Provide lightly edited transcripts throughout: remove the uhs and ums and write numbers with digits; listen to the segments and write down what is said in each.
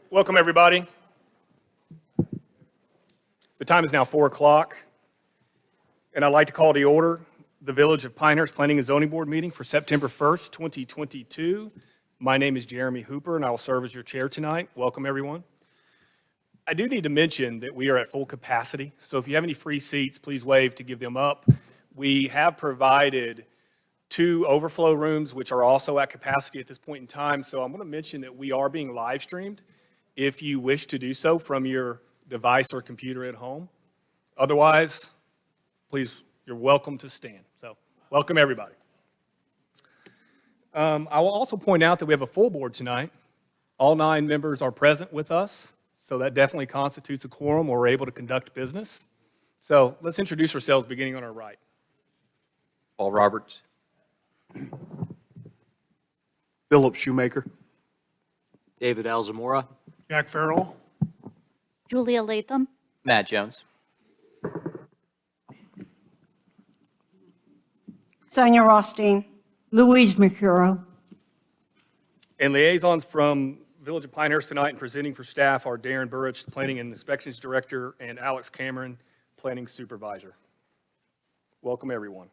Welcome, everybody. The time is now 4 o'clock, and I'd like to call to order the Village of Pinehurst Planning and Zoning Board meeting for September 1st, 2022. My name is Jeremy Hooper, and I will serve as your chair tonight. Welcome, everyone. I do need to mention that we are at full capacity, so if you have any free seats, please wave to give them up. We have provided 2 overflow rooms, which are also at capacity at this point in time, so I'm going to mention that we are being live streamed if you wish to do so from your device or computer at home. Otherwise, please, you're welcome to stand. So, welcome everybody. I will also point out that we have a full board tonight. All 9 members are present with us, so that definitely constitutes a quorum where we're able to conduct business. So, let's introduce ourselves beginning on our right. Paul Roberts. Philip Shoemaker. David Alzamora. Jack Farrell. Julia Latham. Matt Jones. Sonia Rothstein. Louise Mercuro. And liaisons from Village of Pinehurst tonight and presenting for staff are Darren Burrich, the Planning and Inspections Director, and Alex Cameron, Planning Supervisor. Welcome, everyone.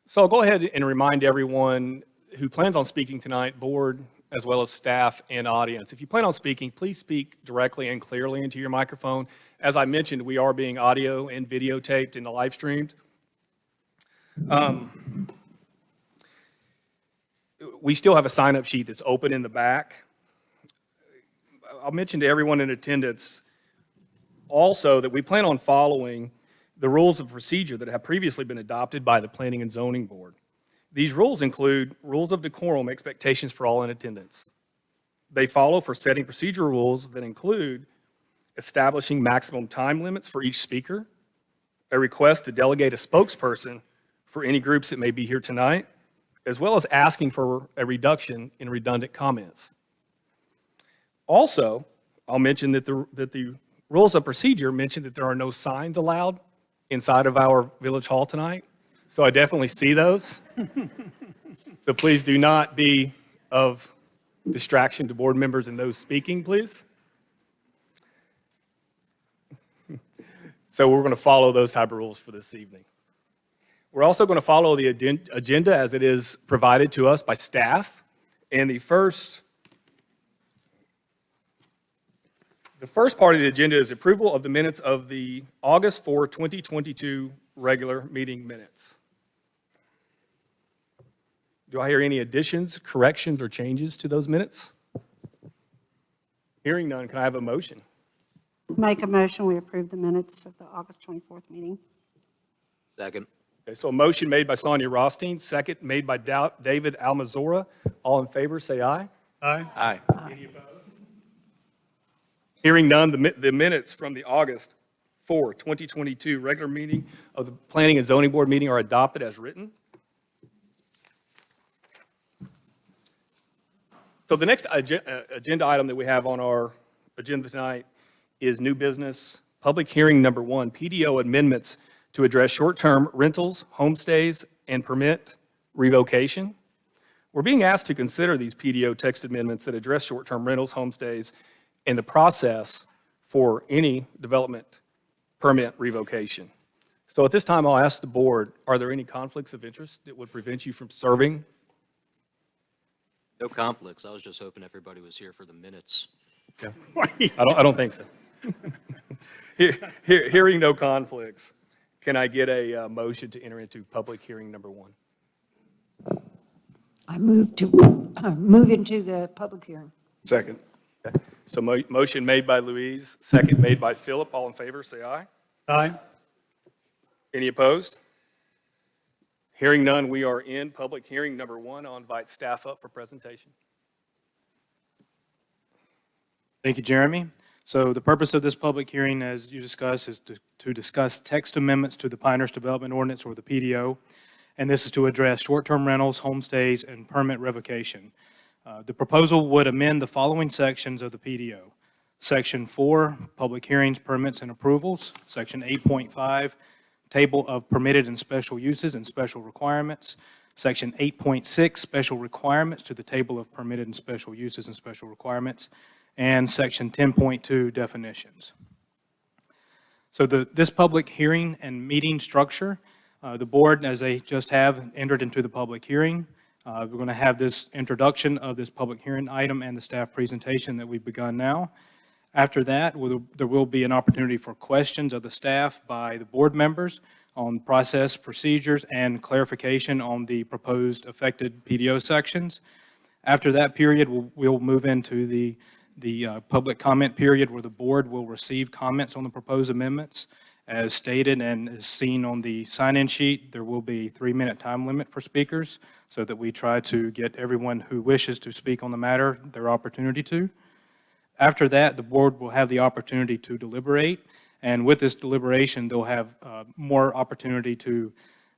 So I'll go ahead and remind everyone who plans on speaking tonight, board, as well as staff and audience. If you plan on speaking, please speak directly and clearly into your microphone. As I mentioned, we are being audio and videotaped and live streamed. We still have a sign-up sheet that's open in the back. I'll mention to everyone in attendance also that we plan on following the rules of procedure that have previously been adopted by the Planning and Zoning Board. These rules include rules of decorum expectations for all in attendance. They follow for setting procedural rules that include establishing maximum time limits for each speaker, a request to delegate a spokesperson for any groups that may be here tonight, as well as asking for a reduction in redundant comments. Also, I'll mention that the rules of procedure mention that there are no signs allowed inside of our village hall tonight. So I definitely see those. So please do not be of distraction to board members and those speaking, please. So we're going to follow those type of rules for this evening. We're also going to follow the agenda as it is provided to us by staff. And the first part of the agenda is approval of the minutes of the August 4, 2022 regular meeting minutes. Do I hear any additions, corrections, or changes to those minutes? Hearing none, can I have a motion? Make a motion, we approve the minutes of the August 24th meeting. Second. Okay, so a motion made by Sonia Rothstein, second made by David Almazora. All in favor, say aye. Aye. Aye. Any opposed? Hearing none, the minutes from the August 4, 2022 regular meeting of the Planning and Zoning Board meeting are adopted as written. So the next agenda item that we have on our agenda tonight is new business, public hearing number 1, PDO amendments to address short-term rentals, homestays, and permit revocation. We're being asked to consider these PDO text amendments that address short-term rentals, homestays, and the process for any development permit revocation. So at this time, I'll ask the board, are there any conflicts of interest that would prevent you from serving? No conflicts. I was just hoping everybody was here for the minutes. Yeah. I don't think so. Hearing no conflicts, can I get a motion to enter into public hearing number 1? I move into the public hearing. Second. Okay. So motion made by Louise, second made by Philip. All in favor, say aye. Aye. Any opposed? Hearing none, we are in public hearing number 1. I'll invite staff up for presentation. Thank you, Jeremy. So the purpose of this public hearing, as you discussed, is to discuss text amendments to the Pinehurst Development Ordinance, or the PDO, and this is to address short-term rentals, homestays, and permit revocation. The proposal would amend the following sections of the PDO. Section 4, Public Hearings, Permits, and Approvals. Section 8.5, Table of Permitted and Special Uses and Special Requirements. Section 8.6, Special Requirements to the Table of Permitted and Special Uses and Special Requirements. and Section 10.2 definitions. So this public hearing and meeting structure, the board, as they just have, entered into the public hearing. We're going to have this introduction of this public hearing item and the staff presentation that we've begun now. After that, there will be an opportunity for questions of the staff by the board members on process, procedures, and clarification on the proposed affected PDO sections. After that period, we'll move into the public comment period where the board will receive comments on the proposed amendments. As stated and as seen on the sign-in sheet, there will be a 3-minute time limit for speakers so that we try to get everyone who wishes to speak on the matter their opportunity to. After that, the board will have the opportunity to deliberate, and with this deliberation, they'll have more opportunity to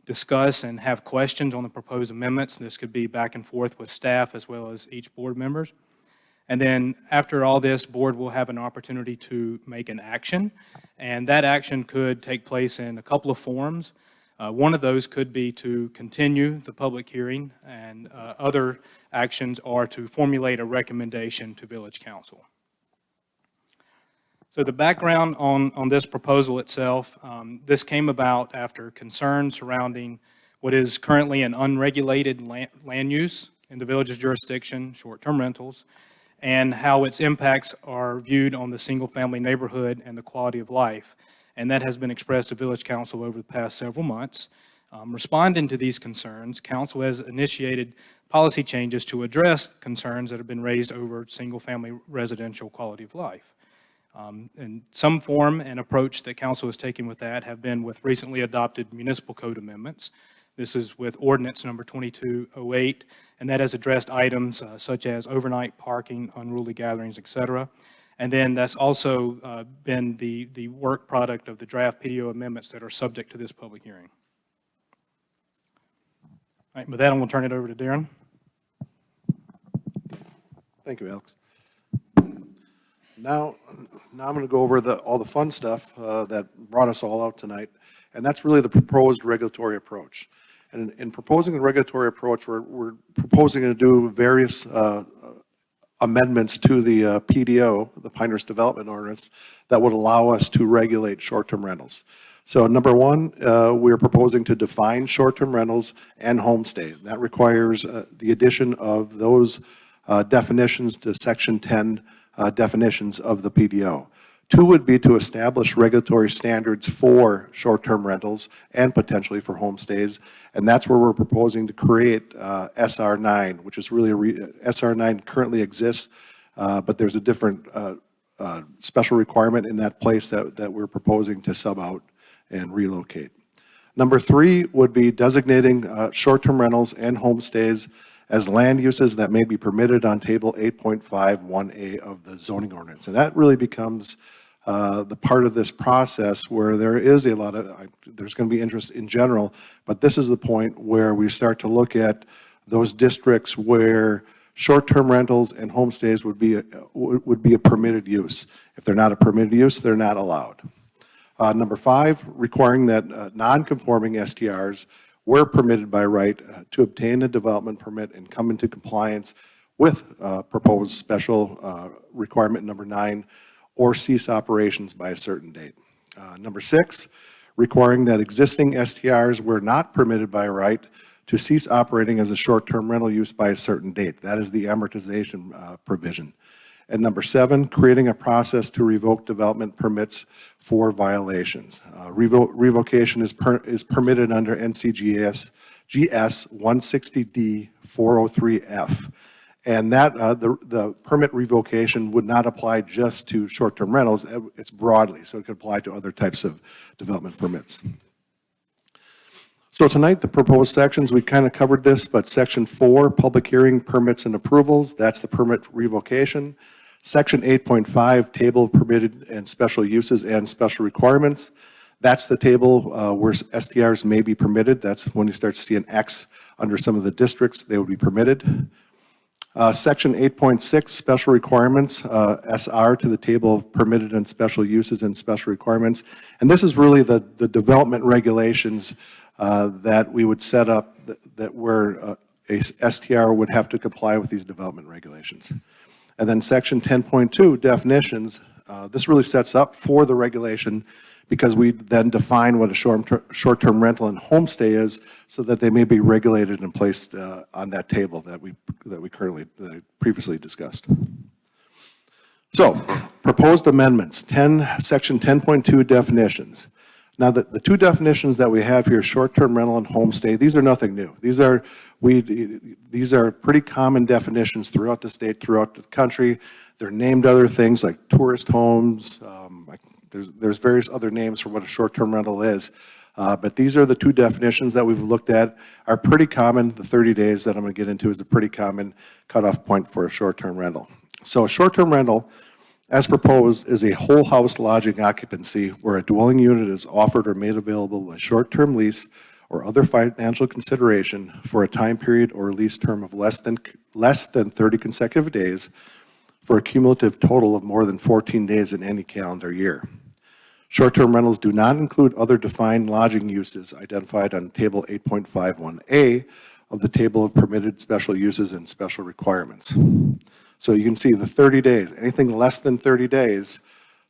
discuss and have questions on the proposed amendments. This could be back and forth with staff as well as each board members. And then after all this, board will have an opportunity to make an action, and that action could take place in a couple of forms. One of those could be to continue the public hearing, and other actions are to formulate a recommendation to Village Council. So the background on this proposal itself, this came about after concerns surrounding what is currently an unregulated land use in the village's jurisdiction, short-term rentals, and how its impacts are viewed on the single-family neighborhood and the quality of life. And that has been expressed to Village Council over the past several months. Responding to these concerns, Council has initiated policy changes to address concerns that have been raised over single-family residential quality of life. And some form and approach that Council has taken with that have been with recently adopted municipal code amendments. This is with ordinance number 2208, and that has addressed items such as overnight parking, unruly gatherings, et cetera. And then that's also been the work product of the draft PDO amendments that are subject to this public hearing. All right, with that, I'm going to turn it over to Darren. Thank you, Alex. Now I'm going to go over all the fun stuff that brought us all out tonight, and that's really the proposed regulatory approach. And in proposing the regulatory approach, we're proposing to do various amendments to the PDO, the Pinehurst Development Ordinance, that would allow us to regulate short-term rentals. So number one, we're proposing to define short-term rentals and homestay. That requires the addition of those definitions to Section 10 definitions of the PDO. Two would be to establish regulatory standards for short-term rentals and potentially for homestays, and that's where we're proposing to create SR 9, which is really SR 9 currently exists, but there's a different special requirement in that place that we're proposing to sub out and relocate. Number three would be designating short-term rentals and homestays as land uses that may be permitted on Table 8.51A of the zoning ordinance. And that really becomes the part of this process where there is a lot of, there's going to be interest in general, but this is the point where we start to look at those districts where short-term rentals and homestays would be a permitted use. If they're not a permitted use, they're not allowed. Number five, requiring that non-conforming STRs were permitted by right to obtain a development permit and come into compliance with proposed special requirement number 9 or cease operations by a certain date. Number 6, requiring that existing STRs were not permitted by right to cease operating as a short-term rental use by a certain date. That is the amortization provision. And number 7, creating a process to revoke development permits for violations. Revocation is permitted under NCGS GS 160D 403F. And that the permit revocation would not apply just to short-term rentals, it's broadly, so it could apply to other types of development permits. So tonight, the proposed sections, we kind of covered this, but Section 4, public hearing, permits and approvals, that's the permit revocation. Section 8.5, table of permitted and special uses and special requirements. That's the table where STRs may be permitted. That's when you start to see an X under some of the districts, they would be permitted. Section 8.6, special requirements, SR to the table of permitted and special uses and special requirements. And this is really the development regulations that we would set up that where a STR would have to comply with these development regulations. And then section 10.2 definitions, this really sets up for the regulation because we then define what a short-term rental and homestay is so that they may be regulated and placed on that table that I previously discussed. So, proposed amendments, section 10.2 definitions. Now, the two definitions that we have here, short-term rental and homestay, these are nothing new. These are pretty common definitions throughout the state, throughout the country. They're named other things like tourist homes. There's various other names for what a short-term rental is. But these are the two definitions that we've looked at, are pretty common. The 30 days that I'm going to get into is a pretty common cutoff point for a short-term rental. So a short-term rental, as proposed, is a whole house lodging occupancy where a dwelling unit is offered or made available by short-term lease or other financial consideration for a time period or lease term of less than 30 consecutive days for a cumulative total of more than 14 days in any calendar year. Short-term rentals do not include other defined lodging uses identified on Table 8.51A of the Table of Permitted Special Uses and Special Requirements. So you can see the 30 days, anything less than 30 days,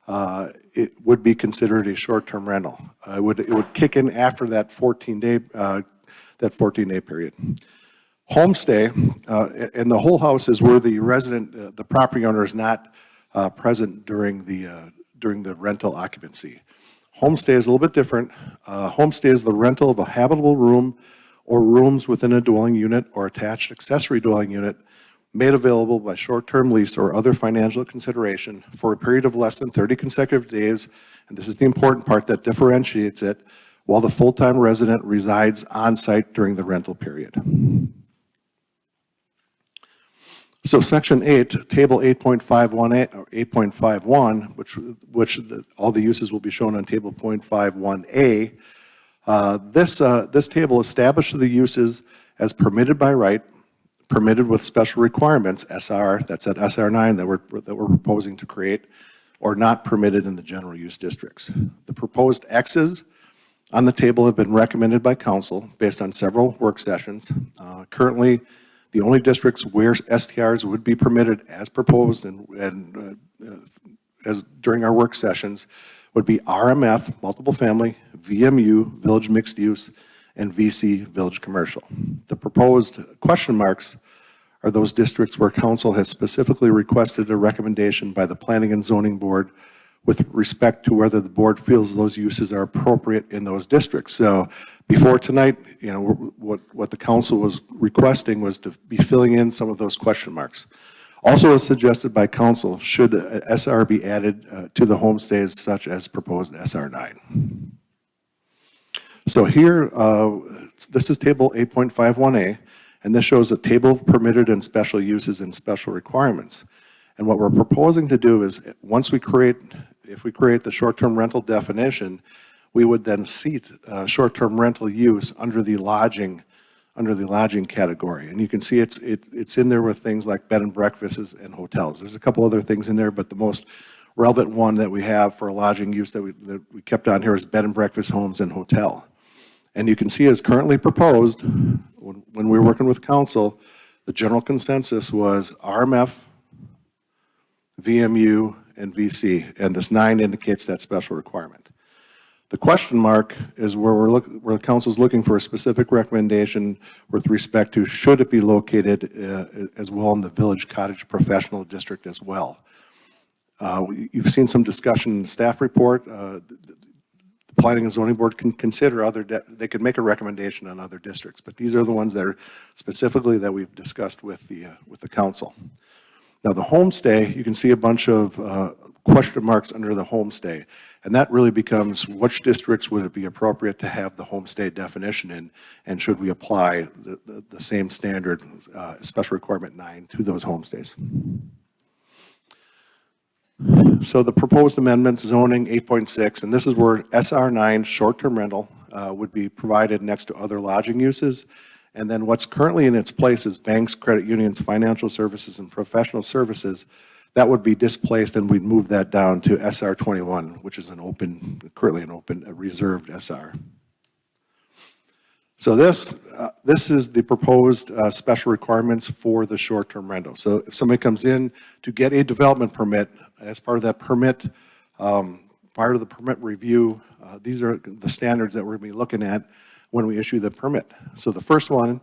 it would be considered a short-term rental. It would kick in after that 14-day period. Homestay, and the whole house is where the resident, the property owner is not present during the rental occupancy. Homestay is a little bit different. Homestay is the rental of a habitable room or rooms within a dwelling unit or attached accessory dwelling unit made available by short-term lease or other financial consideration for a period of less than 30 consecutive days, and this is the important part that differentiates it, while the full-time resident resides on-site during the rental period. So Section 8, Table 8.51A or 8.51, which all the uses will be shown on Table 0.51A, this table establishes the uses as permitted by right, permitted with special requirements, SR, that's at SR 9 that we're proposing to create, or not permitted in the general use districts. The proposed X's on the table have been recommended by council based on several work sessions. Currently, the only districts where STRs would be permitted as proposed and as during our work sessions would be RMF, multiple family, VMU, village mixed use, and VC, village commercial. The proposed question marks are those districts where council has specifically requested a recommendation by the Planning and Zoning Board with respect to whether the board feels those uses are appropriate in those districts. So before tonight, you know, what the council was requesting was to be filling in some of those question marks. Also as suggested by council, should SR be added to the homestays such as proposed SR 9. So here, this is Table 8.51A, and this shows a table of permitted and special uses and special requirements. And what we're proposing to do is, once we create, if we create the short-term rental definition, we would then seat short-term rental use under the lodging category. And you can see it's in there with things like bed and breakfasts and hotels. There's a couple other things in there, but the most relevant one that we have for a lodging use that we kept on here is bed and breakfast homes and hotel. And you can see as currently proposed, when we were working with council, the general consensus was RMF, VMU, and VC, and this 9 indicates that special requirement. The question mark is where the council's looking for a specific recommendation with respect to should it be located as well in the Village Cottage Professional District as well. You've seen some discussion in the staff report. The Planning and Zoning Board can consider they can make a recommendation on other districts, but these are the ones that are specifically that we've discussed with the council. Now the homestay, you can see a bunch of question marks under the homestay, and that really becomes which districts would it be appropriate to have the homestay definition in, and should we apply the same standard, special requirement 9, to those homestays. So the proposed amendments, zoning 8.6, and this is where SR 9 short-term rental would be provided next to other lodging uses. And then what's currently in its place is banks, credit unions, financial services, and professional services. That would be displaced, and we'd move that down to SR 21, which is currently an open, reserved SR. So this, this is the proposed special requirements for the short-term rental. So if somebody comes in to get a development permit, as part of that permit, part of the permit review, these are the standards that we're going to be looking at when we issue the permit. So the first one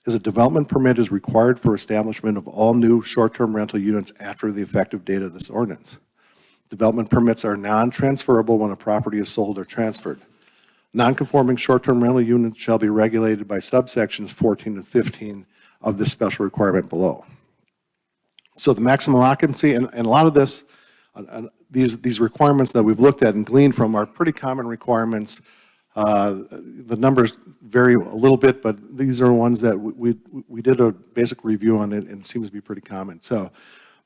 is a development permit is required for establishment of all new short-term rental units after the effective date of this ordinance. Development permits are non-transferable when a property is sold or transferred. Non-conforming short-term rental units shall be regulated by subsections 14 and 15 of this special requirement below. So the maximum occupancy, and a lot of this, these requirements that we've looked at and gleaned from are pretty common requirements. The numbers vary a little bit, but these are ones that we did a basic review on it, and it seems to be pretty common. So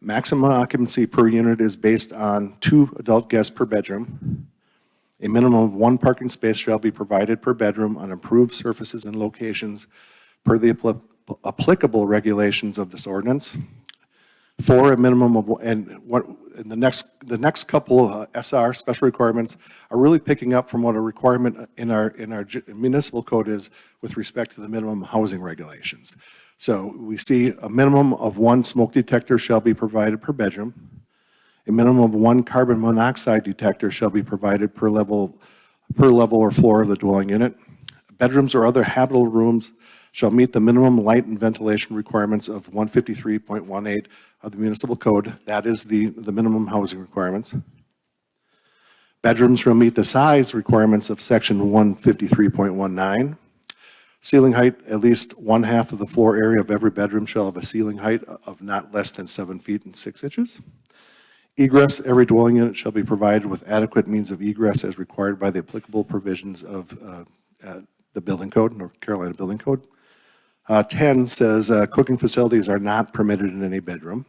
maximum occupancy per unit is based on 2 adult guests per bedroom. A minimum of 1 parking space shall be provided per bedroom on improved surfaces and locations per the applicable regulations of this ordinance. 4, a minimum of, and the next couple SR special requirements are really picking up from what a requirement in our municipal code is with respect to the minimum housing regulations. So we see a minimum of 1 smoke detector shall be provided per bedroom. A minimum of 1 carbon monoxide detector shall be provided per level or floor of the dwelling unit. Bedrooms or other habitable rooms shall meet the minimum light and ventilation requirements of 153.18 of the municipal code. That is the minimum housing requirements. Bedrooms shall meet the size requirements of section 153.19. Ceiling height, at least 1/2 of the floor area of every bedroom shall have a ceiling height of not less than 7 feet and 6 inches. Egress, every dwelling unit shall be provided with adequate means of egress as required by the applicable provisions of the building code, North Carolina Building Code. 10 says cooking facilities are not permitted in any bedroom.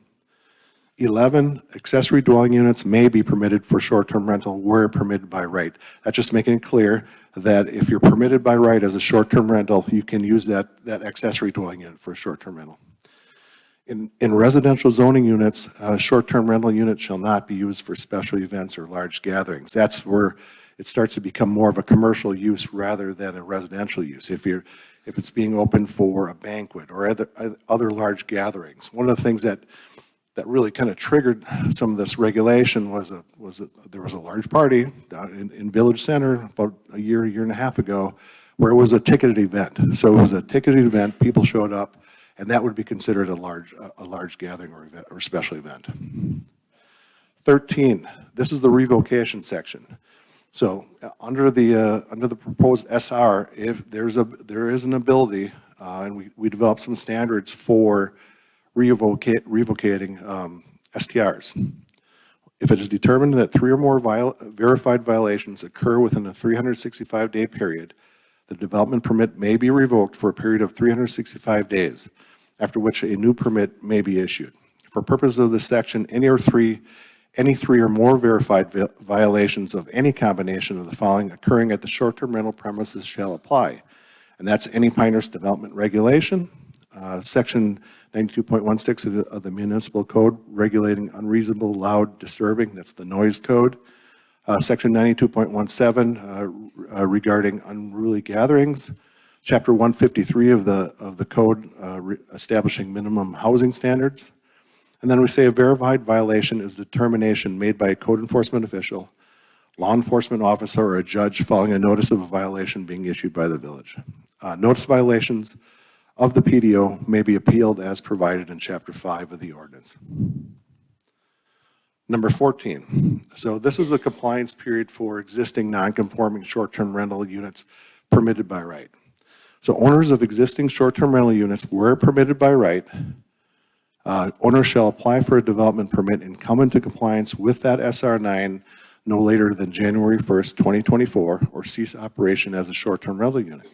11, accessory dwelling units may be permitted for short-term rental where permitted by right. That's just making it clear that if you're permitted by right as a short-term rental, you can use that accessory dwelling unit for a short-term rental. In residential zoning units, short-term rental units shall not be used for special events or large gatherings. That's where it starts to become more of a commercial use rather than a residential use. If it's being opened for a banquet or other large gatherings. One of the things that really kind of triggered some of this regulation was that there was a large party down in Village Center about a year and a half ago where it was a ticketed event. So it was a ticketed event, people showed up, and that would be considered a large gathering or special event. 13, this is the revocation section. So under the proposed SR, if there is an ability, and we developed some standards for revocating STRs. If it is determined that 3 or more verified violations occur within a 365-day period, the development permit may be revoked for a period of 365 days, after which a new permit may be issued. For purposes of this section, any 3 or more verified violations of any combination of the following occurring at the short-term rental premises shall apply. And that's any Pinehurst development regulation, section 92.16 of the municipal code regulating unreasonable, loud, disturbing, that's the noise code. Section 92.17 regarding unruly gatherings. Chapter 153 of the code establishing minimum housing standards. And then we say a verified violation is determination made by a code enforcement official, law enforcement officer, or a judge following a notice of a violation being issued by the village. Notice violations of the PDO may be appealed as provided in Chapter 5 of the ordinance. Number 14. So this is the compliance period for existing non-conforming short-term rental units permitted by right. So owners of existing short-term rental units where permitted by right, owners shall apply for a development permit and come into compliance with that SR9 no later than January 1st, 2024, or cease operation as a short-term rental unit.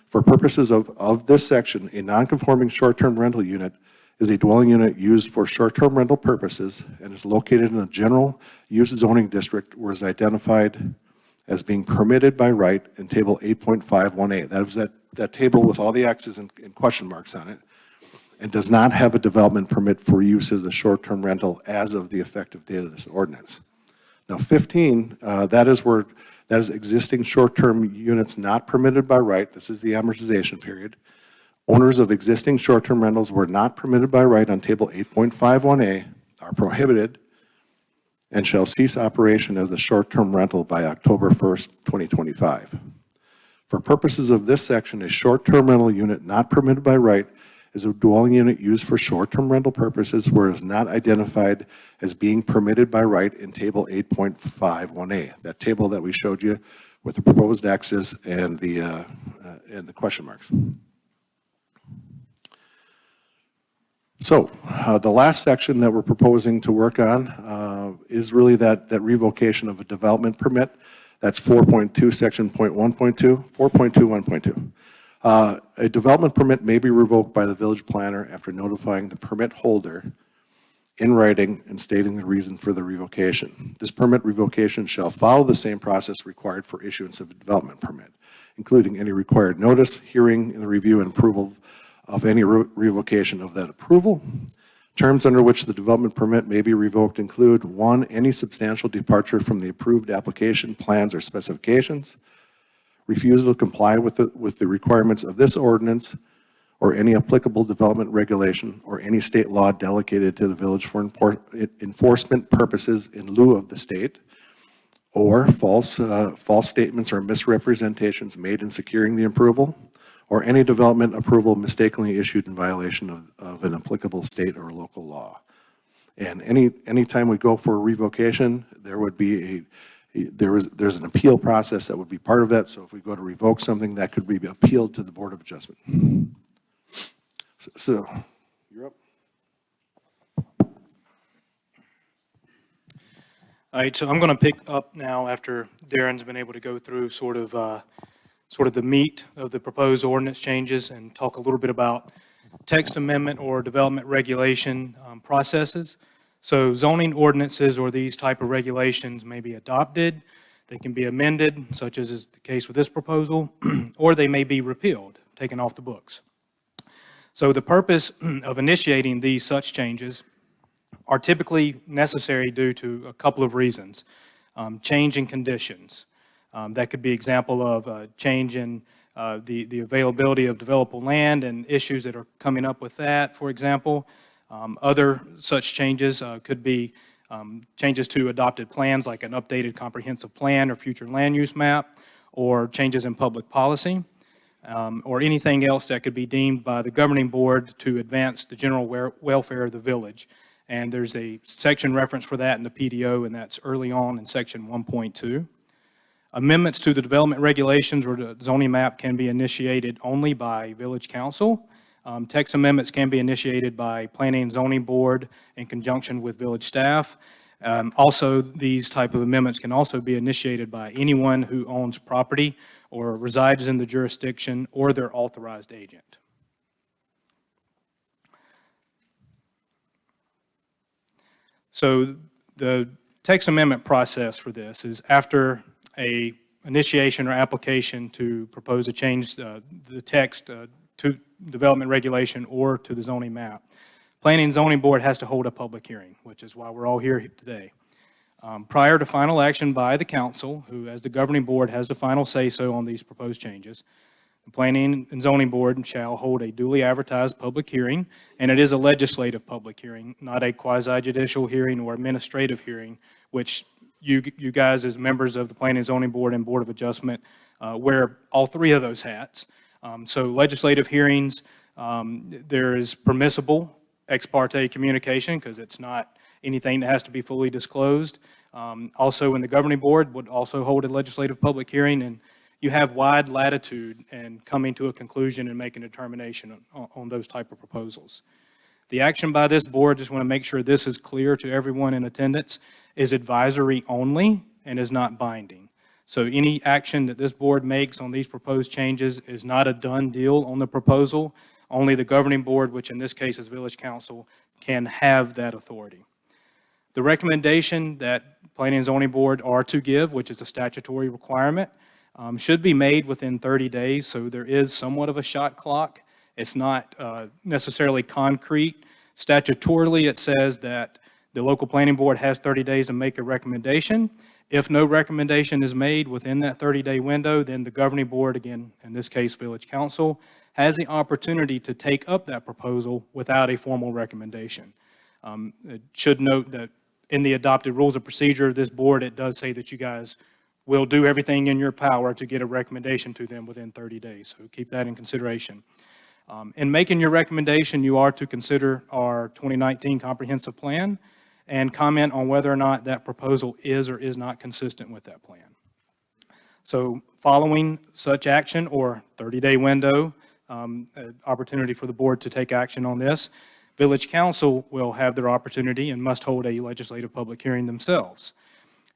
For purposes of this section, a non-conforming short-term rental unit is a dwelling unit used for short-term rental purposes and is located in a general use zoning district where is identified as being permitted by right in table 8.518. That was that table with all the X's and question marks on it, and does not have a development permit for use as a short-term rental as of the effective date of this ordinance. Now, 15, that is existing short-term units not permitted by right. This is the amortization period. Owners of existing short-term rentals were not permitted by right on Table 8.51A are prohibited and shall cease operation as a short-term rental by October 1st, 2025. For purposes of this section, a short-term rental unit not permitted by right is a dwelling unit used for short-term rental purposes where it is not identified as being permitted by right in Table 8.51A, that table that we showed you with the proposed X's and the question marks. So the last section that we're proposing to work on is really that revocation of a development permit. That's 4.2, section 1.2, 4.2, 1.2. A development permit may be revoked by the village planner after notifying the permit holder in writing and stating the reason for the revocation. This permit revocation shall follow the same process required for issuance of a development permit, including any required notice, hearing, and the review and approval of any revocation of that approval. Terms under which the development permit may be revoked include: 1, any substantial departure from the approved application, plans, or specifications; refusal to comply with the requirements of this ordinance or any applicable development regulation or any state law delegated to the village for enforcement purposes in lieu of the state; or false statements or misrepresentations made in securing the approval; or any development approval mistakenly issued in violation of an applicable state or local law. And any time we go for a revocation, there would be there's an appeal process that would be part of that. So if we go to revoke something, that could be appealed to the Board of Adjustment. So you're up. All right, so I'm going to pick up now after Darren's been able to go through sort of the meat of the proposed ordinance changes and talk a little bit about text amendment or development regulation processes. So zoning ordinances or these type of regulations may be adopted, they can be amended, such as is the case with this proposal, or they may be repealed, taken off the books. So the purpose of initiating these such changes are typically necessary due to a couple of reasons. Change in conditions. That could be example of change in the availability of developable land and issues that are coming up with that, for example. Other such changes could be changes to adopted plans like an updated comprehensive plan or future land use map, or changes in public policy, or anything else that could be deemed by the governing board to advance the general welfare of the village. And there's a section reference for that in the PDO, and that's early on in section 1.2. Amendments to the development regulations or the zoning map can be initiated only by village council. Text amendments can be initiated by planning and zoning board in conjunction with village staff. Also, these type of amendments can also be initiated by anyone who owns property or resides in the jurisdiction or their authorized agent. So the text amendment process for this is after a initiation or application to propose a change the text to development regulation or to the zoning map. Planning and Zoning Board has to hold a public hearing, which is why we're all here today. Prior to final action by the council, who as the governing board has the final say-so on these proposed changes, the Planning and Zoning Board shall hold a duly advertised public hearing, and it is a legislative public hearing, not a quasi-judicial hearing or administrative hearing, which you guys as members of the Planning and Zoning Board and Board of Adjustment wear all three of those hats. So legislative hearings, there is permissible ex parte communication because it's not anything that has to be fully disclosed. Also, in the governing board would also hold a legislative public hearing, and you have wide latitude in coming to a conclusion and making a determination on those type of proposals. The action by this board, just want to make sure this is clear to everyone in attendance, is advisory only and is not binding. So any action that this board makes on these proposed changes is not a done deal on the proposal. Only the governing board, which in this case is village council, can have that authority. The recommendation that Planning and Zoning Board are to give, which is a statutory requirement, should be made within 30 days. So there is somewhat of a shot clock. It's not necessarily concrete. Statutorily, it says that The local planning board has 30 days to make a recommendation. If no recommendation is made within that 30-day window, then the governing board, again, in this case, village council, has the opportunity to take up that proposal without a formal recommendation. It should note that in the adopted rules of procedure of this board, it does say that you guys will do everything in your power to get a recommendation to them within 30 days. So keep that in consideration. In making your recommendation, you are to consider our 2019 comprehensive plan and comment on whether or not that proposal is or is not consistent with that plan. So following such action or 30-day window, opportunity for the board to take action on this, Village Council will have their opportunity and must hold a legislative public hearing themselves.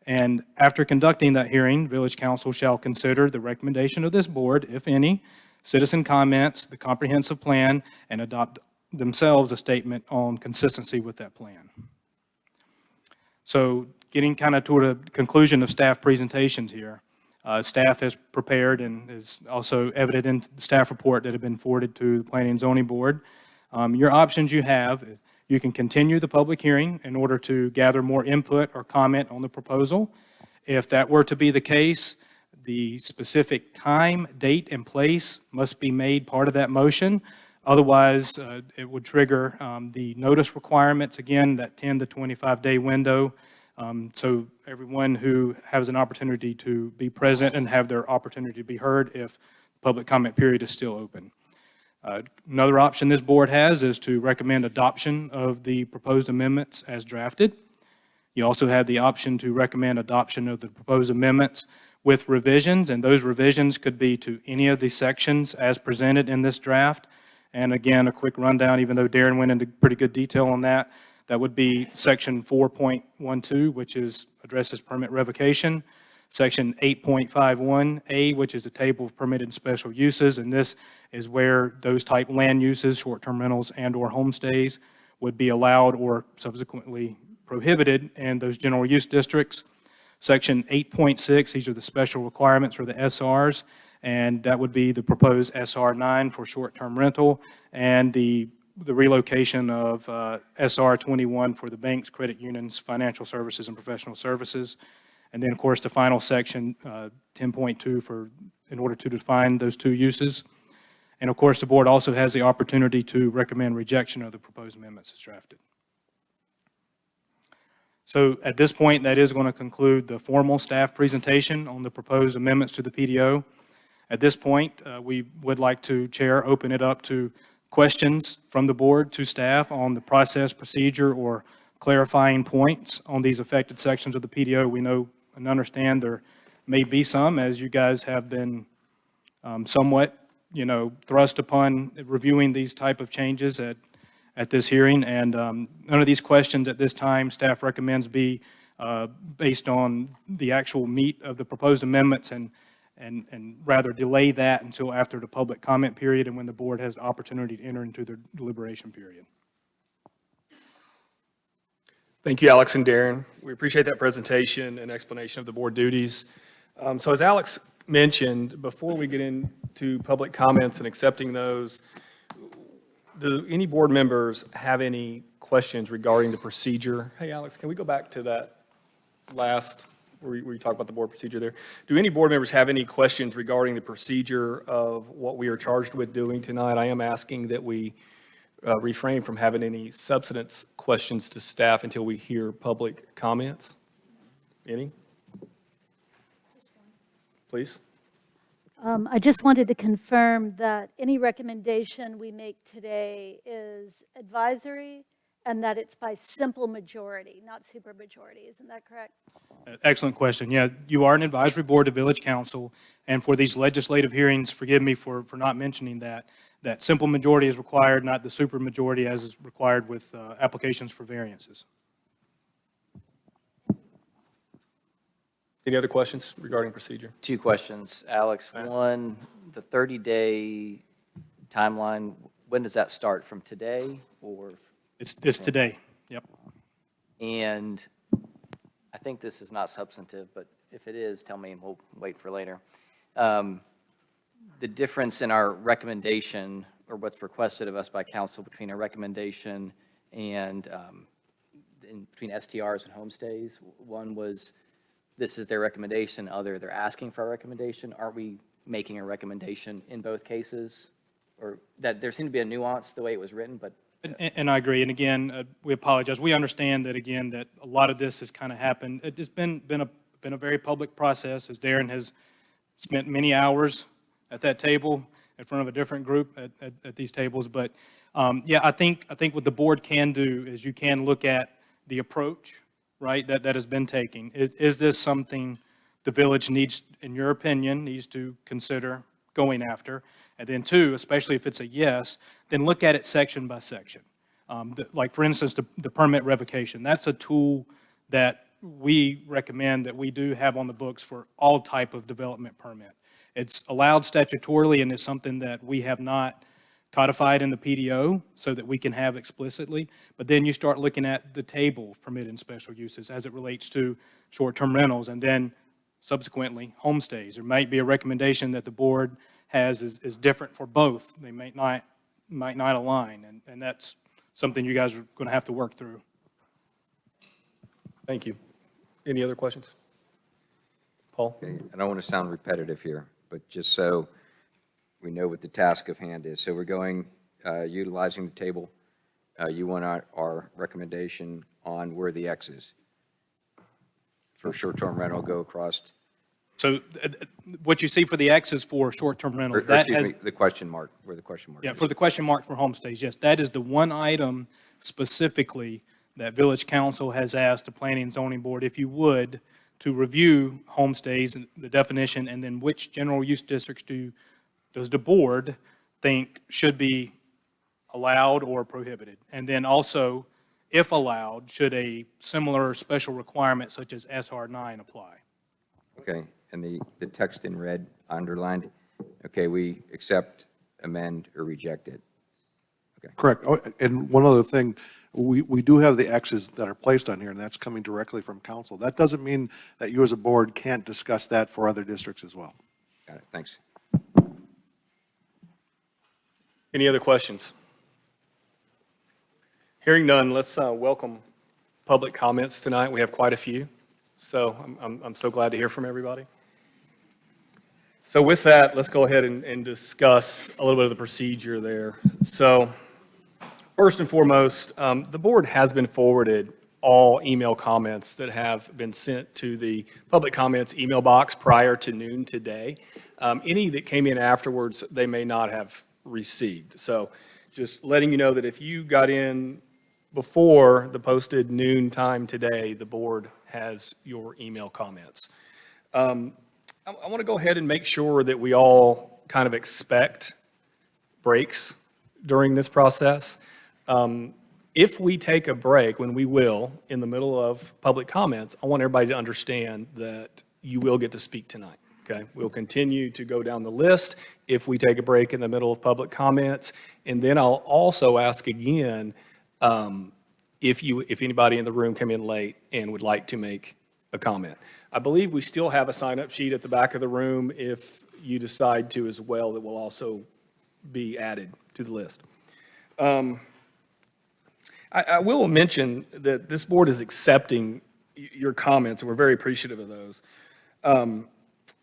And after conducting that hearing, Village Council shall consider the recommendation of this board, if any, citizen comments, the comprehensive plan, and adopt themselves a statement on consistency with that plan. So getting kind of toward a conclusion of staff presentations here, staff has prepared and is also evident in the staff report that have been forwarded to the Planning and Zoning Board. Your options you have is you can continue the public hearing in order to gather more input or comment on the proposal. If that were to be the case, the specific time, date, and place must be made part of that motion. Otherwise, it would trigger the notice requirements, again, that 10 to 25-day window. So everyone who has an opportunity to be present and have their opportunity to be heard if the public comment period is still open. Another option this board has is to recommend adoption of the proposed amendments as drafted. You also have the option to recommend adoption of the proposed amendments with revisions, and those revisions could be to any of the sections as presented in this draft. And again, a quick rundown, even though Darren went into pretty good detail on that, that would be section 4.12, which is addresses permit revocation, section 8.51A, which is the table of permitted and special uses, and this is where those type land uses, short-term rentals and/or homestays, would be allowed or subsequently prohibited in those general use districts. Section 8.6, these are the special requirements for the SRs, and that would be the proposed SR9 for short-term rental and the relocation of SR21 for the banks, credit unions, financial services, and professional services. And then, of course, the final section, 10.2, for in order to define those two uses. And, of course, the board also has the opportunity to recommend rejection of the proposed amendments as drafted. So at this point, that is going to conclude the formal staff presentation on the proposed amendments to the PDO. At this point, we would like to, Chair, open it up to questions from the board to staff on the process, procedure, or clarifying points on these affected sections of the PDO. We know and understand there may be some, as you guys have been somewhat, thrust upon reviewing these type of changes at this hearing. And none of these questions at this time, staff recommends be based on the actual meat of the proposed amendments and rather delay that until after the public comment period and when the board has the opportunity to enter into their deliberation period. Thank you, Alex and Darren. We appreciate that presentation and explanation of the board duties. So as Alex mentioned, before we get into public comments and accepting those, do any board members have any questions regarding the procedure? Hey, Alex, can we go back to that last, where you talked about the board procedure there? Do any board members have any questions regarding the procedure of what we are charged with doing tonight? I am asking that we refrain from having any substance questions to staff until we hear public comments. Any? Please. I just wanted to confirm that any recommendation we make today is advisory and that it's by simple majority, not supermajority. Isn't that correct? Excellent question. Yeah, you are an advisory board of Village Council, and for these legislative hearings, forgive me for not mentioning that simple majority is required, not the supermajority as is required with applications for variances. Any other questions regarding procedure? Two questions, Alex. One, the 30-day timeline, when does that start? From today or? It's today, yep. And I think this is not substantive, but if it is, tell me and we'll wait for later. The difference in our recommendation or what's requested of us by council between a recommendation and between STRs and homestays. One was, this is their recommendation, other, they're asking for a recommendation. Aren't we making a recommendation in both cases? Or that there seemed to be a nuance the way it was written, but And I agree, and again, we apologize. We understand that, again, that a lot of this has kind of happened. It's been a very public process, as Darren has spent many hours at that table in front of a different group at these tables. But, yeah, I think what the board can do is you can look at the approach, right, that has been taken. Is this something the village needs, in your opinion, needs to consider going after? And then two, especially if it's a yes, then look at it section by section. Like, for instance, the permit revocation. That's a tool that we recommend that we do have on the books for all type of development permit. It's allowed statutorily, and it's something that we have not codified in the PDO so that we can have explicitly. But then you start looking at the table of permitted special uses as it relates to short-term rentals, and then subsequently homestays. There might be a recommendation that the board has is different for both. They might not align, and that's something you guys are going to have to work through. Thank you. Any other questions? Paul? Okay, I don't want to sound repetitive here, but just so we know what the task of hand is. So we're going, utilizing the table. You want our recommendation on where the X is for short-term rental go across, So what you see for the X is for short-term or rentals. That excuse has, me, the question mark, where the question mark yeah, is. for the question mark for homestays, yes. That is the one item specifically that Village Council has asked the Planning and Zoning Board, if you would, to review homestays, and the definition, and then which general use districts does the board think should be allowed or prohibited? And then also, if allowed, should a similar special requirement such as SR 9 apply? Okay, and the text in red underlined, okay, we accept, amend, or reject it. Correct. Oh, and one other thing, we do have the X's that are placed on here, and that's coming directly from council. That doesn't mean that you as a board can't discuss that for other districts as well. Got it, thanks. Any other questions? Hearing none, let's welcome public comments tonight. We have quite a few, so I'm so glad to hear from everybody. So with that, let's go ahead and discuss a little bit of the procedure there. So first and foremost, the board has been forwarded all email comments that have been sent to the public comments email box prior to noon today. Any that came in afterwards, they may not have received. So just letting you know that if you got in before the posted noon time today, the board has your email comments. I want to go ahead and make sure that we all kind of expect breaks during this process. If we take a break, when we will, in the middle of public comments, I want everybody to understand that you will get to speak tonight, okay? We'll continue to go down the list if we take a break in the middle of public comments. And then I'll also ask again, if anybody in the room came in late and would like to make a comment. I believe we still have a sign-up sheet at the back of the room. If you decide to as well, that will also be added to the list. I will mention that this board is accepting your comments, and we're very appreciative of those.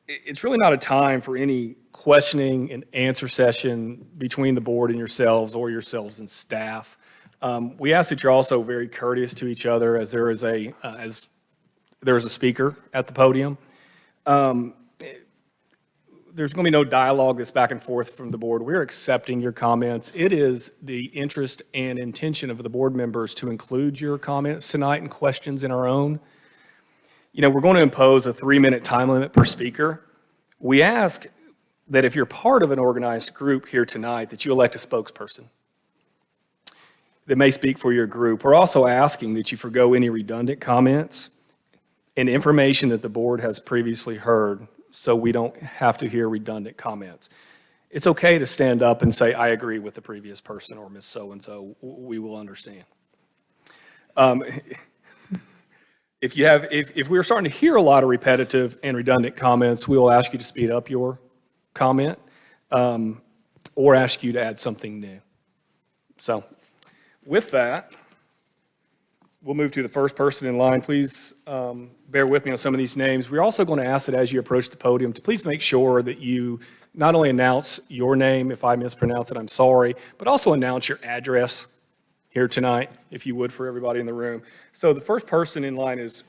It's really not a time for any questioning and answer session between the board and yourselves or yourselves and staff. We ask that you're also very courteous to each other as there is a speaker at the podium. There's going to be no dialogue that's back and forth from the board. We're accepting your comments. It is the interest and intention of the board members to include your comments tonight and questions in our own. You know, we're going to impose a 3-minute time limit per speaker. We ask that if you're part of an organized group here tonight, that you elect a spokesperson that may speak for your group. We're also asking that you forgo any redundant comments and information that the board has previously heard, so we don't have to hear redundant comments. It's okay to stand up and say, I agree with the previous person or Ms. So-and-so. We will understand. If we're starting to hear a lot of repetitive and redundant comments, we will ask you to speed up your comment or ask you to add something new. So with that, we'll move to the first person in line. Please bear with me on some of these names. We're also going to ask that as you approach the podium, to please make sure that you not only announce your name, if I mispronounce it, I'm sorry, but also announce your address here tonight, if you would, for everybody in the room. So the first person in line is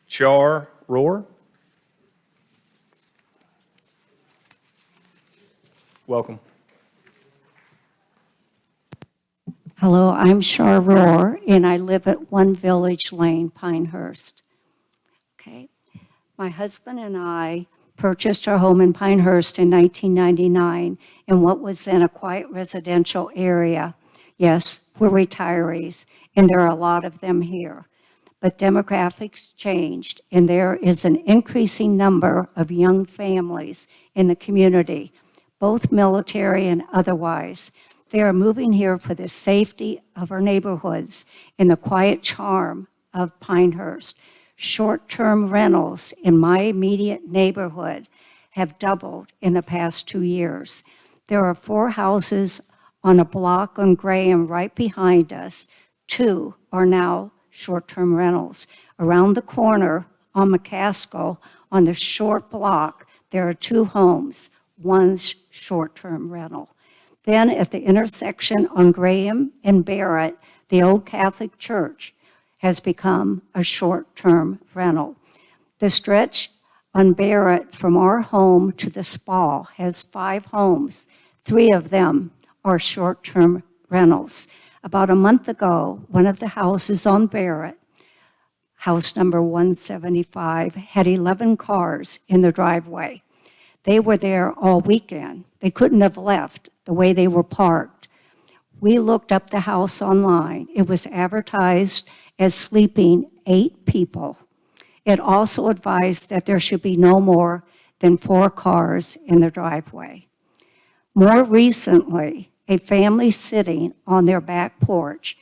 Char Rohr. Welcome. Hello, I'm Char Rohr, and I live at One Village Lane, Pinehurst. Okay. My husband and I purchased our home in Pinehurst in 1999 in what was then a quiet residential area. Yes, we're retirees, and there are a lot of them here. But demographics changed, and there is an increasing number of young families in the community, both military and otherwise. They are moving here for the safety of our neighborhoods and the quiet charm of Pinehurst. Short-term rentals in my immediate neighborhood have doubled in the past 2 years. There are 4 houses on a block on Graham right behind us. 2 are now short-term rentals. Around the corner on McCaskill, on the short block, there are 2 homes, one's short-term rental. Then at the intersection on Graham and Barrett, the old Catholic church has become a short-term rental. The stretch on Barrett from our home to the spa has 5 homes. 3 of them are short-term rentals. About a month ago, one of the houses on Barrett, house number 175, had 11 cars in the driveway. They were there all weekend. They couldn't have left the way they were parked. We looked up the house online. It was advertised as sleeping 8 people. It also advised that there should be no more than 4 cars in the driveway. More recently, a family sitting on their back porch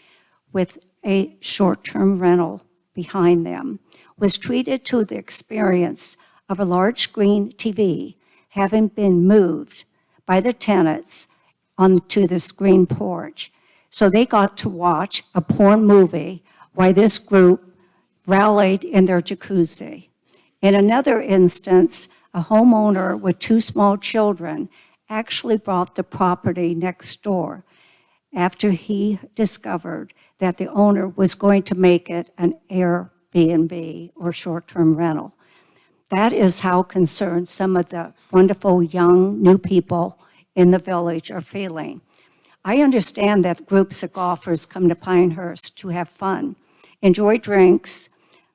with a short-term rental behind them was treated to the experience of a large screen TV having been moved by the tenants onto the screen porch. So they got to watch a porn movie while this group rallied in their jacuzzi. In another instance, a homeowner with 2 small children actually bought the property next door after he discovered that the owner was going to make it an Airbnb or short-term rental. That is how concerned some of the wonderful young new people in the village are feeling. I understand that groups of golfers come to Pinehurst to have fun, enjoy drinks.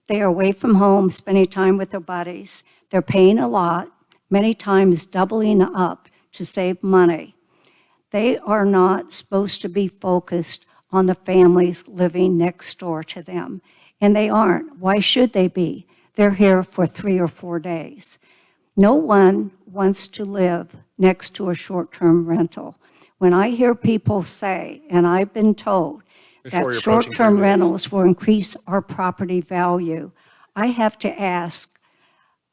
They are away from home, spending time with their buddies. They're paying a lot, many times doubling up to save money. They are not supposed to be focused on the families living next door to them, and they aren't. Why should they be? They're here for 3 or 4 days. No one wants to live next to a short-term rental. When I hear people say, and I've been told, Ms. Shore, that you're approaching 3 short-term minutes. rentals will increase our property value, I have to ask,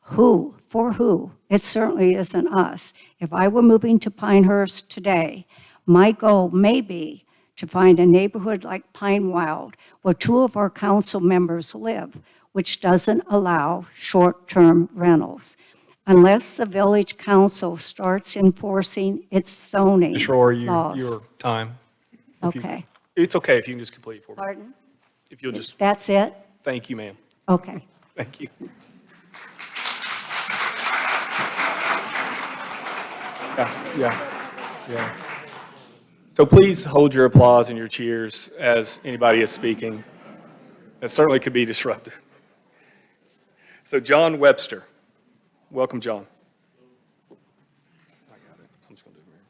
who? For who? It certainly isn't us. If I were moving to Pinehurst today, my goal may be to find a neighborhood like Pinewild where 2 of our council members live, which doesn't allow short-term rentals. Unless the village council starts enforcing its zoning Ms. Rohr, laws. your time. If you- Okay. It's okay if you can just complete it for me. Pardon? If you'll just, That's it? thank you, ma'am. Okay. Thank you. Yeah. So please hold your applause and your cheers as anybody is speaking. That certainly could be disruptive. So John Webster. Welcome, John. I got it. I'm just going to do it here.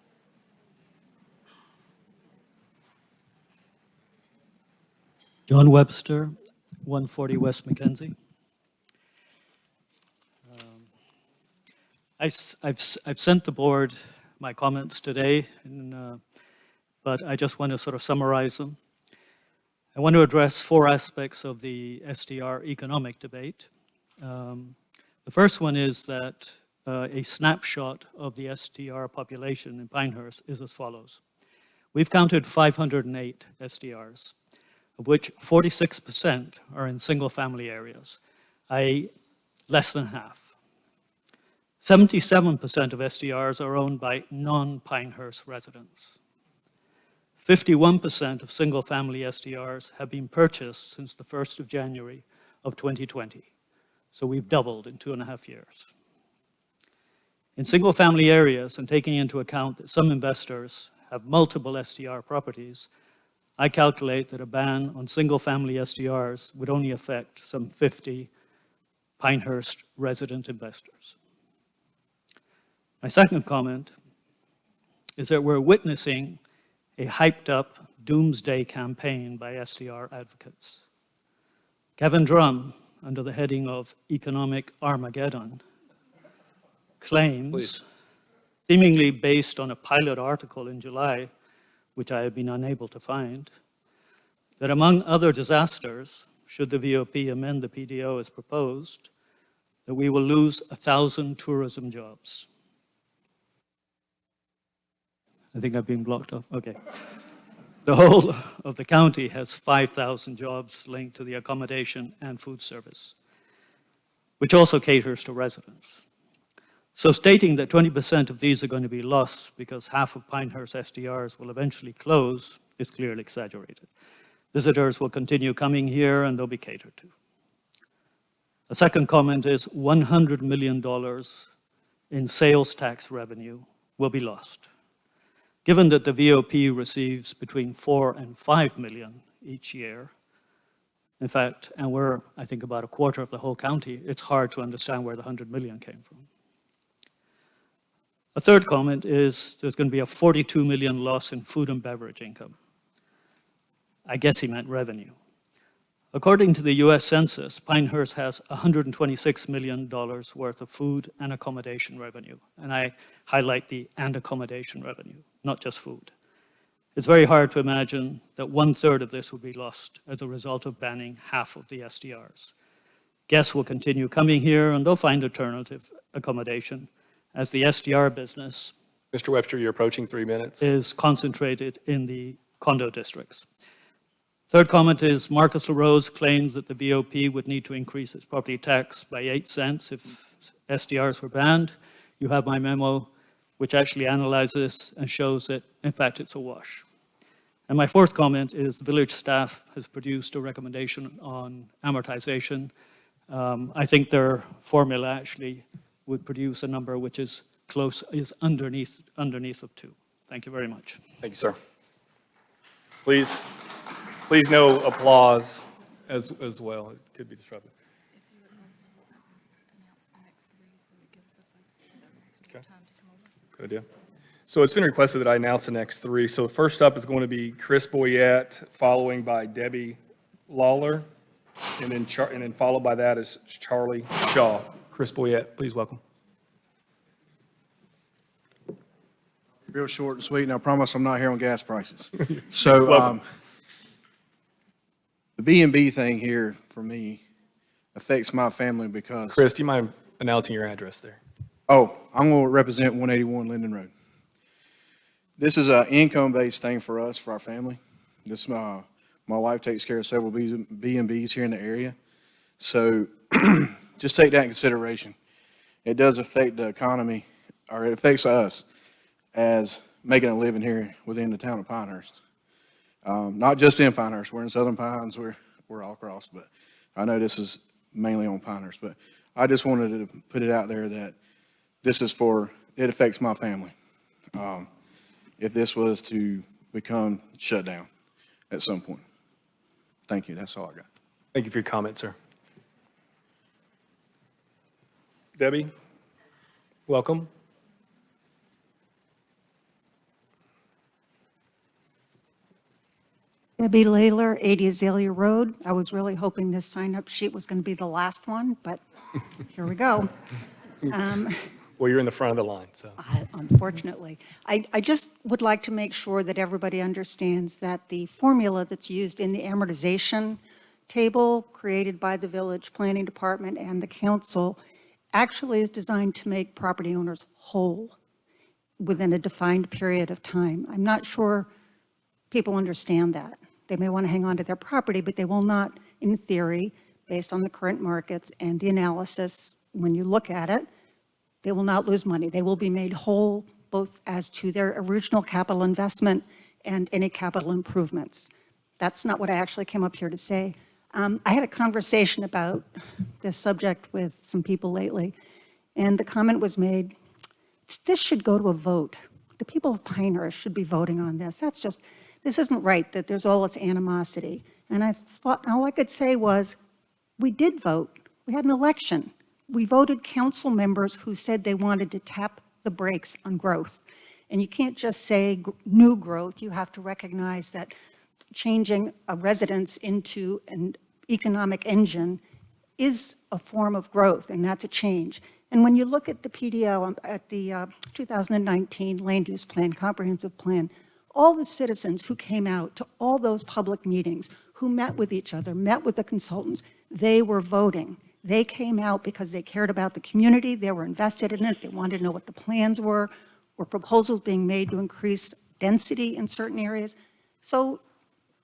John Webster, 140 West Mackenzie. I've sent the board my comments today, but I just want to sort of summarize them. I want to address 4 aspects of the STR economic debate. The first one is that a snapshot of the STR population in Pinehurst is as follows. We've counted 508 STRs. of which 46% are in single-family areas, i.e. less than half. 77% of SDRs are owned by non-Pinehurst residents. 51% of single-family SDRs have been purchased since the 1st of January of 2020. So we've doubled in 2.5 years. In single-family areas, and taking into account that some investors have multiple SDR properties, I calculate that a ban on single-family SDRs would only affect some 50 Pinehurst resident investors. My second comment is that we're witnessing a hyped-up doomsday campaign by SDR advocates. Kevin Drum, under the heading of Economic Armageddon, claims, seemingly based on a pilot article in July, which I have been unable to find, that among other disasters, should the VOP amend the PDO as proposed, that we will lose 1,000 tourism jobs. I think I've been blocked off. Okay. The whole of the county has 5,000 jobs linked to the accommodation and food service, which also caters to residents. So stating that 20% of these are going to be lost because half of Pinehurst SDRs will eventually close is clearly exaggerated. Visitors will continue coming here and they'll be catered to. A second comment is $100 million in sales tax revenue will be lost. Given that the VOP receives between 4 and 5 million each year, in fact, and we're, I think, about a quarter of the whole county, it's hard to understand where the 100 million came from. A third comment is there's going to be a 42 million loss in food and beverage income. I guess he meant revenue. According to the US Census, Pinehurst has $126 million worth of food and accommodation revenue. And I highlight the and accommodation revenue, not just food. It's very hard to imagine that 1/3 of this will be lost as a result of banning half of the SDRs. Guests will continue coming here and they'll find alternative accommodation as the SDR business Mr. Webster, you're approaching 3 minutes. is concentrated in the condo districts. Third comment is Marcus LaRose claims that the VOP would need to increase its property tax by 8 cents if SDRs were banned. You have my memo, which actually analyzes this and shows that, in fact, it's a wash. And my fourth comment is the village staff has produced a recommendation on amortization. I think their formula actually would produce a number which is underneath of 2. Thank you very much. Thank you, sir. Please no applause as well. It could be disruptive. Okay. Good idea. So it's been requested that I announce the next 3. So first up is going to be Chris Boyette, following by Debbie Lawler, and then followed by that is Charlie Shaw. Chris Boyette, please welcome. Real short and sweet, and I promise I'm not here on gas prices. So, Welcome. the B&B thing here for me affects my family because. Chris, do you mind announcing your address there? Oh, I'm going to represent 181 Linden Road. This is an income-based thing for us, for our family. This, my wife takes care of several B&Bs here in the area. So just take that in consideration. It does affect the economy, or it affects us as making a living here within the town of Pinehurst. Not just in Pinehurst, we're in Southern Pines, we're all across, but I know this is mainly on Pinehurst. But I just wanted to put it out there that this is it affects my family. If this was to become shut down at some point. Thank you, that's all I got. Thank you for your comment, sir. Debbie, welcome. Debbie Layler, 80 Azalea Road. I was really hoping this sign-up sheet was going to be the last one, but here we go. Well, you're in the front of the line, so. Unfortunately. I just would like to make sure that everybody understands that the formula that's used in the amortization table created by the Village Planning Department and the council actually is designed to make property owners whole within a defined period of time. I'm not sure people understand that. They may want to hang on to their property, but they will not, in theory, based on the current markets and the analysis, when you look at it, they will not lose money. They will be made whole both as to their original capital investment and any capital improvements. That's not what I actually came up here to say. I had a conversation about this subject with some people lately, and the comment was made, this should go to a vote. The people of Pinehurst should be voting on this. This isn't right, that there's all this animosity. And I thought, all I could say was, we did vote. We had an election. We voted council members who said they wanted to tap the brakes on growth. And you can't just say new growth. You have to recognize that changing a residence into an economic engine is a form of growth, and that's a change. And when you look at the PDO, at the 2019 Land Use Plan, Comprehensive Plan, all the citizens who came out to all those public meetings, who met with each other, met with the consultants, they were voting. They came out because they cared about the community, they were invested in it, they wanted to know what the plans were proposals being made to increase density in certain areas. So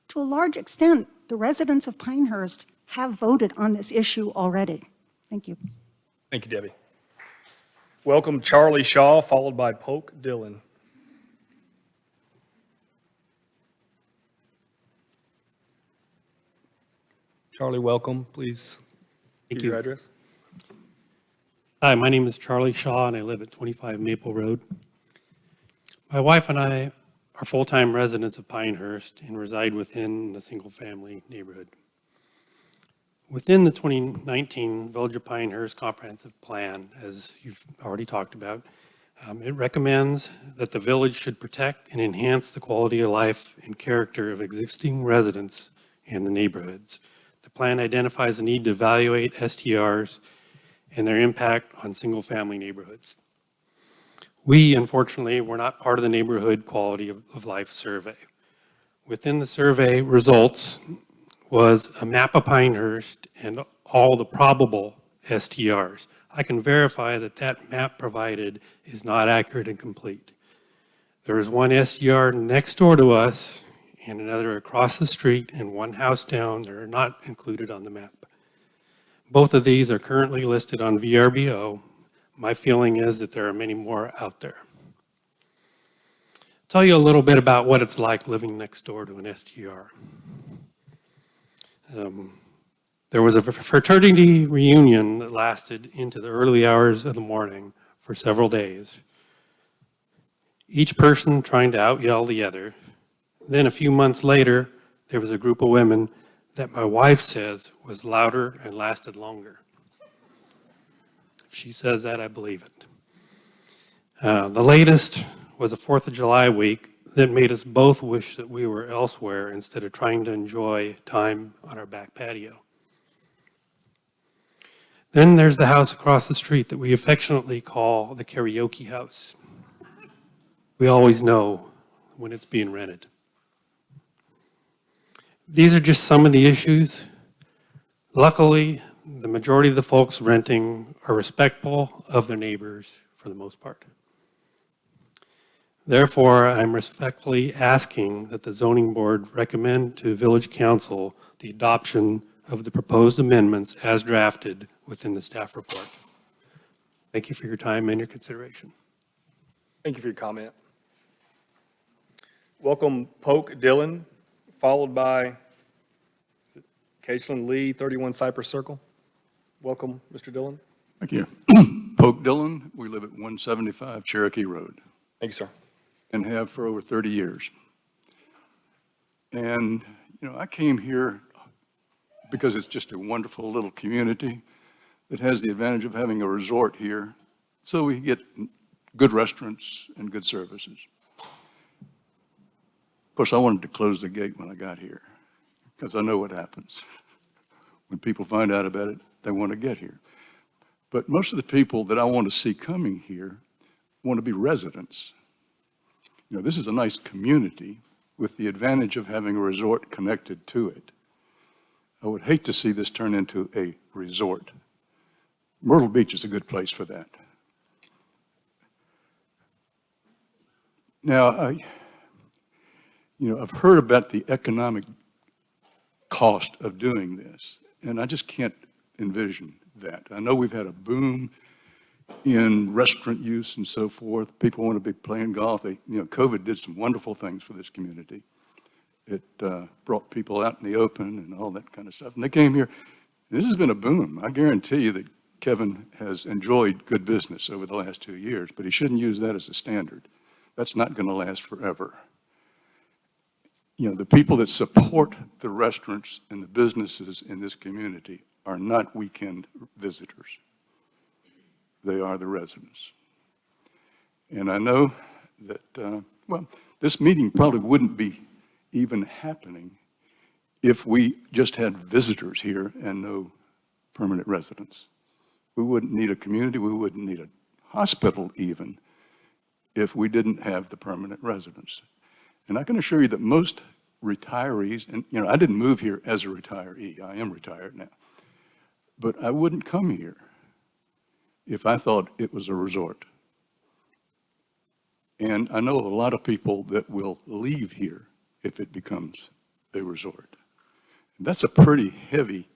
to a large extent, the residents of Pinehurst have voted on this issue already. Thank you. Thank you, Debbie. Welcome Charlie Shaw, followed by Polk Dillon. Charlie, welcome. Please give your address. Hi, my name is Charlie Shaw, and I live at 25 Maple Road. My wife and I are full-time residents of Pinehurst and reside within the single-family neighborhood. Within the 2019 Village of Pinehurst Comprehensive Plan, as you've already talked about, it recommends that the village should protect and enhance the quality of life and character of existing residents and the neighborhoods. The plan identifies the need to evaluate STRs and their impact on single-family neighborhoods. We, unfortunately, were not part of the Neighborhood Quality of Life Survey. Within the survey results was a map of Pinehurst and all the probable STRs. I can verify that that map provided is not accurate and complete. There is one STR next door to us and another across the street and one house down that are not included on the map. Both of these are currently listed on VRBO. My feeling is that there are many more out there. I'll tell you a little bit about what it's like living next door to an STR. There was a fraternity reunion that lasted into the early hours of the morning for several days. Each person trying to out-yell the other. Then a few months later, there was a group of women that my wife says was louder and lasted longer. If she says that, I believe it. The latest was a 4th of July week that made us both wish that we were elsewhere instead of trying to enjoy time on our back patio. Then there's the house across the street that we affectionately call the karaoke house. We always know when it's being rented. These are just some of the issues. Luckily, the majority of the folks renting are respectful of their neighbors for the most part. Therefore, I'm respectfully asking that the zoning board recommend to Village Council the adoption of the proposed amendments as drafted within the staff report. Thank you for your time and your consideration. Thank you for your comment. Welcome Polk Dillon, followed by Caitlin Lee, 31 Cypress Circle. Welcome, Mr. Dillon. Thank you. Polk Dillon, we live at 175 Cherokee Road. Thank you, sir. And have for over 30 years. And, I came here because it's just a wonderful little community that has the advantage of having a resort here, so we get good restaurants and good services. Of course, I wanted to close the gate when I got here, because I know what happens. When people find out about it, they want to get here. But most of the people that I want to see coming here want to be residents. This is a nice community with the advantage of having a resort connected to it. I would hate to see this turn into a resort. Myrtle Beach is a good place for that. Now, I've heard about the economic cost of doing this. And I just can't envision that. I know we've had a boom in restaurant use and so forth. People want to be playing golf. COVID did some wonderful things for this community. It brought people out in the open and all that kind of stuff. And they came here. This has been a boom. I guarantee you that Kevin has enjoyed good business over the last 2 years, but he shouldn't use that as a standard. That's not going to last forever. The people that support the restaurants and the businesses in this community are not weekend visitors. They are the residents. And I know that, this meeting probably wouldn't be even happening if we just had visitors here and no permanent residents. We wouldn't need a community, we wouldn't need a hospital even, if we didn't have the permanent residents. And I can assure you that most retirees, and I didn't move here as a retiree, I am retired now, but I wouldn't come here if I thought it was a resort. And I know a lot of people that will leave here if it becomes a resort. And that's a pretty heavy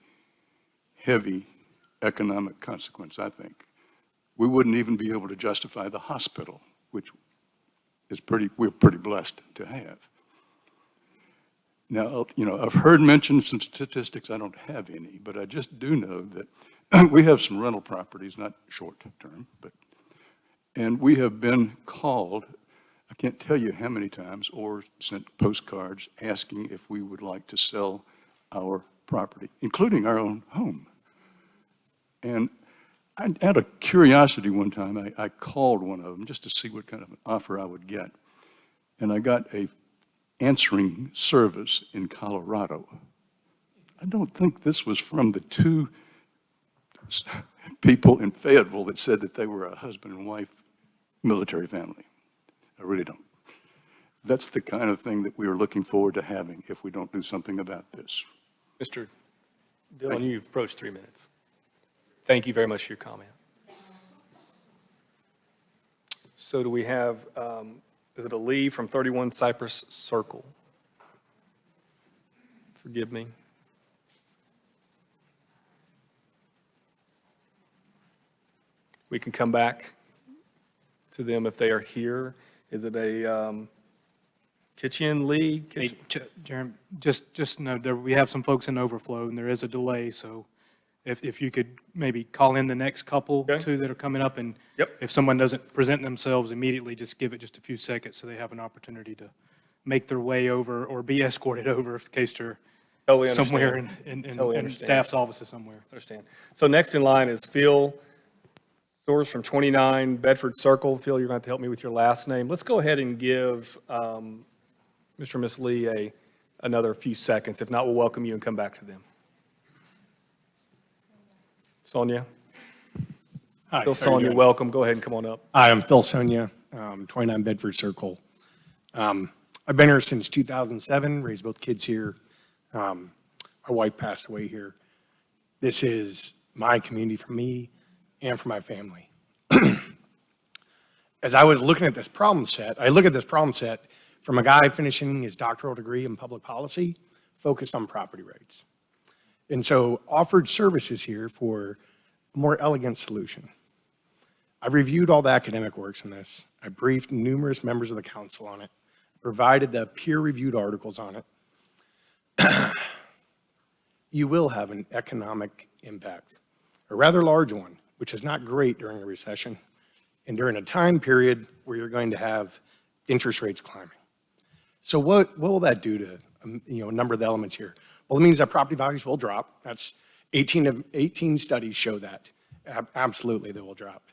economic consequence, I think. We wouldn't even be able to justify the hospital, which is we're pretty blessed to have. Now, I've heard mention some statistics. I don't have any, but I just do know that we have some rental properties, not short-term, and we have been called, I can't tell you how many times, or sent postcards asking if we would like to sell our property, including our own home. And out of curiosity one time, I called one of them just to see what kind of an offer I would get. And I got a answering service in Colorado. I don't think this was from the two people in Fayetteville that said that they were a husband and wife military family. I really don't. That's the kind of thing that we are looking forward to having if we don't do something about this. Mr. Dillon, you've approached 3 minutes. Thank you very much for your comment. So do we have, is it a Lee from 31 Cypress Circle? Forgive me. We can come back to them if they are here. Is it a Kitchen Lee? Hey, Jeremy, just know that we have some folks in overflow and there is a delay, so if you could maybe call in the next couple, two that are coming up, and if someone doesn't present themselves immediately, just give it just a few seconds so they have an opportunity to make their way over or be escorted over in case they're somewhere in staff's offices somewhere. Understand. So next in line is Phil Soares from 29 Bedford Circle. Phil, you're going to have to help me with your last name. Let's go ahead and give Mr. and Ms. Lee another few seconds. If not, we'll welcome you and come back to them. Sonia? Hi. Phil, Sonia, welcome. Go ahead and come on up. Hi, I'm Phil Sonia, 29 Bedford Circle. I've been here since 2007, raised both kids here. My wife passed away here. This is my community for me and for my family. As I was looking at this problem set, I look at this problem set from a guy finishing his doctoral degree in public policy, focused on property rights. And so offered services here for a more elegant solution. I've reviewed all the academic works in this. I briefed numerous members of the council on it, provided the peer-reviewed articles on it. You will have an economic impact, a rather large one, which is not great during a recession and during a time period where you're going to have interest rates climbing. So what will that do to a number of the elements here? Well, it means that property values will drop. That's 18 studies show that. Absolutely, they will drop.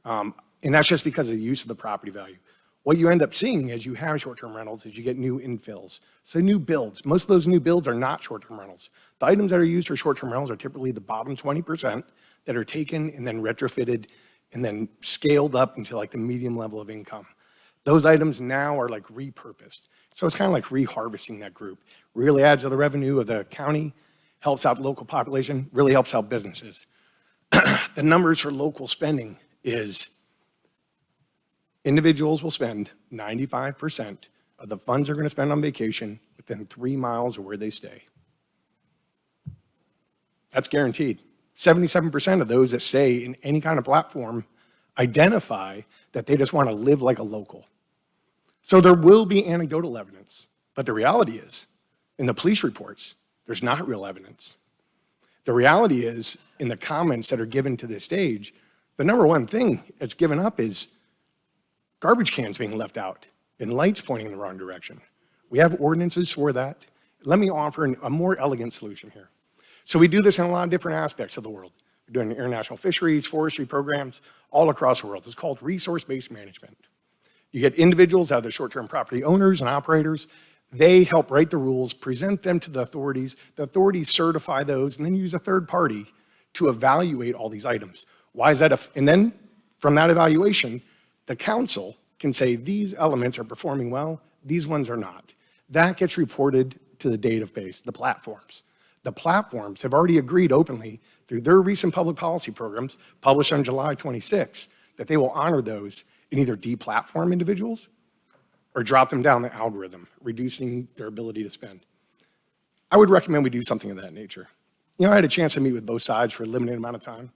And that's just because of the use of the property value. What you end up seeing as you have short-term rentals is you get new infills. So new builds. Most of those new builds are not short-term rentals. The items that are used for short-term rentals are typically the bottom 20% that are taken and then retrofitted and then scaled up into like the medium level of income. Those items now are like repurposed. So it's kind of like reharvesting that group. Really adds to the revenue of the county, helps out the local population, really helps out businesses. The numbers for local spending is individuals will spend 95% of the funds they're going to spend on vacation within 3 miles of where they stay. That's guaranteed. 77% of those that stay in any kind of platform identify that they just want to live like a local. So there will be anecdotal evidence, but the reality is, in the police reports, there's not real evidence. The reality is, in the comments that are given to this stage, the number one thing that's given up is garbage cans being left out and lights pointing in the wrong direction. We have ordinances for that. Let me offer a more elegant solution here. So we do this in a lot of different aspects of the world. We're doing international fisheries, forestry programs, all across the world. It's called resource-based management. You get individuals out of the short-term property owners and operators. They help write the rules, present them to the authorities certify those, and then use a third party to evaluate all these items. Why is that? And then from that evaluation, the council can say these elements are performing well, these ones are not. That gets reported to the database, the platforms. The platforms have already agreed openly through their recent public policy programs published on July 26 that they will honor those and either deplatform individuals or drop them down the algorithm, reducing their ability to spend. I would recommend we do something of that nature. You know, I had a chance to meet with both sides for a limited amount of time.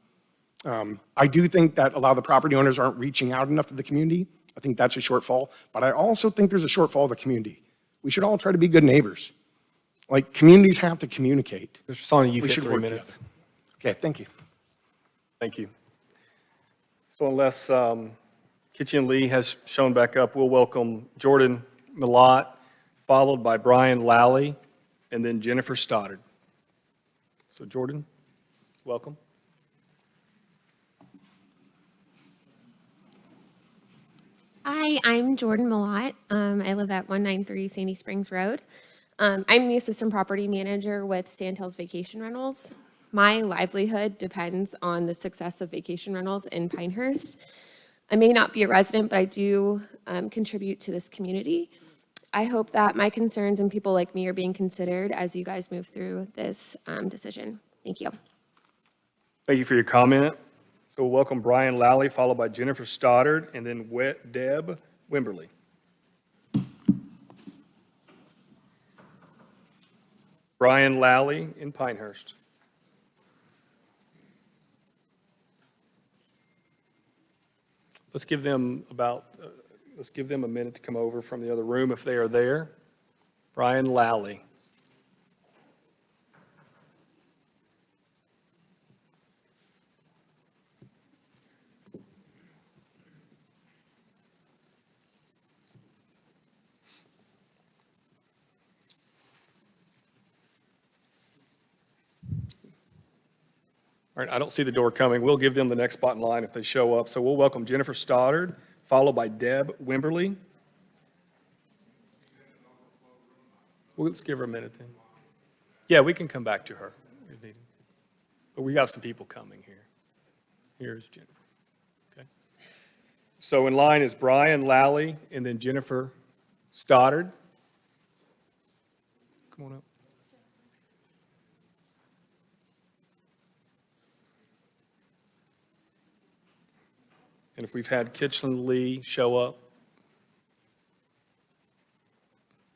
I do think that a lot of the property owners aren't reaching out enough to the community. I think that's a shortfall, but I also think there's a shortfall of the community. We should all try to be good neighbors. Like, communities have to communicate. Mr. Sonny, you've We hit should 3 work minutes. together. Okay, thank you. Thank you. So unless Kitchen Lee has shown back up, we'll welcome Jordan Millot, followed by Brian Lally, and then Jennifer Stoddard. So Jordan, welcome. Hi, I'm Jordan Millot. I live at 193 Sandy Springs Road. I'm the assistant property manager with Sandhills Vacation Rentals. My livelihood depends on the success of vacation rentals in Pinehurst. I may not be a resident, but I do contribute to this community. I hope that my concerns and people like me are being considered as you guys move through this decision. Thank you. Thank you for your comment. So we'll welcome Brian Lally, followed by Jennifer Stoddard, and then Deb Wimberly. Brian Lally in Pinehurst. Let's give them a minute to come over from the other room if they are there. Brian Lally. All right, I don't see the door coming. We'll give them the next spot in line if they show up. So we'll welcome Jennifer Stoddard, followed by Deb Wimberly. Well, let's give her a minute then. Yeah, we can come back to her. But we got some people coming here. Here's Jennifer. Okay. So in line is Brian Lally and then Jennifer Stoddard. Come on up. And if we've had Kitchen Lee show up.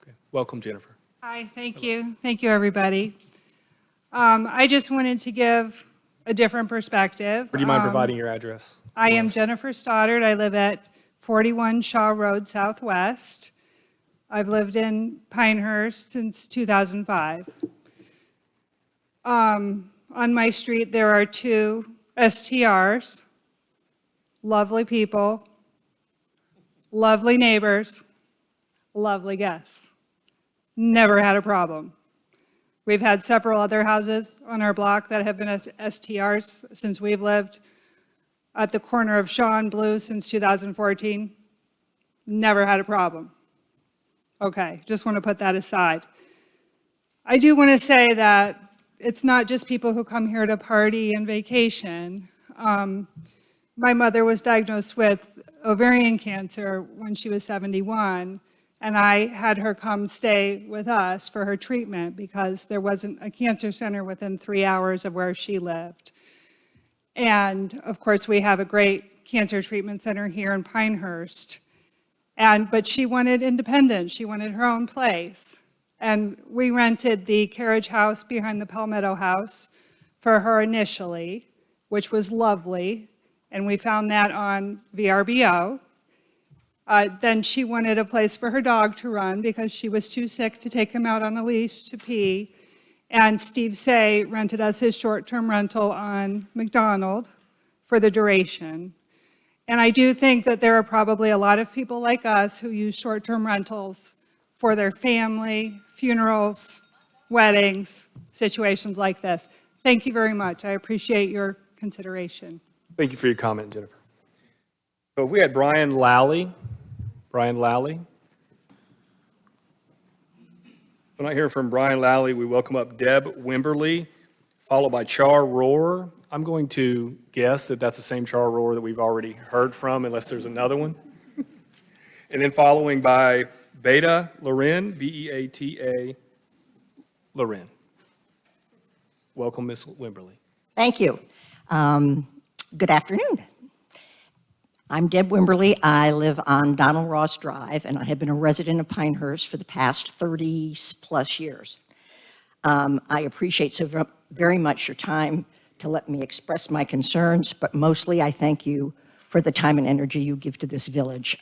Okay. Welcome, Jennifer. Hi, thank you. Thank you, everybody. I just wanted to give a different perspective. Would you mind providing your address? I am Jennifer Stoddard. I live at 41 Shaw Road Southwest. I've lived in Pinehurst since 2005. On my street, there are 2 STRs. Lovely people, lovely neighbors, lovely guests. Never had a problem. We've had several other houses on our block that have been STRs since we've lived. At the corner of Shaw and Blue since 2014. Never had a problem. Okay, just want to put that aside. I do want to say that it's not just people who come here to party and vacation. My mother was diagnosed with ovarian cancer when she was 71, and I had her come stay with us for her treatment because there wasn't a cancer center within 3 hours of where she lived. And of course, we have a great cancer treatment center here in Pinehurst. But she wanted independence. She wanted her own place. And we rented the carriage house behind the Palmetto House for her initially, which was lovely, and we found that on VRBO. Then she wanted a place for her dog to run because she was too sick to take him out on a leash to pee. And Steve Say rented us his short-term rental on McDonald for the duration. And I do think that there are probably a lot of people like us who use short-term rentals for their family, funerals, weddings, situations like this. Thank you very much. I appreciate your consideration. Thank you for your comment, Jennifer. So if we had Brian Lally. Brian Lally. If we're not hearing from Brian Lally, we welcome up Deb Wimberly, followed by Char Rohr. I'm going to guess that that's the same Char Rohr that we've already heard from, unless there's another one. And then following by Beta Loren, Beata Loren. Welcome, Ms. Wimberly. Thank you. Good afternoon. I'm Deb Wimberly. I live on Donald Ross Drive, and I have been a resident of Pinehurst for the past 30-plus years. I appreciate so very much your time to let me express my concerns, but mostly I thank you for the time and energy you give to this village.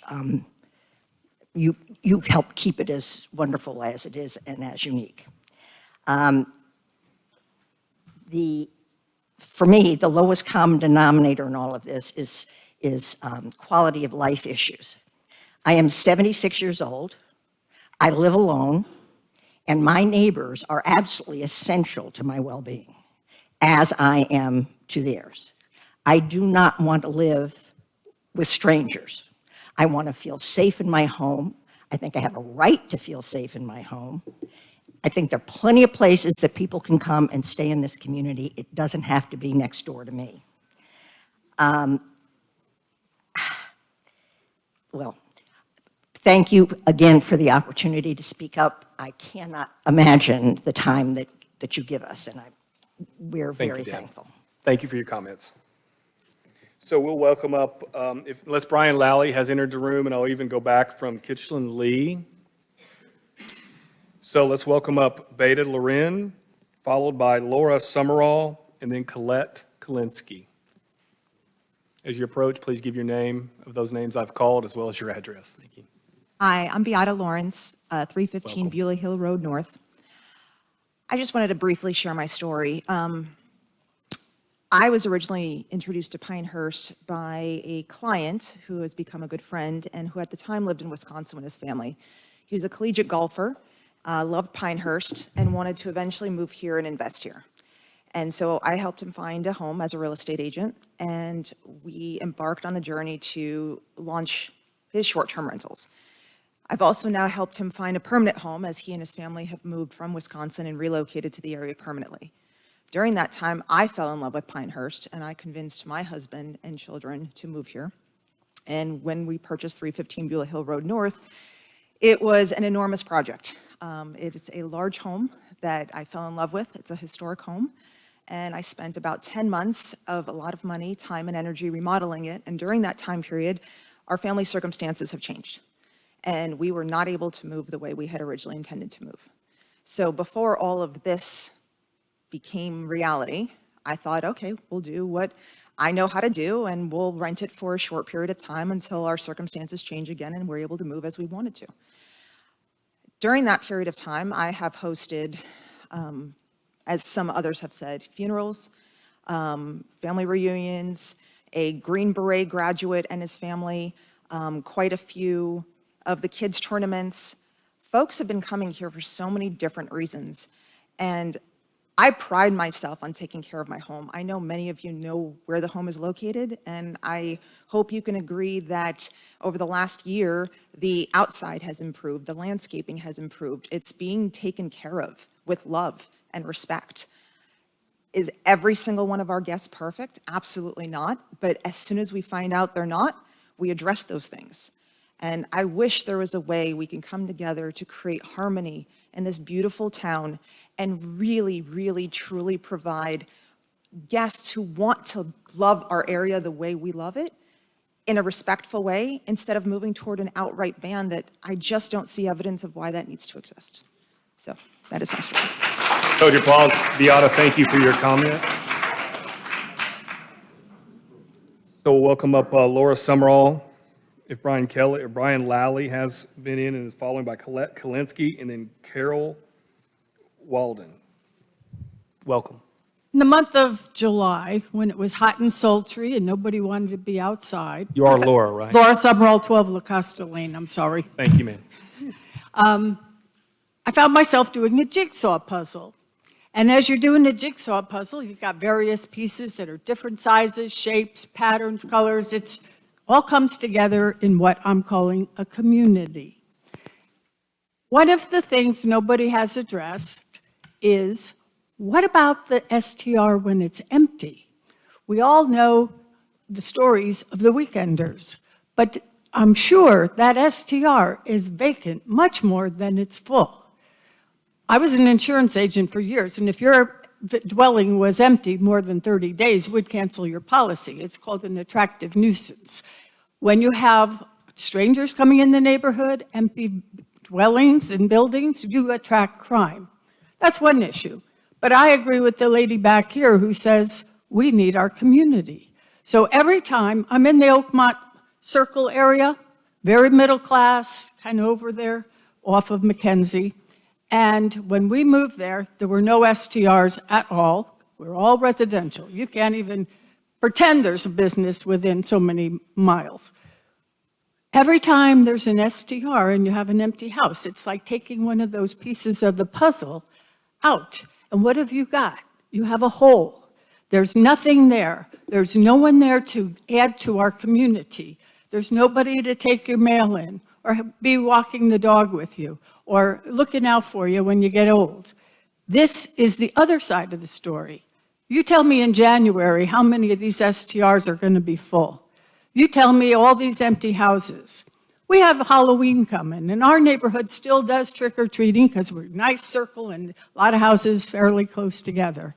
You've helped keep it as wonderful as it is and as unique. For me, the lowest common denominator in all of this is quality of life issues. I am 76 years old. I live alone, and my neighbors are absolutely essential to my well-being, as I am to theirs. I do not want to live with strangers. I want to feel safe in my home. I think I have a right to feel safe in my home. I think there are plenty of places that people can come and stay in this community. It doesn't have to be next door to me. Well, thank you again for the opportunity to speak up. I cannot imagine the time that you give us, and we're very thankful. Thank you for your comments. So we'll welcome up, unless Brian Lally has entered the room, and I'll even go back from Kitchland Lee. So let's welcome up Beta Loren, followed by Laura Summerall, and then Colette Kalinsky. As you approach, please give your name of those names I've called, as well as your address. Thank you. Hi, I'm Beata Lawrence, 315 Beulah Hill Road North. I just wanted to briefly share my story. I was originally introduced to Pinehurst by a client who has become a good friend and who at the time lived in Wisconsin with his family. He was a collegiate golfer, loved Pinehurst, and wanted to eventually move here and invest here. And so I helped him find a home as a real estate agent, and we embarked on the journey to launch his short-term rentals. I've also now helped him find a permanent home as he and his family have moved from Wisconsin and relocated to the area permanently. During that time, I fell in love with Pinehurst, and I convinced my husband and children to move here. And when we purchased 315 Beulah Hill Road North, it was an enormous project. It is a large home that I fell in love with. It's a historic home. And I spent about 10 months of a lot of money, time, and energy remodeling it. And during that time period, our family circumstances have changed. And we were not able to move the way we had originally intended to move. So before all of this became reality, I thought, okay, we'll do what I know how to do, and we'll rent it for a short period of time until our circumstances change again and we're able to move as we wanted to. During that period of time, I have hosted, as some others have said, funerals, family reunions, a Green Beret graduate and his family, quite a few of the kids' tournaments. Folks have been coming here for so many different reasons, and I pride myself on taking care of my home. I know many of you know where the home is located, and I hope you can agree that over the last year, the outside has improved, the landscaping has improved. It's being taken care of with love and respect. Is every single one of our guests perfect? Absolutely not. But as soon as we find out they're not, we address those things. And I wish there was a way we can come together to create harmony in this beautiful town and really, really, truly provide guests who want to love our area the way we love it in a respectful way, instead of moving toward an outright ban that I just don't see evidence of why that needs to exist. So that is my story. Hold your applause. Beata, thank you for your comment. So we'll welcome up Laura Summerall, if Brian Lally has been in and is following by Colette Kalinsky, and then Carol Walden. Welcome. In the month of July, when it was hot and sultry and nobody wanted to be outside. You are Laura, right? Laura Summerall, 12 La Costa Lane, I'm sorry. Thank you, ma'am. I found myself doing a jigsaw puzzle. And as you're doing a jigsaw puzzle, you've got various pieces that are different sizes, shapes, patterns, colors. It's all comes together in what I'm calling a community. One of the things nobody has addressed is, what about the STR when it's empty? We all know the stories of the weekenders, but I'm sure that STR is vacant much more than it's full. I was an insurance agent for years, and if your dwelling was empty more than 30 days, we'd cancel your policy. It's called an attractive nuisance. When you have strangers coming in the neighborhood, empty dwellings and buildings, you attract crime. That's one issue. But I agree with the lady back here who says we need our community. So every time I'm in the Oakmont Circle area, very middle class, kind of over there off of Mackenzie. And when we moved there, there were no STRs at all. We're all residential. You can't even pretend there's a business within so many miles. Every time there's an STR and you have an empty house, it's like taking one of those pieces of the puzzle out. And what have you got? You have a hole. There's nothing there. There's no one there to add to our community. There's nobody to take your mail in or be walking the dog with you or looking out for you when you get old. This is the other side of the story. You tell me in January how many of these STRs are going to be full. You tell me all these empty houses. We have Halloween coming, and our neighborhood still does trick-or-treating because we're a nice circle and a lot of houses fairly close together.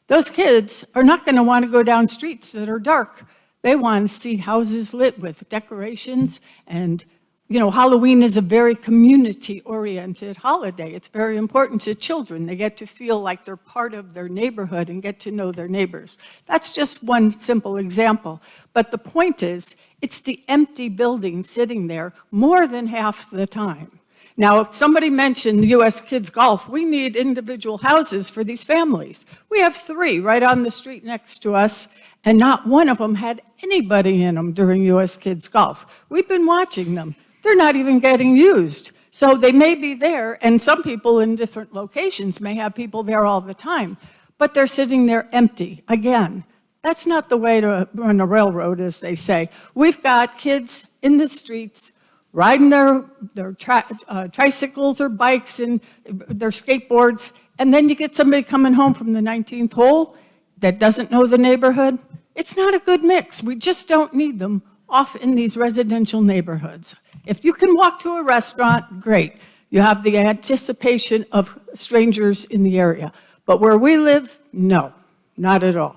Those kids are not going to want to go down streets that are dark. They want to see houses lit with decorations, and Halloween is a very community-oriented holiday. It's very important to children. They get to feel like they're part of their neighborhood and get to know their neighbors. That's just one simple example. But the point is, it's the empty building sitting there more than half the time. Now, somebody mentioned US Kids Golf. We need individual houses for these families. We have 3 right on the street next to us, and not one of them had anybody in them during US Kids Golf. We've been watching them. They're not even getting used. So they may be there, and some people in different locations may have people there all the time, but they're sitting there empty. Again, that's not the way to run a railroad, as they say. We've got kids in the streets riding their tricycles or bikes and their skateboards, and then you get somebody coming home from the 19th hole that doesn't know the neighborhood. It's not a good mix. We just don't need them off in these residential neighborhoods. If you can walk to a restaurant, great. You have the anticipation of strangers in the area. But where we live, no, not at all.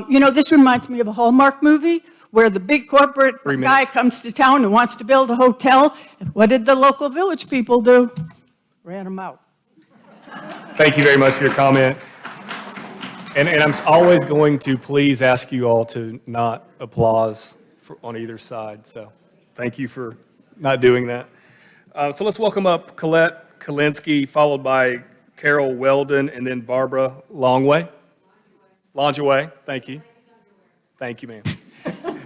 This reminds me of a Hallmark movie where the big corporate guy comes to town and wants to build a hotel. And what did the local village people do? Ran them out. Thank you very much for your comment. And I'm always going to please ask you all to not applause on either side. So thank you for not doing that. So let's welcome up Colette Kalinsky, followed by Carol Weldon, and then Barbara Longway. Longway, thank you. Thank you, ma'am.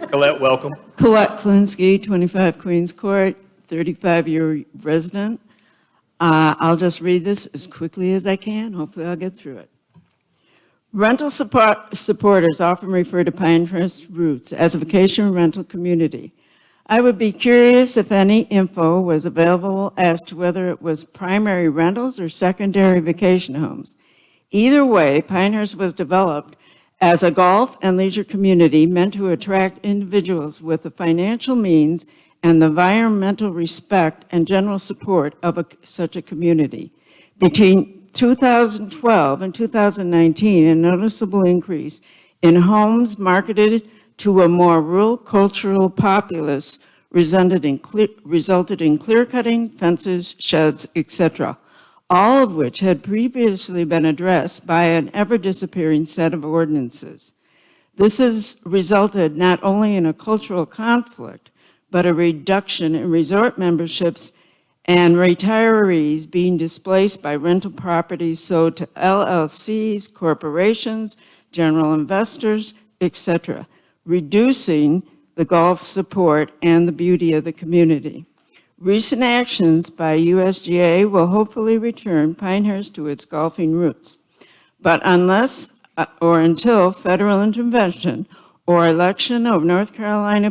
Colette, welcome. Colette Kalinsky, 25 Queens Court, 35-year resident. I'll just read this as quickly as I can. Hopefully I'll get through it. Rental supporters often refer to Pinehurst Roots as a vacation rental community. I would be curious if any info was available as to whether it was primary rentals or secondary vacation homes. Either way, Pinehurst was developed as a golf and leisure community meant to attract individuals with the financial means and the environmental respect and general support of such a community. Between 2012 and 2019, a noticeable increase in homes marketed to a more rural cultural populace resulted in clear-cutting, fences, sheds, etc., all of which had previously been addressed by an ever-disappearing set of ordinances. This has resulted not only in a cultural conflict, but a reduction in resort memberships and retirees being displaced by rental properties sold to LLCs, corporations, general investors, etc., reducing the golf support and the beauty of the community. Recent actions by USGA will hopefully return Pinehurst to its golfing roots. But unless or until federal intervention or election of North Carolina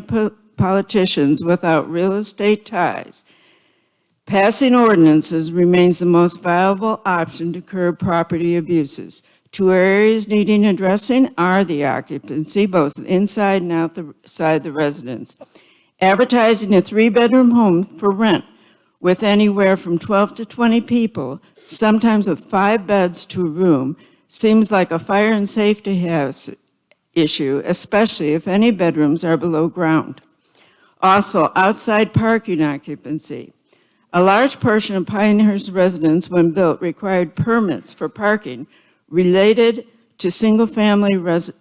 politicians without real estate ties, passing ordinances remains the most viable option to curb property abuses. Two areas needing addressing are the occupancy, both inside and outside the residence. Advertising a 3-bedroom home for rent with anywhere from 12 to 20 people, sometimes with 5 beds to a room, seems like a fire and safety issue, especially if any bedrooms are below ground. Also, outside parking occupancy. A large portion of Pinehurst residents, when built, required permits for parking related to single-family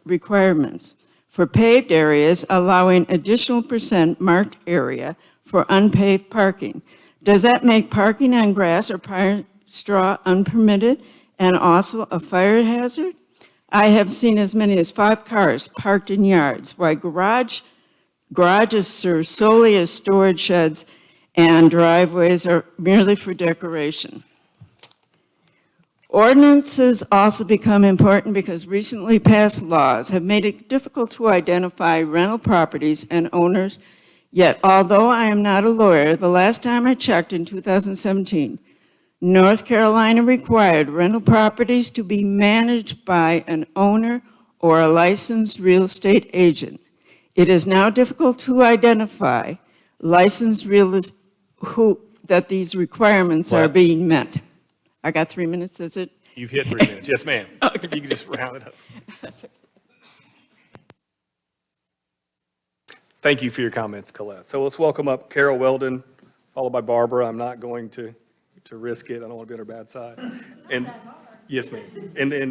requirements. For paved areas, allowing additional % marked area for unpaved parking. Does that make parking on grass or pine straw unpermitted and also a fire hazard? I have seen as many as 5 cars parked in yards, while garages serve solely as storage sheds and driveways are merely for decoration. Ordinances also become important because recently passed laws have made it difficult to identify rental properties and owners. Yet, although I am not a lawyer, the last time I checked in 2017, North Carolina required rental properties to be managed by an owner or a licensed real estate agent. It is now difficult to identify licensed realists that these requirements are being met. I got 3 minutes, is it? You've hit 3 minutes. Yes, ma'am. You can just round it up. Thank you for your comments, Colette. So let's welcome up Carol Weldon, followed by Barbara. I'm not going to risk it. I don't want to be on her bad side. And yes, ma'am. And then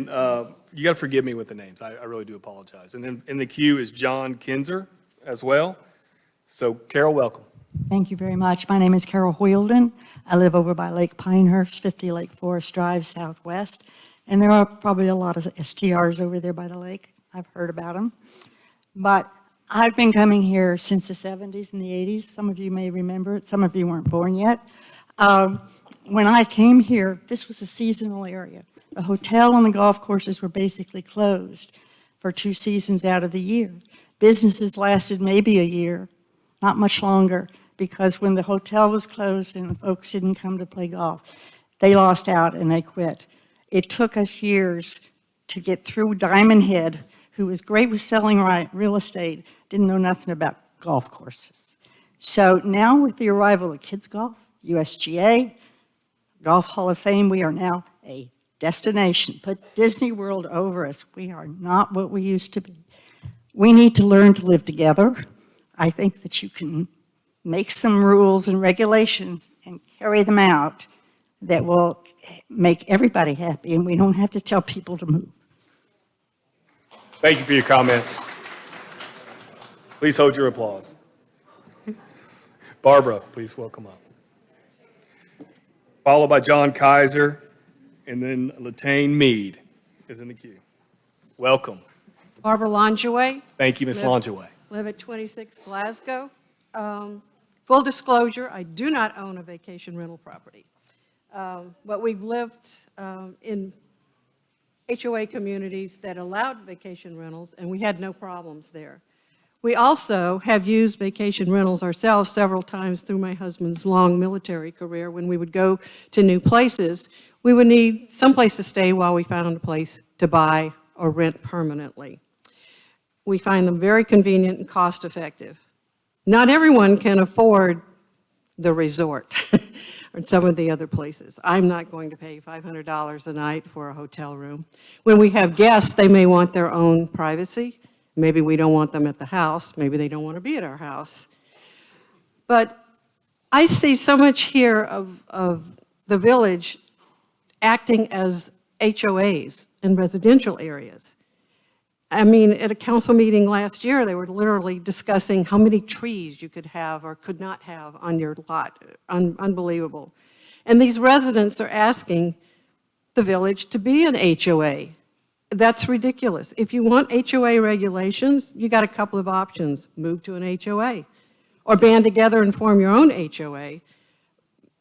you got to forgive me with the names. I really do apologize. And then in the queue is John Kinzer as well. So Carol, welcome. Thank you very much. My name is Carol Hoyldon. I live over by Lake Pinehurst, 50 Lake Forest Drive, Southwest. And there are probably a lot of STRs over there by the lake. I've heard about them. But I've been coming here since the 70s and the 80s. Some of you may remember it. Some of you weren't born yet. When I came here, this was a seasonal area. The hotel and the golf courses were basically closed for 2 seasons out of the year. Businesses lasted maybe a year, not much longer, because when the hotel was closed and the folks didn't come to play golf, they lost out and they quit. It took us years to get through Diamond Head, who was great with selling real estate, didn't know nothing about golf courses. So now with the arrival of Kids Golf, USGA, Golf Hall of Fame, we are now a destination. Put Disney World over us. We are not what we used to be. We need to learn to live together. I think that you can make some rules and regulations and carry them out that will make everybody happy, and we don't have to tell people to move. Thank you for your comments. Please hold your applause. Barbara, please welcome up. Followed by John Kaiser, and then Latane Mead is in the queue. Welcome. Barbara Longeaway. Thank you, Ms. Longeaway. Live at 26 Glasgow. Full disclosure, I do not own a vacation rental property. But we've lived in HOA communities that allowed vacation rentals, and we had no problems there. We also have used vacation rentals ourselves several times through my husband's long military career. When we would go to new places, we would need someplace to stay while we found a place to buy or rent permanently. We find them very convenient and cost-effective. Not everyone can afford the resort or some of the other places. I'm not going to pay $500 a night for a hotel room. When we have guests, they may want their own privacy. Maybe we don't want them at the house. Maybe they don't want to be at our house. But I see so much here of the village acting as HOAs in residential areas. I mean, at a council meeting last year, they were literally discussing how many trees you could have or could not have on your lot. Unbelievable. And these residents are asking the village to be an HOA. That's ridiculous. If you want HOA regulations, you got a couple of options. Move to an HOA or band together and form your own HOA.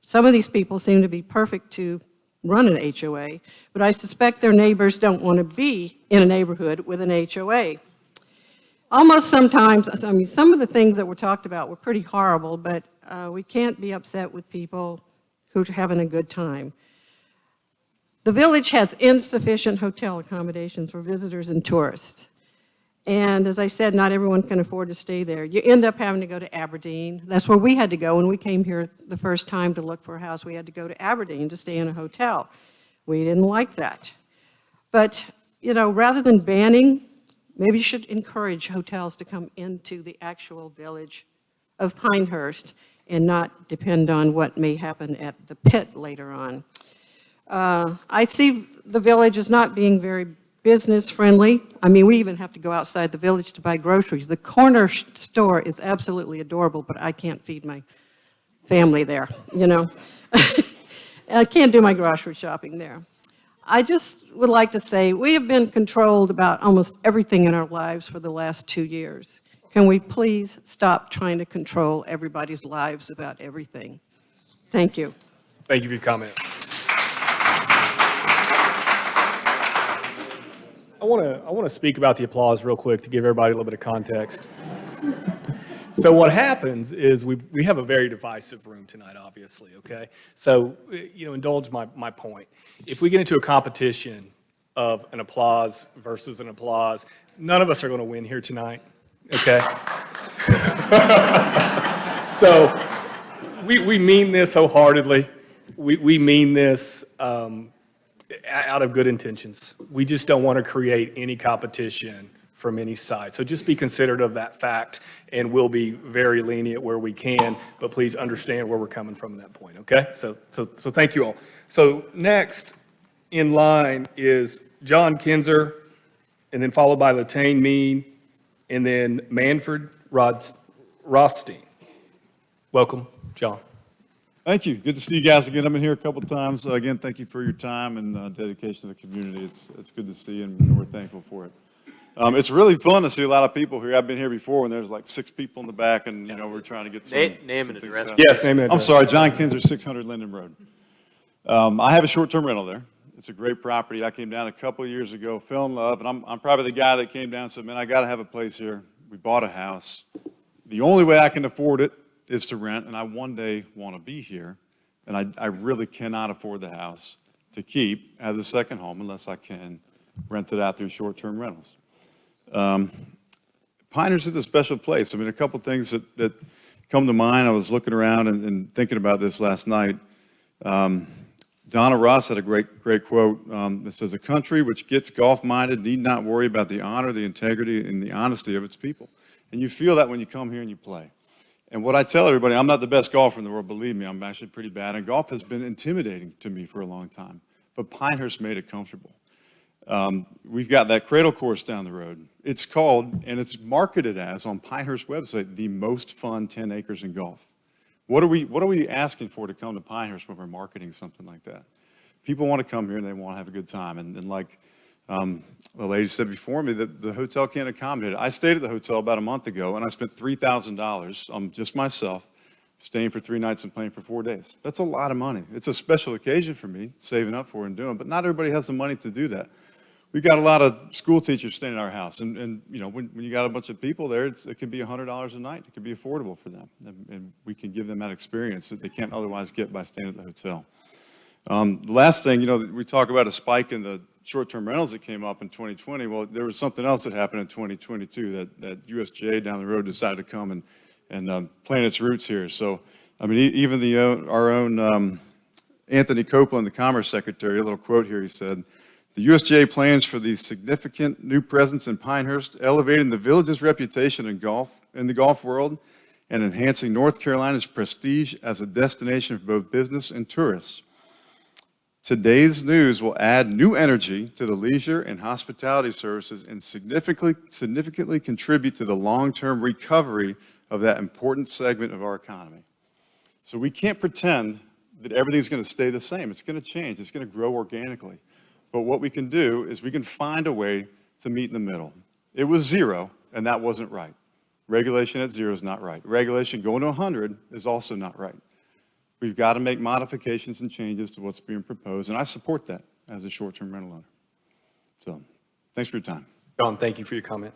Some of these people seem to be perfect to run an HOA, but I suspect their neighbors don't want to be in a neighborhood with an HOA. Almost sometimes, I mean, some of the things that were talked about were pretty horrible, but we can't be upset with people who are having a good time. The village has insufficient hotel accommodations for visitors and tourists. And as I said, not everyone can afford to stay there. You end up having to go to Aberdeen. That's where we had to go when we came here the first time to look for a house. We had to go to Aberdeen to stay in a hotel. We didn't like that. But, you know, rather than banning, maybe you should encourage hotels to come into the actual village of Pinehurst and not depend on what may happen at the pit later on. I see the village as not being very business friendly. I mean, we even have to go outside the village to buy groceries. The corner store is absolutely adorable, but I can't feed my family there, you know. I can't do my grocery shopping there. I just would like to say we have been controlled about almost everything in our lives for the last 2 years. Can we please stop trying to control everybody's lives about everything? Thank you. Thank you for your comment. I want to speak about the applause real quick to give everybody a little bit of context. So what happens is we have a very divisive room tonight, obviously, okay? So, you know, indulge my point. If we get into a competition of an applause versus an applause, none of us are going to win here tonight, okay? So we mean this wholeheartedly. We mean this out of good intentions. We just don't want to create any competition from any side. So just be considerate of that fact, and we'll be very lenient where we can, but please understand where we're coming from at that point, okay? So thank you all. So next in line is John Kinzer, and then followed by Latane Mean, and then Manfred Rothstein. Welcome, John. Thank you. Good to see you guys again. I've been here a couple of times. Again, thank you for your time and dedication to the community. It's good to see you, and we're thankful for it. It's really fun to see a lot of people here. I've been here before when there's like 6 people in the back, and, you know, we're trying to get some. Name and address. Yes, name and address. I'm sorry, John Kinzer, 600 Linden Road. I have a short-term rental there. It's a great property. I came down a couple of years ago, fell in love, and I'm probably the guy that came down and said, man, I got to have a place here. We bought a house. The only way I can afford it is to rent, and I one day want to be here, and I really cannot afford the house to keep as a second home unless I can rent it out through short-term rentals. Pinehurst is a special place. I mean, a couple things that come to mind. I was looking around and thinking about this last night. Donna Ross had a great quote. It says, "A country which gets golf-minded need not worry about the honor, the integrity, and the honesty of its people." And you feel that when you come here and you play. And what I tell everybody, I'm not the best golfer in the world, believe me, I'm actually pretty bad. And golf has been intimidating to me for a long time. But Pinehurst made it comfortable. We've got that cradle course down the road. It's called, and it's marketed as, on Pinehurst website, the most fun 10 acres in golf. What are we asking for to come to Pinehurst when we're marketing something like that? People want to come here and they want to have a good time. And like the lady said before me, the hotel can't accommodate it. I stayed at the hotel about a month ago, and I spent $3,000 on just myself, staying for 3 nights and playing for 4 days. That's a lot of money. It's a special occasion for me, saving up for it and doing it, but not everybody has the money to do that. We've got a lot of school teachers staying in our house, and you know, when you got a bunch of people there, it can be $100 a night. It can be affordable for them, and we can give them that experience that they can't otherwise get by staying at the hotel. The last thing, you know, we talk about a spike in the short-term rentals that came up in 2020. Well, there was something else that happened in 2022 that USGA down the road decided to come and plant its roots here. So, I mean, even our own Anthony Copeland, the Commerce Secretary, a little quote here, he said, "The USGA plans for the significant new presence in Pinehurst, elevating the village's reputation in the golf world, and enhancing North Carolina's prestige as a destination for both business and tourists." Today's news will add new energy to the leisure and hospitality services and significantly contribute to the long-term recovery of that important segment of our economy. So we can't pretend that everything's going to stay the same. It's going to change. It's going to grow organically. But what we can do is we can find a way to meet in the middle. It was 0, and that wasn't right. Regulation at 0 is not right. Regulation going to 100 is also not right. We've got to make modifications and changes to what's being proposed, and I support that as a short-term rental owner. So, thanks for your time. John, thank you for your comment.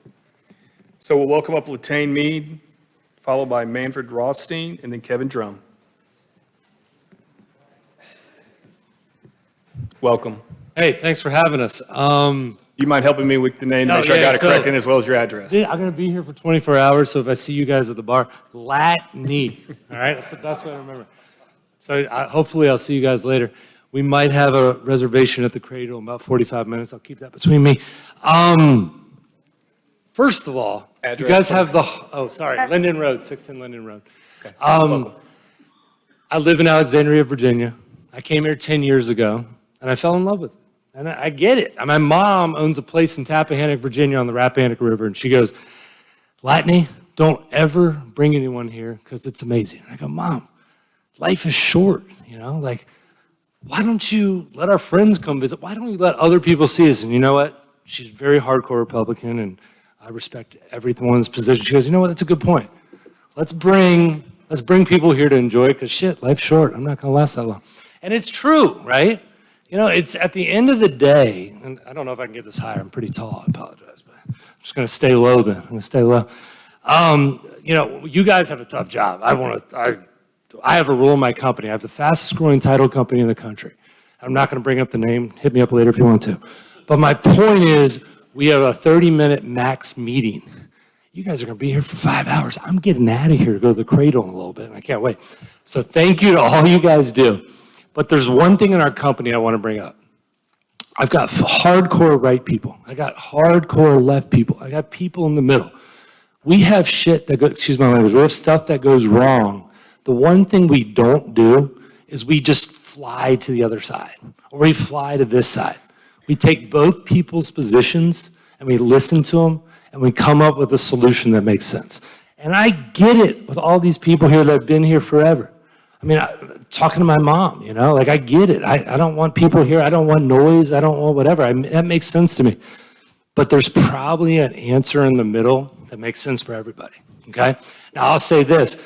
So we'll welcome up Latane Mead, followed by Manfred Rothstein, and then Kevin Drum. Welcome. Hey, thanks for having us. You mind helping me with the name, make sure I got it correct, and as well as your address? Yeah, I'm going to be here for 24 hours, so if I see you guys at the bar, Latney, all right? That's the best way to remember. So hopefully I'll see you guys later. We might have a reservation at the Cradle in about 45 minutes. I'll keep that between me. First of all, Address, you guys have please. oh, sorry, Linden Road, 610 Linden Road. Okay. I live in Alexandria, Virginia. I came here 10 years ago, and I fell in love with it. And I get it. My mom owns a place in Tappahannock, Virginia on the Rappahannock River, and she goes, Latney, don't ever bring anyone here because it's amazing. I go, Mom, life is short, you know? Like, why don't you let our friends come visit? Why don't you let other people see us? And you know what? She's very hardcore Republican, and I respect everyone's position. She goes, you know what? That's a good point. Let's bring people here to enjoy it because, shit, life's short. I'm not going to last that long. And it's true, right? You know, it's at the end of the day, and I don't know if I can get this higher. I'm pretty tall. I apologize, but I'm just going to stay low then. I'm going to stay low. You know, you guys have a tough job. I have a rule in my company. I have the fastest growing title company in the country. I'm not going to bring up the name. Hit me up later if you want to. But my point is, we have a 30-minute max meeting. You guys are going to be here for 5 hours. I'm getting out of here to go to the Cradle in a little bit, and I can't wait. So thank you to all you guys do. But there's one thing in our company I want to bring up. I've got hardcore right people. I got hardcore left people. I got people in the middle. We have shit that goes, excuse my language, we have stuff that goes wrong. The one thing we don't do is we just fly to the other side, or we fly to this side. We take both people's positions and we listen to them and we come up with a solution that makes sense. And I get it with all these people here that have been here forever. I mean, talking to my mom, you know, like I get it. I don't want people here. I don't want noise. I don't want whatever. That makes sense to me. But there's probably an answer in the middle that makes sense for everybody, okay? Now, I'll say this.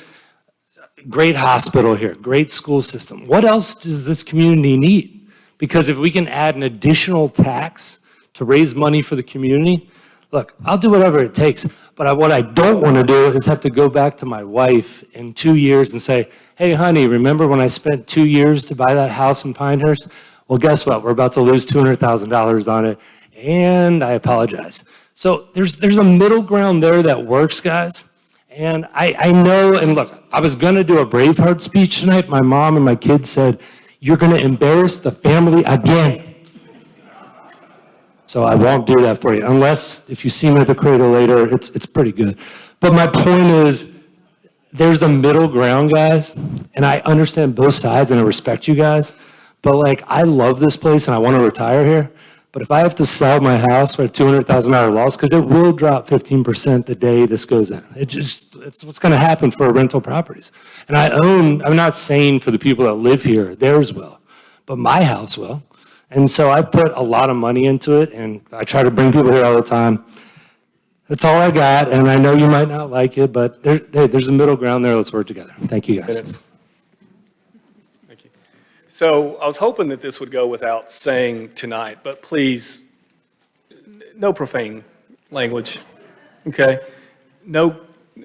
Great hospital here, great school system. What else does this community need? Because if we can add an additional tax to raise money for the community, look, I'll do whatever it takes. But what I don't want to do is have to go back to my wife in 2 years and say, hey, honey, remember when I spent 2 years to buy that house in Pinehurst? Well, guess what? We're about to lose $200,000 on it, and I apologize. So there's a middle ground there that works, guys. And I know, and look, I was going to do a Braveheart speech tonight. My mom and my kids said, you're going to embarrass the family again. So I won't do that for you, unless if you see me at the Cradle later, it's pretty good. But my point is, there's a middle ground, guys, and I understand both sides and I respect you guys, but like, I love this place and I want to retire here, but if I have to sell my house for a $200,000 loss, because it will drop 15% the day this goes in. It's what's going to happen for rental properties. And I'm not saying for the people that live here, theirs will, but my house will. And so I put a lot of money into it, and I try to bring people here all the time. That's all I got, and I know you might not like it, but there's a middle ground there. Let's work together. Thank you, guys. Thank you. So I was hoping that this would go without saying tonight, but please, no profane language, okay? No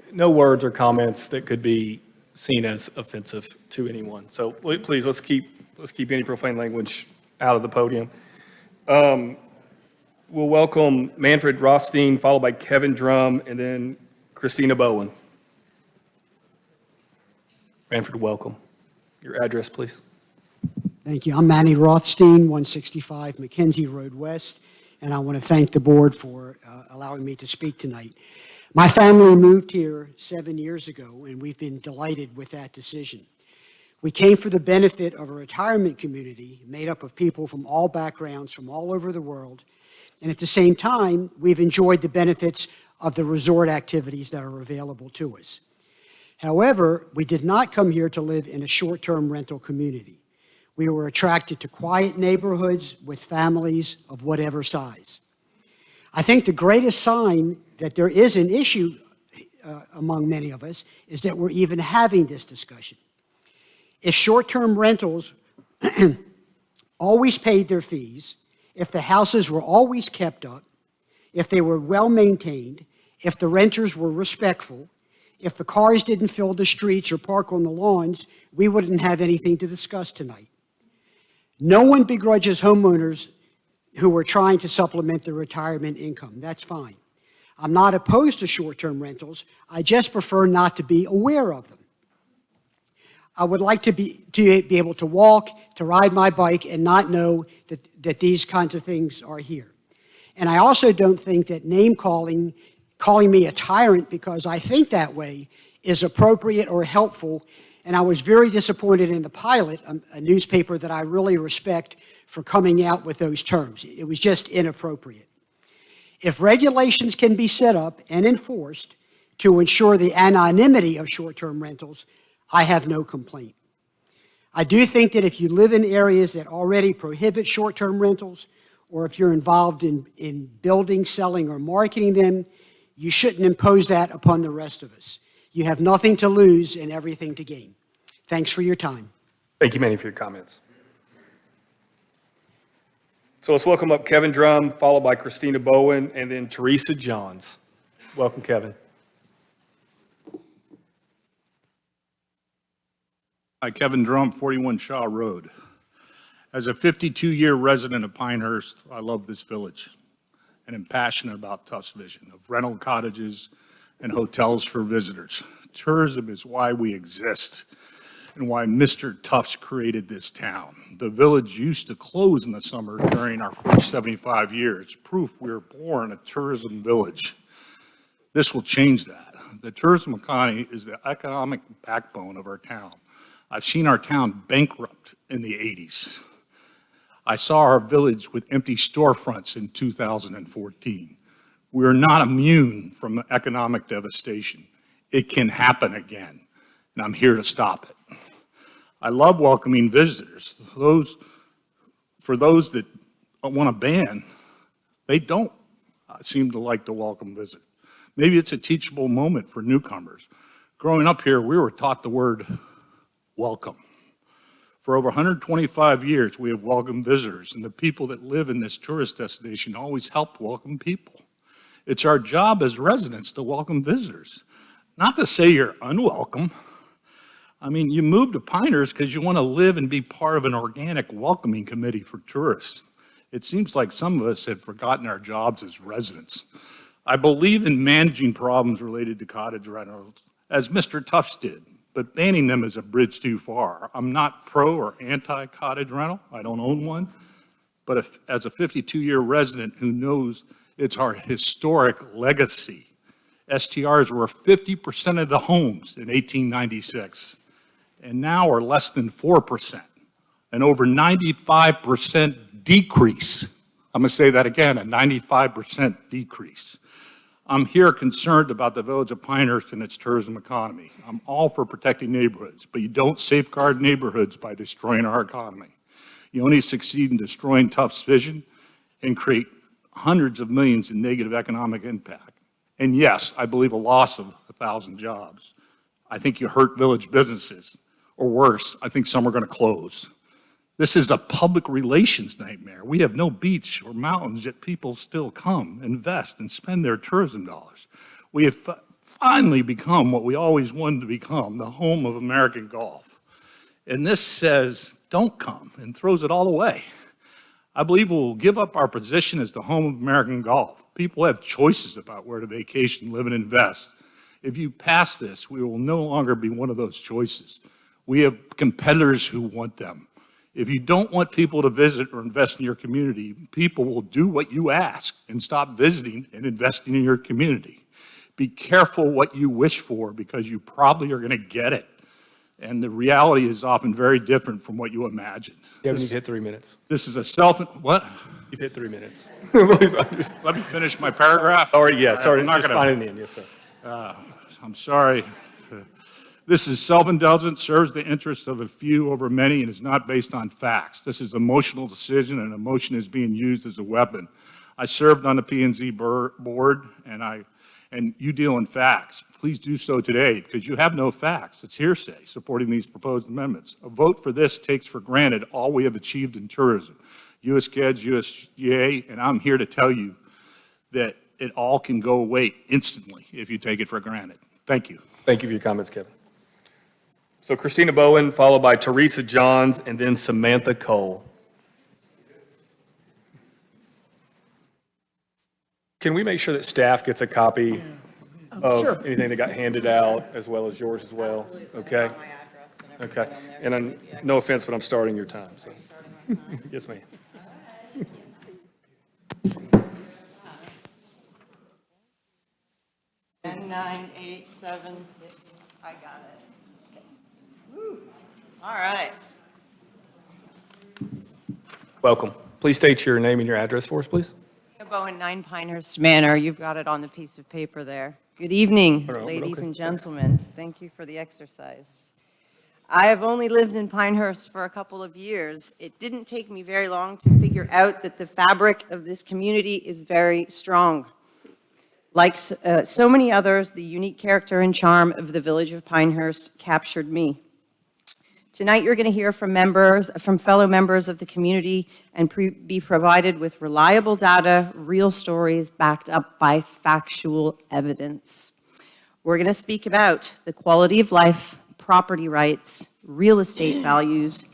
words or comments that could be seen as offensive to anyone. So please, let's keep any profane language out of the podium. We'll welcome Manfred Rothstein, followed by Kevin Drum, and then Christina Bowen. Manfred, welcome. Your address, please. Thank you. I'm Manny Rothstein, 165 Mackenzie Road West, and I want to thank the board for allowing me to speak tonight. My family moved here 7 years ago, and we've been delighted with that decision. We came for the benefit of a retirement community made up of people from all backgrounds, from all over the world, and at the same time, we've enjoyed the benefits of the resort activities that are available to us. However, we did not come here to live in a short-term rental community. We were attracted to quiet neighborhoods with families of whatever size. I think the greatest sign that there is an issue among many of us is that we're even having this discussion. If short-term rentals always paid their fees, if the houses were always kept up, if they were well-maintained, if the renters were respectful, if the cars didn't fill the streets or park on the lawns, we wouldn't have anything to discuss tonight. No one begrudges homeowners who are trying to supplement their retirement income. That's fine. I'm not opposed to short-term rentals. I just prefer not to be aware of them. I would like to be able to walk, to ride my bike, and not know that these kinds of things are here. And I also don't think that name-calling, calling me a tyrant because I think that way, is appropriate or helpful. And I was very disappointed in the Pilot, a newspaper that I really respect, for coming out with those terms. It was just inappropriate. If regulations can be set up and enforced to ensure the anonymity of short-term rentals, I have no complaint. I do think that if you live in areas that already prohibit short-term rentals, or if you're involved in building, selling, or marketing them, you shouldn't impose that upon the rest of us. You have nothing to lose and everything to gain. Thanks for your time. Thank you, Manny, for your comments. So let's welcome up Kevin Drum, followed by Christina Bowen, and then Teresa Johns. Welcome, Kevin. Hi, Kevin Drum, 41 Shaw Road. As a 52-year resident of Pinehurst, I love this village and am passionate about Tufts' vision of rental cottages and hotels for visitors. Tourism is why we exist and why Mr. Tufts created this town. The village used to close in the summer during our first 75 years, proof we were born a tourism village. This will change that. The tourism economy is the economic backbone of our town. I've seen our town bankrupt in the 80s. I saw our village with empty storefronts in 2014. We are not immune from economic devastation. It can happen again, and I'm here to stop it. I love welcoming visitors. For those that want to ban, they don't seem to like to welcome visitors. Maybe it's a teachable moment for newcomers. Growing up here, we were taught the word welcome. For over 125 years, we have welcomed visitors, and the people that live in this tourist destination always help welcome people. It's our job as residents to welcome visitors, not to say you're unwelcome. I mean, you moved to Pinehurst because you want to live and be part of an organic welcoming committee for tourists. It seems like some of us have forgotten our jobs as residents. I believe in managing problems related to cottage rentals, as Mr. Tufts did, but banning them is a bridge too far. I'm not pro or anti-cottage rental. I don't own one. But as a 52-year resident who knows it's our historic legacy, STRs were 50% of the homes in 1896, and now are less than 4%, an over 95% decrease. I'm going to say that again, a 95% decrease. I'm here concerned about the village of Pinehurst and its tourism economy. I'm all for protecting neighborhoods, but you don't safeguard neighborhoods by destroying our economy. You only succeed in destroying Tufts' vision and create hundreds of millions in negative economic impact. And yes, I believe a loss of 1,000 jobs. I think you hurt village businesses, or worse, I think some are going to close. This is a public relations nightmare. We have no beach or mountains, yet people still come, invest, and spend their tourism dollars. We have finally become what we always wanted to become, the home of American golf. And this says, don't come, and throws it all away. I believe we'll give up our position as the home of American golf. People have choices about where to vacation, live, and invest. If you pass this, we will no longer be one of those choices. We have competitors who want them. If you don't want people to visit or invest in your community, people will do what you ask and stop visiting and investing in your community. Be careful what you wish for because you probably are going to get it. and the reality is often very different from what you imagine. Kevin, you've hit 3 minutes. This is what? You've hit 3 minutes. Let me finish my paragraph. Sorry, yeah, sorry, I'm not just gonna- finding the end, yes, sir. I'm sorry. This is self-indulgent, serves the interests of a few over many, and is not based on facts. This is emotional decision, and emotion is being used as a weapon. I served on the P&Z board, and you deal in facts. Please do so today, because you have no facts. It's hearsay supporting these proposed amendments. A vote for this takes for granted all we have achieved in tourism. USGEDS, USGA, and I'm here to tell you that it all can go away instantly if you take it for granted. Thank you. Thank you for your comments, Kevin. So Christina Bowen, followed by Teresa Johns, and then Samantha Cole. Can we make sure that staff gets a copy of anything that got handed out, as well as yours as well? Okay? Okay. And no offense, but I'm starting your time, so. Yes, ma'am. 9, 8, 7, 6. I got it. Woo. All right. Welcome. Please state your name and your address for us, please. Bowen, 9 Pinehurst Manor. You've got it on the piece of paper there. Good evening, All right, ladies okay. and gentlemen. Thank you for the exercise. I have only lived in Pinehurst for a couple of years. It didn't take me very long to figure out that the fabric of this community is very strong. Like so many others, the unique character and charm of the village of Pinehurst captured me. Tonight, you're going to hear from fellow members of the community and be provided with reliable data, real stories backed up by factual evidence. We're going to speak about the quality of life, property rights, real estate values,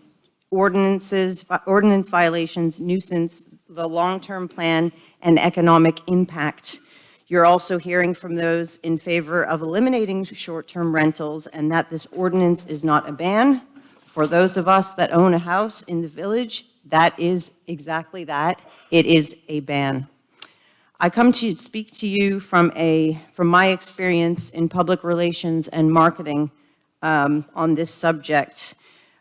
ordinance violations, nuisance, the long-term plan, and economic impact. You're also hearing from those in favor of eliminating short-term rentals and that this ordinance is not a ban. For those of us that own a house in the village, that is exactly that. It is a ban. I come to speak to you from my experience in public relations and marketing on this subject.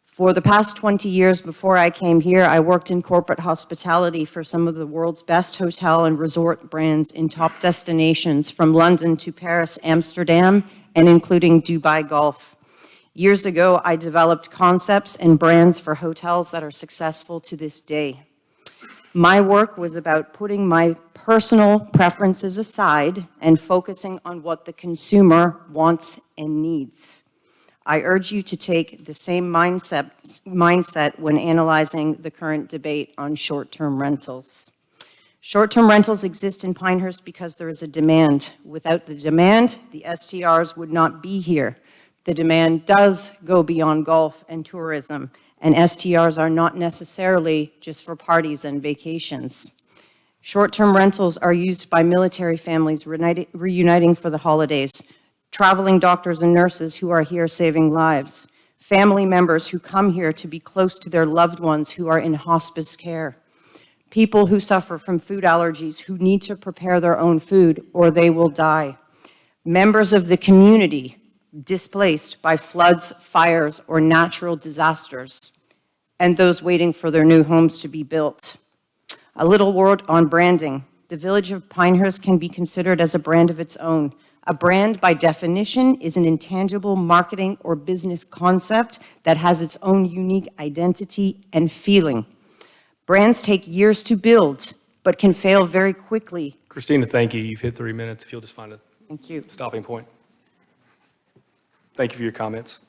For the past 20 years before I came here, I worked in corporate hospitality for some of the world's best hotel and resort brands in top destinations from London to Paris, Amsterdam, and including Dubai Gulf. Years ago, I developed concepts and brands for hotels that are successful to this day. My work was about putting my personal preferences aside and focusing on what the consumer wants and needs. I urge you to take the same mindset when analyzing the current debate on short-term rentals. Short-term rentals exist in Pinehurst because there is a demand. Without the demand, the STRs would not be here. The demand does go beyond golf and tourism, and STRs are not necessarily just for parties and vacations. Short-term rentals are used by military families reuniting for the holidays, traveling doctors and nurses who are here saving lives, family members who come here to be close to their loved ones who are in hospice care, people who suffer from food allergies who need to prepare their own food or they will die, members of the community displaced by floods, fires, or natural disasters, and those waiting for their new homes to be built. A little word on branding. The village of Pinehurst can be considered as a brand of its own. A brand, by definition, is an intangible marketing or business concept that has its own unique identity and feeling. Brands take years to build, but can fail very quickly. Christina, thank you. You've hit 3 minutes. If you'll just find a Thank you. stopping point. Thank you for your comments.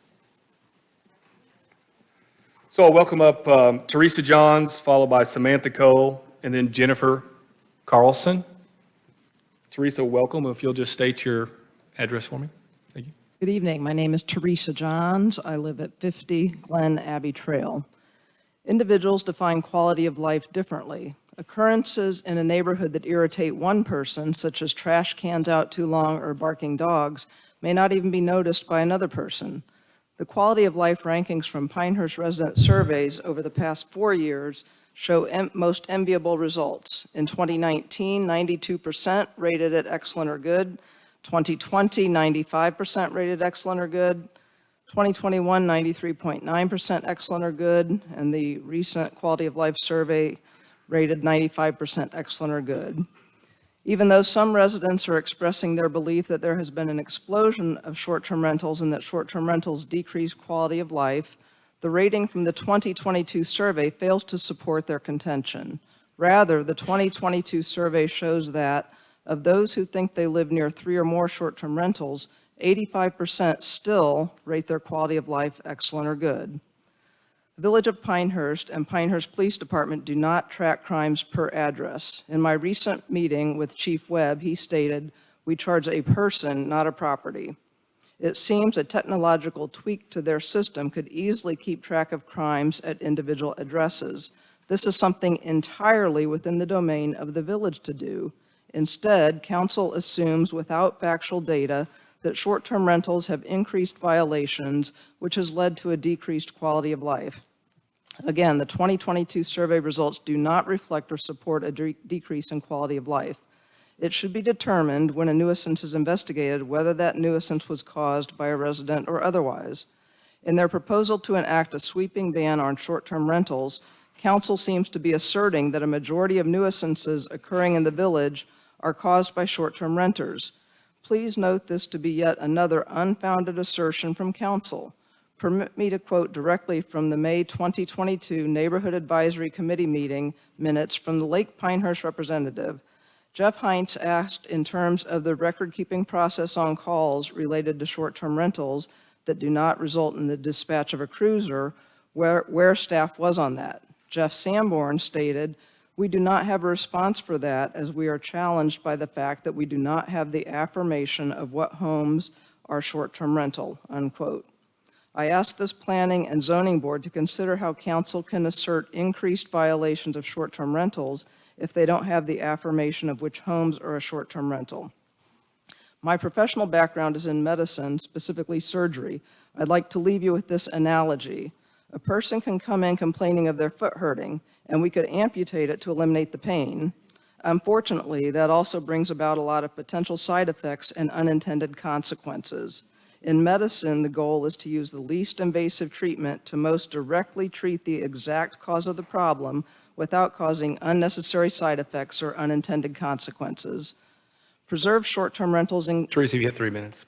So I'll welcome up Teresa Johns, followed by Samantha Cole, and then Jennifer Carlson. Teresa, welcome. If you'll just state your address for me. Thank you. Good evening. My name is Teresa Johns. I live at 50 Glen Abbey Trail. Individuals define quality of life differently. Occurrences in a neighborhood that irritate one person, such as trash cans out too long or barking dogs, may not even be noticed by another person. The quality of life rankings from Pinehurst resident surveys over the past 4 years show most enviable results. In 2019, 92% rated it excellent or good. 2020, 95% rated excellent or good. 2021, 93.9% excellent or good, and the recent quality of life survey rated 95% excellent or good. Even though some residents are expressing their belief that there has been an explosion of short-term rentals and that short-term rentals decrease quality of life, the rating from the 2022 survey fails to support their contention. Rather, the 2022 survey shows that of those who think they live near 3 or more short-term rentals, 85% still rate their quality of life excellent or good. The Village of Pinehurst and Pinehurst Police Department do not track crimes per address. In my recent meeting with Chief Webb, he stated, "We charge a person, not a property." It seems a technological tweak to their system could easily keep track of crimes at individual addresses. This is something entirely within the domain of the village to do. Instead, council assumes without factual data that short-term rentals have increased violations, which has led to a decreased quality of life. Again, the 2022 survey results do not reflect or support a decrease in quality of life. It should be determined when a nuisance is investigated whether that nuisance was caused by a resident or otherwise. In their proposal to enact a sweeping ban on short-term rentals, council seems to be asserting that a majority of nuisances occurring in the village are caused by short-term renters. Please note this to be yet another unfounded assertion from council. Permit me to quote directly from the May 2022 Neighborhood Advisory Committee meeting minutes from the Lake Pinehurst representative. Jeff Heinz asked in terms of the record-keeping process on calls related to short-term rentals that do not result in the dispatch of a cruiser, where staff was on that. Jeff Sanborn stated, "We do not have a response for that as we are challenged by the fact that we do not have the affirmation of what homes are short-term rental," unquote. I asked this planning and zoning board to consider how council can assert increased violations of short-term rentals if they don't have the affirmation of which homes are a short-term rental. My professional background is in medicine, specifically surgery. I'd like to leave you with this analogy. A person can come in complaining of their foot hurting, and we could amputate it to eliminate the pain. Unfortunately, that also brings about a lot of potential side effects and unintended consequences. In medicine, the goal is to use the least invasive treatment to most directly treat the exact cause of the problem without causing unnecessary side effects or unintended consequences. Preserve short-term rentals in Teresa, you have 3 minutes.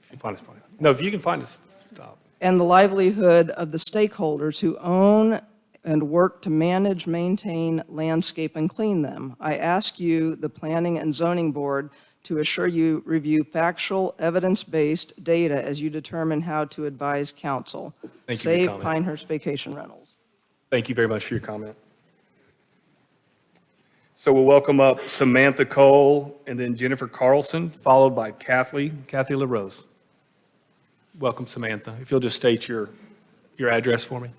If you find us, no, if you can find us, stop. and the livelihood of the stakeholders who own and work to manage, maintain, landscape, and clean them. I ask you, the Planning and Zoning Board, to assure you review factual, evidence-based data as you determine how to advise council. Thank you for your Save comment. Pinehurst Vacation Rentals. Thank you very much for your comment. So we'll welcome up Samantha Cole and then Jennifer Carlson, followed by Kathy LaRose. Welcome, Samantha. If you'll just state your address for me.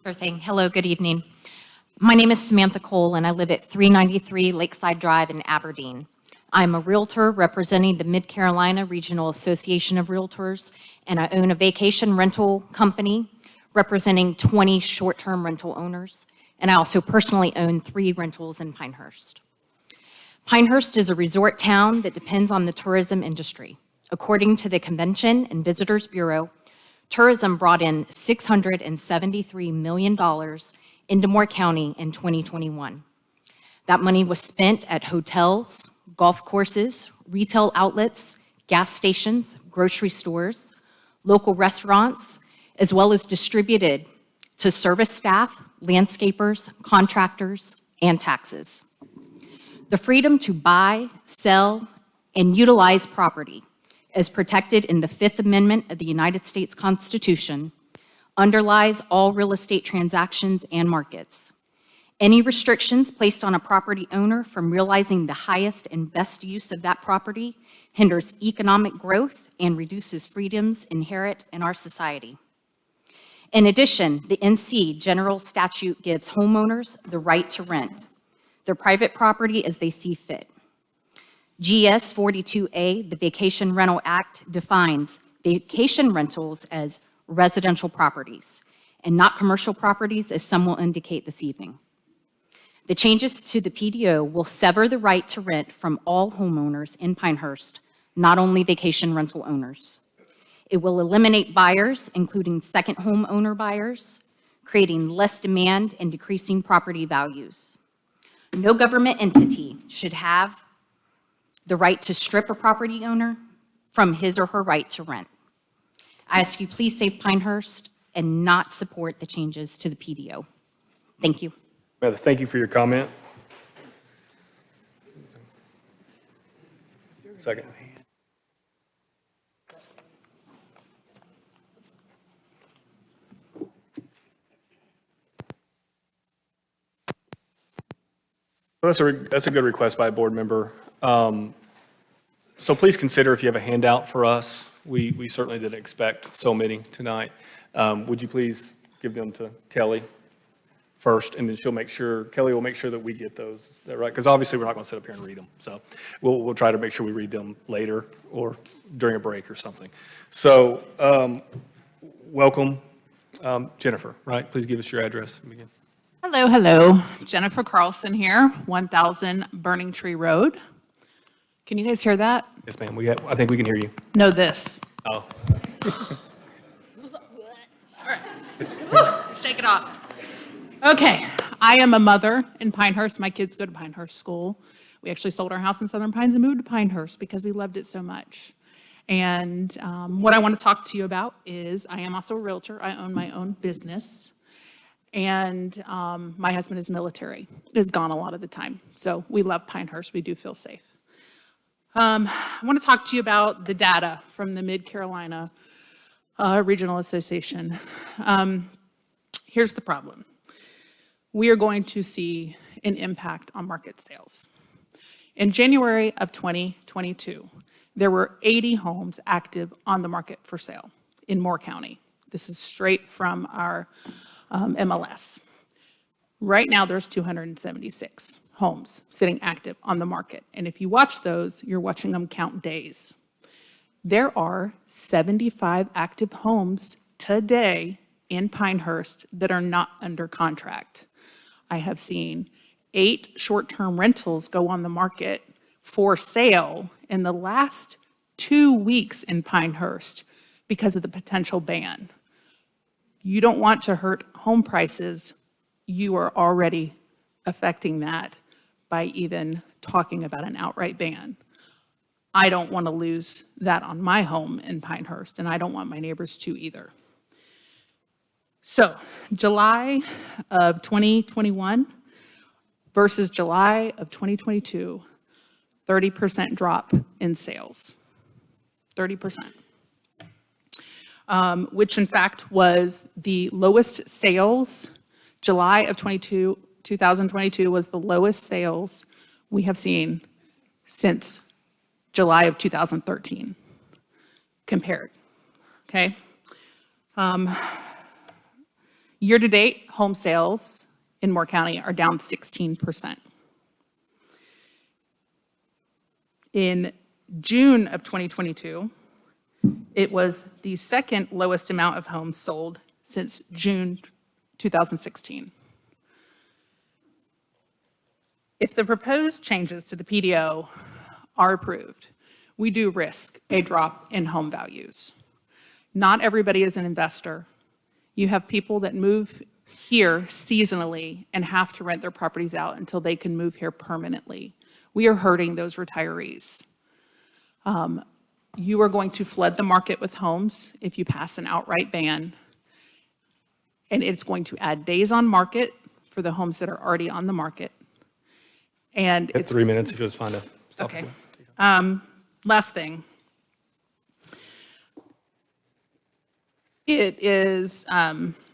Sure thing. Hello, good evening. My name is Samantha Cole, and I live at 393 Lakeside Drive in Aberdeen. I'm a realtor representing the Mid-Carolina Regional Association of Realtors, and I own a vacation rental company representing 20 short-term rental owners, and I also personally own 3 rentals in Pinehurst. Pinehurst is a resort town that depends on the tourism industry. According to the Convention and Visitors Bureau, tourism brought in $673 million into Moore County in 2021. That money was spent at hotels, golf courses, retail outlets, gas stations, grocery stores, local restaurants, as well as distributed to service staff, landscapers, contractors, and taxes. The freedom to buy, sell, and utilize property as protected in the Fifth Amendment of the United States Constitution underlies all real estate transactions and markets. Any restrictions placed on a property owner from realizing the highest and best use of that property hinders economic growth and reduces freedoms inherent in our society. In addition, the NC General Statute gives homeowners the right to rent their private property as they see fit. GS 42A, the Vacation Rental Act, defines vacation rentals as residential properties and not commercial properties, as some will indicate this evening. The changes to the PDO will sever the right to rent from all homeowners in Pinehurst, not only vacation rental owners. It will eliminate buyers, including second home owner buyers, creating less demand and decreasing property values. No government entity should have the right to strip a property owner from his or her right to rent. I ask you please save Pinehurst and not support the changes to the PDO. Thank you. Samantha, thank you for your comment. Second. That's a good request by a board member. So please consider if you have a handout for us. We certainly didn't expect so many tonight. Would you please give them to Kelly first, and then Kelly will make sure that we get those. Is that right? Because obviously we're not going to sit up here and read them. So we'll try to make sure we read them later or during a break or something. So welcome, Jennifer, right? Please give us your address and begin. Hello, hello. Jennifer Carlson here, 1000 Burning Tree Road. Can you guys hear that? Yes, ma'am. I think we can hear you. No, this. Oh. All right. Shake it off. Okay. I am a mother in Pinehurst. My kids go to Pinehurst School. We actually sold our house in Southern Pines and moved to Pinehurst because we loved it so much. And what I want to talk to you about is I am also a realtor. I own my own business. And my husband is military. Is gone a lot of the time. So we love Pinehurst. We do feel safe. I want to talk to you about the data from the Mid-Carolina Regional Association. Here's the problem. We are going to see an impact on market sales. In January of 2022, there were 80 homes active on the market for sale in Moore County. This is straight from our MLS. Right now, there's 276 homes sitting active on the market. And if you watch those, you're watching them count days. There are 75 active homes today in Pinehurst that are not under contract. I have seen 8 short-term rentals go on the market for sale in the last 2 weeks in Pinehurst because of the potential ban. You don't want to hurt home prices. You are already affecting that by even talking about an outright ban. I don't want to lose that on my home in Pinehurst, and I don't want my neighbors to either. So, July of 2021 versus July of 2022, 30% drop in sales. 30%. Which in fact was the lowest sales. July of 2022 was the lowest sales we have seen since July of 2013 compared, okay? Year-to-date, home sales in Moore County are down 16%. In June of 2022, it was the second lowest amount of homes sold since June 2016. If the proposed changes to the PDO are approved, we do risk a drop in home values. Not everybody is an investor. You have people that move here seasonally and have to rent their properties out until they can move here permanently. We are hurting those retirees. You are going to flood the market with homes if you pass an outright ban, and it's going to add days on market for the homes that are already on the market. And it's 3 minutes if you just find a stop. okay. Last thing. It is,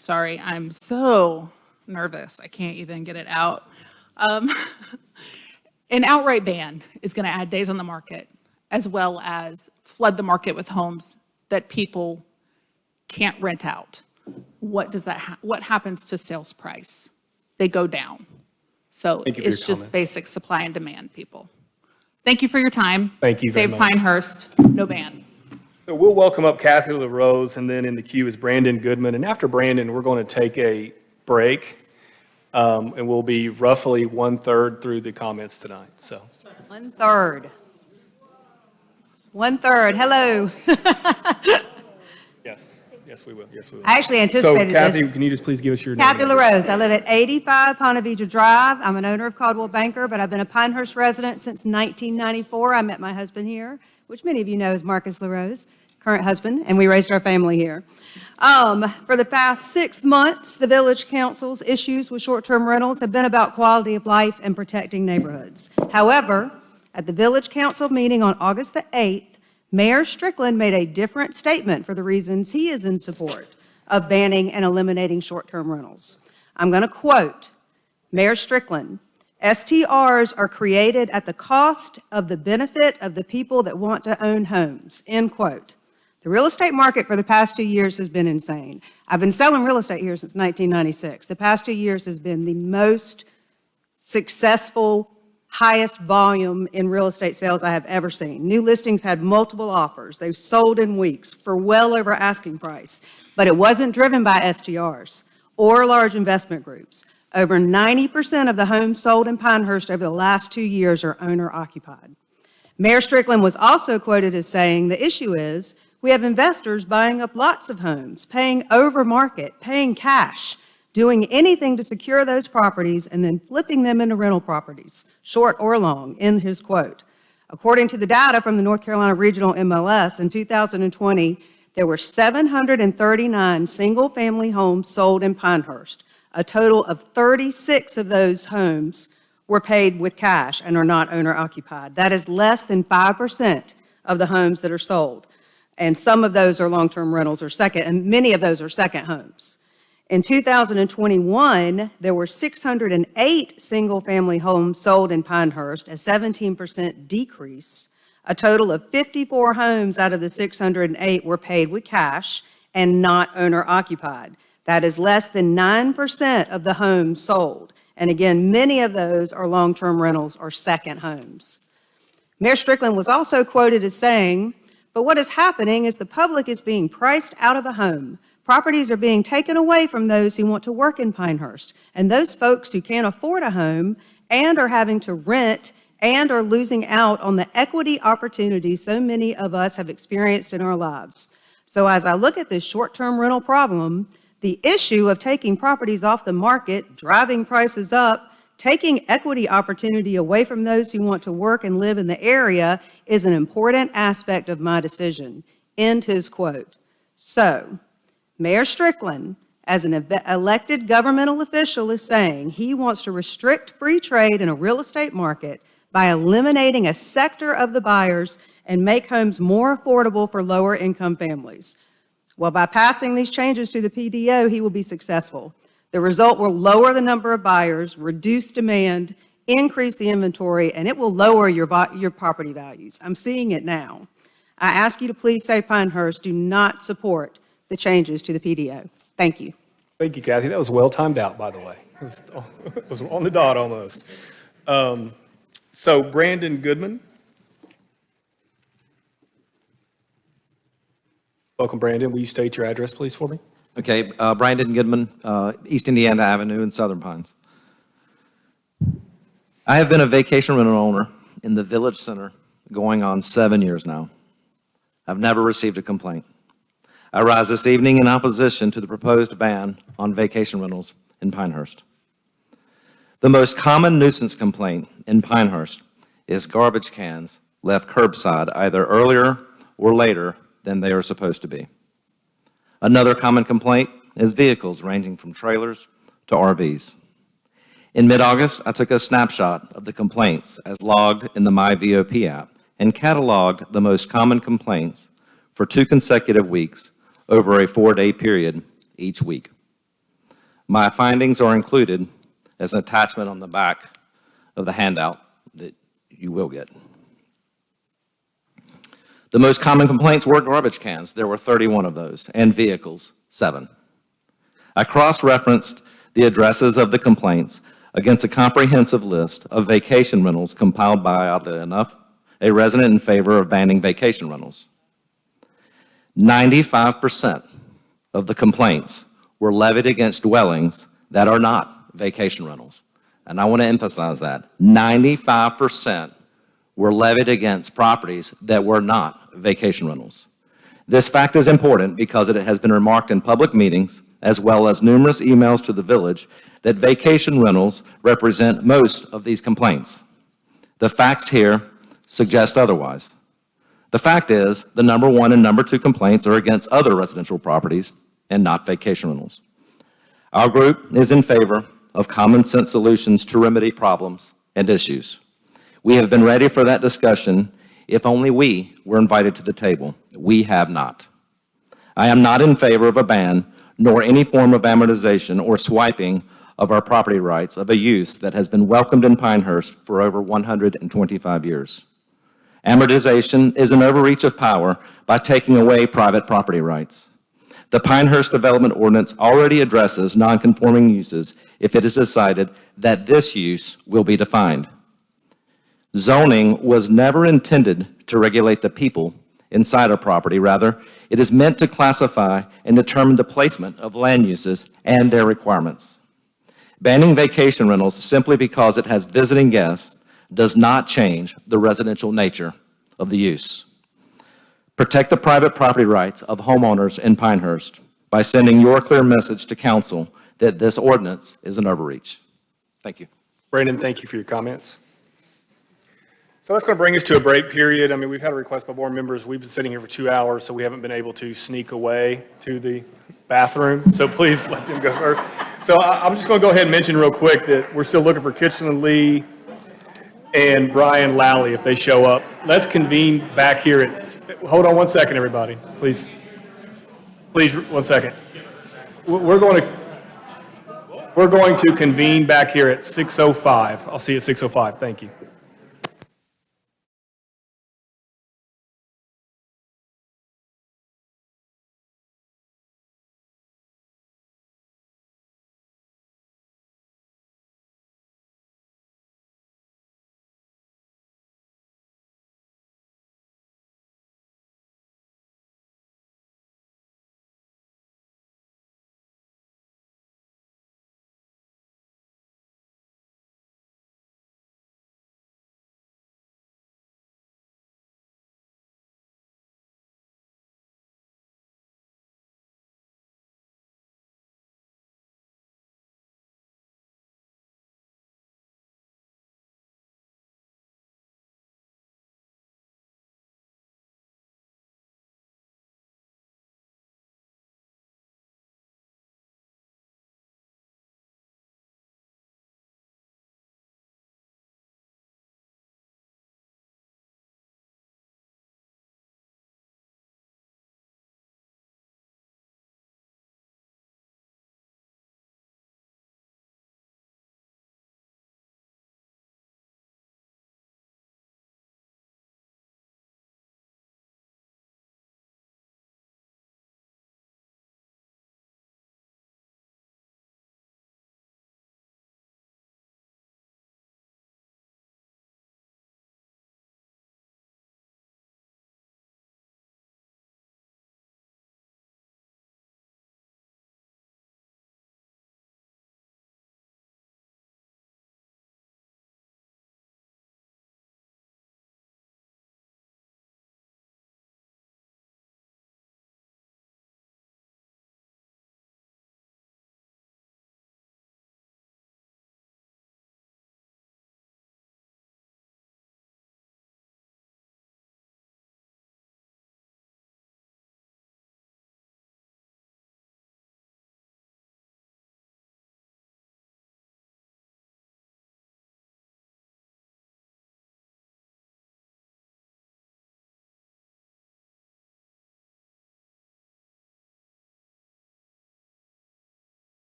sorry, I'm so nervous. I can't even get it out. An outright ban is going to add days on the market, as well as flood the market with homes that people can't rent out. What does that what happens to sales price? They go down. So Thank you for it's your just comment. basic supply and demand, people. Thank you for your time. Thank you very Save much. Pinehurst, no ban. So we'll welcome up Kathy LaRose, and then in the queue is Brandon Goodman. And after Brandon, we're going to take a break, and we'll be roughly 1/3 through the comments tonight. So 1/3. 1/3. Hello. Yes, we will. Yes, we will. I actually anticipated So Kathy, this. can you just please give us your name? Kathy and address? LaRose. I live at 85 Ponte Vedra Drive. I'm an owner of Caldwell Banker, but I've been a Pinehurst resident since 1994. I met my husband here, which many of you know is Marcus LaRose, current husband, and we raised our family here. For the past 6 months, the Village Council's issues with short-term rentals have been about quality of life and protecting neighborhoods. However, at the Village Council meeting on August the 8th, Mayor Strickland made a different statement for the reasons he is in support of banning and eliminating short-term rentals. I'm going to quote Mayor Strickland, "STRs are created at the cost of the benefit of the people that want to own homes," end quote. The real estate market for the past 2 years has been insane. I've been selling real estate here since 1996. The past 2 years has been the most successful, highest volume in real estate sales I have ever seen. New listings had multiple offers. They've sold in weeks for well over asking price, but it wasn't driven by STRs or large investment groups. Over 90% of the homes sold in Pinehurst over the last 2 years are owner occupied. Mayor Strickland was also quoted as saying, "The issue is we have investors buying up lots of homes, paying over market, paying cash, doing anything to secure those properties and then flipping them into rental properties, short or long," in his quote. According to the data from the North Carolina Regional MLS, in 2020, there were 739 single-family homes sold in Pinehurst. A total of 36 of those homes were paid with cash and are not owner-occupied. That is less than 5% of the homes that are sold. And some of those are long-term rentals or second, and many of those are second homes. In 2021, there were 608 single-family homes sold in Pinehurst, a 17% decrease. A total of 54 homes out of the 608 were paid with cash and not owner-occupied. That is less than 9% of the homes sold. And again, many of those are long-term rentals or second homes. Mayor Strickland was also quoted as saying, "But what is happening is the public is being priced out of a home. Properties are being taken away from those who want to work in Pinehurst, and those folks who can't afford a home and are having to rent and are losing out on the equity opportunities so many of us have experienced in our lives." So as I look at this short-term rental problem, the issue of taking properties off the market, driving prices up, taking equity opportunity away from those who want to work and live in the area is an important aspect of my decision. End his quote. So, Mayor Strickland, as an elected governmental official, is saying he wants to restrict free trade in a real estate market by eliminating a sector of the buyers and make homes more affordable for lower income families. Well, by passing these changes to the PDO, he will be successful. The result will lower the number of buyers, reduce demand, increase the inventory, and it will lower your property values. I'm seeing it now. I ask you to please say Pinehurst do not support the changes to the PDO. Thank you. Thank you, Kathy. That was well timed out, by the way. It was on the dot almost. So Brandon Goodman. Welcome, Brandon. Will you state your address, please, for me? Okay, Brandon Goodman, East Indiana Avenue in Southern Pines. I have been a vacation rental owner in the Village Center going on 7 years now. I've never received a complaint. I rise this evening in opposition to the proposed ban on vacation rentals in Pinehurst. The most common nuisance complaint in Pinehurst is garbage cans left curbside either earlier or later than they are supposed to be. Another common complaint is vehicles ranging from trailers to RVs. In mid-August, I took a snapshot of the complaints as logged in the MyVOP app and cataloged the most common complaints for 2 consecutive weeks over a 4-day period each week. My findings are included as an attachment on the back of the handout that you will get. The most common complaints were garbage cans. There were 31 of those, and vehicles, 7. I cross-referenced the addresses of the complaints against a comprehensive list of vacation rentals compiled by, oddly enough, a resident in favor of banning vacation rentals. 95% of the complaints were levied against dwellings that are not vacation rentals. And I want to emphasize that. 95% were levied against properties that were not vacation rentals. This fact is important because it has been remarked in public meetings, as well as numerous emails to the village, that vacation rentals represent most of these complaints. The facts here suggest otherwise. The fact is, the number 1 and number 2 complaints are against other residential properties and not vacation rentals. Our group is in favor of common sense solutions to remedy problems and issues. We have been ready for that discussion if only we were invited to the table. We have not. I am not in favor of a ban nor any form of amortization or swiping of our property rights of a use that has been welcomed in Pinehurst for over 125 years. Amortization is an overreach of power by taking away private property rights. The Pinehurst Development Ordinance already addresses nonconforming uses if it is decided that this use will be defined. Zoning was never intended to regulate the people inside a property. Rather, it is meant to classify and determine the placement of land uses and their requirements. Banning vacation rentals simply because it has visiting guests does not change the residential nature of the use. Protect the private property rights of homeowners in Pinehurst by sending your clear message to council that this ordinance is an overreach. Thank you. Brandon, thank you for your comments. So that's going to bring us to a break period. I mean, we've had a request by board members. We've been sitting here for 2 hours, so we haven't been able to sneak away to the bathroom. So please let them go first. So I'm just going to go ahead and mention real quick that we're still looking for Kitchen Lee and Brian Lally if they show up. Let's convene back here at, hold on 1 second, everybody. Please, 1 second. We're going to convene back here at 6:05. I'll see you at 6:05. Thank you.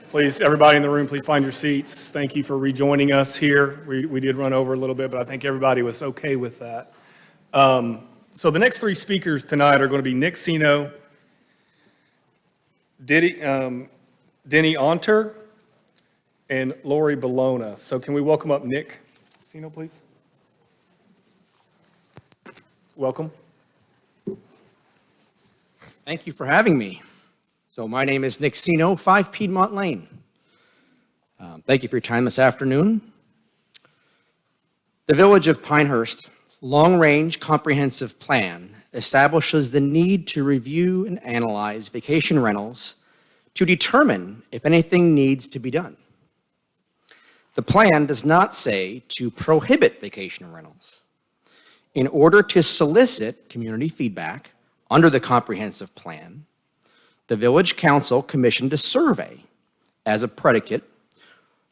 Please, everybody in the room, please find your seats. Thank you for rejoining us here. We did run over a little bit, but I think everybody was okay with that. So the next three speakers tonight are going to be Nick Sino, Denny Onter, and Lori Bologna. So can we welcome up Nick Sino, please? Welcome. Thank you for having me. So my name is Nick Sino, 5 Piedmont Lane. Thank you for your time this afternoon. The Village of Pinehurst Long-Range Comprehensive Plan establishes the need to review and analyze vacation rentals to determine if anything needs to be done. The plan does not say to prohibit vacation rentals. In order to solicit community feedback under the comprehensive plan, the Village Council commissioned a survey as a predicate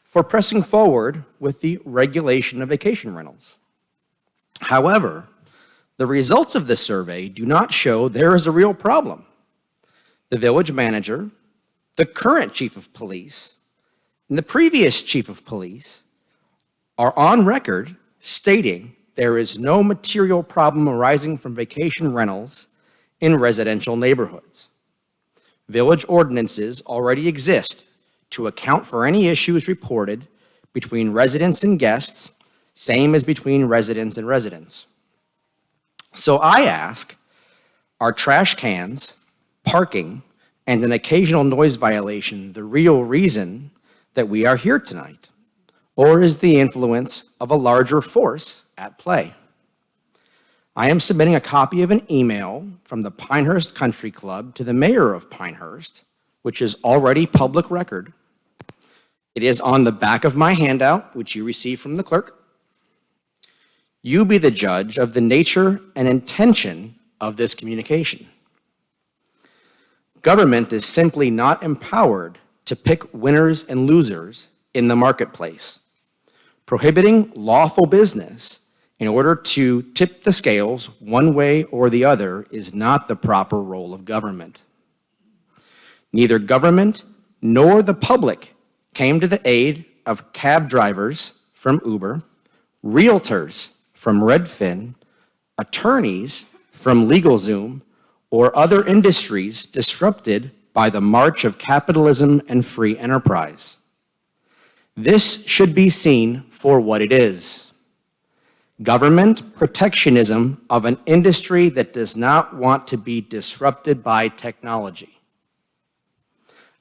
for pressing forward with the regulation of vacation rentals. However, the results of this survey do not show there is a real problem. The village manager, the current chief of police, and the previous chief of police are on record stating there is no material problem arising from vacation rentals in residential neighborhoods. Village ordinances already exist to account for any issues reported between residents and guests, same as between residents and residents. So I ask, are trash cans, parking, and an occasional noise violation the real reason that we are here tonight? Or is the influence of a larger force at play? I am submitting a copy of an email from the Pinehurst Country Club to the mayor of Pinehurst, which is already public record. It is on the back of my handout, which you received from the clerk. You be the judge of the nature and intention of this communication. Government is simply not empowered to pick winners and losers in the marketplace. Prohibiting lawful business in order to tip the scales one way or the other is not the proper role of government. Neither government nor the public came to the aid of cab drivers from Uber, realtors from Redfin, attorneys from LegalZoom, or other industries disrupted by the march of capitalism and free enterprise. This should be seen for what it is: government protectionism of an industry that does not want to be disrupted by technology.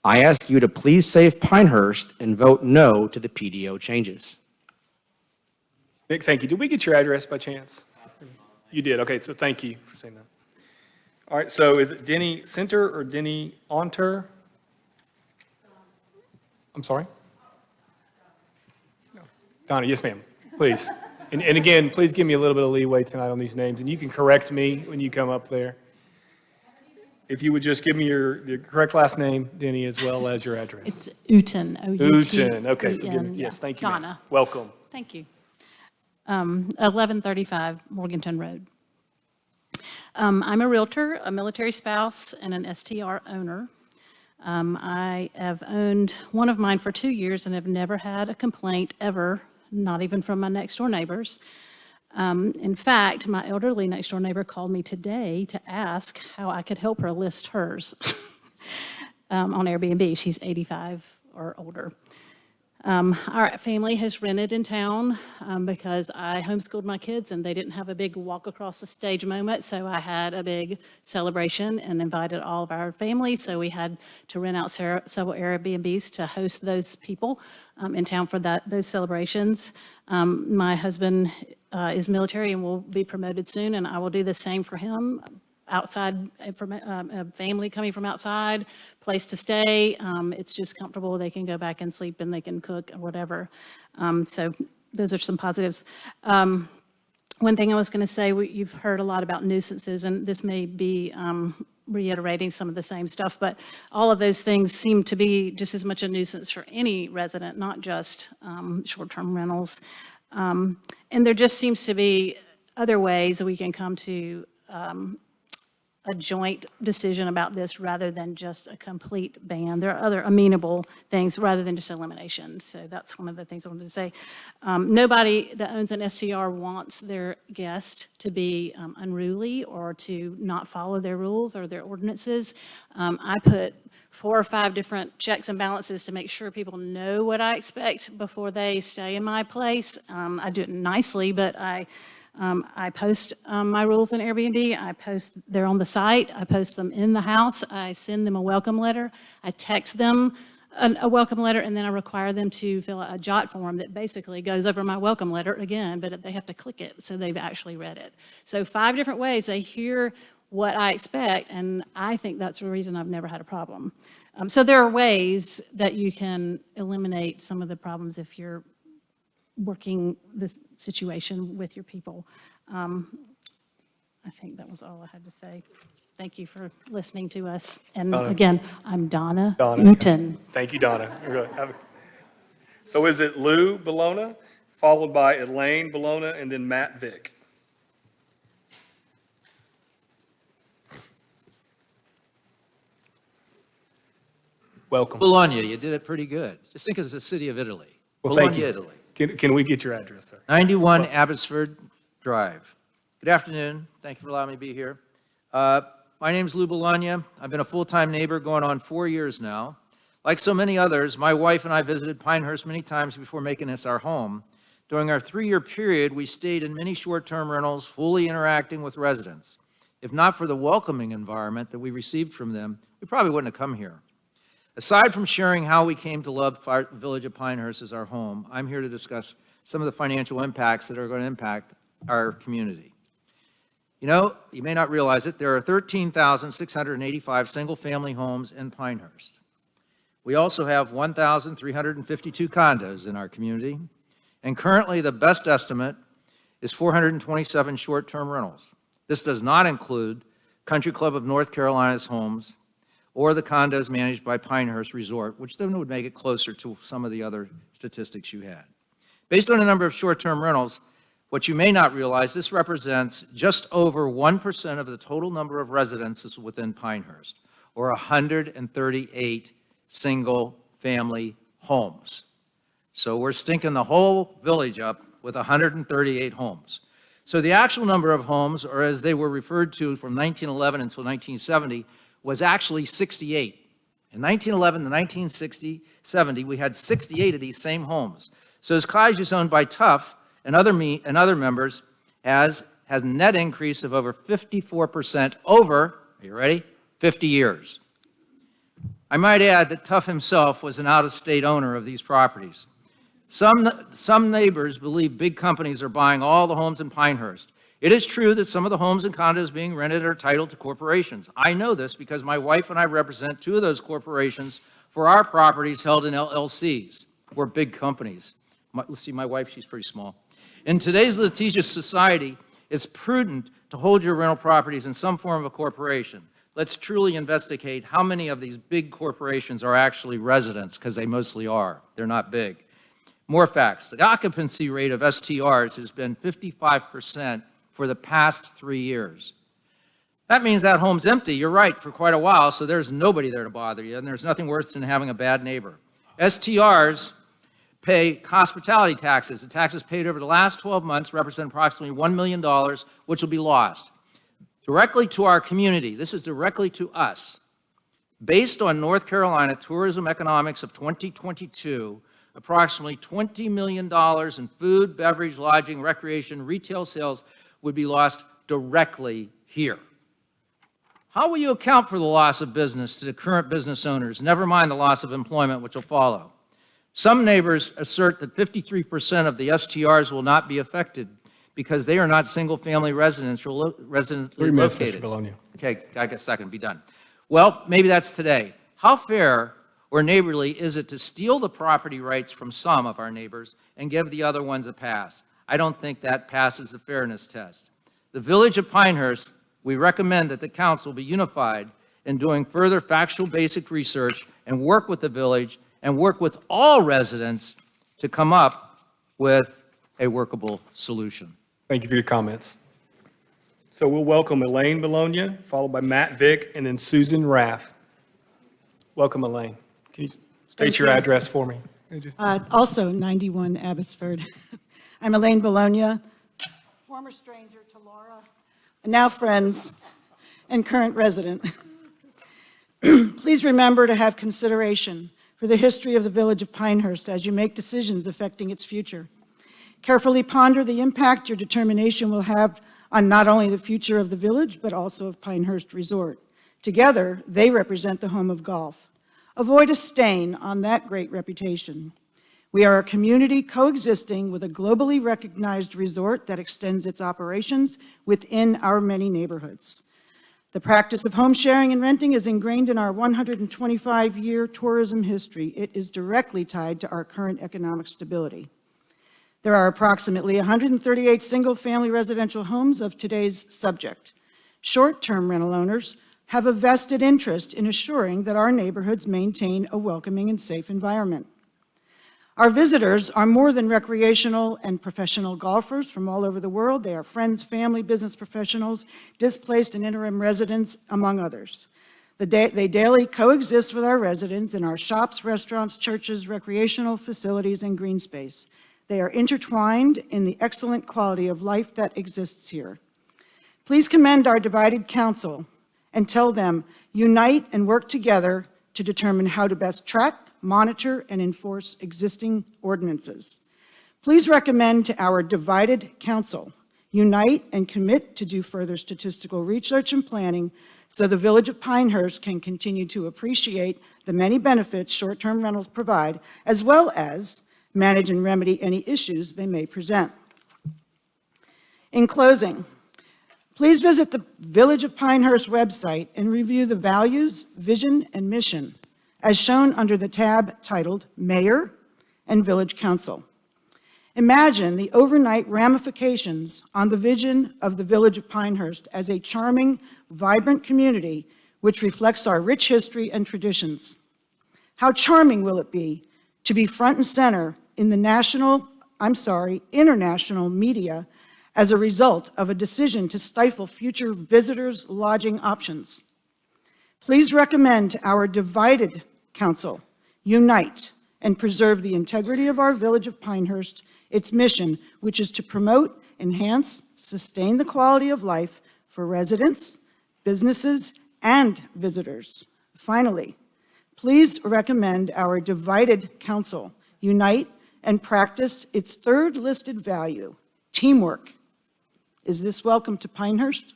I ask you to please save Pinehurst and vote no to the PDO changes. Nick, thank you. Did we get your address by chance? You did. Okay, so thank you for saying that. All right, so is it Denny Center or Denny Onter? I'm sorry? No. Donna, yes, ma'am, please. And again, please give me a little bit of leeway tonight on these names, and you can correct me when you come up there. If you would just give me your correct last name, Denny, as well as your address. It's Uten, Uten, okay, forgive me. yeah. Yes, thank you, ma'am. Donna. Welcome. Thank you. 1135 Morganton Road. I'm a realtor, a military spouse, and an STR owner. I have owned one of mine for 2 years and have never had a complaint ever, not even from my next door neighbors. In fact, my elderly next door neighbor called me today to ask how I could help her list hers on Airbnb. She's 85 or older. Our family has rented in town because I homeschooled my kids and they didn't have a big walk across the stage moment, so I had a big celebration and invited all of our family, so we had to rent out several Airbnbs to host those people in town for those celebrations. My husband is military and will be promoted soon, and I will do the same for him. Outside, family coming from outside, place to stay. It's just comfortable. They can go back and sleep and they can cook or whatever. So those are some positives. One thing I was going to say, you've heard a lot about nuisances, and this may be reiterating some of the same stuff, but all of those things seem to be just as much a nuisance for any resident, not just short-term rentals. And there just seems to be other ways that we can come to a joint decision about this rather than just a complete ban. There are other amenable things rather than just elimination. So that's one of the things I wanted to say. Nobody that owns an STR wants their guest to be unruly or to not follow their rules or their ordinances. I put 4 or 5 different checks and balances to make sure people know what I expect before they stay in my place. I do it nicely, but I post my rules in Airbnb. They're on the site. I post them in the house. I send them a welcome letter. I text them a welcome letter, and then I require them to fill out a jot form that basically goes over my welcome letter again, but they have to click it, so they've actually read it. So 5 different ways they hear what I expect, and I think that's the reason I've never had a problem. So there are ways that you can eliminate some of the problems if you're working this situation with your people. I think that was all I had to say. Thank you for listening to us. And Donna. again, I'm Donna Newton. Thank you, Donna. We're good. So is it Lou Bologna, followed by Elaine Bologna, and then Matt Vick? Welcome. Bologna, you did it pretty good. Just think it's the city of Italy. Well, Bologna, thank you. Italy. Can we get your address, sir? 91 Abbotsford Drive. Good afternoon. Thank you for allowing me to be here. My name's Lou Bologna. I've been a full-time neighbor going on 4 years now. Like so many others, my wife and I visited Pinehurst many times before making this our home. During our 3-year period, we stayed in many short-term rentals, fully interacting with residents. If not for the welcoming environment that we received from them, we probably wouldn't have come here. Aside from sharing how we came to love the village of Pinehurst as our home, I'm here to discuss some of the financial impacts that are going to impact our community. You know, you may not realize it, there are 13,685 single-family homes in Pinehurst. We also have 1,352 condos in our community, and currently the best estimate is 427 short-term rentals. This does not include Country Club of North Carolina's homes or the condos managed by Pinehurst Resort, which then would make it closer to some of the other statistics you had. Based on the number of short-term rentals, what you may not realize, this represents just over 1% of the total number of residences within Pinehurst, or 138 single-family homes. So we're stinking the whole village up with 138 homes. So the actual number of homes, or as they were referred to from 1911 until 1970, was actually 68. In 1911 to 1970, we had 68 of these same homes. So as cottages owned by Tuff and other members has a net increase of over 54% over, are you ready, 50 years. I might add that Tuff himself was an out-of-state owner of these properties. Some neighbors believe big companies are buying all the homes in Pinehurst. It is true that some of the homes and condos being rented are titled to corporations. I know this because my wife and I represent 2 of those corporations for our properties held in LLCs. We're big companies. See, my wife, she's pretty small. In today's litigious society, it's prudent to hold your rental properties in some form of a corporation. Let's truly investigate how many of these big corporations are actually residents, because they mostly are. They're not big. More facts. The occupancy rate of STRs has been 55% for the past 3 years. That means that home's empty, you're right, for quite a while, so there's nobody there to bother you, and there's nothing worse than having a bad neighbor. STRs pay hospitality taxes. The taxes paid over the last 12 months represent approximately $1 million, which will be lost. Directly to our community, this is directly to us. Based on North Carolina Tourism Economics of 2022, approximately $20 million in food, beverage, lodging, recreation, retail sales would be lost directly here. How will you account for the loss of business to the current business owners, never mind the loss of employment which will follow? Some neighbors assert that 53% of the STRs will not be affected because they are not single-family residentially 3 minutes, Mr. located. Bologna. Okay, I guess I can be done. Well, maybe that's today. How fair or neighborly is it to steal the property rights from some of our neighbors and give the other ones a pass? I don't think that passes the fairness test. The Village of Pinehurst, we recommend that the council be unified in doing further factual basic research and work with the village and work with all residents to come up with a workable solution. Thank you for your comments. So we'll welcome Elaine Bologna, followed by Matt Vick, and then Susan Raff. Welcome, Elaine. Can you state your address for me? Also 91 Abbotsford. I'm Elaine Bologna, former stranger to Laura, now friends, and current resident. Please remember to have consideration for the history of the village of Pinehurst as you make decisions affecting its future. Carefully ponder the impact your determination will have on not only the future of the village, but also of Pinehurst Resort. Together, they represent the home of golf. Avoid a stain on that great reputation. We are a community coexisting with a globally recognized resort that extends its operations within our many neighborhoods. The practice of home sharing and renting is ingrained in our 125-year tourism history. It is directly tied to our current economic stability. There are approximately 138 single-family residential homes of today's subject. Short-term rental owners have a vested interest in assuring that our neighborhoods maintain a welcoming and safe environment. Our visitors are more than recreational and professional golfers from all over the world. They are friends, family, business professionals, displaced and interim residents, among others. They daily coexist with our residents in our shops, restaurants, churches, recreational facilities, and green space. They are intertwined in the excellent quality of life that exists here. Please commend our divided council and tell them, unite and work together to determine how to best track, monitor, and enforce existing ordinances. Please recommend to our divided council, unite and commit to do further statistical research and planning so the village of Pinehurst can continue to appreciate the many benefits short-term rentals provide, as well as manage and remedy any issues they may present. In closing, please visit the Village of Pinehurst website and review the values, vision, and mission as shown under the tab titled Mayor and Village Council. Imagine the overnight ramifications on the vision of the Village of Pinehurst as a charming, vibrant community which reflects our rich history and traditions. How charming will it be to be front and center in the international media as a result of a decision to stifle future visitors' lodging options. Please recommend to our divided council, unite and preserve the integrity of our Village of Pinehurst, its mission, which is to promote, enhance, sustain the quality of life for residents, businesses, and visitors. Finally, please recommend our divided council, unite and practice its third listed value, teamwork. Is this welcome to Pinehurst?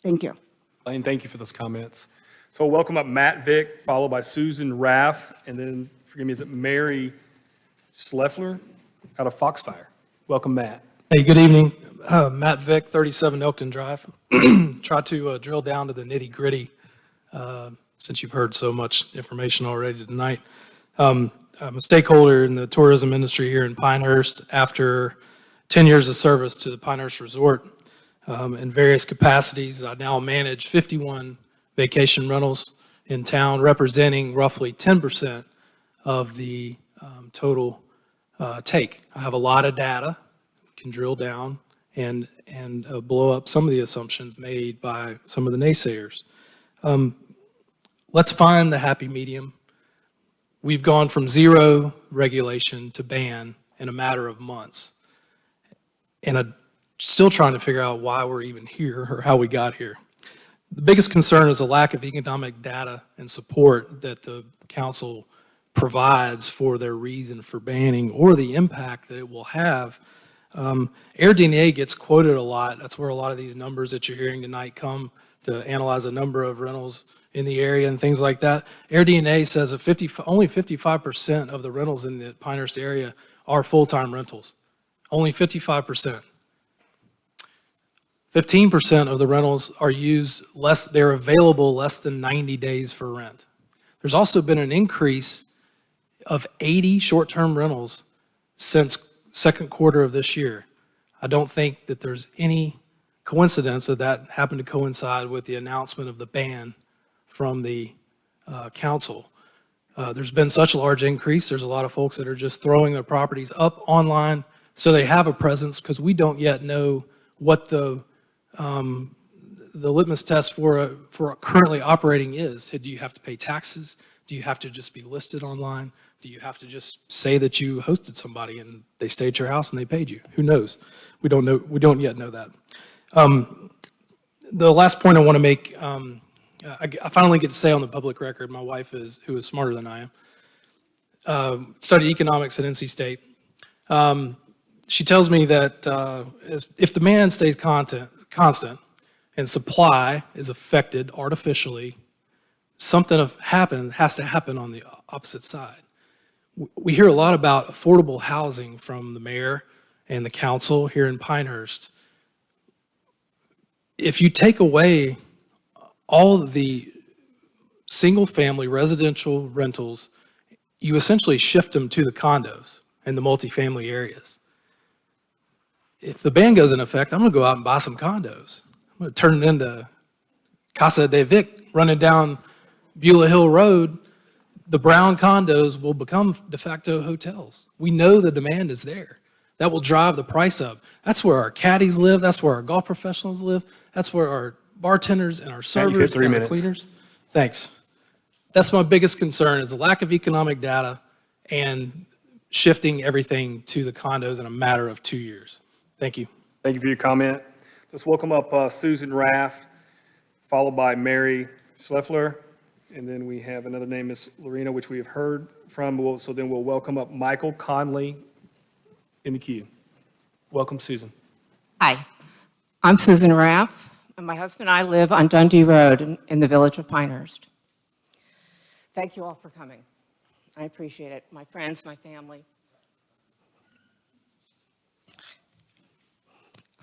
Thank you. Elaine, thank you for those comments. So we'll welcome up Matt Vick, followed by Susan Raff, and then, forgive me, is it Mary Schleffler out of Foxfire? Welcome, Matt. Hey, good evening. Matt Vick, 37 Elkton Drive. Try to drill down to the nitty-gritty since you've heard so much information already tonight. I'm a stakeholder in the tourism industry here in Pinehurst after 10 years of service to the Pinehurst Resort in various capacities. I now manage 51 vacation rentals in town, representing roughly 10% of the total take. I have a lot of data, can drill down and blow up some of the assumptions made by some of the naysayers. Let's find the happy medium. We've gone from zero regulation to ban in a matter of months. And I'm still trying to figure out why we're even here or how we got here. The biggest concern is the lack of economic data and support that the council provides for their reason for banning or the impact that it will have. AirDNA gets quoted a lot. That's where a lot of these numbers that you're hearing tonight come to analyze a number of rentals in the area and things like that. AirDNA says that only 55% of the rentals in the Pinehurst area are full-time rentals. Only 55%. 15% of the rentals are used they're available less than 90 days for rent. There's also been an increase of 80 short-term rentals since second quarter of this year. I don't think that there's any coincidence that happened to coincide with the announcement of the ban from the council. There's been such a large increase. There's a lot of folks that are just throwing their properties up online so they have a presence, because we don't yet know what the the litmus test for currently operating is, do you have to pay taxes? Do you have to just be listed online? Do you have to just say that you hosted somebody and they stayed at your house and they paid you? Who knows? We don't know. We don't yet know that. The last point I want to make, I finally get to say on the public record, my wife who is smarter than I am, studied economics at NC State. She tells me that if demand stays constant and supply is affected artificially, something has to happen on the opposite side. We hear a lot about affordable housing from the mayor and the council here in Pinehurst. If you take away all of the single-family residential rentals, you essentially shift them to the condos and the multifamily areas. If the ban goes in effect, I'm going to go out and buy some condos. I'm going to turn it into Casa de Vic running down Beulah Hill Road. The brown condos will become de facto hotels. We know the demand is there. That will drive the price up. That's where our caddies live. That's where our golf professionals live. That's where our bartenders and our servers and our cleaners. Thanks. That's my biggest concern is the lack of economic data and shifting everything to the condos in a matter of 2 years. Thank you. Thank you for your comment. Let's welcome up Susan Raft, followed by Mary Schleffler. And then we have another name, Ms. Lorena, which we have heard from. So then we'll welcome up Michael Conley in the queue. Welcome, Susan. Hi, I'm Susan Raff, and my husband and I live on Dundee Road in the village of Pinehurst. Thank you all for coming. I appreciate it. My friends, my family.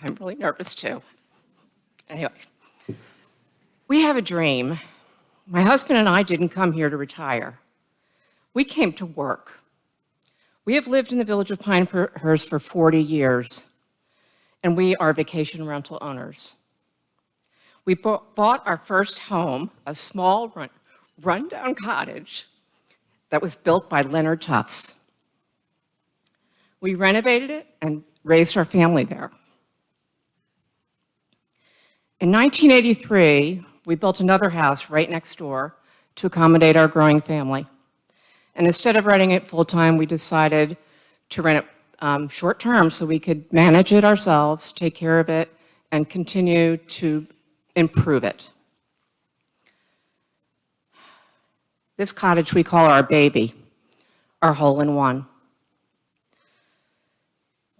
I'm really nervous too. Anyway, we have a dream. My husband and I didn't come here to retire. We came to work. We have lived in the village of Pinehurst for 40 years, and we are vacation rental owners. We bought our first home, a small rundown cottage that was built by Leonard Tufts. We renovated it and raised our family there. In 1983, we built another house right next door to accommodate our growing family. And instead of renting it full-time, we decided to rent it short-term so we could manage it ourselves, take care of it, and continue to improve it. This cottage we call our baby, our hole-in-one.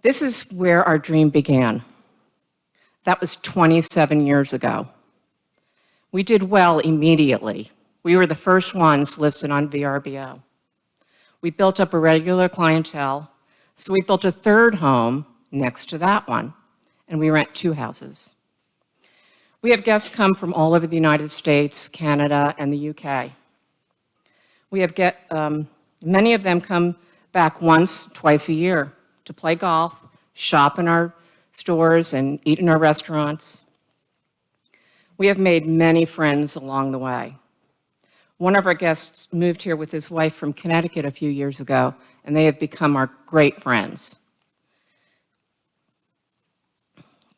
This is where our dream began. That was 27 years ago. We did well immediately. We were the first ones listed on VRBO. We built up a regular clientele, so we built a third home next to that one, and we rent 2 houses. We have guests come from all over the United States, Canada, and the UK. We have many of them come back once, twice a year to play golf, shop in our stores, and eat in our restaurants. We have made many friends along the way. One of our guests moved here with his wife from Connecticut a few years ago, and they have become our great friends.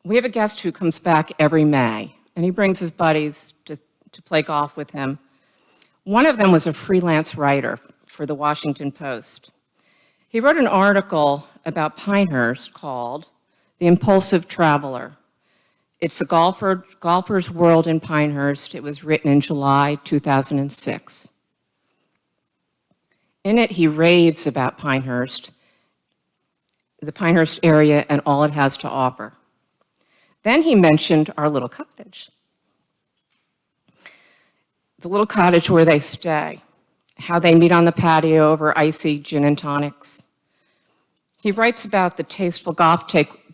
We have a guest who comes back every May, and he brings his buddies to play golf with him. One of them was a freelance writer for the Washington Post. He wrote an article about Pinehurst called The Impulsive Traveler. It's a golfer's world in Pinehurst. It was written in July 2006. In it, he raves about Pinehurst, the Pinehurst area, and all it has to offer. Then he mentioned our little cottage. The little cottage where they stay, how they meet on the patio over icy gin and tonics. He writes about the tasteful golf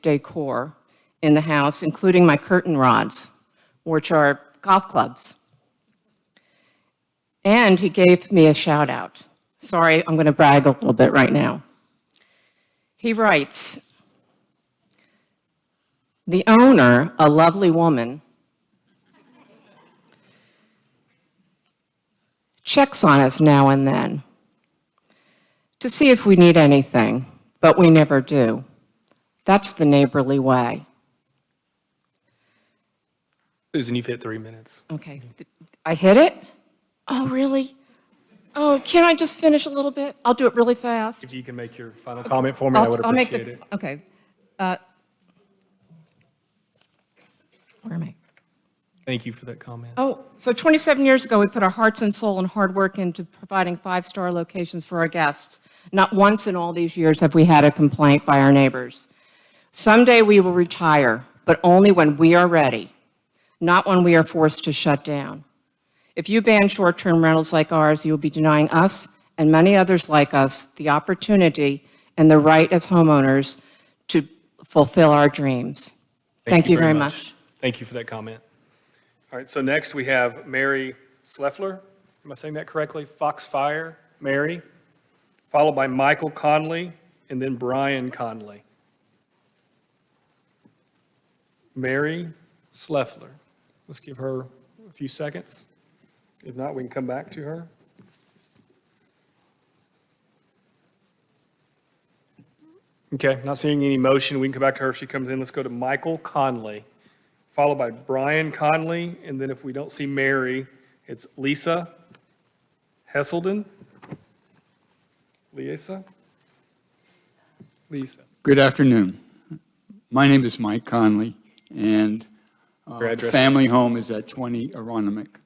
decor in the house, including my curtain rods, which are golf clubs. And he gave me a shout out. Sorry, I'm going to brag a little bit right now. He writes, the owner, a lovely woman, checks on us now and then to see if we need anything, but we never do. That's the neighborly way. Susan, you've hit 3 minutes. Okay. I hit it? Oh, really? Oh, can I just finish a little bit? I'll do it really fast. If you can make your final comment for me, I would I'll make appreciate it. Okay. Where am I? Thank you for that comment. Oh, so 27 years ago, we put our hearts and soul and hard work into providing five-star locations for our guests. Not once in all these years have we had a complaint by our neighbors. Someday we will retire, but only when we are ready, not when we are forced to shut down. If you ban short-term rentals like ours, you will be denying us and many others like us the opportunity and the right as homeowners to fulfill our dreams. Thank you very much. Thank you for that comment. All right, so next we have Mary Sleffler. Am I saying that correctly? Foxfire, Mary, followed by Michael Conley, and then Brian Conley. Mary Sleffler. Let's give her a few seconds. If not, we can come back to her. Okay, not seeing any motion. We can come back to her if she comes in. Let's go to Michael Conley, followed by Brian Conley, and then if we don't see Mary, it's Lisa Hesselden. Lisa? Good afternoon. My name is Mike Conley, and Your the address? family home is at 20 Aronimink.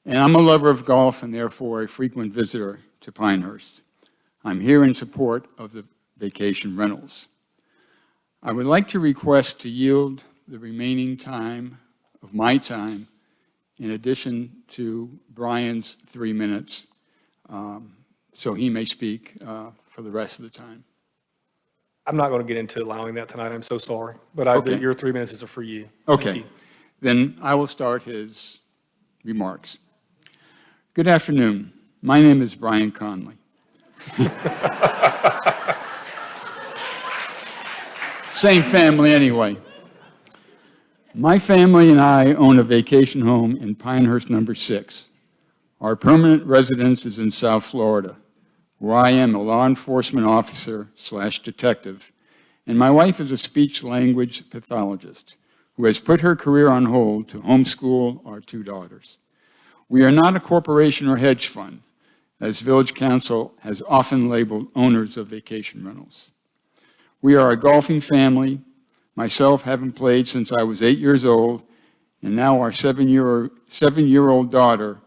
And I'm a lover of golf and therefore a frequent visitor to Pinehurst. I'm here in support of the vacation rentals. I would like to request to yield the remaining time of my time in addition to Brian's 3 minutes, so he may speak for the rest of the time. I'm not going to get into allowing that tonight. I'm so sorry. But Okay. your 3 minutes is for you. Thank Okay, you. then I will start his remarks. Good afternoon. My name is Brian Conley. Same family anyway. My family and I own a vacation home in Pinehurst number 6. Our permanent residence is in South Florida, where I am a law enforcement officer / detective, and my wife is a speech-language pathologist who has put her career on hold to homeschool our 2 daughters. We are not a corporation or hedge fund, as Village Council has often labeled owners of vacation rentals. We are a golfing family, myself having played since I was 8 years old, and now our 7-year-old daughter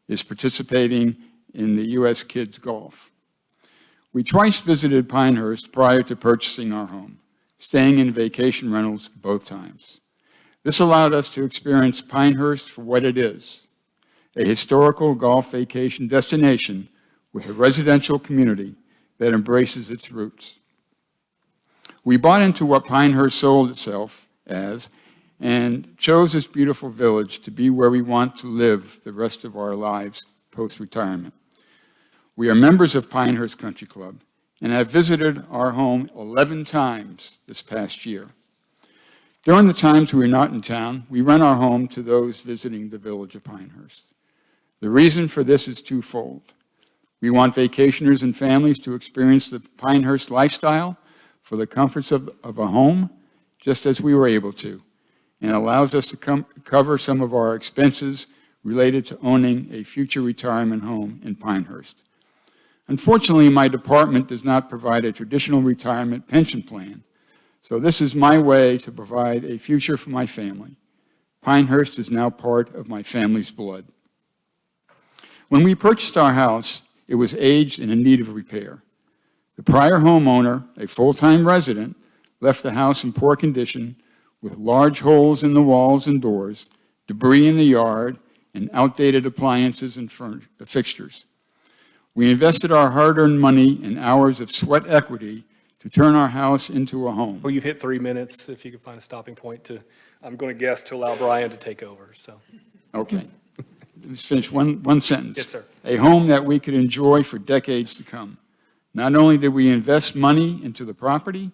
is participating in the U.S. Kids Golf. We twice visited Pinehurst prior to purchasing our home, staying in vacation rentals both times. This allowed us to experience Pinehurst for what it is, a historical golf vacation destination with a residential community that embraces its roots. We bought into what Pinehurst sold itself as and chose this beautiful village to be where we want to live the rest of our lives post-retirement. We are members of Pinehurst Country Club and have visited our home 11 times this past year. During the times we are not in town, we rent our home to those visiting the village of Pinehurst. The reason for this is twofold. We want vacationers and families to experience the Pinehurst lifestyle for the comforts of a home, just as we were able to, and allows us to cover some of our expenses related to owning a future retirement home in Pinehurst. Unfortunately, my department does not provide a traditional retirement pension plan, so this is my way to provide a future for my family. Pinehurst is now part of my family's blood. When we purchased our house, it was aged and in need of repair. The prior homeowner, a full-time resident, left the house in poor condition with large holes in the walls and doors, debris in the yard, and outdated appliances and fixtures. We invested our hard-earned money and hours of sweat equity to turn our house into a home. Well, you've hit 3 minutes. If you could find a stopping point to, I'm going to guess, to allow Brian to take over, so. Okay. Let's finish one sentence. Yes, sir. A home that we could enjoy for decades to come. Not only did we invest money into the property,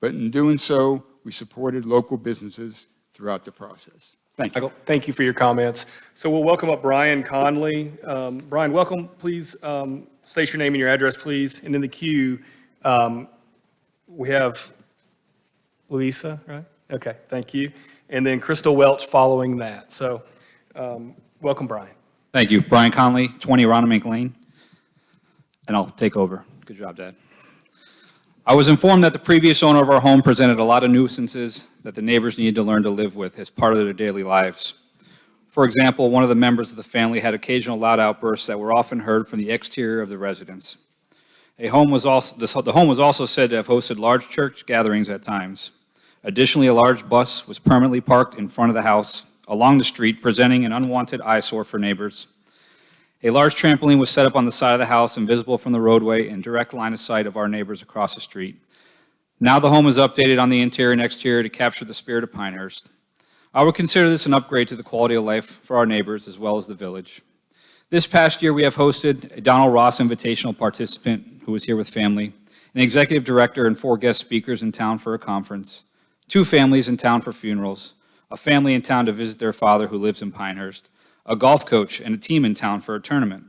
but in doing so, we supported local businesses throughout the process. Thank you. Michael, thank you for your comments. So we'll welcome up Brian Conley. Brian, welcome. Please state your name and your address, please. And in the queue, we have Louisa, right? Okay, thank you. And then Crystal Welch following that. So welcome, Brian. Thank you. Brian Conley, 20 Ronamink Lane. And I'll take over. Good job, Dad. I was informed that the previous owner of our home presented a lot of nuisances that the neighbors needed to learn to live with as part of their daily lives. For example, one of the members of the family had occasional loud outbursts that were often heard from the exterior of the residence. The home was also said to have hosted large church gatherings at times. Additionally, a large bus was permanently parked in front of the house along the street, presenting an unwanted eyesore for neighbors. A large trampoline was set up on the side of the house and visible from the roadway in direct line of sight of our neighbors across the street. Now the home is updated on the interior and exterior to capture the spirit of Pinehurst. I would consider this an upgrade to the quality of life for our neighbors as well as the village. This past year, we have hosted a Donald Ross Invitational participant who was here with family, an executive director and 4 guest speakers in town for a conference, 2 families in town for funerals, a family in town to visit their father who lives in Pinehurst, a golf coach and a team in town for a tournament,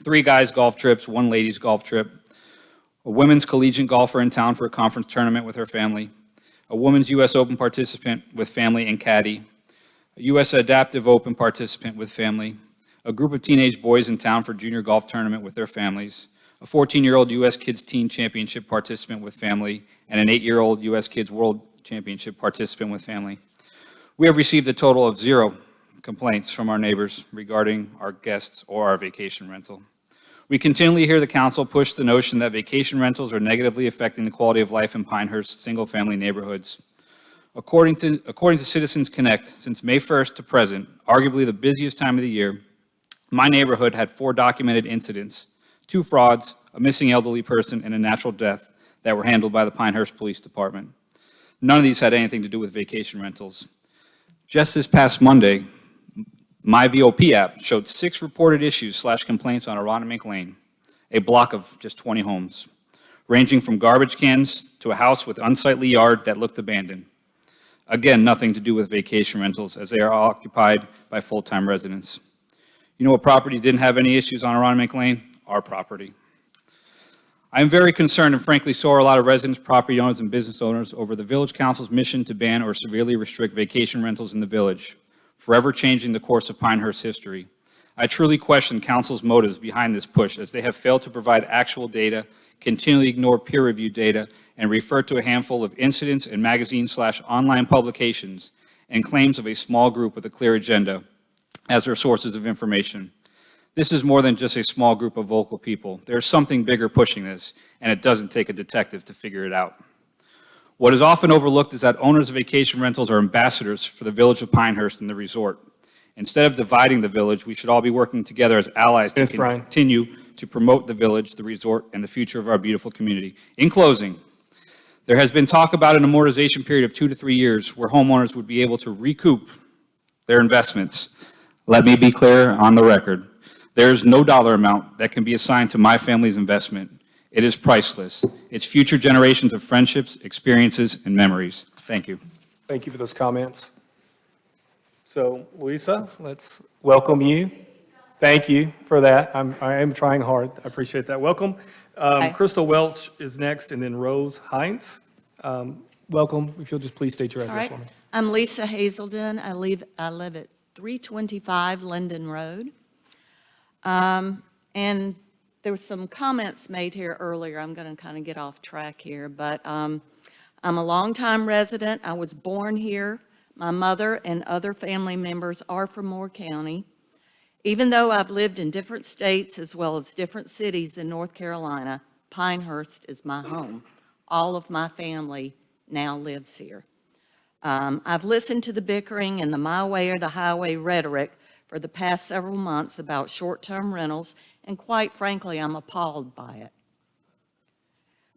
3 guys' golf trips, 1 ladies' golf trip, a women's collegiate golfer in town for a conference tournament with her family, a women's U.S. Open participant with family and caddy, a U.S. Adaptive Open participant with family, a group of teenage boys in town for junior golf tournament with their families, a 14-year-old U.S. Kids Teen Championship participant with family, and an 8-year-old U.S. Kids World Championship participant with family. We have received a total of 0 complaints from our neighbors regarding our guests or our vacation rental. We continually hear the council push the notion that vacation rentals are negatively affecting the quality of life in Pinehurst single-family neighborhoods. According to Citizens Connect, since May 1st to present, arguably the busiest time of the year, my neighborhood had 4 documented incidents, 2 frauds, a missing elderly person, and a natural death that were handled by the Pinehurst Police Department. None of these had anything to do with vacation rentals. Just this past Monday, my VOP app showed 6 reported issues/complaints on Aronimink Lane, a block of just 20 homes, ranging from garbage cans to a house with unsightly yard that looked abandoned. Again, nothing to do with vacation rentals, as they are occupied by full-time residents. You know what property didn't have any issues on Aronimink Lane? Our property. I am very concerned, and frankly so are a lot of residents, property owners, and business owners, over the Village Council's mission to ban or severely restrict vacation rentals in the village, forever changing the course of Pinehurst history. I truly question Council's motives behind this push, as they have failed to provide actual data, continually ignore peer-reviewed data, and refer to a handful of incidents and magazine/online publications and claims of a small group with a clear agenda as their sources of information. This is more than just a small group of vocal people. There's something bigger pushing this, and it doesn't take a detective to figure it out. What is often overlooked is that owners of vacation rentals are ambassadors for the village of Pinehurst and the resort. Instead of dividing the village, we should all be working together as allies to continue to promote the village, the resort, and the future of our beautiful community. In closing, there has been talk about an amortization period of 2 to 3 years where homeowners would be able to recoup their investments. Let me be clear on the record. There is no dollar amount that can be assigned to my family's investment. It is priceless. It's future generations of friendships, experiences, and memories. Thank you. Thank you for those comments. So, Louisa, let's welcome you. Thank you for that. I am trying hard. I appreciate that. Welcome. Crystal Welch is next, and then Rose Heinz. Welcome. If you'll just please state your All address right. for me. I'm Lisa Hazelden. I live at 325 Linden Road. And there was some comments made here earlier. I'm going to kind of get off track here, but I'm a longtime resident. I was born here. My mother and other family members are from Moore County. Even though I've lived in different states as well as different cities in North Carolina, Pinehurst is my home. All of my family now lives here. I've listened to the bickering and the my way or the highway rhetoric for the past several months about short-term rentals, and quite frankly, I'm appalled by it.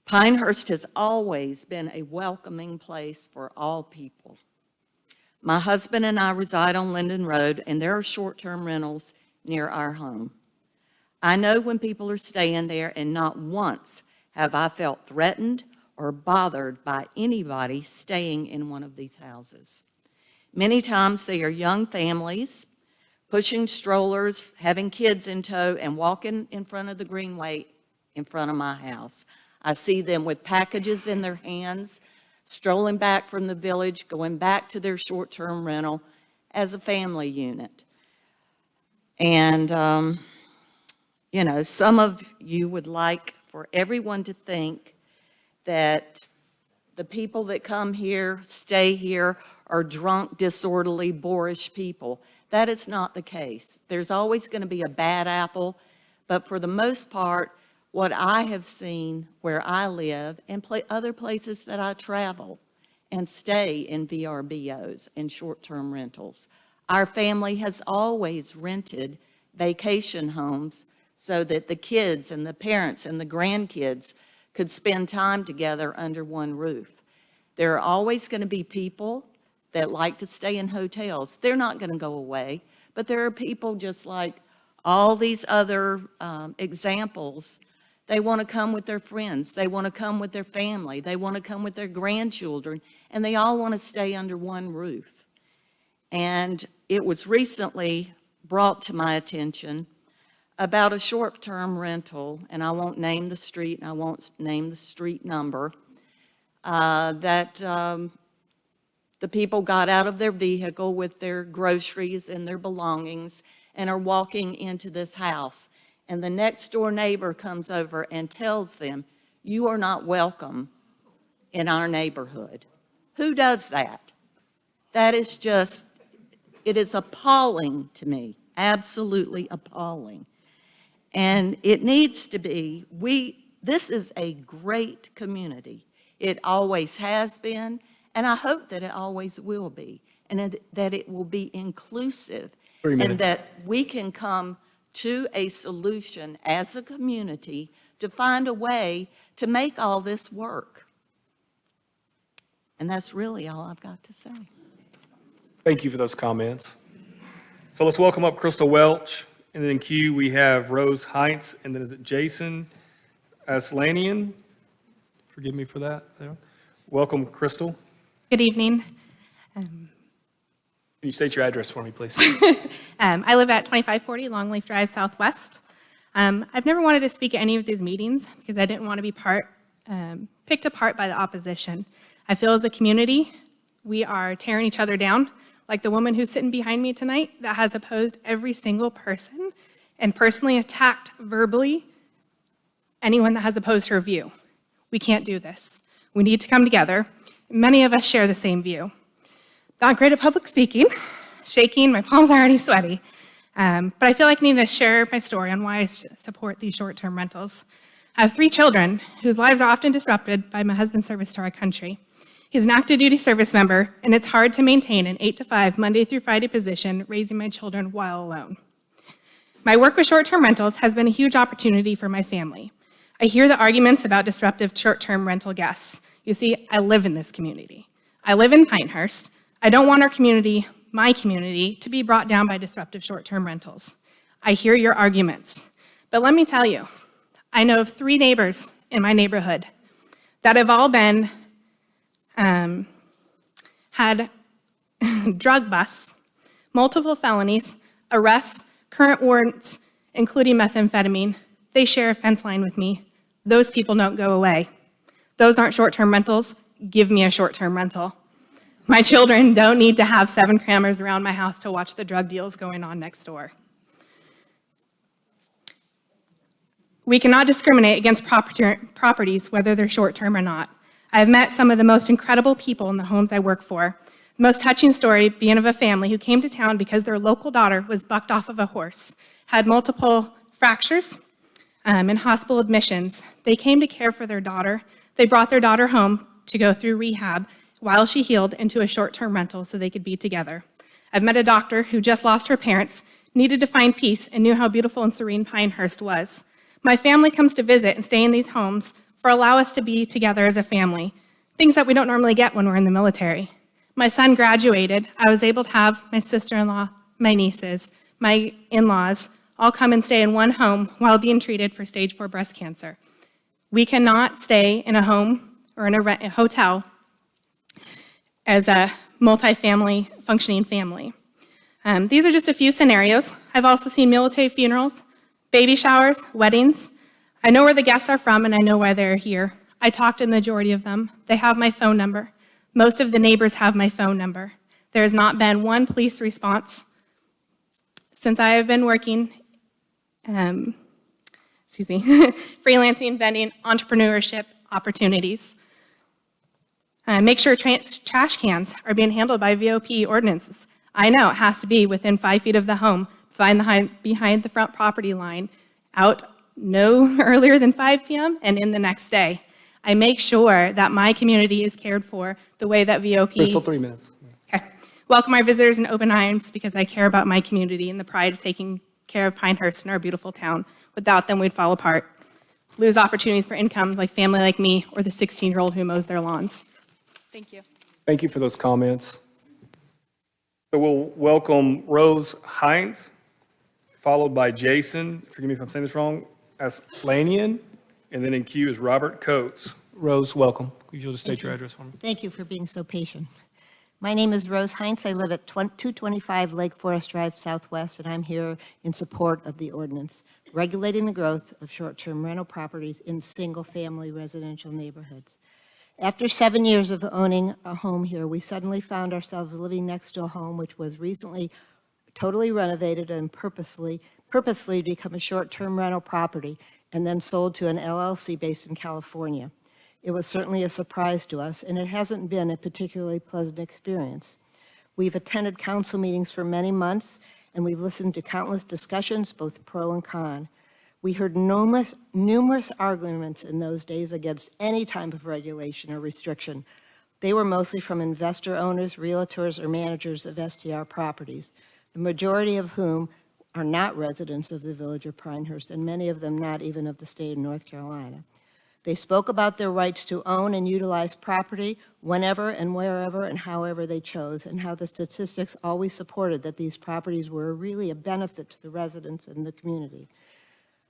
Pinehurst has always been a welcoming place for all people. My husband and I reside on Linden Road, and there are short-term rentals near our home. I know when people are staying there, and not once have I felt threatened or bothered by anybody staying in one of these houses. Many times they are young families pushing strollers, having kids in tow, and walking in front of the greenway in front of my house. I see them with packages in their hands, strolling back from the village, going back to their short-term rental as a family unit. And, you know, some of you would like for everyone to think that the people that come here, stay here, are drunk, disorderly, boorish people. That is not the case. There's always going to be a bad apple, but for the most part, what I have seen where I live and other places that I travel and stay in VRBOs and short-term rentals, our family has always rented vacation homes so that the kids and the parents and the grandkids could spend time together under one roof. There are always going to be people that like to stay in hotels. They're not going to go away, but there are people just like all these other examples. They want to come with their friends. They want to come with their family. They want to come with their grandchildren, and they all want to stay under one roof. And it was recently brought to my attention about a short-term rental, and I won't name the street and I won't name the street number, that the people got out of their vehicle with their groceries and their belongings and are walking into this house. And the next door neighbor comes over and tells them, "You are not welcome in our neighborhood." Who does that? That is just, it is appalling to me, absolutely appalling. And it needs to be, this is a great community. It always has been, and I hope that it always will be, and that it will be inclusive. 3 minutes. And that we can come to a solution as a community to find a way to make all this work. And that's really all I've got to say. Thank you for those comments. So let's welcome up Crystal Welch, and then in queue we have Rose Heinz, and then is it Jason Aslanian? Forgive me for that. Welcome, Crystal. Good evening. Can you state your address for me, please? I live at 2540 Longleaf Drive Southwest. I've never wanted to speak at any of these meetings because I didn't want to be picked apart by the opposition. I feel as a community, we are tearing each other down, like the woman who's sitting behind me tonight that has opposed every single person and personally attacked verbally anyone that has opposed her view. We can't do this. We need to come together. Many of us share the same view. Not great at public speaking, shaking, my palms are already sweaty. But I feel like I need to share my story on why I support these short-term rentals. I have 3 children whose lives are often disrupted by my husband's service to our country. He's an active duty service member, and it's hard to maintain an 8 to 5 Monday through Friday position raising my children while alone. My work with short-term rentals has been a huge opportunity for my family. I hear the arguments about disruptive short-term rental guests. You see, I live in this community. I live in Pinehurst. I don't want our community, my community, to be brought down by disruptive short-term rentals. I hear your arguments. But let me tell you, I know of 3 neighbors in my neighborhood that have all been, had drug busts, multiple felonies, arrests, current warrants, including methamphetamine. They share a fence line with me. Those people don't go away. Those aren't short-term rentals. Give me a short-term rental. My children don't need to have 7 cameras around my house to watch the drug deals going on next door. We cannot discriminate against properties, whether they're short-term or not. I have met some of the most incredible people in the homes I work for. The most touching story being of a family who came to town because their local daughter was bucked off of a horse, had multiple fractures, and hospital admissions. They came to care for their daughter. They brought their daughter home to go through rehab while she healed into a short-term rental so they could be together. I've met a doctor who just lost her parents, needed to find peace, and knew how beautiful and serene Pinehurst was. My family comes to visit and stay in these homes for allow us to be together as a family, things that we don't normally get when we're in the military. My son graduated. I was able to have my sister-in-law, my nieces, my in-laws all come and stay in one home while being treated for stage 4 breast cancer. We cannot stay in a home or in a hotel as a multi-family, functioning family. These are just a few scenarios. I've also seen military funerals, baby showers, weddings. I know where the guests are from and I know why they're here. I talk to the majority of them. They have my phone number. Most of the neighbors have my phone number. There has not been one police response since I have been working, freelancing, vending, entrepreneurship opportunities. Make sure trash cans are being handled by VOP ordinances. I know it has to be within 5 feet of the home, behind the front property line, out no earlier than 5 p.m. and in the next day. I make sure that my community is cared for the way that VOP. Crystal, 3 minutes. Okay. Welcome our visitors in open arms because I care about my community and the pride of taking care of Pinehurst and our beautiful town. Without them, we'd fall apart, lose opportunities for income like family like me or the 16-year-old who mows their lawns. Thank you. Thank you for those comments. So we'll welcome Rose Hines, followed by Jason, forgive me if I'm saying this wrong, Aslanian, and then in queue is Robert Coates. Rose, welcome. If you'll just state your address for me. Thank you for being so patient. My name is Rose Heinz. I live at 225 Lake Forest Drive Southwest, and I'm here in support of the ordinance regulating the growth of short-term rental properties in single-family residential neighborhoods. After 7 years of owning a home here, we suddenly found ourselves living next to a home which was recently totally renovated and purposely become a short-term rental property and then sold to an LLC based in California. It was certainly a surprise to us, and it hasn't been a particularly pleasant experience. We've attended council meetings for many months, and we've listened to countless discussions, both pro and con. We heard numerous arguments in those days against any type of regulation or restriction. They were mostly from investor owners, realtors, or managers of STR properties, the majority of whom are not residents of the village of Pinehurst, and many of them not even of the state of North Carolina. They spoke about their rights to own and utilize property whenever and wherever and however they chose, and how the statistics always supported that these properties were really a benefit to the residents and the community.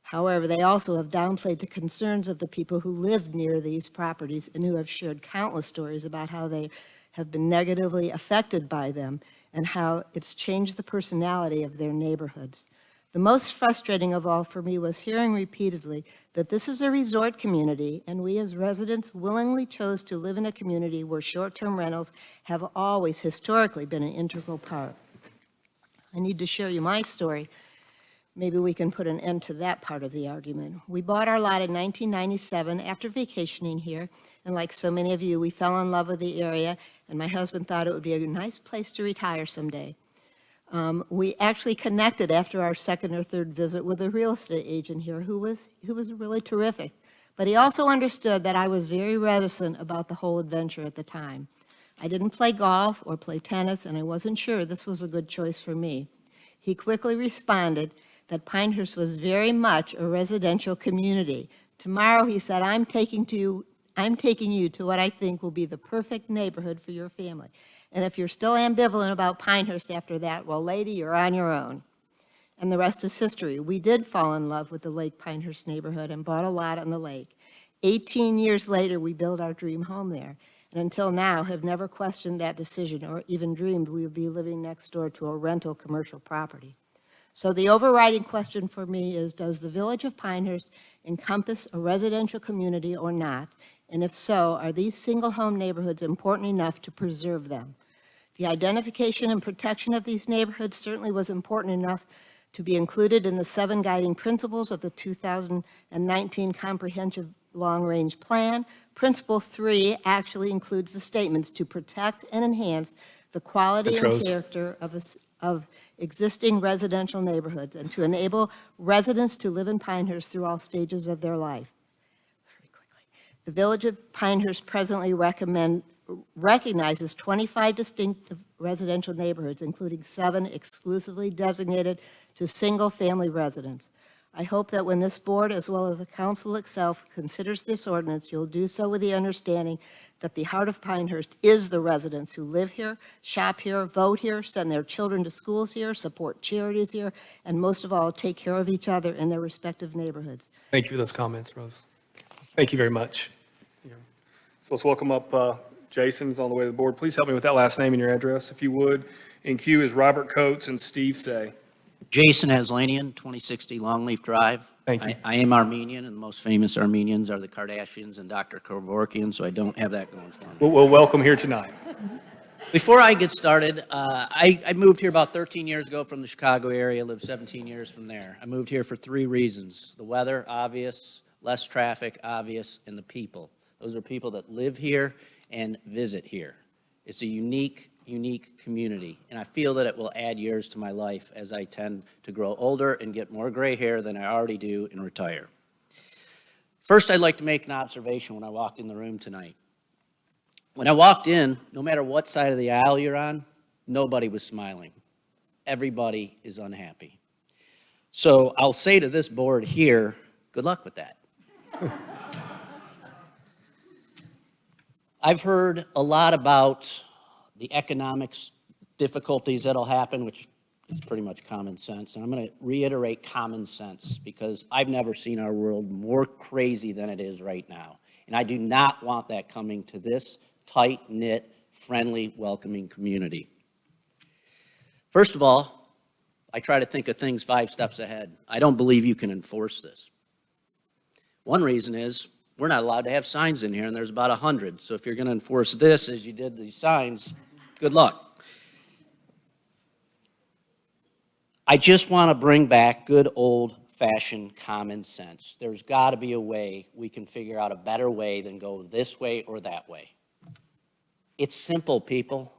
However, they also have downplayed the concerns of the people who live near these properties and who have shared countless stories about how they have been negatively affected by them and how it's changed the personality of their neighborhoods. The most frustrating of all for me was hearing repeatedly that this is a resort community, and we as residents willingly chose to live in a community where short-term rentals have always historically been an integral part. I need to share you my story. Maybe we can put an end to that part of the argument. We bought our lot in 1997 after vacationing here, and like so many of you, we fell in love with the area, and my husband thought it would be a nice place to retire someday. We actually connected after our second or third visit with a real estate agent here who was really terrific. But he also understood that I was very reticent about the whole adventure at the time. I didn't play golf or play tennis, and I wasn't sure this was a good choice for me. He quickly responded that Pinehurst was very much a residential community. Tomorrow, he said, I'm taking you to what I think will be the perfect neighborhood for your family. And if you're still ambivalent about Pinehurst after that, well, lady, you're on your own. And the rest is history. We did fall in love with the Lake Pinehurst neighborhood and bought a lot on the lake. 18 years later, we built our dream home there. And until now, have never questioned that decision or even dreamed we would be living next door to a rental commercial property. So the overriding question for me is, does the village of Pinehurst encompass a residential community or not? And if so, are these single-home neighborhoods important enough to preserve them? The identification and protection of these neighborhoods certainly was important enough to be included in the 7 guiding principles of the 2019 Comprehensive Long-Range Plan. Principle 3 actually includes the statements to protect and enhance the quality and character of existing residential neighborhoods and to enable residents to live in Pinehurst through all stages of their life. The Village of Pinehurst presently recognizes 25 distinct residential neighborhoods, including 7 exclusively designated to single-family residents. I hope that when this board, as well as the council itself, considers this ordinance, you'll do so with the understanding that the heart of Pinehurst is the residents who live here, shop here, vote here, send their children to schools here, support charities here, and most of all, take care of each other in their respective neighborhoods. Thank you for those comments, Rose. Thank you very much. So let's welcome up Jason's on the way to the board. Please help me with that last name and your address, if you would. In queue is Robert Coates and Steve Say. Jason Aslanian, 2060 Longleaf Drive. Thank you. I am Armenian, and the most famous Armenians are the Kardashians and Dr. Kevorkian, so I don't have that going for me. Well, welcome here tonight. Before I get started, I moved here about 13 years ago from the Chicago area, lived 17 years from there. I moved here for 3 reasons. The weather, obvious, less traffic, obvious, and the people. Those are people that live here and visit here. It's a unique community, and I feel that it will add years to my life as I tend to grow older and get more gray hair than I already do and retire. First, I'd like to make an observation when I walked in the room tonight. When I walked in, no matter what side of the aisle you're on, nobody was smiling. Everybody is unhappy. So I'll say to this board here, good luck with that. I've heard a lot about the economics difficulties that'll happen, which is pretty much common sense. And I'm going to reiterate common sense because I've never seen our world more crazy than it is right now. And I do not want that coming to this tight-knit, friendly, welcoming community. First of all, I try to think of things 5 steps ahead. I don't believe you can enforce this. One reason is we're not allowed to have signs in here, and there's about 100. So if you're going to enforce this as you did these signs, good luck. I just want to bring back good old-fashioned common sense. There's got to be a way we can figure out a better way than go this way or that way. It's simple, people.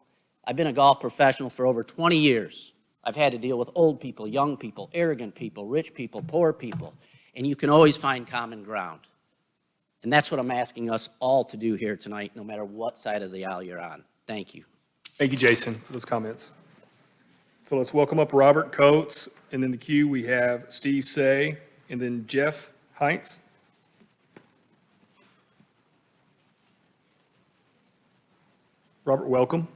I've been a golf professional for over 20 years. I've had to deal with old people, young people, arrogant people, rich people, poor people, and you can always find common ground. And that's what I'm asking us all to do here tonight, no matter what side of the aisle you're on. Thank you. Thank you, Jason, for those comments. So let's welcome up Robert Coates, and in the queue we have Steve Say, and then Jeff Heinz. Robert, welcome.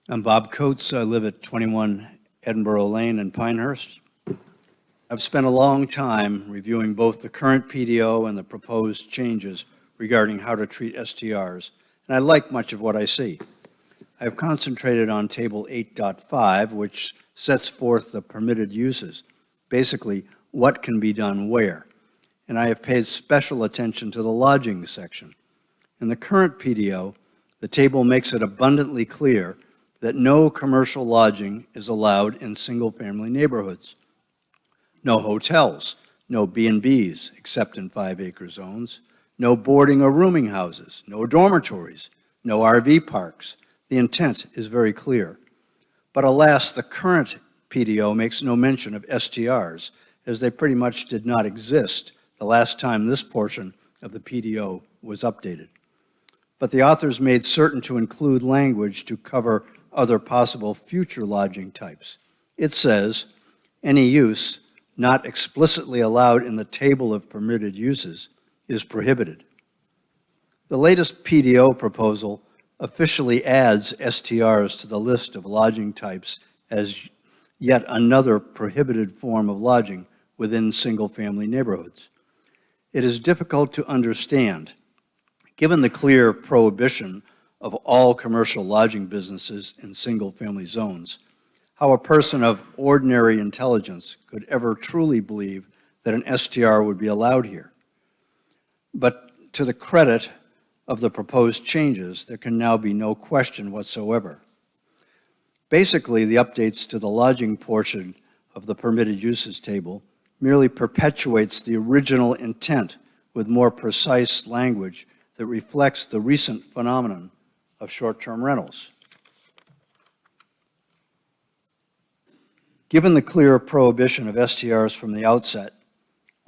I'm Bob Coates. I live at 21 Edinburgh Lane in Pinehurst. I've spent a long time reviewing both the current PDO and the proposed changes regarding how to treat STRs, and I like much of what I see. I have concentrated on Table 8.5, which sets forth the permitted uses, basically what can be done where, and I have paid special attention to the lodging section. In the current PDO, the table makes it abundantly clear that no commercial lodging is allowed in single-family neighborhoods. No hotels, no B&Bs except in 5-acre zones, no boarding or rooming houses, no dormitories, no RV parks. The intent is very clear. But alas, the current PDO makes no mention of STRs, as they pretty much did not exist the last time this portion of the PDO was updated. But the authors made certain to include language to cover other possible future lodging types. It says, any use not explicitly allowed in the table of permitted uses is prohibited. The latest PDO proposal officially adds STRs to the list of lodging types as yet another prohibited form of lodging within single-family neighborhoods. It is difficult to understand, given the clear prohibition of all commercial lodging businesses in single-family zones, how a person of ordinary intelligence could ever truly believe that an STR would be allowed here. But to the credit of the proposed changes, there can now be no question whatsoever. Basically, the updates to the lodging portion of the permitted uses table merely perpetuates the original intent with more precise language that reflects the recent phenomenon of short-term rentals. Given the clear prohibition of STRs from the outset,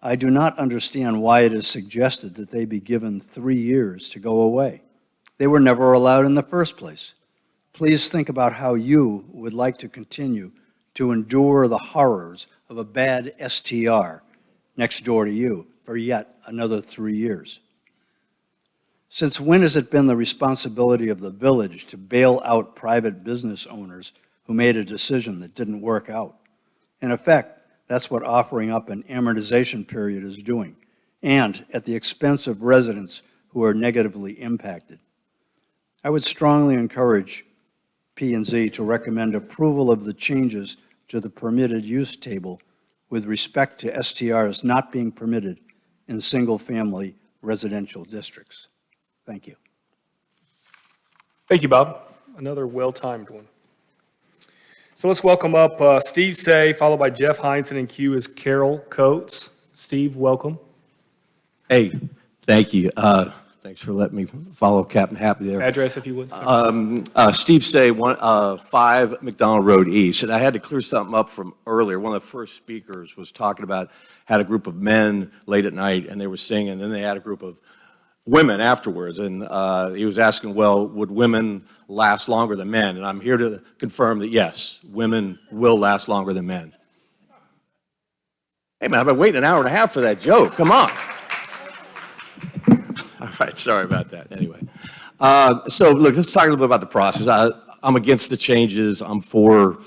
I do not understand why it is suggested that they be given 3 years to go away. They were never allowed in the first place. Please think about how you would like to continue to endure the horrors of a bad STR next door to you for yet another 3 years. Since when has it been the responsibility of the village to bail out private business owners who made a decision that didn't work out? In effect, that's what offering up an amortization period is doing, and at the expense of residents who are negatively impacted. I would strongly encourage P and Z to recommend approval of the changes to the permitted use table with respect to STRs not being permitted in single-family residential districts. Thank you. Thank you, Bob. Another well-timed one. So let's welcome up Steve Say, followed by Jeff Heinz, and in queue is Carol Coates. Steve, welcome. Hey, thank you. Thanks for letting me follow Captain Happy there. Address, if you would. Steve Say, 5 McDonald Road East. And I had to clear something up from earlier. One of the first speakers was talking about, had a group of men late at night, and they were singing, and then they had a group of women afterwards. And he was asking, well, would women last longer than men? And I'm here to confirm that, yes, women will last longer than men. Hey, man, I've been waiting an hour and a half for that joke. Come on. All right, sorry about that. Anyway, so look, let's talk a little bit about the process. I'm against the changes. I'm for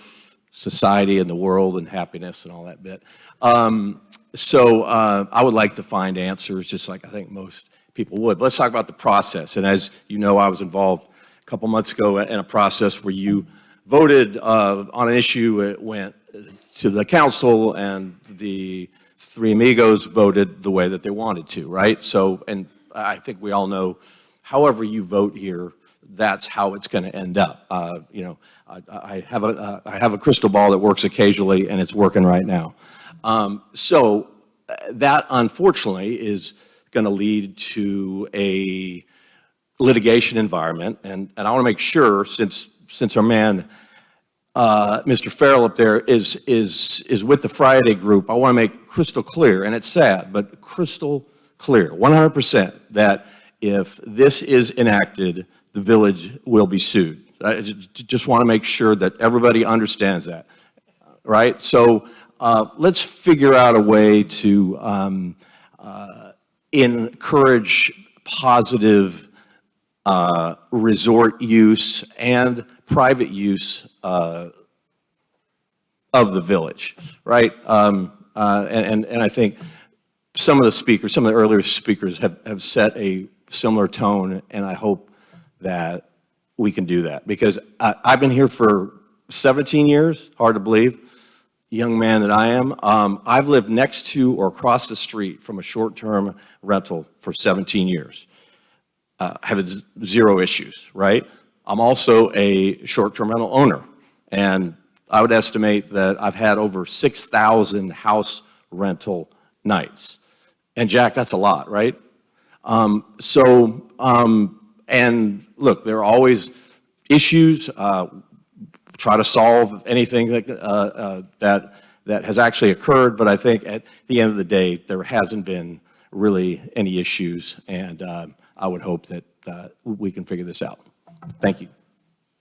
society and the world and happiness and all that bit. So I would like to find answers, just like I think most people would. But let's talk about the process. And as you know, I was involved a couple months ago in a process where you voted on an issue. It went to the council, and the three amigos voted the way that they wanted to, right? So, and I think we all know, however you vote here, that's how it's going to end up. You know, I have a crystal ball that works occasionally, and it's working right now. So that, unfortunately, is going to lead to a litigation environment, and I want to make sure, since our man Mr. Farrell up there is with the Friday group, I want to make crystal clear, and it's sad, but crystal clear, 100%, that if this is enacted, the village will be sued. I just want to make sure that everybody understands that, right? So let's figure out a way to encourage positive resort use and private use of the village, right? And I think some of the earlier speakers have set a similar tone, and I hope that we can do that. Because I've been here for 17 years, hard to believe, young man that I am. I've lived next to or across the street from a short-term rental for 17 years. Have zero issues, right? I'm also a short-term rental owner, and I would estimate that I've had over 6,000 house rental nights. And Jack, that's a lot, right? And look, there are always issues. Try to solve anything that has actually occurred, but I think at the end of the day, there hasn't been really any issues, and I would hope that we can figure this out. Thank you.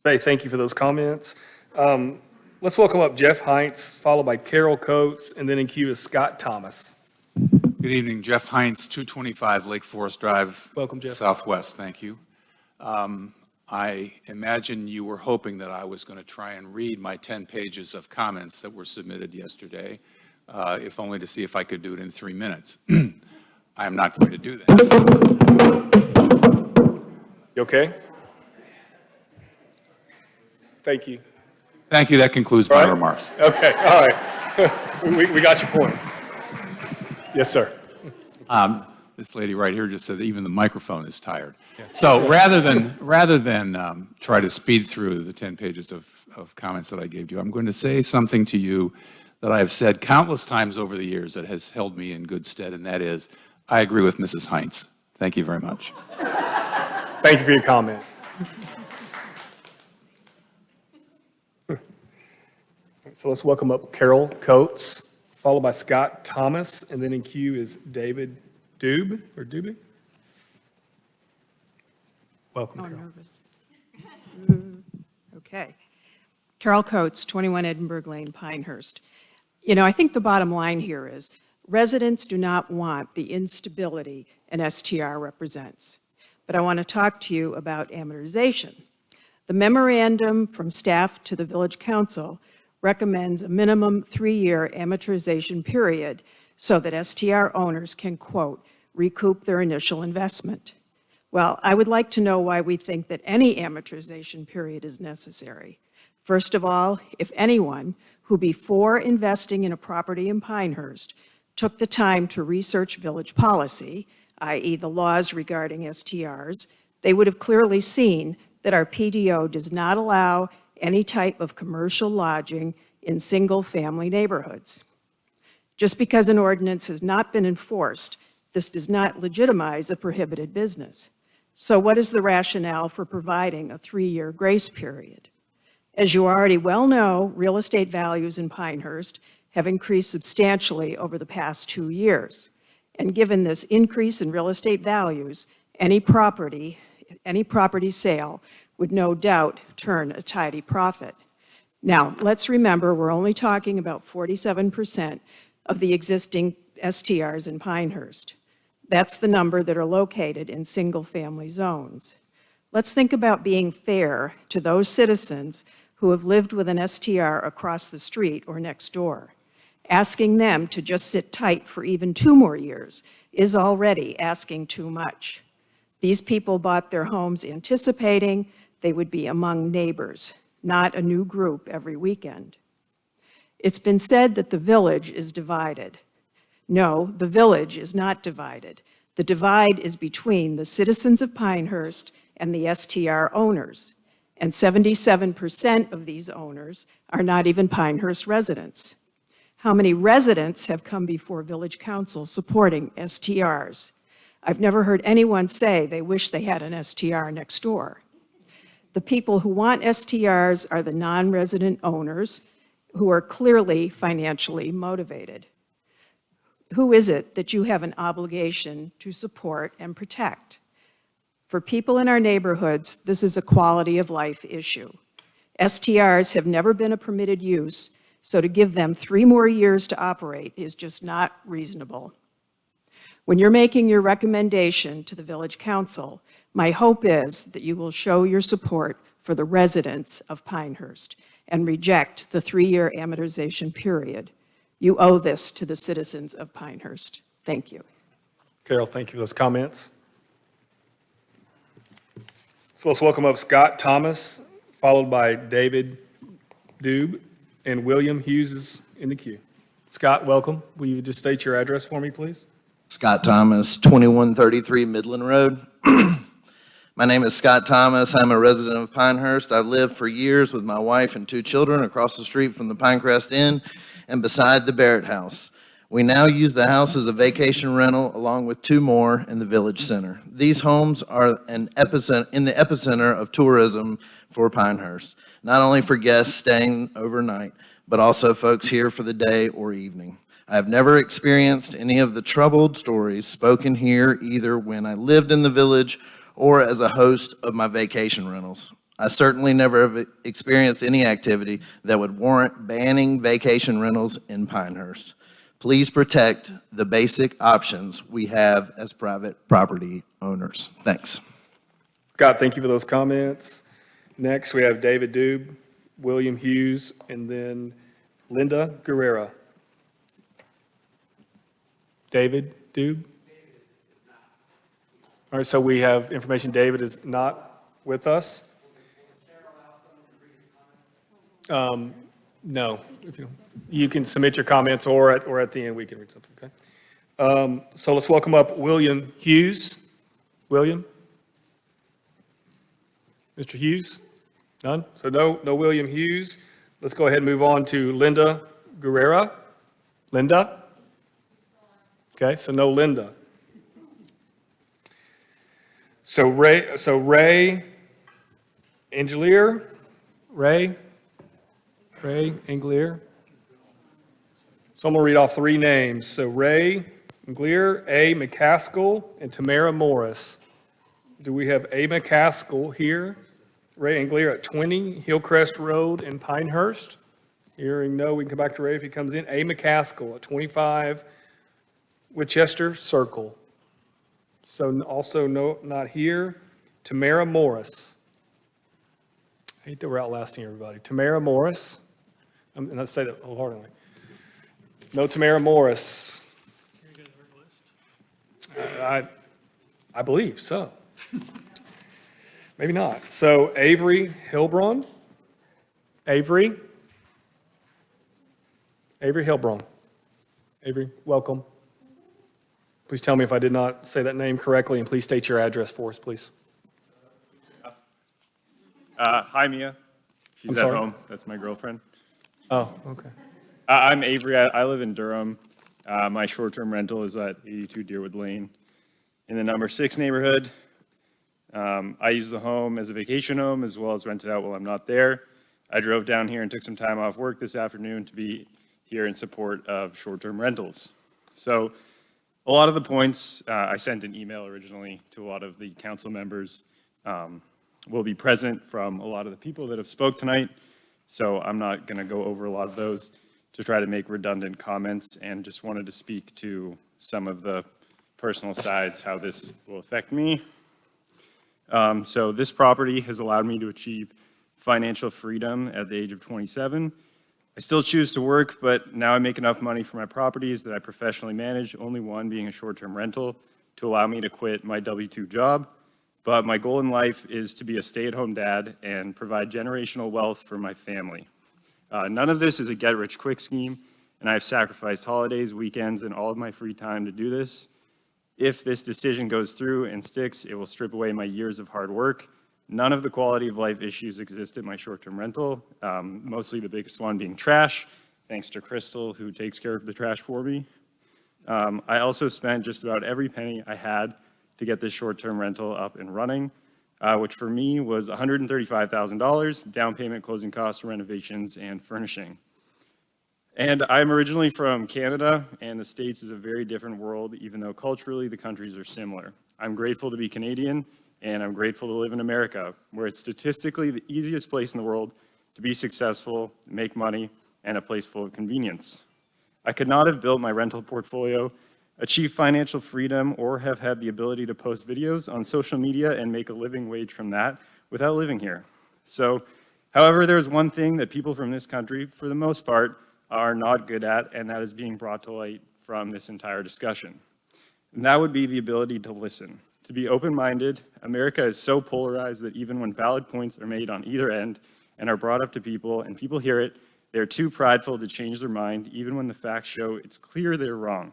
Hey, thank you for those comments. Let's welcome up Jeff Heinz, followed by Carol Coates, and then in queue is Scott Thomas. Good evening, Jeff Heinz, 225 Lake Forest Drive. Welcome, Jeff. Southwest, thank you. I imagine you were hoping that I was going to try and read my 10 pages of comments that were submitted yesterday, if only to see if I could do it in 3 minutes. I am not going to do that. You okay? Thank you. Thank you. That concludes my remarks. Okay, all right. we got your point. Yes, sir. This lady right here just said that even the microphone is tired. So rather than try to speed through the 10 pages of comments that I gave you, I'm going to say something to you that I have said countless times over the years that has held me in good stead, and that is, I agree with Mrs. Heinz. Thank you very much. Thank you for your comment. So let's welcome up Carol Coates, followed by Scott Thomas, and then in queue is David Dube, or Dubig? Welcome, Oh, Carol. nervous. Okay. Carol Coates, 21 Edinburgh Lane, Pinehurst. You know, I think the bottom line here is residents do not want the instability an STR represents. But I want to talk to you about amortization. The memorandum from staff to the Village Council recommends a minimum 3-year amortization period so that STR owners can, quote, recoup their initial investment. Well, I would like to know why we think that any amortization period is necessary. First of all, if anyone who before investing in a property in Pinehurst took the time to research village policy, i.e. the laws regarding STRs, they would have clearly seen that our PDO does not allow any type of commercial lodging in single-family neighborhoods. Just because an ordinance has not been enforced, this does not legitimize a prohibited business. So what is the rationale for providing a 3-year grace period? As you already well know, real estate values in Pinehurst have increased substantially over the past 2 years. And given this increase in real estate values, any property sale would no doubt turn a tidy profit. Now, let's remember, we're only talking about 47% of the existing STRs in Pinehurst. That's the number that are located in single-family zones. Let's think about being fair to those citizens who have lived with an STR across the street or next door. Asking them to just sit tight for even 2 more years is already asking too much. These people bought their homes anticipating they would be among neighbors, not a new group every weekend. It's been said that the village is divided. No, the village is not divided. The divide is between the citizens of Pinehurst and the STR owners, and 77% of these owners are not even Pinehurst residents. How many residents have come before Village Council supporting STRs? I've never heard anyone say they wish they had an STR next door. The people who want STRs are the non-resident owners who are clearly financially motivated. Who is it that you have an obligation to support and protect? For people in our neighborhoods, this is a quality of life issue. STRs have never been a permitted use, so to give them 3 more years to operate is just not reasonable. When you're making your recommendation to the Village Council, my hope is that you will show your support for the residents of Pinehurst and reject the 3-year amortization period. You owe this to the citizens of Pinehurst. Thank you. Carol, thank you for those comments. So let's welcome up Scott Thomas, followed by David Dube, and William Hughes is in the queue. Scott, welcome. Will you just state your address for me, please? Scott Thomas, 2133 Midland Road. My name is Scott Thomas. I'm a resident of Pinehurst. I've lived for years with my wife and 2 children across the street from the Pinecrest Inn and beside the Barrett House. We now use the house as a vacation rental along with 2 more in the Village Center. These homes are in the epicenter of tourism for Pinehurst, not only for guests staying overnight, but also folks here for the day or evening. I have never experienced any of the troubled stories spoken here either when I lived in the village or as a host of my vacation rentals. I certainly never have experienced any activity that would warrant banning vacation rentals in Pinehurst. Please protect the basic options we have as private property owners. Thanks. Scott, thank you for those comments. Next, we have David Dube, William Hughes, and then Linda Guerrera. David Dube? All right, so we have information David is not with us. No. If you can submit your comments or at the end we can read something, okay? So let's welcome up William Hughes. William? Mr. Hughes? None? So no William Hughes. Let's go ahead and move on to Linda Guerrera. Linda? Okay, so no Linda. So Ray Angelier? Ray Angelier? So I'm going to read off 3 names. So Ray Angelier, A. McCaskill, and Tamara Morris. Do we have A. McCaskill here? Ray Angelier at 20 Hillcrest Road in Pinehurst. Hearing no, we can come back to Ray if he comes in. A. McCaskill at 25 Winchester Circle. So also no, not here. Tamara Morris. I hate that we're outlasting everybody. Tamara Morris. And I say that wholeheartedly. No Tamara Morris. I believe so. Maybe not. So Avery Hilbron. Avery Hilbron. Avery, welcome. Please tell me if I did not say that name correctly, and please state your address for us, please. Hi, Mia. She's I'm at sorry? home. That's my girlfriend. Oh, okay. I'm Avery. I live in Durham. My short-term rental is at 82 Deerwood Lane in the number 6 neighborhood. I use the home as a vacation home as well as rent it out while I'm not there. I drove down here and took some time off work this afternoon to be here in support of short-term rentals. So a lot of the points, I sent an email originally to a lot of the council members. Will be present from a lot of the people that have spoke tonight. So I'm not going to go over a lot of those to try to make redundant comments, and just wanted to speak to some of the personal sides, how this will affect me. So this property has allowed me to achieve financial freedom at the age of 27. I still choose to work, but now I make enough money for my properties that I professionally manage, only one being a short-term rental, to allow me to quit my W-2 job. But my goal in life is to be a stay-at-home dad and provide generational wealth for my family. None of this is a get-rich-quick scheme, and I've sacrificed holidays, weekends, and all of my free time to do this. If this decision goes through and sticks, it will strip away my years of hard work. None of the quality of life issues exist at my short-term rental, mostly the biggest one being trash, thanks to Crystal, who takes care of the trash for me. I also spent just about every penny I had to get this short-term rental up and running, which for me was $135,000, down payment, closing costs, renovations, and furnishing. And I'm originally from Canada, and the States is a very different world, even though culturally the countries are similar. I'm grateful to be Canadian, and I'm grateful to live in America, where it's statistically the easiest place in the world to be successful, make money, and a place full of convenience. I could not have built my rental portfolio, achieve financial freedom, or have had the ability to post videos on social media and make a living wage from that without living here. So, however, there's one thing that people from this country, for the most part, are not good at, and that is being brought to light from this entire discussion. And that would be the ability to listen, to be open-minded. America is so polarized that even when valid points are made on either end and are brought up to people and people hear it, they're too prideful to change their mind, even when the facts show it's clear they're wrong.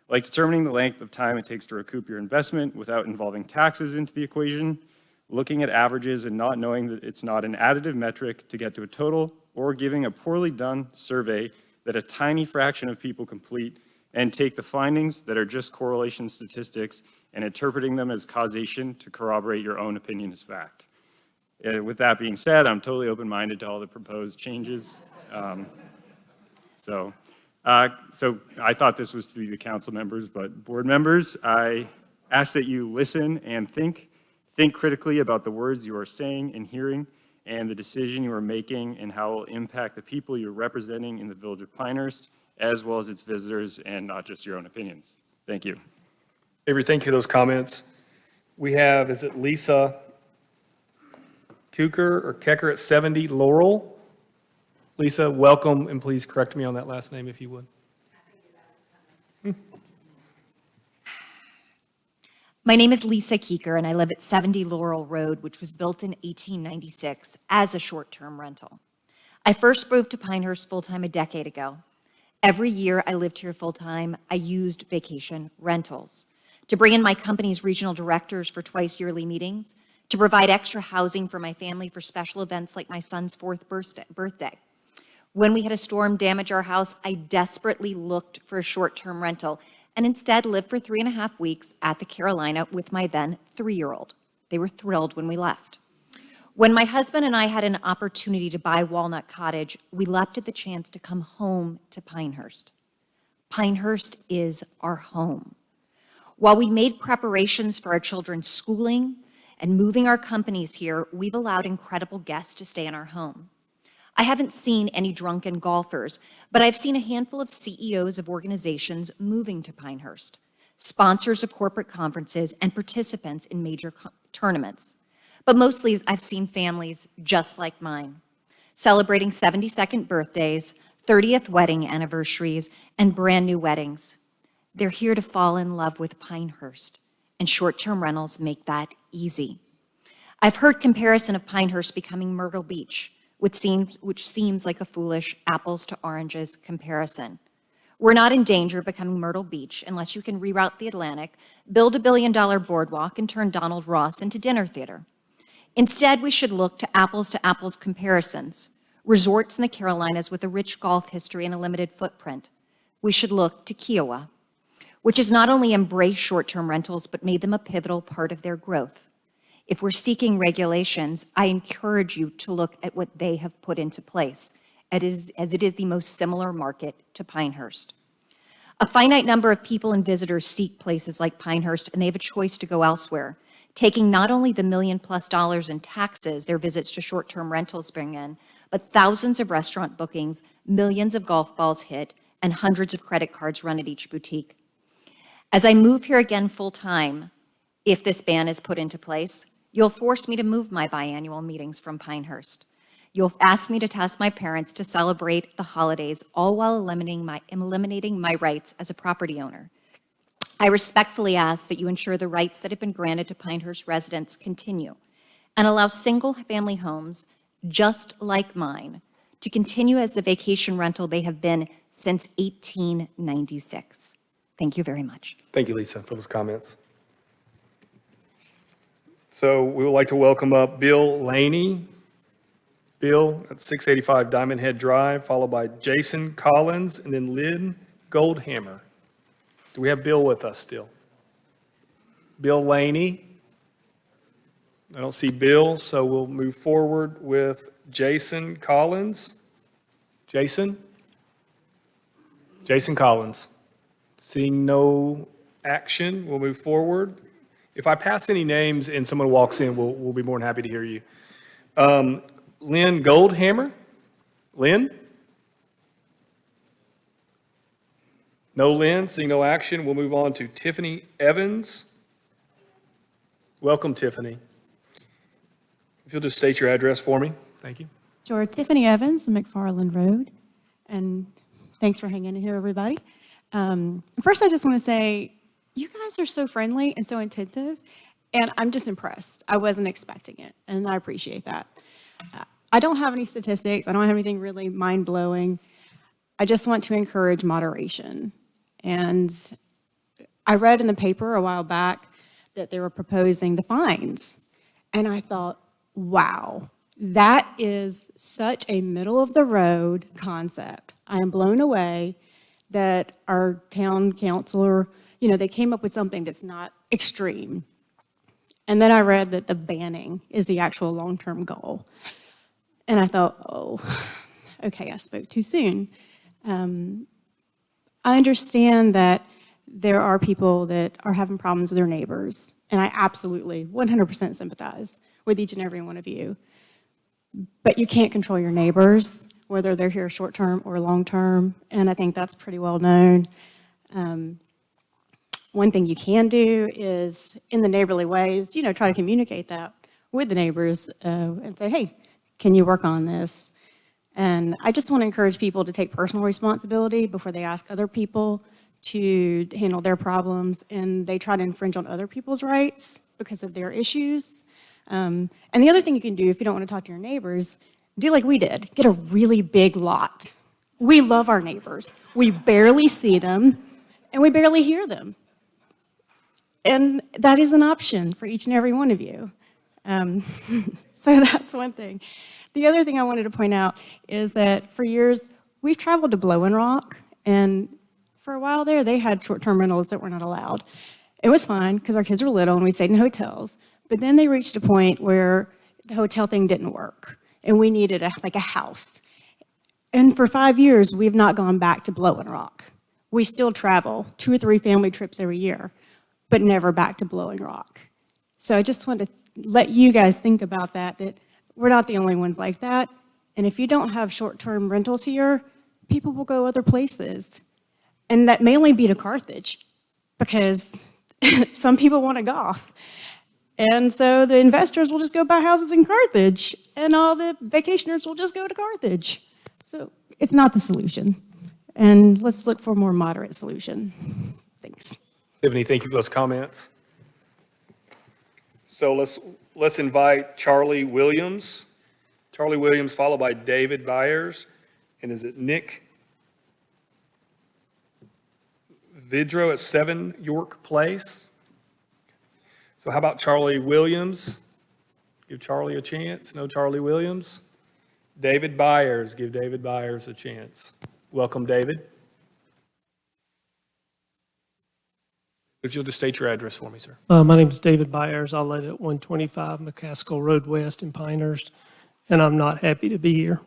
Like determining the length of time it takes to recoup your investment without involving taxes into the equation, looking at averages and not knowing that it's not an additive metric to get to a total, or giving a poorly done survey that a tiny fraction of people complete and take the findings that are just correlation statistics and interpreting them as causation to corroborate your own opinion as fact. With that being said, I'm totally open-minded to all the proposed changes. So I thought this was to the council members, but board members, I ask that you listen and think critically about the words you are saying and hearing and the decision you are making and how it will impact the people you're representing in the village of Pinehurst, as well as its visitors and not just your own opinions. Thank you. Avery, thank you for those comments. We have, is it Lisa Kecker at 70 Laurel? Lisa, welcome, and please correct me on that last name if you would. My name is Lisa Keeker, and I live at 70 Laurel Road, which was built in 1896 as a short-term rental. I first moved to Pinehurst full-time a decade ago. Every year I lived here full-time, I used vacation rentals to bring in my company's regional directors for twice-yearly meetings, to provide extra housing for my family for special events like my son's 4th birthday. When we had a storm damage our house, I desperately looked for a short-term rental and instead lived for 3.5 weeks at the Carolina with my then 3-year-old. They were thrilled when we left. When my husband and I had an opportunity to buy Walnut Cottage, we leapt at the chance to come home to Pinehurst. Pinehurst is our home. While we made preparations for our children's schooling and moving our companies here, we've allowed incredible guests to stay in our home. I haven't seen any drunken golfers, but I've seen a handful of CEOs of organizations moving to Pinehurst, sponsors of corporate conferences, and participants in major tournaments. But mostly I've seen families just like mine, celebrating 72nd birthdays, 30th wedding anniversaries, and brand new weddings. They're here to fall in love with Pinehurst, and short-term rentals make that easy. I've heard comparison of Pinehurst becoming Myrtle Beach, which seems like a foolish apples to oranges comparison. We're not in danger of becoming Myrtle Beach unless you can reroute the Atlantic, build a billion-dollar boardwalk, and turn Donald Ross into dinner theater. Instead, we should look to apples comparisons, resorts in the Carolinas with a rich golf history and a limited footprint. We should look to Kiowa, which has not only embraced short-term rentals, but made them a pivotal part of their growth. If we're seeking regulations, I encourage you to look at what they have put into place, as it is the most similar market to Pinehurst. A finite number of people and visitors seek places like Pinehurst, and they have a choice to go elsewhere, taking not only the $1 million+ in taxes their visits to short-term rentals bring in, but thousands of restaurant bookings, millions of golf balls hit, and hundreds of credit cards run at each boutique. As I move here again full-time, if this ban is put into place, you'll force me to move my biannual meetings from Pinehurst. You'll ask me to task my parents to celebrate the holidays, all while eliminating my rights as a property owner. I respectfully ask that you ensure the rights that have been granted to Pinehurst residents continue and allow single-family homes just like mine to continue as the vacation rental they have been since 1896. Thank you very much. Thank you, Lisa, for those comments. So we would like to welcome up Bill Laney. Bill at 685 Diamond Head Drive, followed by Jason Collins, and then Lynn Goldhammer. Do we have Bill with us still? Bill Laney. I don't see Bill, so we'll move forward with Jason Collins. Jason? Jason Collins. Seeing no action, we'll move forward. If I pass any names and someone walks in, we'll be more than happy to hear you. Lynn Goldhammer? Lynn? No Lynn, seeing no action, we'll move on to Tiffany Evans. Welcome, Tiffany. If you'll just state your address for me, thank you. Sure, Tiffany Evans, McFarland Road, and thanks for hanging in here, everybody. First, I just want to say, you guys are so friendly and so attentive, and I'm just impressed. I wasn't expecting it, and I appreciate that. I don't have any statistics. I don't have anything really mind-blowing. I just want to encourage moderation. And I read in the paper a while back that they were proposing the fines, and I thought, wow, that is such a middle-of-the-road concept. I am blown away that our town councilor, they came up with something that's not extreme. And then I read that the banning is the actual long-term goal. And I thought, oh, okay, I spoke too soon. I understand that there are people that are having problems with their neighbors, and I absolutely 100% sympathize with each and every one of you. But you can't control your neighbors, whether they're here short-term or long-term, and I think that's pretty well known. One thing you can do is, in the neighborly ways, try to communicate that with the neighbors and say, hey, can you work on this? And I just want to encourage people to take personal responsibility before they ask other people to handle their problems, and they try to infringe on other people's rights because of their issues. And the other thing you can do if you don't want to talk to your neighbors, do like we did, get a really big lot. We love our neighbors. We barely see them, and we barely hear them. And that is an option for each and every one of you. So that's one thing. The other thing I wanted to point out is that for years, we've traveled to Blowing Rock, and for a while there, they had short-term rentals that were not allowed. It was fine because our kids were little and we stayed in hotels, but then they reached a point where the hotel thing didn't work, and we needed a house. And for 5 years, we've not gone back to Blowing Rock. We still travel 2 or 3 family trips every year, but never back to Blowing Rock. So I just want to let you guys think about that we're not the only ones like that. And if you don't have short-term rentals here, people will go other places. And that may only be to Carthage, because some people want to golf. And so the investors will just go buy houses in Carthage, and all the vacationers will just go to Carthage. So it's not the solution. And let's look for a more moderate solution. Thanks. Tiffany, thank you for those comments. So let's invite Charlie Williams. Charlie Williams, followed by David Byers. And is it Nick Vidro at 7 York Place? So how about Charlie Williams? Give Charlie a chance. No Charlie Williams. David Byers. Give David Byers a chance. Welcome, David. If you'll just state your address for me, sir. My name is David Byers. I live at 125 McCaskill Road West in Pinehurst, and I'm not happy to be here.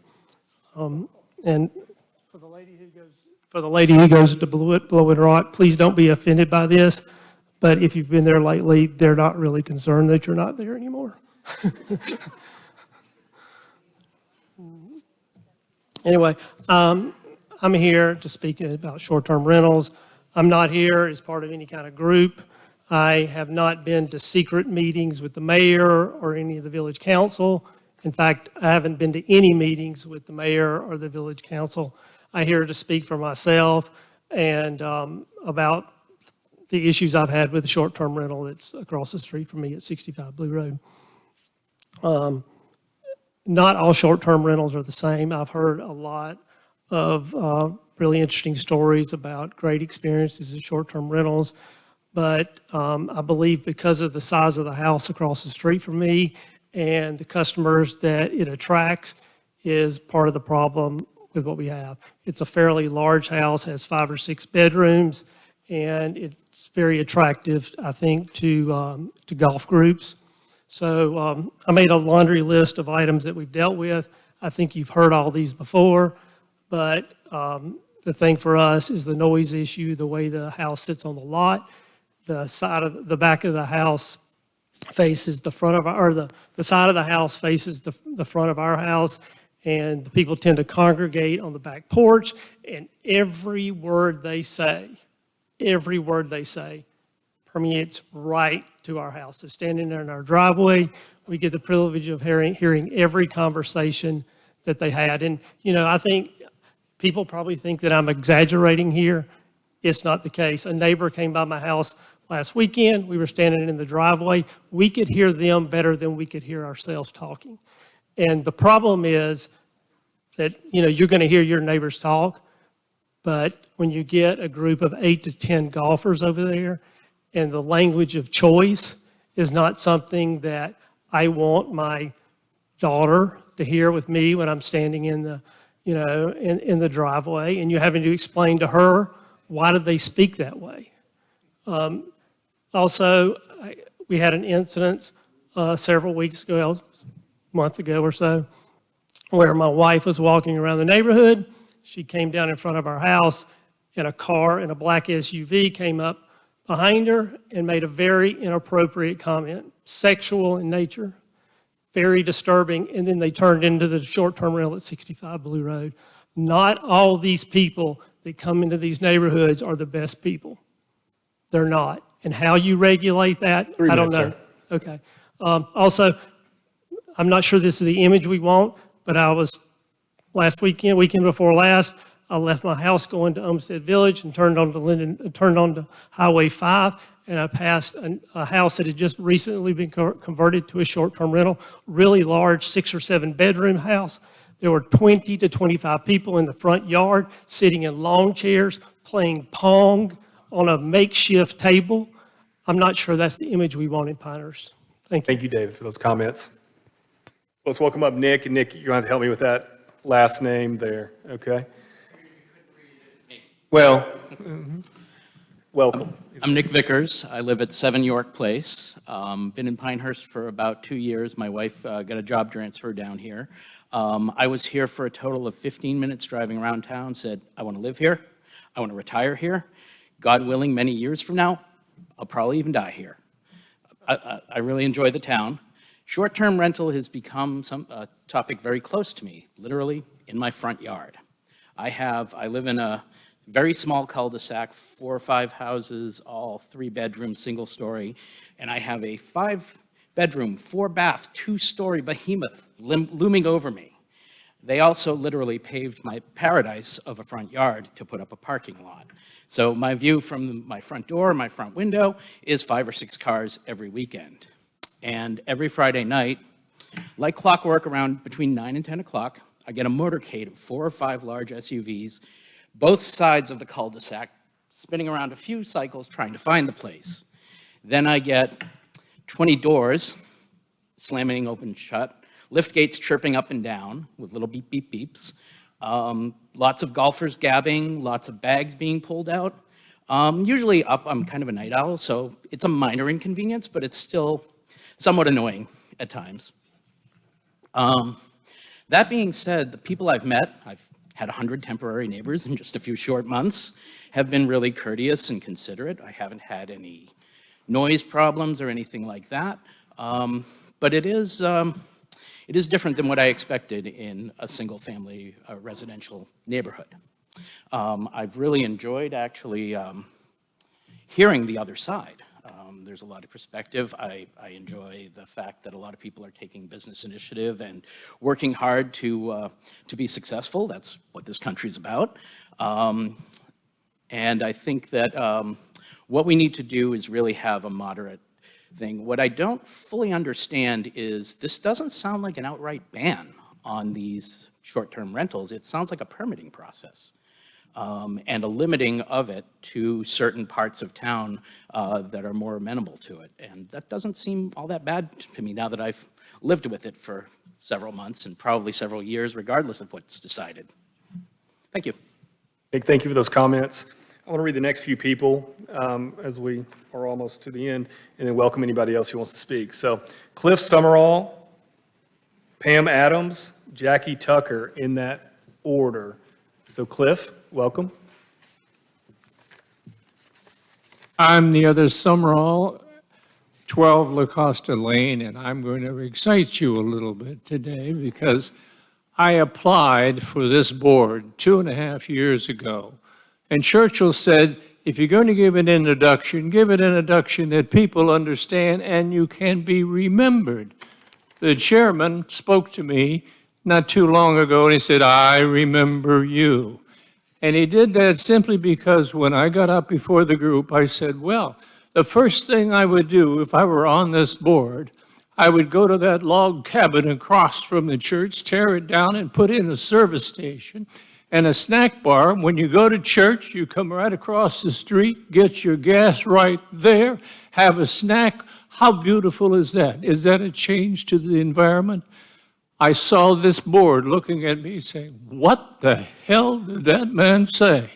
And for the lady who goes to Blow and Rot, please don't be offended by this, but if you've been there lately, they're not really concerned that you're not there anymore. Anyway, I'm here to speak about short-term rentals. I'm not here as part of any kind of group. I have not been to secret meetings with the mayor or any of the village council. In fact, I haven't been to any meetings with the mayor or the village council. I'm here to speak for myself and about the issues I've had with the short-term rental that's across the street from me at 65 Blue Road. Not all short-term rentals are the same. I've heard a lot of really interesting stories about great experiences in short-term rentals, but I believe because of the size of the house across the street from me and the customers that it attracts is part of the problem with what we have. It's a fairly large house, has 5 or 6 bedrooms, and it's very attractive, I think, to golf groups. So I made a laundry list of items that we've dealt with. I think you've heard all these before, but the thing for us is the noise issue, the way the house sits on the lot. The back of the house faces the front of our, or the side of the house faces the front of our house, and the people tend to congregate on the back porch, and every word they say permeates right to our house. So standing there in our driveway, we get the privilege of hearing every conversation that they had. And, you know, I think people probably think that I'm exaggerating here. It's not the case. A neighbor came by my house last weekend. We were standing in the driveway. We could hear them better than we could hear ourselves talking. And the problem is that, you know, you're going to hear your neighbors talk, but when you get a group of 8 to 10 golfers over there, and the language of choice is not something that I want my daughter to hear with me when I'm standing in the, you know, in the driveway, and you're having to explain to her, why did they speak that way? Also, we had an incident several weeks ago, a month ago or so, where my wife was walking around the neighborhood. She came down in front of our house, and a car and a black SUV came up behind her and made a very inappropriate comment, sexual in nature, very disturbing, and then they turned into the short-term rental at 65 Blue Road. Not all these people that come into these neighborhoods are the best people. They're not. And how you regulate that, I don't know. Okay. Also, I'm not sure this is the image we want, but I was weekend before last, I left my house going to Olmsted Village and turned onto Highway 5, and I passed a house that had just recently been converted to a short-term rental, really large 6 or 7 bedroom house. There were 20 to 25 people in the front yard sitting in lawn chairs, playing Pong on a makeshift table. I'm not sure that's the image we want in Pinehurst. Thank you. Thank you, David, for those comments. Let's welcome up Nick, and Nick, you're going to have to help me with that last name there, okay? Well, welcome. I'm Nick Vickers. I live at 7 York Place. Been in Pinehurst for about 2 years. My wife got a job transfer down here. I was here for a total of 15 minutes driving around town, said, I want to live here. I want to retire here. God willing, many years from now, I'll probably even die here. I really enjoy the town. Short-term rental has become a topic very close to me, literally in my front yard. I live in a very small cul-de-sac, 4 or 5 houses, all 3-bedroom, single-story, and I have a 5-bedroom, 4-bath, 2-story behemoth looming over me. They also literally paved my paradise of a front yard to put up a parking lot. So my view from my front door, my front window, is 5 or 6 cars every weekend. And every Friday night, like clockwork around between 9 and 10 o'clock, I get a motorcade of 4 or 5 large SUVs, both sides of the cul-de-sac, spinning around a few cycles trying to find the place. Then I get 20 doors slamming open shut, lift gates chirping up and down with little beep, beep, beeps, lots of golfers gabbing, lots of bags being pulled out. Usually I'm kind of a night owl, so it's a minor inconvenience, but it's still somewhat annoying at times. That being said, the people I've met, I've had 100 temporary neighbors in just a few short months, have been really courteous and considerate. I haven't had any noise problems or anything like that. But it is different than what I expected in a single-family residential neighborhood. I've really enjoyed actually hearing the other side. There's a lot of perspective. I enjoy the fact that a lot of people are taking business initiative and working hard to be successful. That's what this country's about. And I think that what we need to do is really have a moderate thing. What I don't fully understand is this doesn't sound like an outright ban on these short-term rentals. It sounds like a permitting process. And a limiting of it to certain parts of town that are more amenable to it. And that doesn't seem all that bad to me now that I've lived with it for several months and probably several years, regardless of what's decided. Thank you. Nick, thank you for those comments. I want to read the next few people as we are almost to the end, and then welcome anybody else who wants to speak. So Cliff Summerall, Pam Adams, Jackie Tucker, in that order. So Cliff, welcome. I'm the other Summerall, 12 La Costa Lane, and I'm going to excite you a little bit today because I applied for this board 2.5 years ago. And Churchill said, if you're going to give an introduction, give an introduction that people understand and you can be remembered. The chairman spoke to me not too long ago, and he said, I remember you. And he did that simply because when I got up before the group, I said, well, the first thing I would do if I were on this board, I would go to that log cabin across from the church, tear it down, and put in a service station and a snack bar. When you go to church, you come right across the street, get your gas right there, have a snack. How beautiful is that? Is that a change to the environment? I saw this board looking at me saying, what the hell did that man say?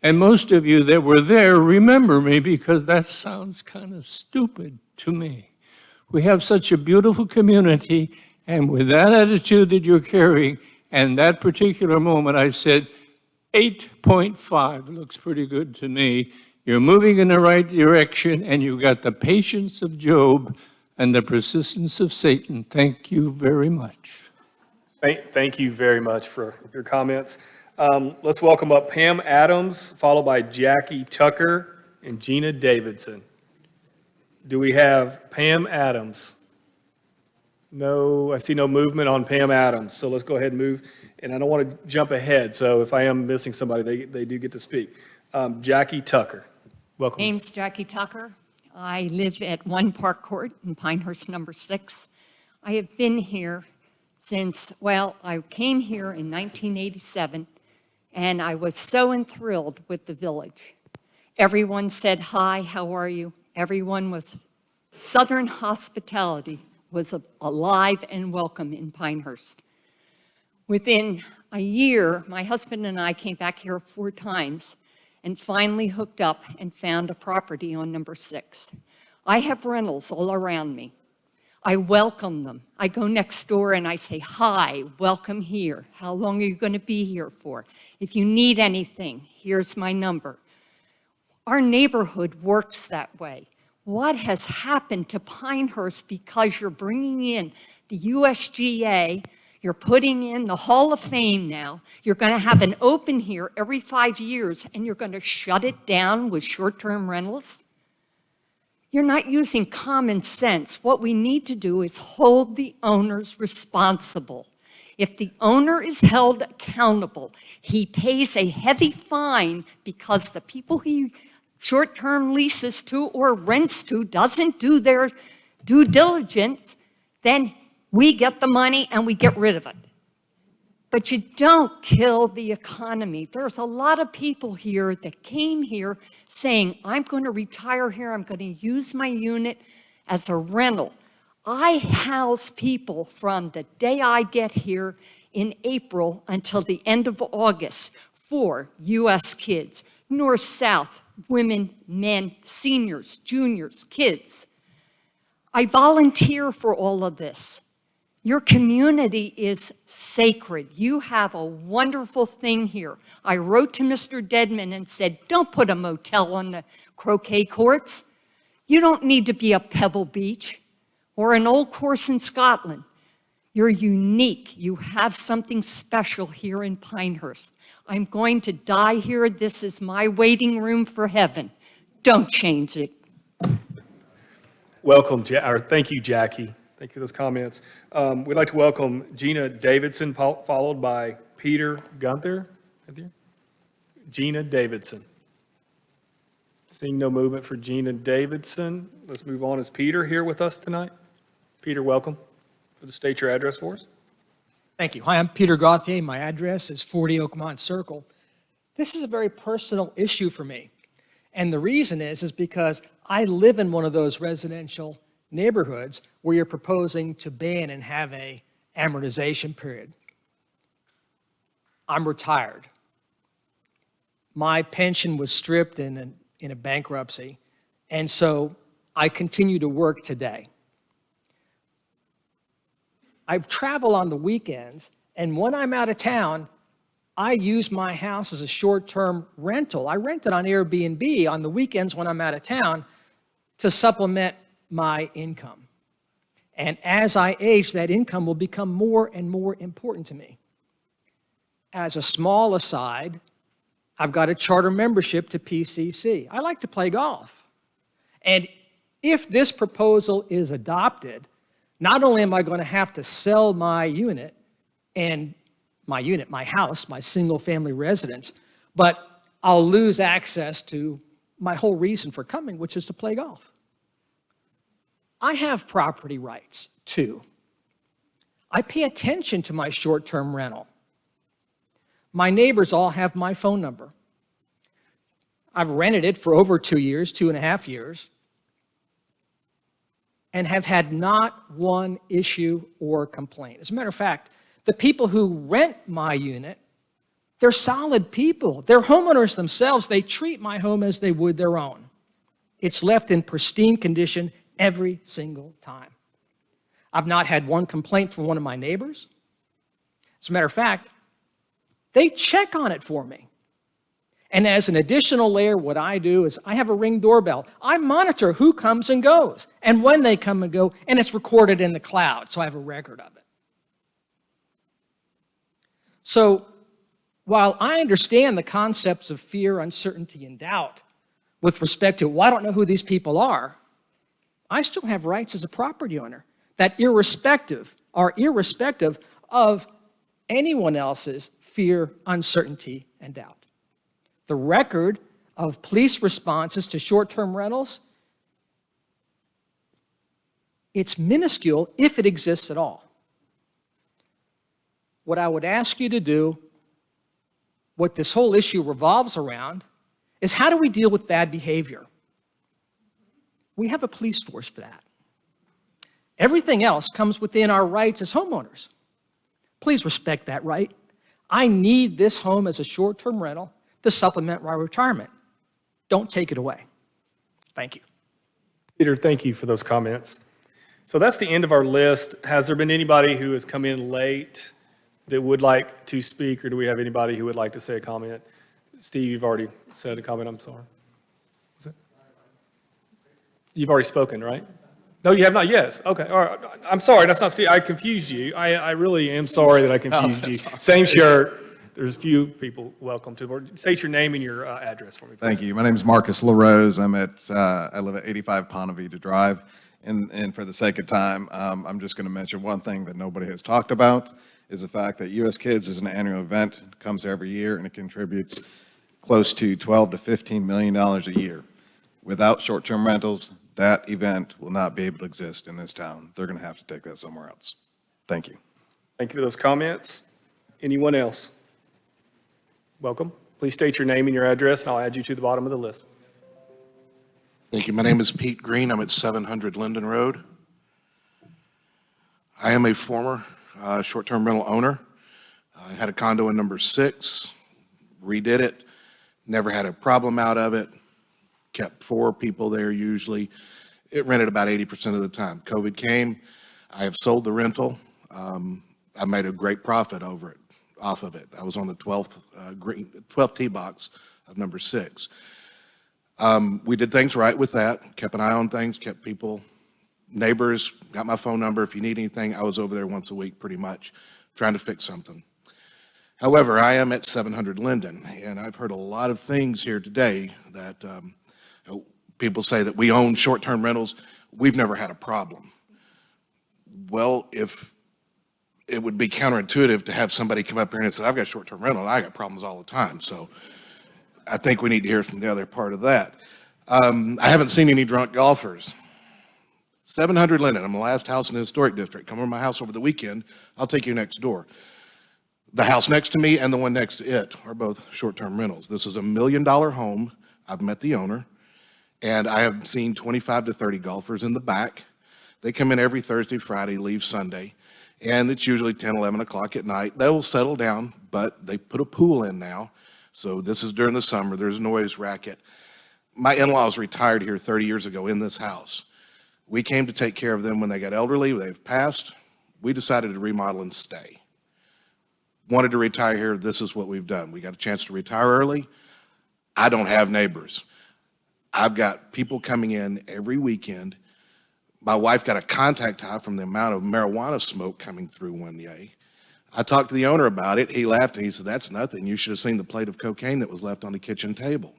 And most of you that were there remember me because that sounds kind of stupid to me. We have such a beautiful community, and with that attitude that you're carrying, and that particular moment, I said, 8.5 looks pretty good to me. You're moving in the right direction, and you got the patience of Job and the persistence of Satan. Thank you very much. Thank you very much for your comments. Let's welcome up Pam Adams, followed by Jackie Tucker and Gina Davidson. Do we have Pam Adams? No, I see no movement on Pam Adams, so let's go ahead and move. And I don't want to jump ahead, so if I am missing somebody, they do get to speak. Jackie Tucker, welcome. Name's Jackie Tucker. I live at 1 Park Court in Pinehurst, number 6. I have been here since, well, I came here in 1987, and I was so enthralled with the village. Everyone said, hi, how are you? Everyone was, Southern hospitality was alive and welcome in Pinehurst. Within a year, my husband and I came back here 4 times and finally hooked up and found a property on number 6. I have rentals all around me. I welcome them. I go next door and I say, hi, welcome here. How long are you going to be here for? If you need anything, here's my number. Our neighborhood works that way. What has happened to Pinehurst because you're bringing in the USGA, you're putting in the Hall of Fame now, you're going to have an open here every 5 years, and you're going to shut it down with short-term rentals? You're not using common sense. What we need to do is hold the owners responsible. If the owner is held accountable, he pays a heavy fine because the people he short-term leases to or rents to doesn't do their due diligence, then we get the money and we get rid of it. But you don't kill the economy. There's a lot of people here that came here saying, I'm going to retire here, I'm going to use my unit as a rental. I house people from the day I get here in April until the end of August for U.S. kids, north, south, women, men, seniors, juniors, kids. I volunteer for all of this. Your community is sacred. You have a wonderful thing here. I wrote to Mr. Deadman and said, don't put a motel on the croquet courts. You don't need to be a Pebble Beach or an old course in Scotland. You're unique. You have something special here in Pinehurst. I'm going to die here. This is my waiting room for heaven. Don't change it. Welcome, thank you, Jackie. Thank you for those comments. We'd like to welcome Gina Davidson, followed by Peter Gunther. Gina Davidson. Seeing no movement for Gina Davidson, let's move on. Is Peter here with us tonight? Peter, welcome. For the state your address for us. Thank you. Hi, I'm Peter Gauthier. My address is 40 Oakmont Circle. This is a very personal issue for me. And the reason is because I live in one of those residential neighborhoods where you're proposing to ban and have a amortization period. I'm retired. My pension was stripped in a bankruptcy, and so I continue to work today. I travel on the weekends, and when I'm out of town, I use my house as a short-term rental. I rent it on Airbnb on the weekends when I'm out of town to supplement my income. And as I age, that income will become more and more important to me. As a small aside, I've got a charter membership to PCC. I like to play golf. And if this proposal is adopted, not only am I going to have to sell my unit, my house, my single-family residence, but I'll lose access to my whole reason for coming, which is to play golf. I have property rights, too. I pay attention to my short-term rental. My neighbors all have my phone number. I've rented it for over 2 years, 2.5 years, and have had not one issue or complaint. As a matter of fact, the people who rent my unit, they're solid people. They're homeowners themselves. They treat my home as they would their own. It's left in pristine condition every single time. I've not had one complaint from one of my neighbors. As a matter of fact, they check on it for me. And as an additional layer, what I do is I have a Ring doorbell. I monitor who comes and goes and when they come and go, and it's recorded in the cloud, so I have a record of it. So while I understand the concepts of fear, uncertainty, and doubt with respect to, well, I don't know who these people are, I still have rights as a property owner that irrespective of anyone else's fear, uncertainty, and doubt. The record of police responses to short-term rentals, it's minuscule if it exists at all. What I would ask you to do, what this whole issue revolves around, is how do we deal with bad behavior? We have a police force for that. Everything else comes within our rights as homeowners. Please respect that right. I need this home as a short-term rental to supplement my retirement. Don't take it away. Thank you. Peter, thank you for those comments. So that's the end of our list. Has there been anybody who has come in late that would like to speak, or do we have anybody who would like to say a comment? Steve, you've already said a comment, I'm sorry. Was it? You've already spoken, right? No, you have not, yes. Okay, all right. I'm sorry, that's not Steve, I confused you. I really am sorry that I confused you. Same shirt. There's a few people welcome to the board. State your name and your address for me, please. Thank you. My name is Marcus LaRose. I live at 85 Ponte Vedra Drive. And for the sake of time, I'm just going to mention one thing that nobody has talked about is the fact that U.S. Kids is an annual event. It comes every year, and it contributes close to $12 to $15 million a year. Without short-term rentals, That event will not be able to exist in this town. They're going to have to take that somewhere else. Thank you. Thank you for those comments. Anyone else? Welcome. Please state your name and your address, and I'll add you to the bottom of the list. Thank you. My name is Pete Green. I'm at 700 Linden Road. I am a former short-term rental owner. I had a condo in number 6, redid it, never had a problem out of it, kept 4 people there usually. It rented about 80% of the time. COVID came. I have sold the rental. I made a great profit off of it. I was on the 12th tee box of number 6. We did things right with that, kept an eye on things, kept people, neighbors, got my phone number. If you need anything, I was over there once a week pretty much, trying to fix something. However, I am at 700 Linden, and I've heard a lot of things here today that people say that we own short-term rentals. We've never had a problem. Well, if it would be counterintuitive to have somebody come up here and say, I've got short-term rental, and I got problems all the time. So I think we need to hear from the other part of that. I haven't seen any drunk golfers. 700 Linden, I'm the last house in the historic district. Come over to my house over the weekend, I'll take you next door. The house next to me and the one next to it are both short-term rentals. This is $1 million home. I've met the owner, and I have seen 25 to 30 golfers in the back. They come in every Thursday, Friday, leave Sunday, and it's usually 10, 11 o'clock at night. They will settle down, but they put a pool in now, so this is during the summer. There's noise, racket. My in-laws retired here 30 years ago in this house. We came to take care of them when they got elderly. They've passed. We decided to remodel and stay. Wanted to retire here, this is what we've done. We got a chance to retire early. I don't have neighbors. I've got people coming in every weekend. My wife got a contact high from the amount of marijuana smoke coming through one day. I talked to the owner about it. He laughed and he said, that's nothing. You should have seen the plate of cocaine that was left on the kitchen table.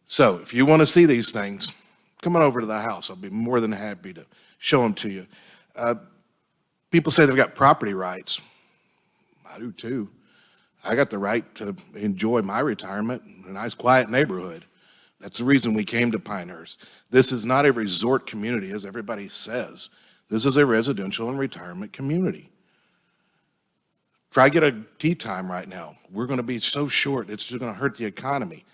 So if you want to see these things, come on over to the house. I'll be more than happy to show them to you. People say they've got property rights. I do too. I got the right to enjoy my retirement in a nice quiet neighborhood. That's the reason we came to Pinehurst. This is not a resort community, as everybody says. This is a residential and retirement community. Try to get a tee time right now. We're going to be so short, it's just going to hurt the economy.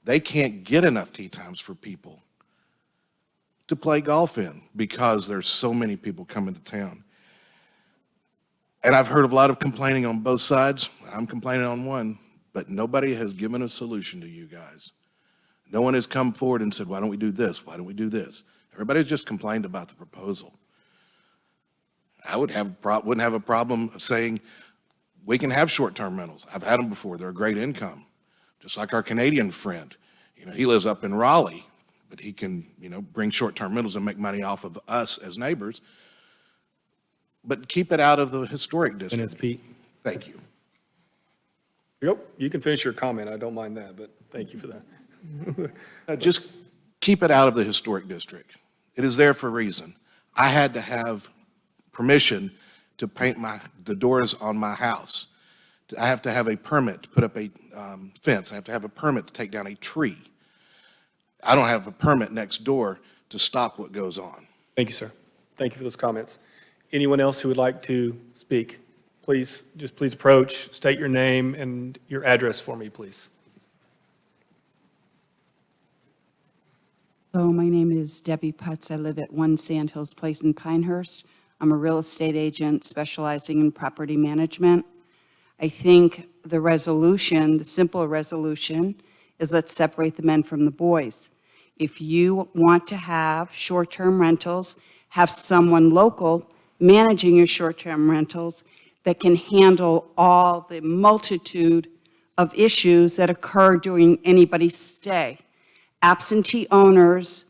They can't get enough tee times for people to play golf in because there's so many people coming to town. And I've heard a lot of complaining on both sides. I'm complaining on one, but nobody has given a solution to you guys. No one has come forward and said, why don't we do this? Why don't we do this? Everybody's just complained about the proposal. I wouldn't have a problem saying we can have short-term rentals. I've had them before. They're a great income. Just like our Canadian friend. He lives up in Raleigh, but he can, bring short-term rentals and make money off of us as neighbors. But keep it out of the historic district. And it's Pete. Thank you. Yep, you can finish your comment. I don't mind that, but thank you for that. Just keep it out of the historic district. It is there for a reason. I had to have permission to paint the doors on my house. I have to have a permit to put up a fence. I have to have a permit to take down a tree. I don't have a permit next door to stop what goes on. Thank you, sir. Thank you for those comments. Anyone else who would like to speak? Please approach, state your name and your address for me, please. Hello, my name is Debbie Putz. I live at 1 Sandhills Place in Pinehurst. I'm a real estate agent specializing in property management. I think the simple resolution is let's separate the men from the boys. If you want to have short-term rentals, have someone local managing your short-term rentals that can handle all the multitude of issues that occur during anybody's stay. Absentee owners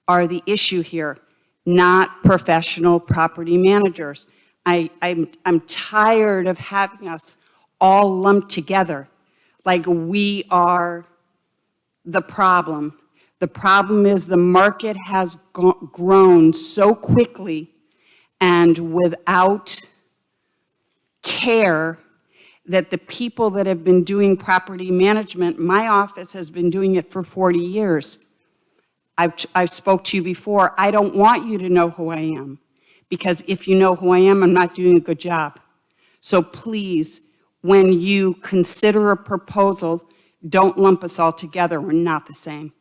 are the issue here, not professional property managers. I'm tired of having us all lumped together like we are the problem. The problem is the market has grown so quickly and without care that the people that have been doing property management, my office has been doing it for 40 years. I've spoke to you before. I don't want you to know who I am, because if you know who I am, I'm not doing a good job. So please, when you consider a proposal, don't lump us all together. We're not the same.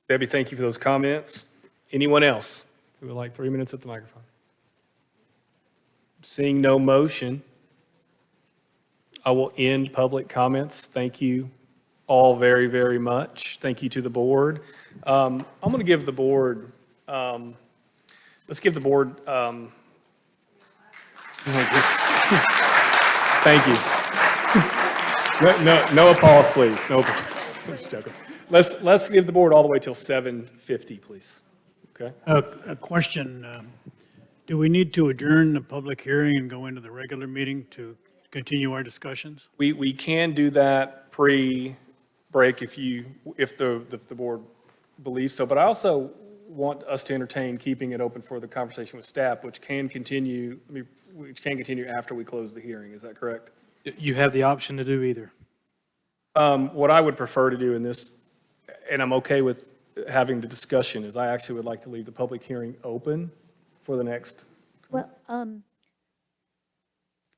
Debbie, thank you for those comments. Anyone else who would like 3 minutes at the microphone? Seeing no motion, I will end public comments. Thank you all very, very much. Thank you to the board. I'm going to give the board, let's give the board, thank you. No applause, please. No applause. I'm just joking. Let's give the board all the way till 7:50, please. Okay? A question, do we need to adjourn the public hearing and go into the regular meeting to continue our discussions? We can do that pre-break if the board believes so, but I also want us to entertain keeping it open for the conversation with staff, which can continue after we close the hearing. Is that correct? You have the option to do either. What I would prefer to do in this, and I'm okay with having the discussion, is I actually would like to leave the public hearing open for the next. Well,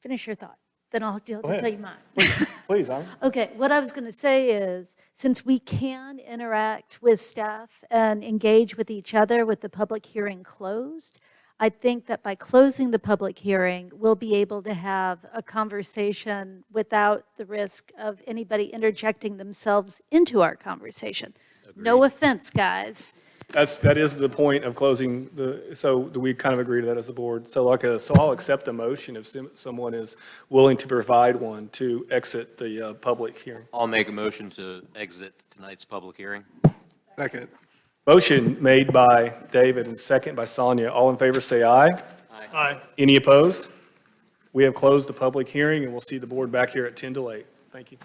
finish your thought, then I'll ahead. tell you mine. Please, Okay, what I was going to say is, since we can interact with staff and engage with each other with the public hearing closed, I think that by closing the public hearing, we'll be able to have a conversation without the risk of anybody interjecting themselves into our conversation. No offense, guys. That is the point of closing so do we kind of agree to that as a board? So I'll accept a motion if someone is willing to provide one to exit the public hearing. I'll make a motion to exit tonight's public hearing. Second. Motion made by David and second by Sonia. All in favor say aye. Aye. Any opposed? We have closed the public hearing and we'll see the board back here at 10 to 8. Thank you.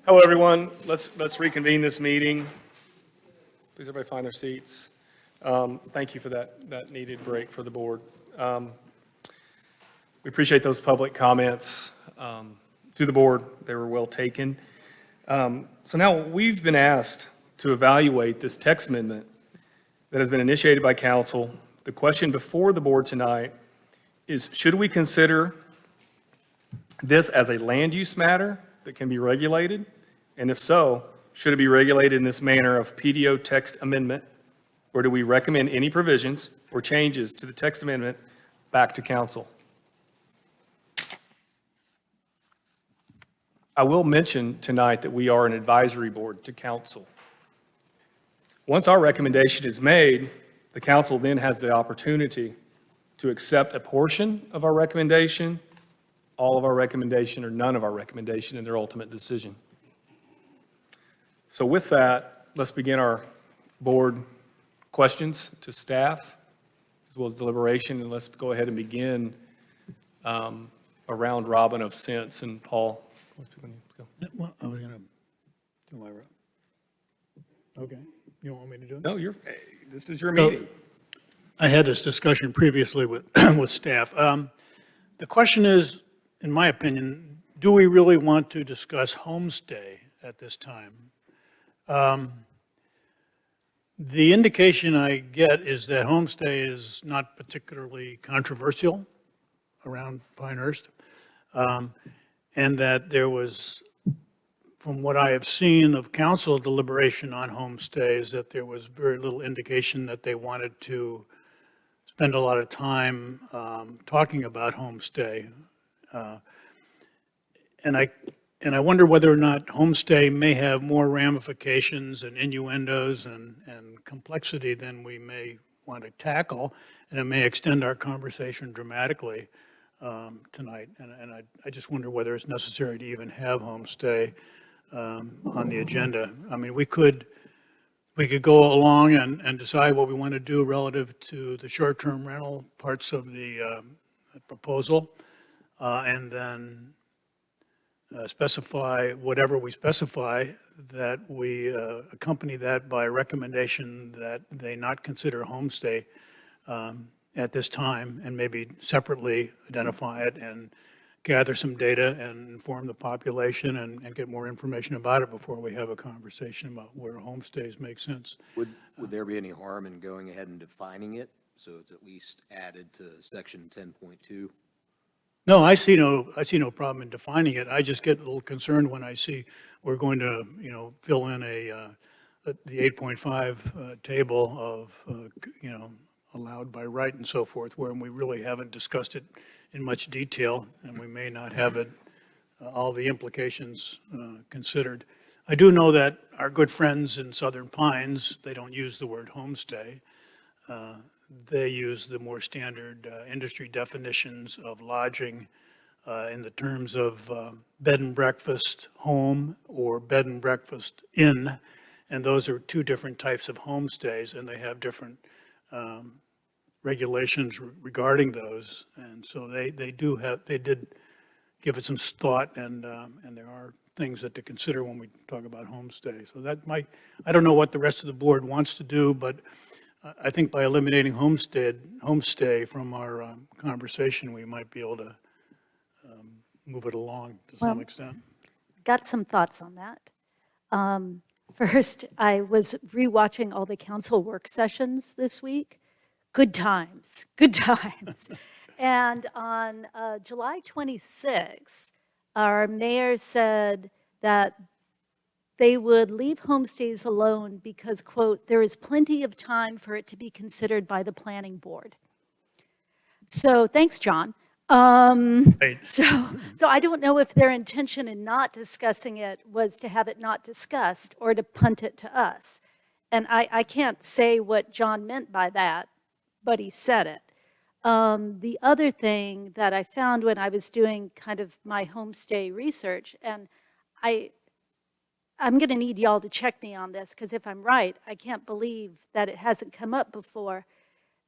Hello, everyone. Let's reconvene this meeting. Please, everybody find their seats. Thank you for that needed break for the board. We appreciate those public comments to the board. They were well taken. So now we've been asked to evaluate this text amendment that has been initiated by council. The question before the board tonight is, should we consider this as a land use matter that can be regulated? And if so, should it be regulated in this manner of PDO text amendment? Or do we recommend any provisions or changes to the text amendment back to council? I will mention tonight that we are an advisory board to council. Once our recommendation is made, the council then has the opportunity to accept a portion of our recommendation, all of our recommendation, or none of our recommendation in their ultimate decision. So with that, let's begin our board questions to staff, as well as deliberation, and let's go ahead and begin a round robin of sense. And Paul, Well, I was going to do my, okay. You want me to do it? no, this is your meeting. I had this discussion previously with, with staff. The question is, in my opinion, do we really want to discuss homestay at this time? The indication I get is that homestay is not particularly controversial around Pinehurst, and that there was, from what I have seen of council deliberation on homestays, that there was very little indication that they wanted to spend a lot of time talking about homestay. And I wonder whether or not homestay may have more ramifications and innuendos and complexity than we may want to tackle, and it may extend our conversation dramatically tonight. And I just wonder whether it's necessary to even have homestay on the agenda. I mean, we could go along and decide what we want to do relative to the short-term rental parts of the proposal, and then specify whatever we specify, that we accompany that by a recommendation that they not consider homestay at this time, and maybe separately identify it and gather some data and inform the population and get more information about it before we have a conversation about where homestays make sense. Would there be any harm in going ahead and defining it, so it's at least added to section 10.2? No, I see no problem in defining it. I just get a little concerned when I see we're going to, fill in the 8.5 table of, allowed by right and so forth, where we really haven't discussed it in much detail, and we may not have it, all the implications considered. I do know that our good friends in Southern Pines, they don't use the word homestay. They use the more standard industry definitions of lodging in the terms of bed and breakfast home or bed and breakfast inn, and those are two different types of homestays, and they have different regulations regarding those. And so they did give it some thought, and there are things that to consider when we talk about homestay. So that I don't know what the rest of the board wants to do, but I think by eliminating homestay from our conversation, we might be able to move it along to some extent. Got some thoughts on that. First, I was rewatching all the council work sessions this week. Good times, good times. And on July 26, our mayor said that they would leave homestays alone because, quote, there is plenty of time for it to be considered by the planning board. So thanks, John. Right. So I don't know if their intention in not discussing it was to have it not discussed or to punt it to us. And I can't say what John meant by that, but he said it. The other thing that I found when I was doing kind of my homestay research, and I'm going to need y'all to check me on this, because if I'm right, I can't believe that it hasn't come up before.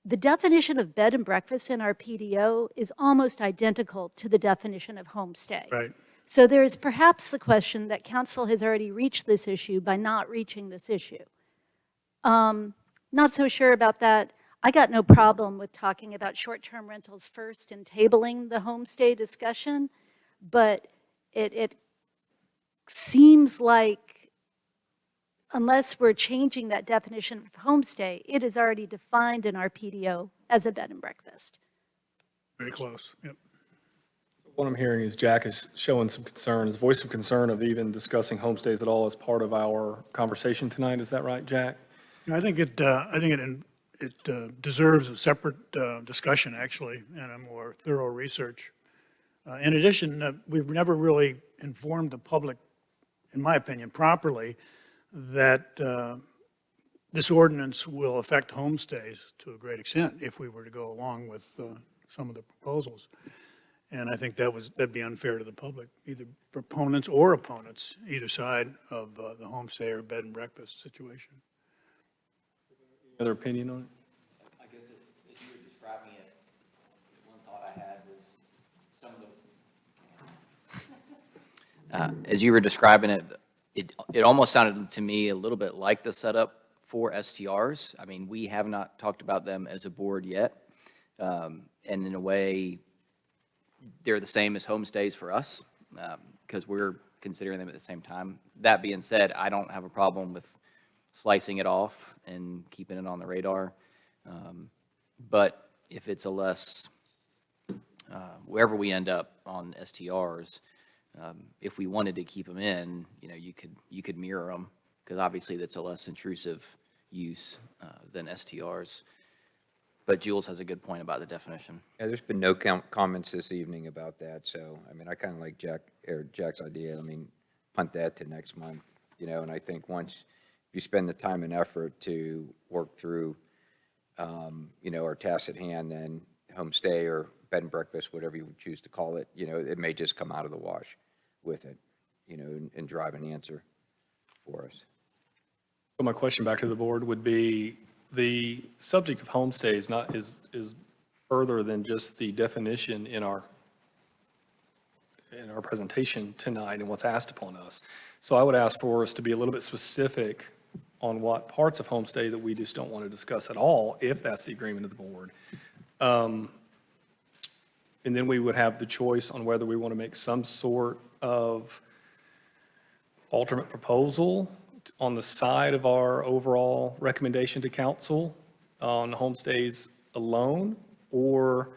The definition of bed and breakfast in our PDO is almost identical to the definition of homestay. Right. So there is perhaps the question that council has already reached this issue by not reaching this issue. Not so sure about that. I got no problem with talking about short-term rentals first and tabling the homestay discussion, but it seems like unless we're changing that definition of homestay, it is already defined in our PDO as a bed and breakfast. Very close, yep. What I'm hearing is Jack is showing some concern, his voice of concern of even discussing homestays at all as part of our conversation tonight. Is that right, Jack? I think it deserves a separate discussion, actually, and a more thorough research. In addition, we've never really informed the public, in my opinion, properly, that this ordinance will affect homestays to a great extent if we were to go along with some of the proposals. And I think that'd be unfair to the public, either proponents or opponents, either side of the homestay or bed and breakfast situation. Other opinion on it? I guess if you were describing it, one thought I had was some of the. As you were describing it, it almost sounded to me a little bit like the setup for STRs. I mean, we have not talked about them as a board yet. And in a way, they're the same as homestays for us because we're considering them at the same time. That being said, I don't have a problem with slicing it off and keeping it on the radar. But if it's a less, wherever we end up on STRs, if we wanted to keep them in, you could mirror them because obviously that's a less intrusive use than STRs. But Jules has a good point about the definition. Yeah, there's been no comments this evening about that, so, I mean, I kind of like Jack's idea. I mean, punt that to next month, and I think once you spend the time and effort to work through, our tasks at hand, then homestay or bed and breakfast, whatever you would choose to call it, it may just come out of the wash with it, and drive an answer for us. So my question back to the board would be, the subject of homestay is further than just the definition in our presentation tonight and what's asked upon us. So I would ask for us to be a little bit specific on what parts of homestay that we just don't want to discuss at all, if that's the agreement of the board. And then we would have the choice on whether we want to make some sort of alternate proposal on the side of our overall recommendation to council on homestays alone, or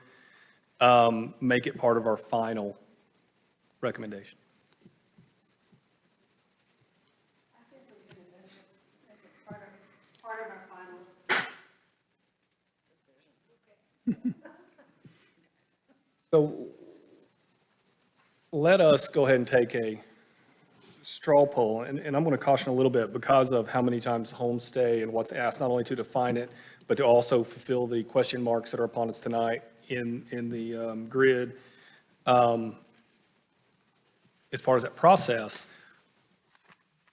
make it part of our final recommendation. So let us go ahead and take a straw poll, and I'm going to caution a little bit because of how many times homestay and what's asked, not only to define it, but to also fulfill the question marks that are upon us tonight in the grid. As part of that process,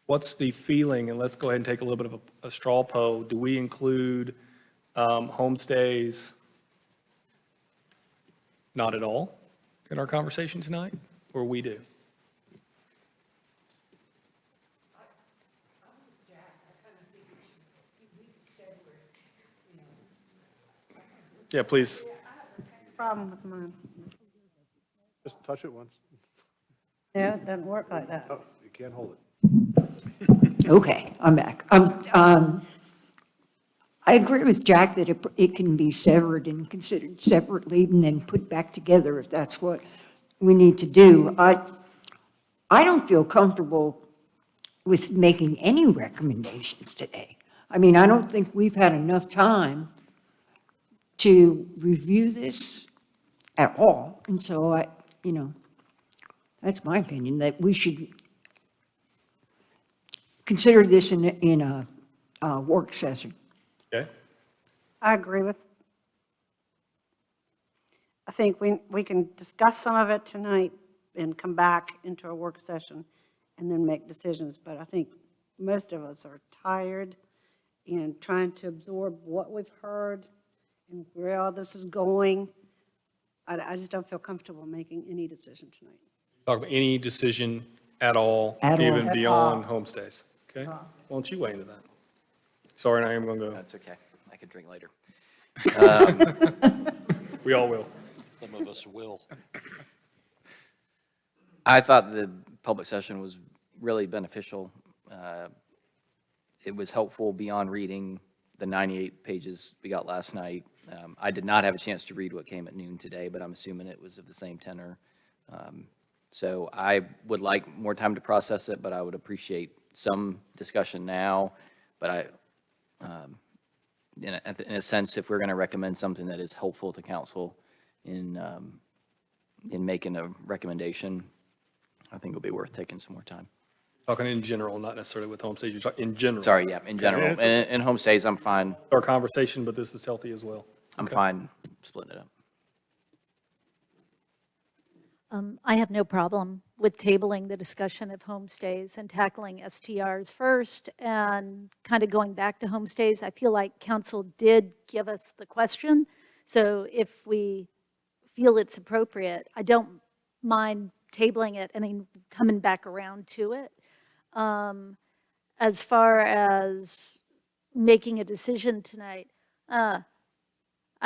what's the feeling, and let's go ahead and take a little bit of a straw poll. Do we include homestays not at all in our conversation tonight, or we do? Yeah, please. Problem with mine. Just touch it once. Yeah, it doesn't work like that. Oh, you can't hold it. Okay, I'm back. I agree with Jack that it can be severed and considered separately and then put back together if that's what we need to do. I don't feel comfortable with making any recommendations today. I mean, I don't think we've had enough time to review this at all. And so that's my opinion, that we should consider this in a work session. Okay. I agree with. I think we can discuss some of it tonight and come back into a work session and then make decisions. But I think most of us are tired and trying to absorb what we've heard and where all this is going. I just don't feel comfortable making any decision tonight. Talk about any decision at all, At all. even At beyond all. homestays, okay? Why don't you weigh into that? Sorry, I am going to go. That's okay. I can drink later. We all will. Some of us will. I thought the public session was really beneficial. It was helpful beyond reading the 98 pages we got last night. I did not have a chance to read what came at noon today, but I'm assuming it was of the same tenor. So I would like more time to process it, but I would appreciate some discussion now. But in a sense, if we're going to recommend something that is helpful to council in making a recommendation, I think it'll be worth taking some more time. Talking in general, not necessarily with homestays, you're talking in general. Sorry, yeah, in general. Okay, In homestays, I'm fine. Our conversation, but this is healthy as well. I'm Okay. fine splitting it up. I have no problem with tabling the discussion of homestays and tackling STRs first and kind of going back to homestays. I feel like council did give us the question. So if we feel it's appropriate, I don't mind tabling it and then coming back around to it. As far as making a decision tonight, I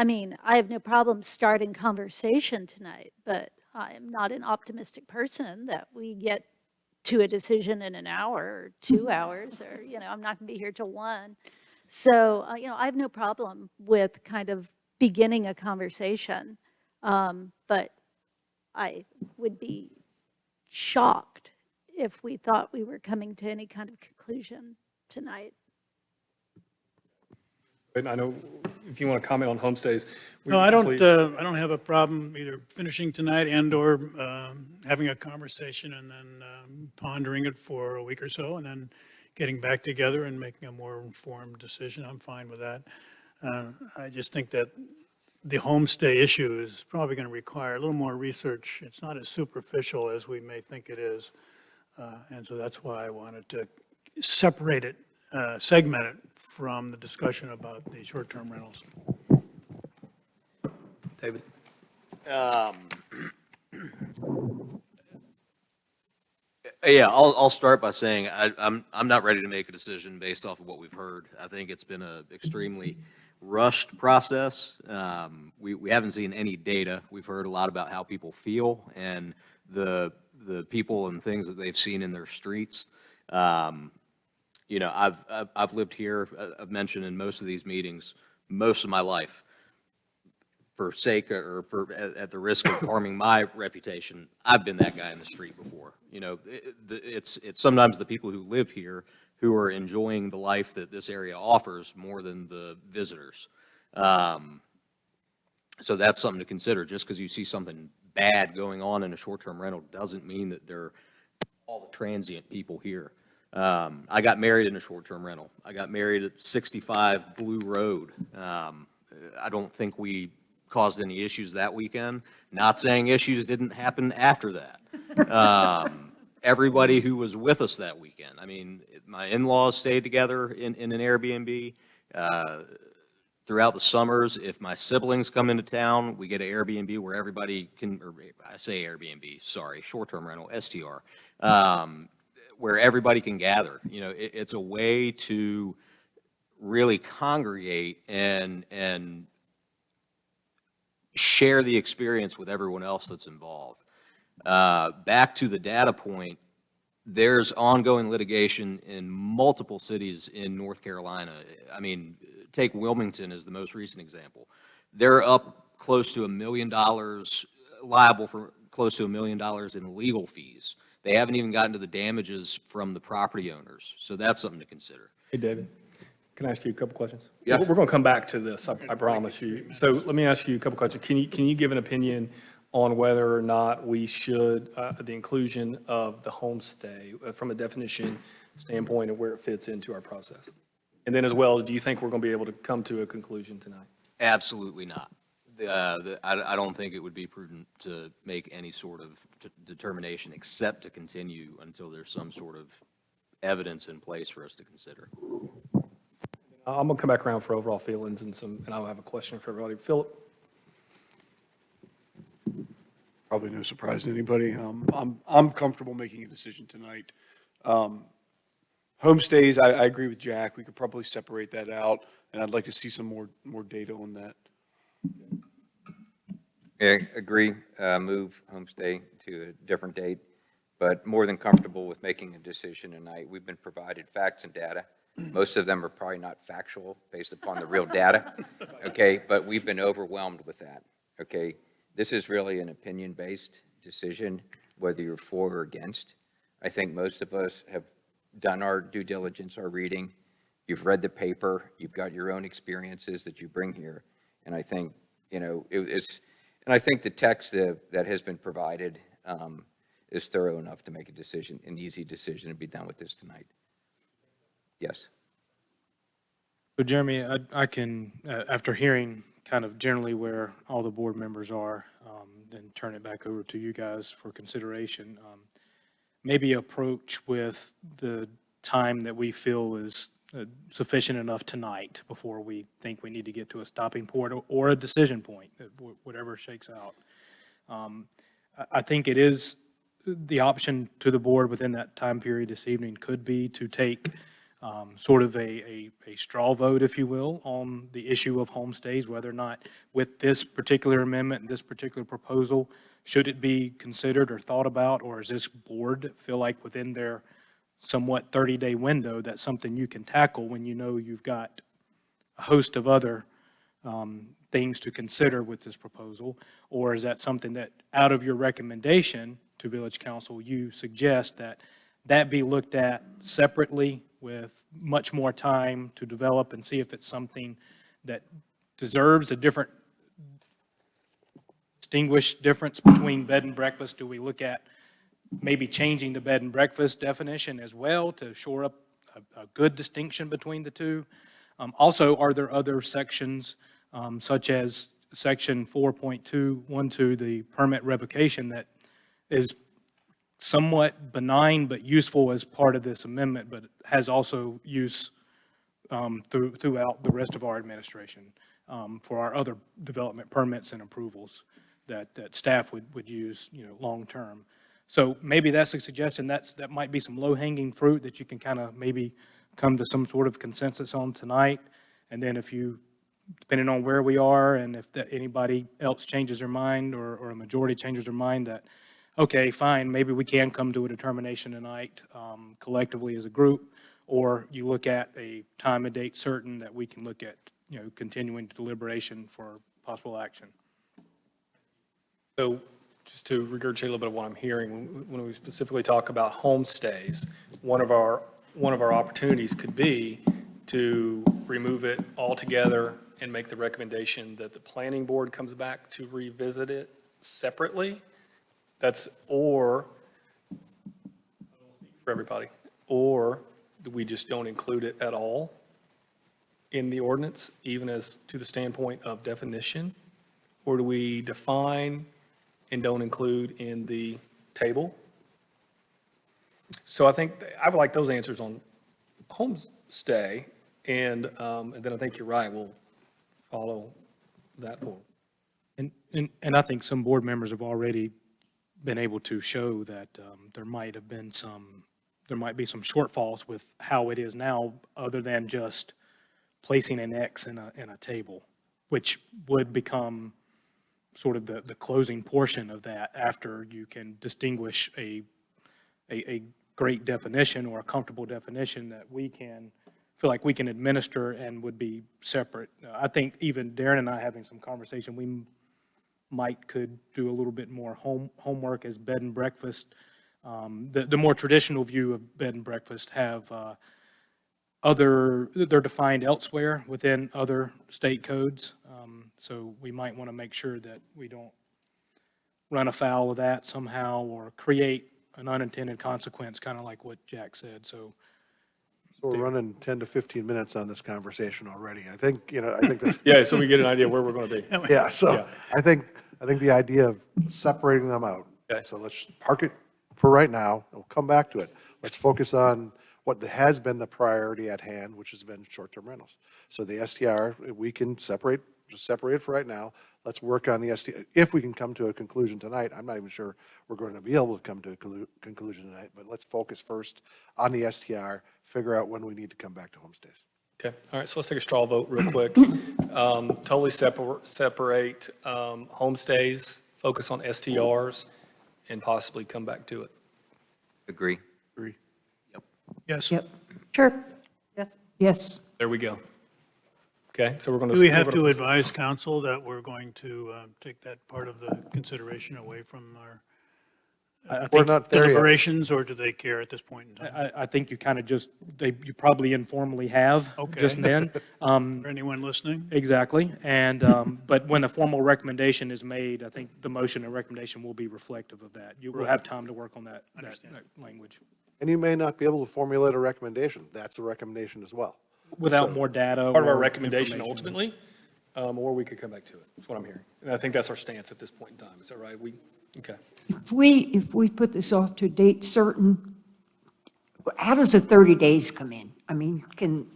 mean, I have no problem starting conversation tonight, but I am not an optimistic person that we get to a decision in an hour or 2 hours, or, I'm not going to be here till 1. So, I have no problem with kind of beginning a conversation, but I would be shocked if we thought we were coming to any kind of conclusion tonight. And I know if you want to comment on homestays. No, I please. don't have a problem either finishing tonight and/or having a conversation and then pondering it for a week or so and then getting back together and making a more informed decision. I'm fine with that. I just think that the homestay issue is probably going to require a little more research. It's not as superficial as we may think it is. And so that's why I wanted to separate it, segment it from the discussion about the short-term rentals. David? Yeah, I'll start by saying I'm not ready to make a decision based off of what we've heard. I think it's been an extremely rushed process. We haven't seen any data. We've heard a lot about how people feel and the people and things that they've seen in their streets. You know, I've lived here, I've mentioned in most of these meetings, most of my life. For sake or at the risk of harming my reputation, I've been that guy in the street before. You know, it's sometimes the people who live here who are enjoying the life that this area offers more than the visitors. So that's something to consider. Just because you see something bad going on in a short-term rental doesn't mean that they're all the transient people here. I got married in a short-term rental. I got married at 65 Blue Road. I don't think we caused any issues that weekend. Not saying issues didn't happen after that. Everybody who was with us that weekend, I mean, my in-laws stayed together in an Airbnb. Throughout the summers, if my siblings come into town, we get an Airbnb where everybody can, or I say Airbnb, sorry, short-term rental, STR, where everybody can gather. You know, it's a way to really congregate and share the experience with everyone else that's involved. Back to the data point, there's ongoing litigation in multiple cities in North Carolina. I mean, take Wilmington as the most recent example. They're up close to $1 million, liable for close to $1 million in legal fees. They haven't even gotten to the damages from the property owners. So that's something to consider. Hey, David, can I ask you a couple questions? Yeah. We're going to come back to this, I promise you. So let me ask you a couple questions. Can you give an opinion on whether or not we should, the inclusion of the homestay from a definition standpoint and where it fits into our process? And then as well, do you think we're going to be able to come to a conclusion tonight? Absolutely not. I don't think it would be prudent to make any sort of determination except to continue until there's some sort of evidence in place for us to consider. I'm going to come back around for overall feelings and I'll have a question for everybody. Philip? probably no surprise to anybody. I'm comfortable making a decision tonight. Homestays, I agree with Jack. We could probably separate that out, and I'd like to see some more data on that. Yeah, agree, move homestay to a different date, but more than comfortable with making a decision tonight. We've been provided facts and data. Most of them are probably not factual based upon the real data, okay? But we've been overwhelmed with that, okay? This is really an opinion-based decision, whether you're for or against. I think most of us have done our due diligence, our reading. You've read the paper. You've got your own experiences that you bring here. And I think, and I think the text that has been provided is thorough enough to make a decision, an easy decision, and be done with this tonight. Yes. So Jeremy, I can, after hearing kind of generally where all the board members are, then turn it back over to you guys for consideration. Maybe approach with the time that we feel is sufficient enough tonight before we think we need to get to a stopping point or a decision point, whatever shakes out. I think it is the option to the board within that time period this evening could be to take sort of a straw vote, if you will, on the issue of homestays, whether or not with this particular amendment and this particular proposal, should it be considered or thought about, or does this board feel like within their somewhat 30-day window that's something you can tackle when you know you've got a host of other things to consider with this proposal? Or is that something that out of your recommendation to Village Council, you suggest that be looked at separately with much more time to develop and see if it's something that deserves a different distinguished difference between bed and breakfast? Do we look at maybe changing the bed and breakfast definition as well to shore up a good distinction between the two? Also, are there other sections such as section 4.212, the permit revocation, that is somewhat benign but useful as part of this amendment, but has also use throughout the rest of our administration for our other development permits and approvals that staff would use, long-term. So maybe that's a suggestion. That might be some low-hanging fruit that you can kind of maybe come to some sort of consensus on tonight. And then if you, depending on where we are, and if anybody else changes their mind or a majority changes their mind, that, okay, fine, maybe we can come to a determination tonight collectively as a group, or you look at a time and date certain that we can look at, continuing deliberation for possible action. So just to regurgitate a little bit of what I'm hearing, when we specifically talk about homestays, one of our opportunities could be to remove it altogether and make the recommendation that the planning board comes back to revisit it separately. Or for everybody, or we just don't include it at all in the ordinance, even as to the standpoint of definition? Or do we define and don't include in the table? So I think I would like those answers on homestay, and then I think you're right, we'll follow that forward. And I think some board members have already been able to show that there might be some shortfalls with how it is now, other than just placing an X in a table, which would become sort of the closing portion of that after you can distinguish a great definition or a comfortable definition that we can feel like we can administer and would be separate. I think even Darren and I having some conversation, we could do a little bit more homework as bed and breakfast. The more traditional view of bed and breakfast have they're defined elsewhere within other state codes. So we might want to make sure that we don't run afoul of that somehow or create an unintended consequence, kind of like what Jack said. So we're running 10 to 15 minutes on this conversation already. I think that. Yeah, so we get an idea where we're going to be. Yeah, so I think the idea of separating them out. Okay. So let's park it for right now. We'll come back to it. Let's focus on what has been the priority at hand, which has been short-term rentals. So the STR, we can separate just separate it for right now. Let's work on the STR. If we can come to a conclusion tonight, I'm not even sure we're going to be able to come to a conclusion tonight, but let's focus first on the STR, figure out when we need to come back to homestays. Okay, all right, so let's take a straw vote real quick. Totally separate homestays, focus on STRs, and possibly come back to it. Agree. Agree. Yes. Yep. Sure. Yes. Yes. There we go. Okay, so we're going to. Do we have to advise council that we're going to take that part of the consideration away from our I We're think, not there yet. deliberations, or do they care at this point in time? I think you kind of just, you probably informally have just then. For anyone listening? Exactly. And, but when a formal recommendation is made, I think the motion and recommendation will be reflective of that. You will Right. have time to work on that language. And you may not be able to formulate a recommendation. That's a recommendation as well. Without So- more data. Part of our or recommendation information. ultimately, or we could come back to it. That's what I'm hearing. And I think that's our stance at this point in time. Is that right? Okay. If we put this off to a date certain, how does the 30 days come in? I mean, can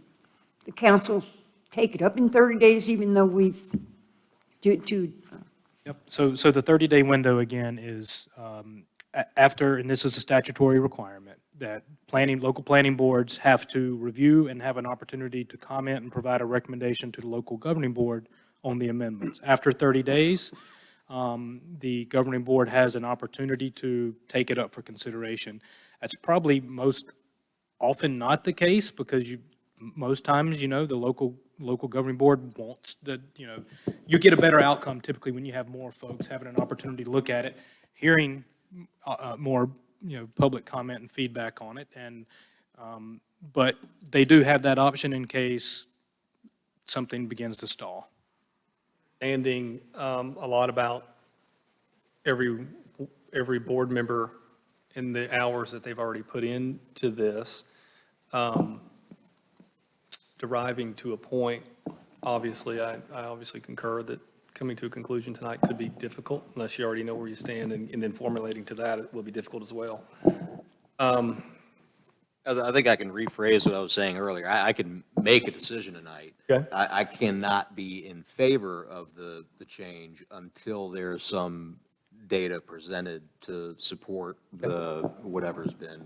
the council take it up in 30 days even though we've, Yep. So the 30-day window again is after, and this is a statutory requirement, that local planning boards have to review and have an opportunity to comment and provide a recommendation to the local governing board on the amendments. After 30 days, the governing board has an opportunity to take it up for consideration. That's probably most often not the case because most times, the local governing board wants you get a better outcome typically when you have more folks having an opportunity to look at it, hearing more, public comment and feedback on it. And, but they do have that option in case something begins to stall. Understanding a lot about every board member and the hours that they've already put into this, deriving to a point, obviously, I obviously concur that coming to a conclusion tonight could be difficult unless you already know where you stand, and then formulating to that, it will be difficult as well. I think I can rephrase what I was saying earlier. I can make a decision tonight. Okay. I cannot be in favor of the change until there's some data presented to support whatever's been,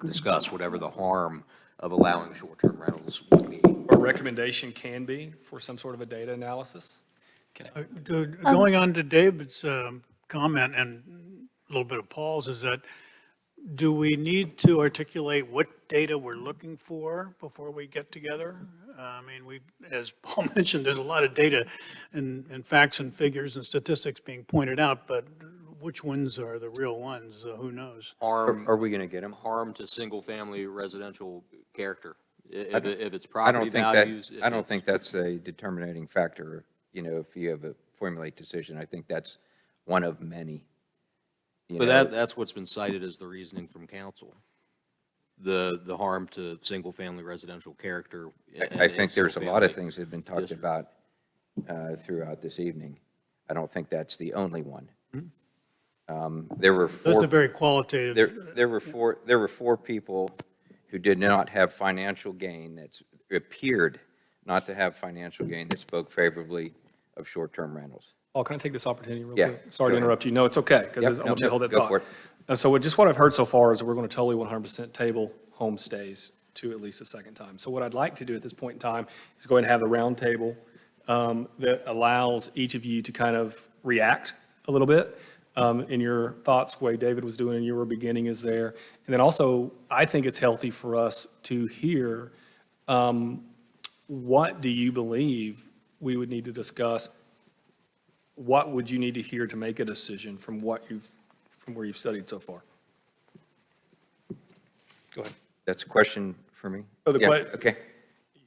discussed, whatever the harm of allowing short-term rentals would be. Or recommendation can be for some sort of a data analysis. Going on to David's comment and a little bit of Paul's, is that do we need to articulate what data we're looking for before we get together? I mean, as Paul mentioned, there's a lot of data and facts and figures and statistics being pointed out, but which ones are the real ones? Who knows? Are we going to get them? Harm to single-family residential character. I If it's don't property think values. I don't think that's a determinating factor, if you have a formulate decision. I think that's one of many. But that's what's been cited as the reasoning from council. The harm to single-family residential character. I think there's a lot of things that have been talked about throughout this evening. I don't think that's the only one. There were four. That's a very qualitative. There were four people who did not have financial gain, that appeared not to have financial gain, that spoke favorably of short-term rentals. Paul, can I take this opportunity real Yeah, quick? Sorry go to ahead. interrupt you. No, it's okay, because Yep, I want you no, to hold that go thought. for it. So just what I've heard so far is that we're going to totally 100% table homestays to at least a second time. So what I'd like to do at this point in time is go ahead and have the round table that allows each of you to kind of react a little bit in your thoughts, the way David was doing in your beginning is there. And then also, I think it's healthy for us to hear what do you believe we would need to discuss? What would you need to hear to make a decision from where you've studied so far? Go ahead. That's a question for me? Oh, Yeah, okay.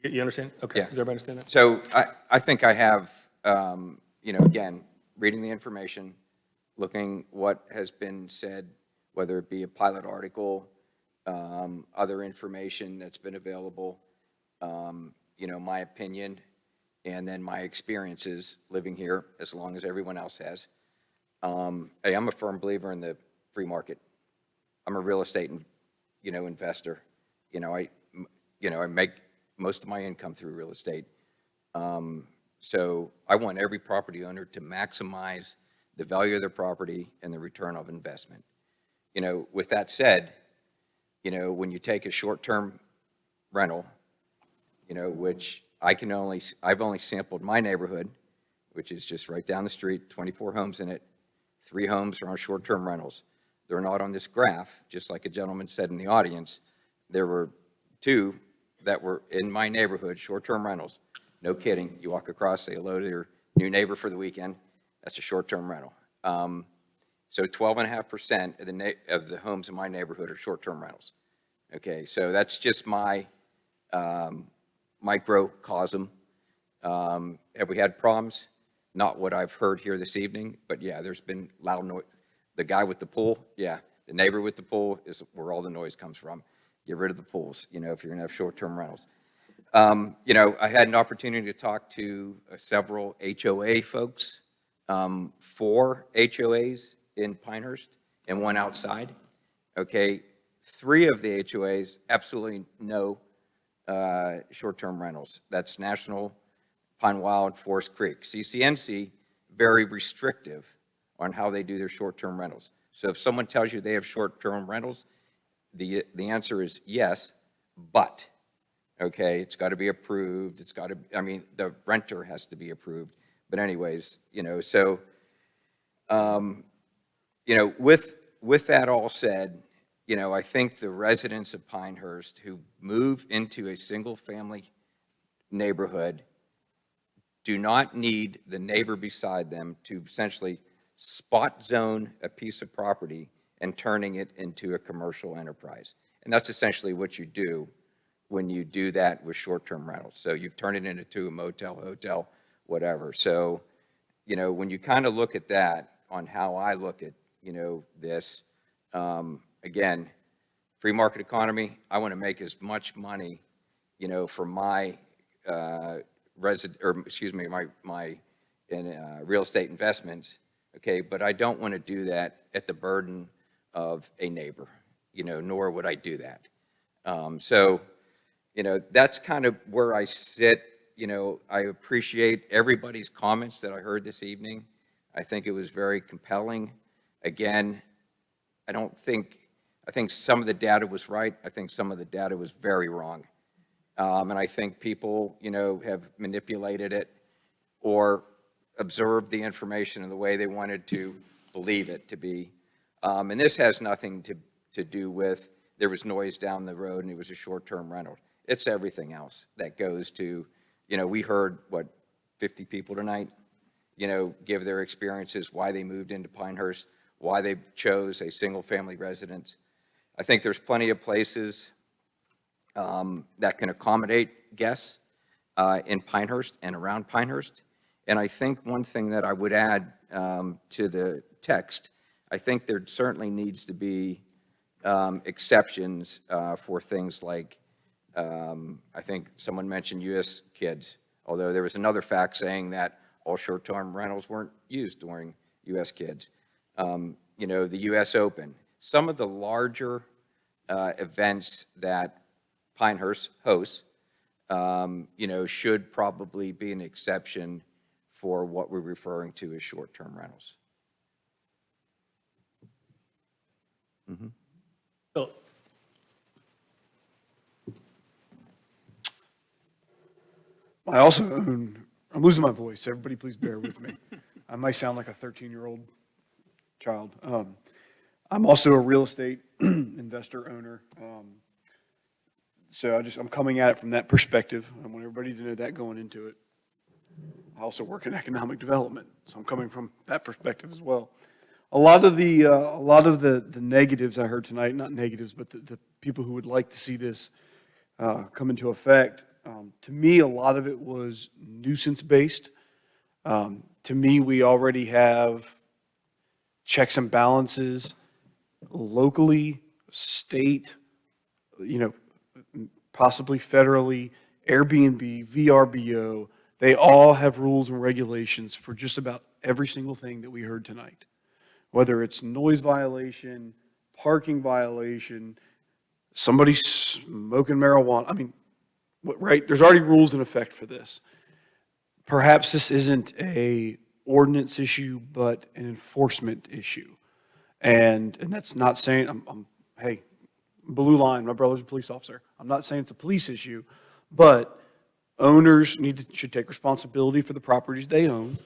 You understand? Okay. Yeah. Does everybody understand that? So I think I have, again, reading the information, looking what has been said, whether it be a pilot article, other information that's been available, my opinion, and then my experiences living here as long as everyone else has. Hey, I'm a firm believer in the free market. I'm a real estate, investor. I make most of my income through real estate. So I want every property owner to maximize the value of their property and the return of investment. You know, with that said, you know, when you take a short-term rental, you know, which I've only sampled my neighborhood, which is just right down the street, 24 homes in it. 3 homes are on short-term rentals. They're not on this graph, just like a gentleman said in the audience. There were 2 that were in my neighborhood, short-term rentals. No kidding. You walk across, say hello to your new neighbor for the weekend. That's a short-term rental. So 12.5% of the homes in my neighborhood are short-term rentals. Okay, so that's just my microcosm. Have we had problems? Not what I've heard here this evening, but yeah, there's been loud noise. The guy with the pool, yeah, the neighbor with the pool is where all the noise comes from. Get rid of the pools, you know, if you're gonna have short-term rentals. You know, I had an opportunity to talk to several HOA folks, 4 HOAs in Pinehurst and 1 outside. Okay, 3 of the HOAs, absolutely no short-term rentals. That's National, Pine Wild, Forest Creek. CCNC, very restrictive on how they do their short-term rentals. So if someone tells you they have short-term rentals, the answer is yes, but, okay, it's got to be approved. It's got to, I mean, the renter has to be approved. But anyways, you know, so, you know, with that all said, you know, I think the residents of Pinehurst who move into a single-family neighborhood do not need the neighbor beside them to essentially spot zone a piece of property and turning it into a commercial enterprise. And that's essentially what you do when you do that with short-term rentals. So you've turned it into a motel, hotel, whatever. So, you know, when you kind of look at that on how I look at, you know, this, again, free market economy, I want to make as much money, you know, for my my real estate investments, okay, but I don't want to do that at the burden of a neighbor, you know, nor would I do that. So, you know, that's kind of where I sit. You know, I appreciate everybody's comments that I heard this evening. I think it was very compelling. Again, I think some of the data was right. I think some of the data was very wrong. And I think people, you know, have manipulated it or observed the information in the way they wanted to believe it to be. And this has nothing to do with there was noise down the road and it was a short-term rental. It's everything else that goes to, you know, we heard, 50 people tonight, you know, give their experiences, why they moved into Pinehurst, why they chose a single-family residence. I think there's plenty of places that can accommodate guests in Pinehurst and around Pinehurst. And I think one thing that I would add to the text, I think there certainly needs to be exceptions for things like, I think someone mentioned U.S. kids, although there was another fact saying that all short-term rentals weren't used during U.S. kids. You know, the U.S. Open. Some of the larger events that Pinehurst hosts, you know, should probably be an exception for what we're referring to as short-term rentals. Mm-hmm. So, I also own, I'm losing my voice. Everybody please bear with me. I might sound like a 13-year-old child. I'm also a real estate investor owner. So I'm coming at it from that perspective. I want everybody to know that going into it. I also work in economic development, so I'm coming from that perspective as well. A lot of the negatives I heard tonight, not negatives, but the people who would like to see this come into effect, to me, a lot of it was nuisance-based. To me, we already have checks and balances locally, state, you know, possibly federally, Airbnb, VRBO. They all have rules and regulations for just about every single thing that we heard tonight. Whether it's noise violation, parking violation, somebody smoking marijuana. I mean, right? There's already rules in effect for this. perhaps this isn't a ordinance issue, but an enforcement issue. And that's not saying, hey, Blue Line, my brother's a police officer. I'm not saying it's a police issue, but owners should take responsibility for the properties they own.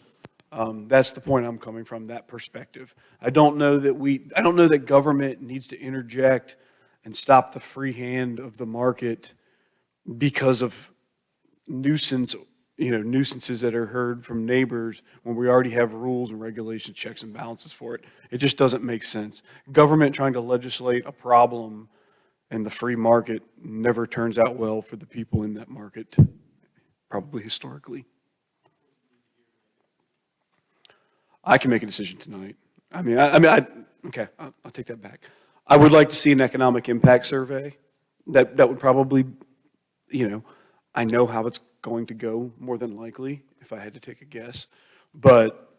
That's the point I'm coming from, that perspective. I don't know that government needs to interject and stop the free hand of the market because of nuisances that are heard from neighbors when we already have rules and regulations, checks and balances for it. It just doesn't make sense. Government trying to legislate a problem and the free market never turns out well for the people in that market, probably historically. I can make a decision tonight. Okay, I'll take that back. I would like to see an economic impact survey. That would probably, I know how it's going to go more than likely if I had to take a guess. But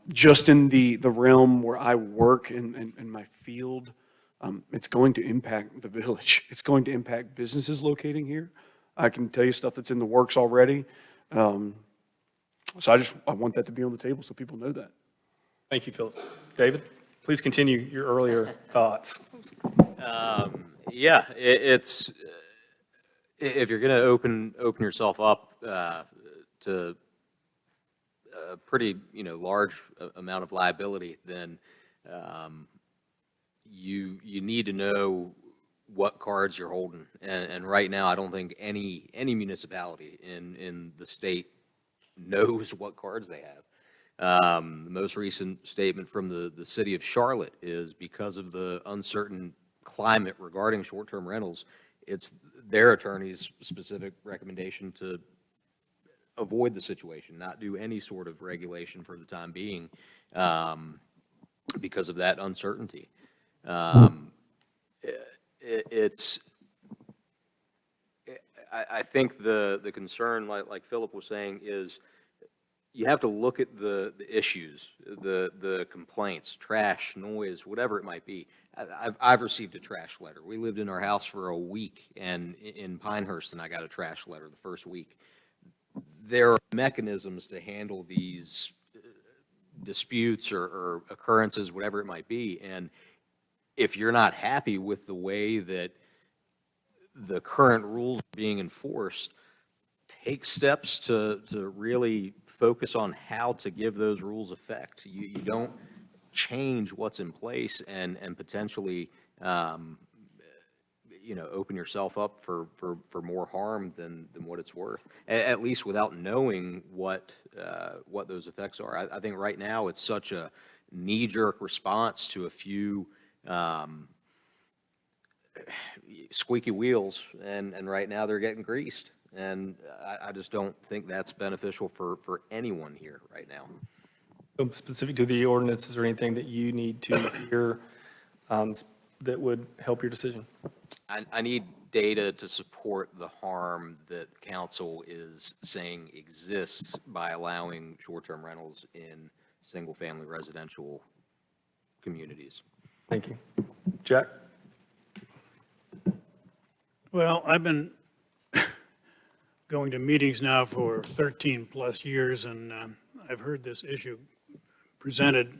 just in the realm where I work in my field, it's going to impact the village. It's going to impact businesses locating here. I can tell you stuff that's in the works already. So I want that to be on the table so people know that. Thank you, Philip. David, please continue your earlier thoughts. Yeah, it's, if you're going to open yourself up to a pretty, large amount of liability, then you need to know what cards you're holding. And right now, I don't think any municipality in the state knows what cards they have. The most recent statement from the city of Charlotte is because of the uncertain climate regarding short-term rentals, it's their attorney's specific recommendation to avoid the situation, not do any sort of regulation for the time being because of that uncertainty. I think the concern, like Philip was saying, is you have to look at the issues, the complaints, trash, noise, whatever it might be. I've received a trash letter. We lived in our house for a week and in Pinehurst, and I got a trash letter the first week. There are mechanisms to handle these disputes or occurrences, whatever it might be. And if you're not happy with the way that the current rules are being enforced, take steps to really focus on how to give those rules effect. You don't change what's in place and potentially open yourself up for more harm than what it's worth, at least without knowing what those effects are. I think right now it's such a knee-jerk response to a few squeaky wheels, and right now they're getting greased. And I just don't think that's beneficial for anyone here right now. So specific to the ordinance, is there anything that you need to hear that would help your decision? I need data to support the harm that council is saying exists by allowing short-term rentals in single-family residential communities. Thank you. Jack? Well, I've been going to meetings now for 13-plus years, and I've heard this issue presented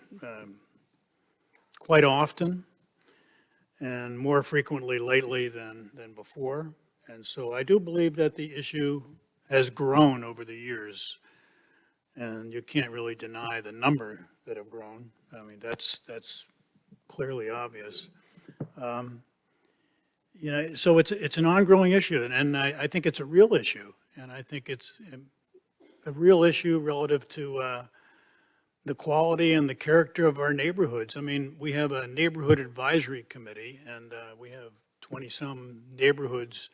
quite often and more frequently lately than before. And so I do believe that the issue has grown over the years, and you can't really deny the number that have grown. I mean, that's clearly obvious. So it's an ongoing issue, and I think it's a real issue, and I think it's a real issue relative to the quality and the character of our neighborhoods. I mean, we have a neighborhood advisory committee, and we have 20-some neighborhoods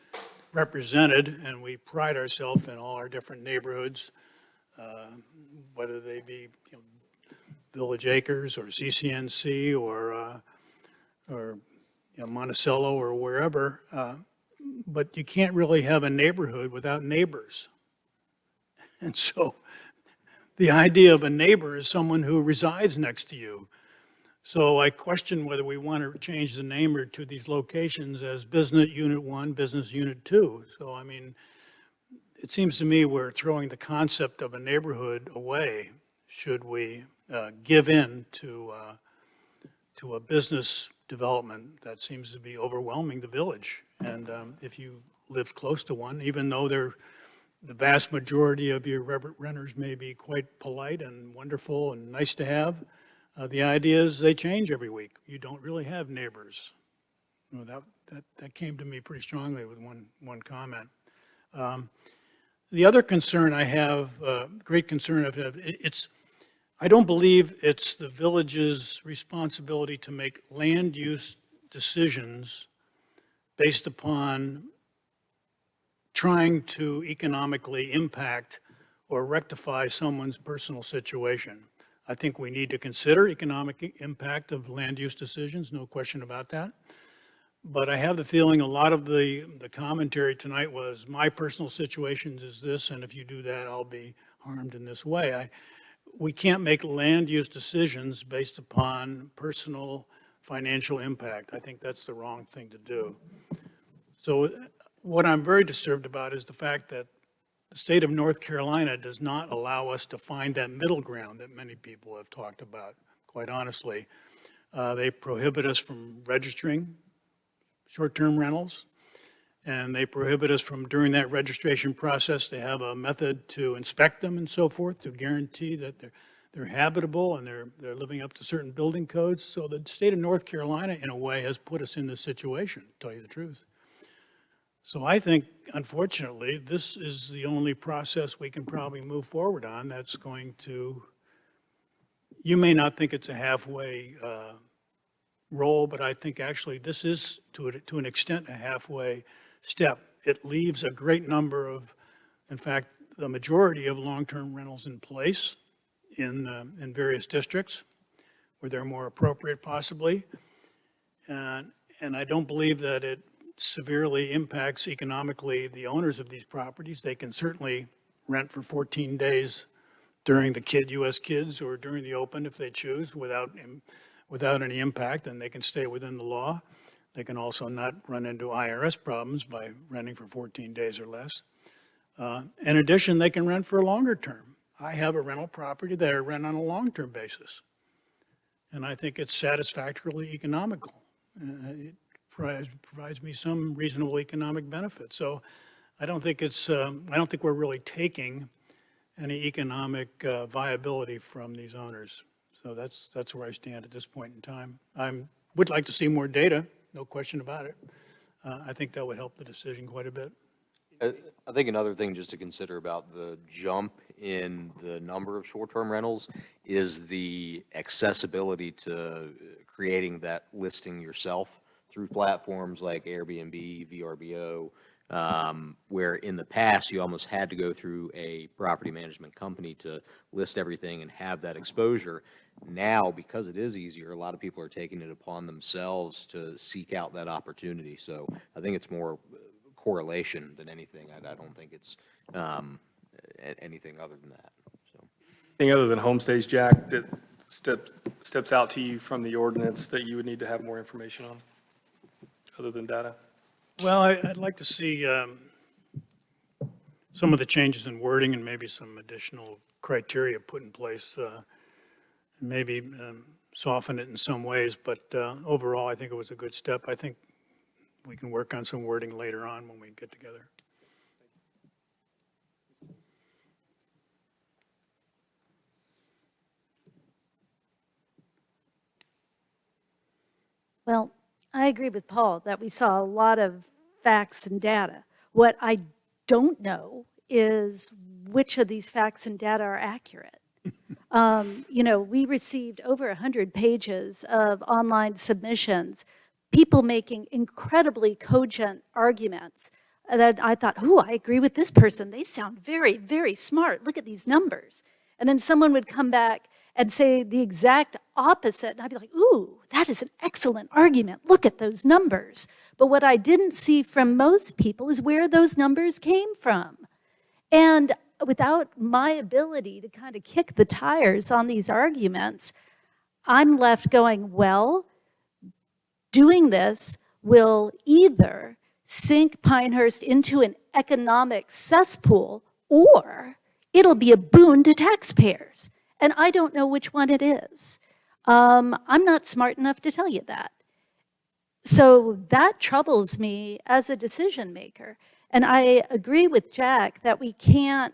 represented, and we pride ourselves in all our different neighborhoods, whether they be Village Acres or CCNC or Monticello or wherever, but you can't really have a neighborhood without neighbors. And so the idea of a neighbor is someone who resides next to you. So I question whether we want to change the name or to these locations as Business Unit 1, Business Unit 2. So, I mean, it seems to me we're throwing the concept of a neighborhood away. Should we give in to a business development that seems to be overwhelming the village? And if you live close to one, even though the vast majority of your renters may be quite polite and wonderful and nice to have, the idea is they change every week. You don't really have neighbors. You know, that came to me pretty strongly with one comment. The other concern I have, great concern I have, I don't believe it's the village's responsibility to make land use decisions based upon trying to economically impact or rectify someone's personal situation. I think we need to consider economic impact of land use decisions, no question about that. But I have the feeling a lot of the commentary tonight was, my personal situation is this, and if you do that, I'll be harmed in this way. We can't make land use decisions based upon personal financial impact. I think that's the wrong thing to do. So what I'm very disturbed about is the fact that the state of North Carolina does not allow us to find that middle ground that many people have talked about, quite honestly. They prohibit us from registering short-term rentals, and they prohibit us from, during that registration process, to have a method to inspect them and so forth, to guarantee that they're habitable and they're living up to certain building codes. So the state of North Carolina, in a way, has put us in this situation, to tell you the truth. So I think, unfortunately, this is the only process we can probably move forward on that's going to, you may not think it's a halfway role, but I think actually this is, to an extent, a halfway step. It leaves a great number of, in fact, the majority of long-term rentals in place in various districts where they're more appropriate possibly. And I don't believe that it severely impacts economically the owners of these properties. They can certainly rent for 14 days during the U.S. Kids or during the open if they choose without any impact, and they can stay within the law. They can also not run into IRS problems by renting for 14 days or less. In addition, they can rent for a longer term. I have a rental property that I rent on a long-term basis, and I think it's satisfactorily economical. It provides me some reasonable economic benefit. So I don't think we're really taking any economic viability from these owners. So that's where I stand at this point in time. I would like to see more data, no question about it. I think that would help the decision quite a bit. I think another thing just to consider about the jump in the number of short-term rentals is the accessibility to creating that listing yourself through platforms like Airbnb, VRBO, where in the past you almost had to go through a property management company to list everything and have that exposure. Now, because it is easier, a lot of people are taking it upon themselves to seek out that opportunity. So I think it's more correlation than anything. I don't think it's anything other than that. So. Anything other than homestays, Jack, that steps out to you from the ordinance that you would need to have more information on, other than data? Well, I'd like to see some of the changes in wording and maybe some additional criteria put in place, maybe soften it in some ways, but overall, I think it was a good step. I think we can work on some wording later on when we get together. Well, I agree with Paul that we saw a lot of facts and data. What I don't know is which of these facts and data are accurate. We received over 100 pages of online submissions, people making incredibly cogent arguments that I thought, I agree with this person. They sound very, very smart. Look at these numbers. And then someone would come back and say the exact opposite, and I'd be like, ooh, that is an excellent argument. Look at those numbers. But what I didn't see from most people is where those numbers came from. And without my ability to kind of kick the tires on these arguments, I'm left going, well, doing this will either sink Pinehurst into an economic cesspool, or it'll be a boon to taxpayers. And I don't know which one it is. I'm not smart enough to tell you that. So that troubles me as a decision maker. And I agree with Jack that we can't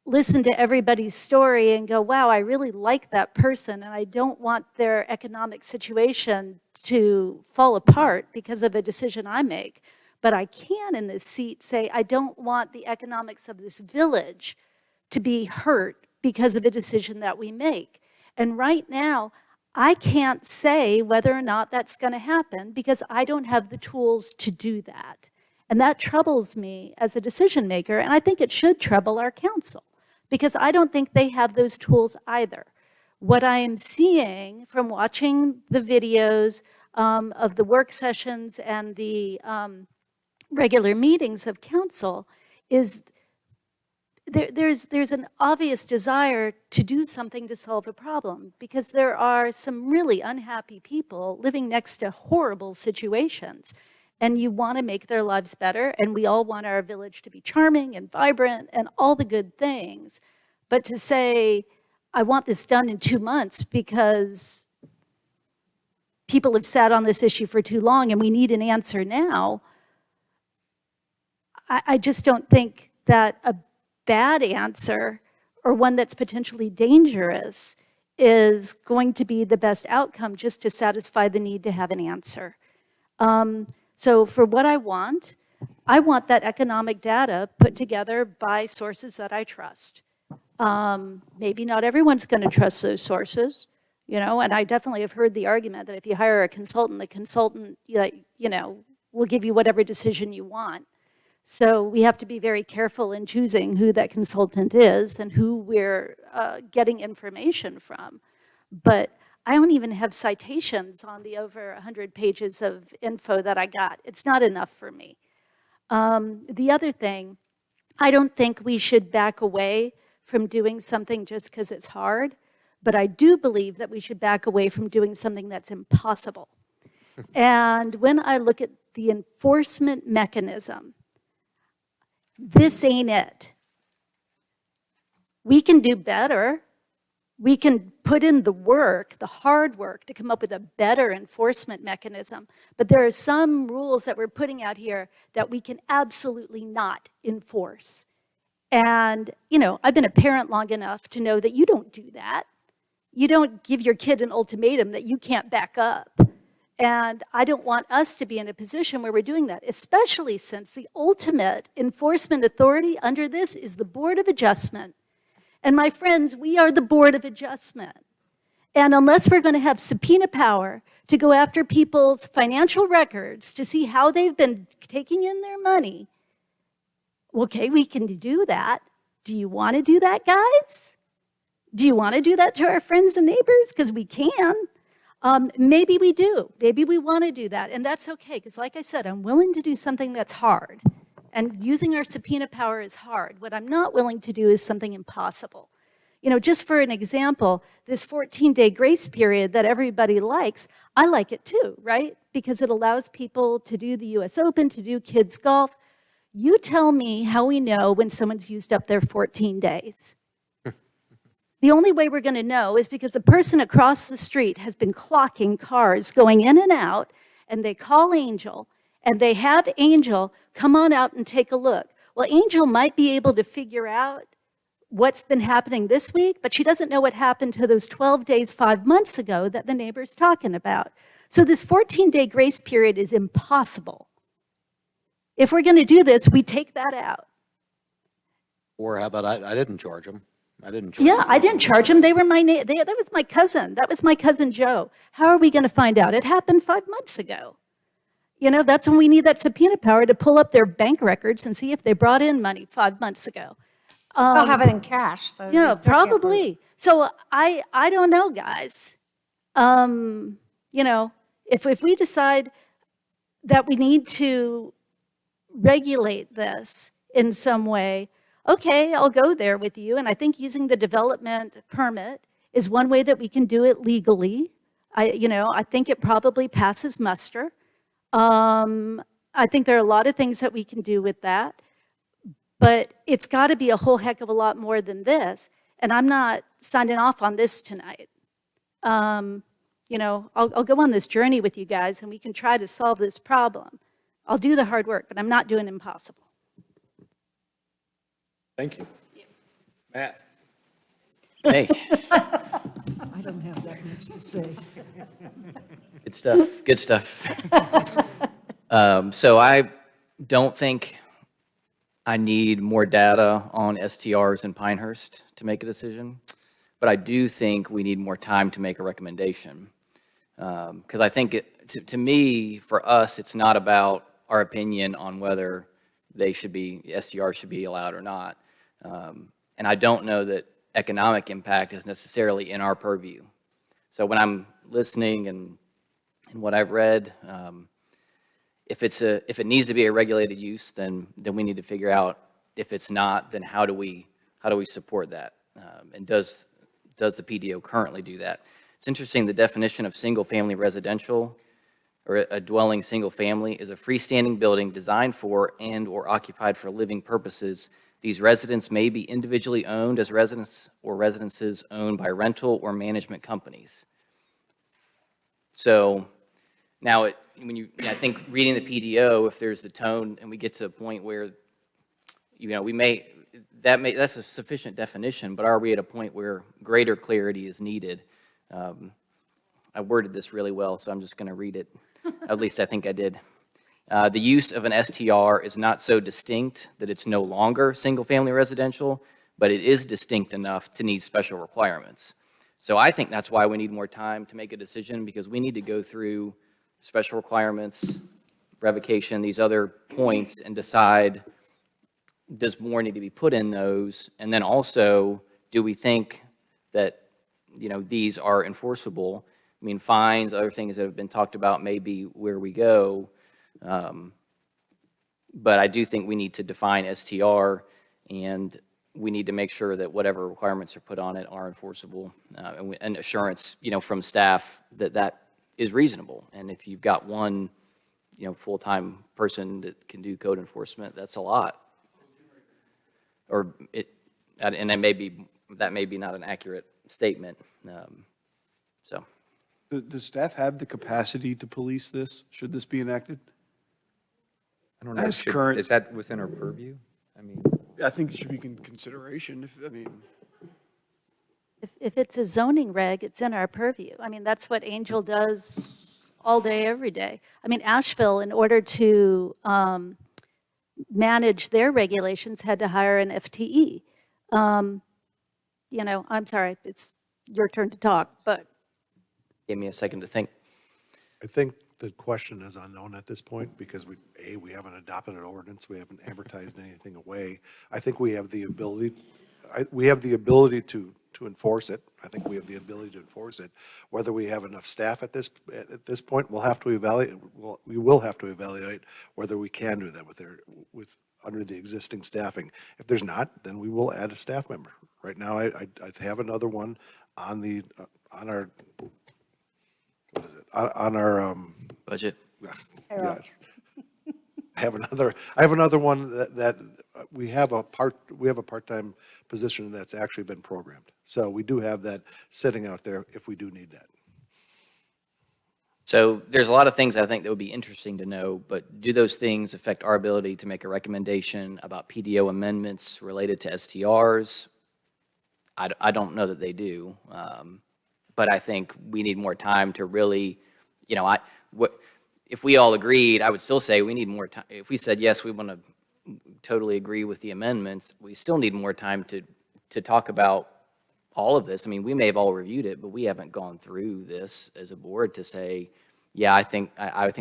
listen to everybody's story and go, wow, I really like that person and I don't want their economic situation to fall apart because of a decision I make. But I can in this seat say, I don't want the economics of this village to be hurt because of a decision that we make. And right now, I can't say whether or not that's going to happen because I don't have the tools to do that. And that troubles me as a decision maker, and I think it should trouble our council because I don't think they have those tools either. What I am seeing from watching the videos of the work sessions and the regular meetings of council is there's an obvious desire to do something to solve a problem because there are some really unhappy people living next to horrible situations. And you want to make their lives better, and we all want our village to be charming and vibrant and all the good things. But to say, I want this done in 2 months because people have sat on this issue for too long and we need an answer now, I just don't think that a bad answer or one that's potentially dangerous is going to be the best outcome just to satisfy the need to have an answer. So for what I want that economic data put together by sources that I trust. Maybe not everyone's going to trust those sources, you know, and I definitely have heard the argument that if you hire a consultant, the consultant, you know, will give you whatever decision you want. So we have to be very careful in choosing who that consultant is and who we're getting information from. But I don't even have citations on the over 100 pages of info that I got. It's not enough for me. The other thing, I don't think we should back away from doing something just because it's hard, but I do believe that we should back away from doing something that's impossible. And when I look at the enforcement mechanism, this ain't it. We can do better. We can put in the work, the hard work, to come up with a better enforcement mechanism. But there are some rules that we're putting out here that we can absolutely not enforce. And, you know, I've been a parent long enough to know that you don't do that. You don't give your kid an ultimatum that you can't back up. And I don't want us to be in a position where we're doing that, especially since the ultimate enforcement authority under this is the Board of Adjustment. And my friends, we are the Board of Adjustment. And unless we're going to have subpoena power to go after people's financial records to see how they've been taking in their money, okay, we can do that. Do you want to do that, guys? Do you want to do that to our friends and neighbors? Because we can. Maybe we do. Maybe we want to do that. And that's okay, because like I said, I'm willing to do something that's hard. And using our subpoena power is hard. What I'm not willing to do is something impossible. You know, just for an example, this 14-day grace period that everybody likes, I like it too, right? Because it allows people to do the US Open, to do kids golf. You tell me how we know when someone's used up their 14 days. The only way we're going to know is because the person across the street has been clocking cars going in and out, and they call Angel, and they have Angel come on out and take a look. Well, Angel might be able to figure out what's been happening this week, but she doesn't know what happened to those 12 days 5 months ago that the neighbor's talking about. So this 14-day grace period is impossible. If we're going to do this, we take that out. Or how about I didn't charge them. I didn't. Yeah, I didn't charge them. They were that was my cousin. That was my cousin Joe. How are we going to find out? It happened 5 months ago. You know, that's when we need that subpoena power to pull up their bank records and see if they brought in money 5 months ago. They'll have it in cash. So yeah, probably. So I don't know, guys. You know, if we decide that we need to regulate this in some way, okay, I'll go there with you. And I think using the development permit is one way that we can do it legally. I think it probably passes muster. I think there are a lot of things that we can do with that, but it's got to be a whole heck of a lot more than this. And I'm not signing off on this tonight. You know, I'll go on this journey with you guys and we can try to solve this problem. I'll do the hard work, but I'm not doing impossible. Thank you. Matt? Hey, I don't have that much to say. good stuff, good stuff. So I don't think I need more data on STRs in Pinehurst to make a decision, but I do think we need more time to make a recommendation. Because I think, to me, for us, it's not about our opinion on whether STRs should be allowed or not. And I don't know that economic impact is necessarily in our purview. So when I'm listening and what I've read, if it needs to be a regulated use, then we need to figure out. If it's not, then how do we support that? And does the PDO currently do that? It's interesting, the definition of single-family residential or a dwelling single-family is a freestanding building designed for and/or occupied for living purposes. These residents may be individually owned as residents or residences owned by rental or management companies. So now, I think reading the PDO, if there's the tone and we get to a point where, that's a sufficient definition, but are we at a point where greater clarity is needed? I worded this really well, so I'm just going to read it. At least I think I did. The use of an STR is not so distinct that it's no longer single-family residential, but it is distinct enough to need special requirements. So I think that's why we need more time to make a decision, because we need to go through special requirements, revocation, these other points, and decide, does more need to be put in those? And then also, do we think that these are enforceable? I mean, fines, other things that have been talked about may be where we go. But I do think we need to define STR, and we need to make sure that whatever requirements are put on it are enforceable, and assurance, from staff that is reasonable. And if you've got one, full-time person that can do code enforcement, that's a lot. And that may be not an accurate statement. So. Does staff have the capacity to police this? Should this be enacted? I don't know. As current, Is that within our purview? I mean, I think it should be in consideration. If it's a zoning reg, it's in our purview. I mean, that's what Angel does all day, every day. I mean, Asheville, in order to manage their regulations, had to hire an FTE. I'm sorry, it's your turn to talk, but. Give me a second to think. I think the question is unknown at this point because we haven't adopted an ordinance, we haven't advertised anything away. I think we have the ability, to enforce it. I think we have the ability to enforce it. Whether we have enough staff at this point, we'll have to evaluate. We will have to evaluate whether we can do that under the existing staffing. If there's not, then we will add a staff member. Right now, I have another one on our. What is it? On our budget. Yeah. I have another one that we have a part-time position that's actually been programmed. So we do have that sitting out there if we do need that. So there's a lot of things I think that would be interesting to know, but do those things affect our ability to make a recommendation about PDO amendments related to STRs? I don't know that they do. But I think we need more time to really, if we all agreed, I would still say we need more time. If we said, yes, we want to totally agree with the amendments, we still need more time to talk about all of this. I mean, we may have all reviewed it, but we haven't gone through this as a board to say, yeah, I think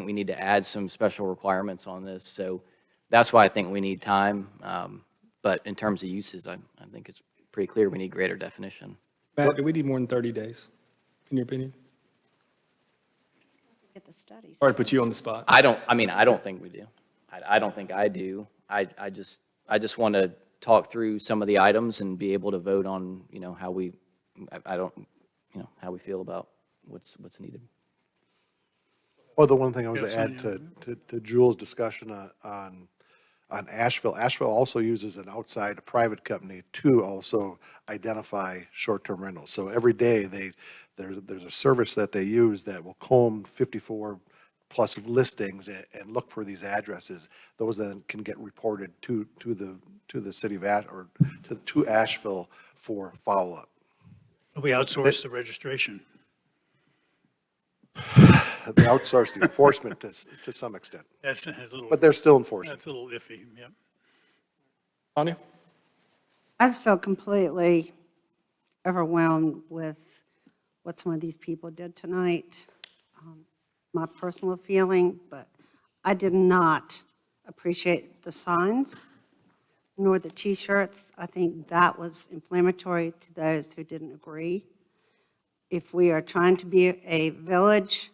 we need to add some special requirements on this. So that's why I think we need time. But in terms of uses, I think it's pretty clear we need greater definition. Matt, do we need more than 30 days, in your opinion? Get the studies. Sorry to put you on the spot. I don't think we do. I don't think I do. I just want to talk through some of the items and be able to vote on, how we feel about what's needed. Well, the one thing I was to Yes, add to Jules' discussion on Asheville, Asheville also uses an outside private company to also identify short-term rentals. So every day, there's a service that they use that will comb 54-plus listings and look for these addresses. Those then can get reported to the city of or to Asheville for follow-up. We outsource the registration. They outsource the enforcement to some extent, That's a little. but they're still enforcing. That's a little iffy, yep. Tanya? I just felt completely overwhelmed with what some of these people did tonight. My personal feeling, but I did not appreciate the signs nor the T-shirts. I think that was inflammatory to those who didn't agree. If we are trying to be a village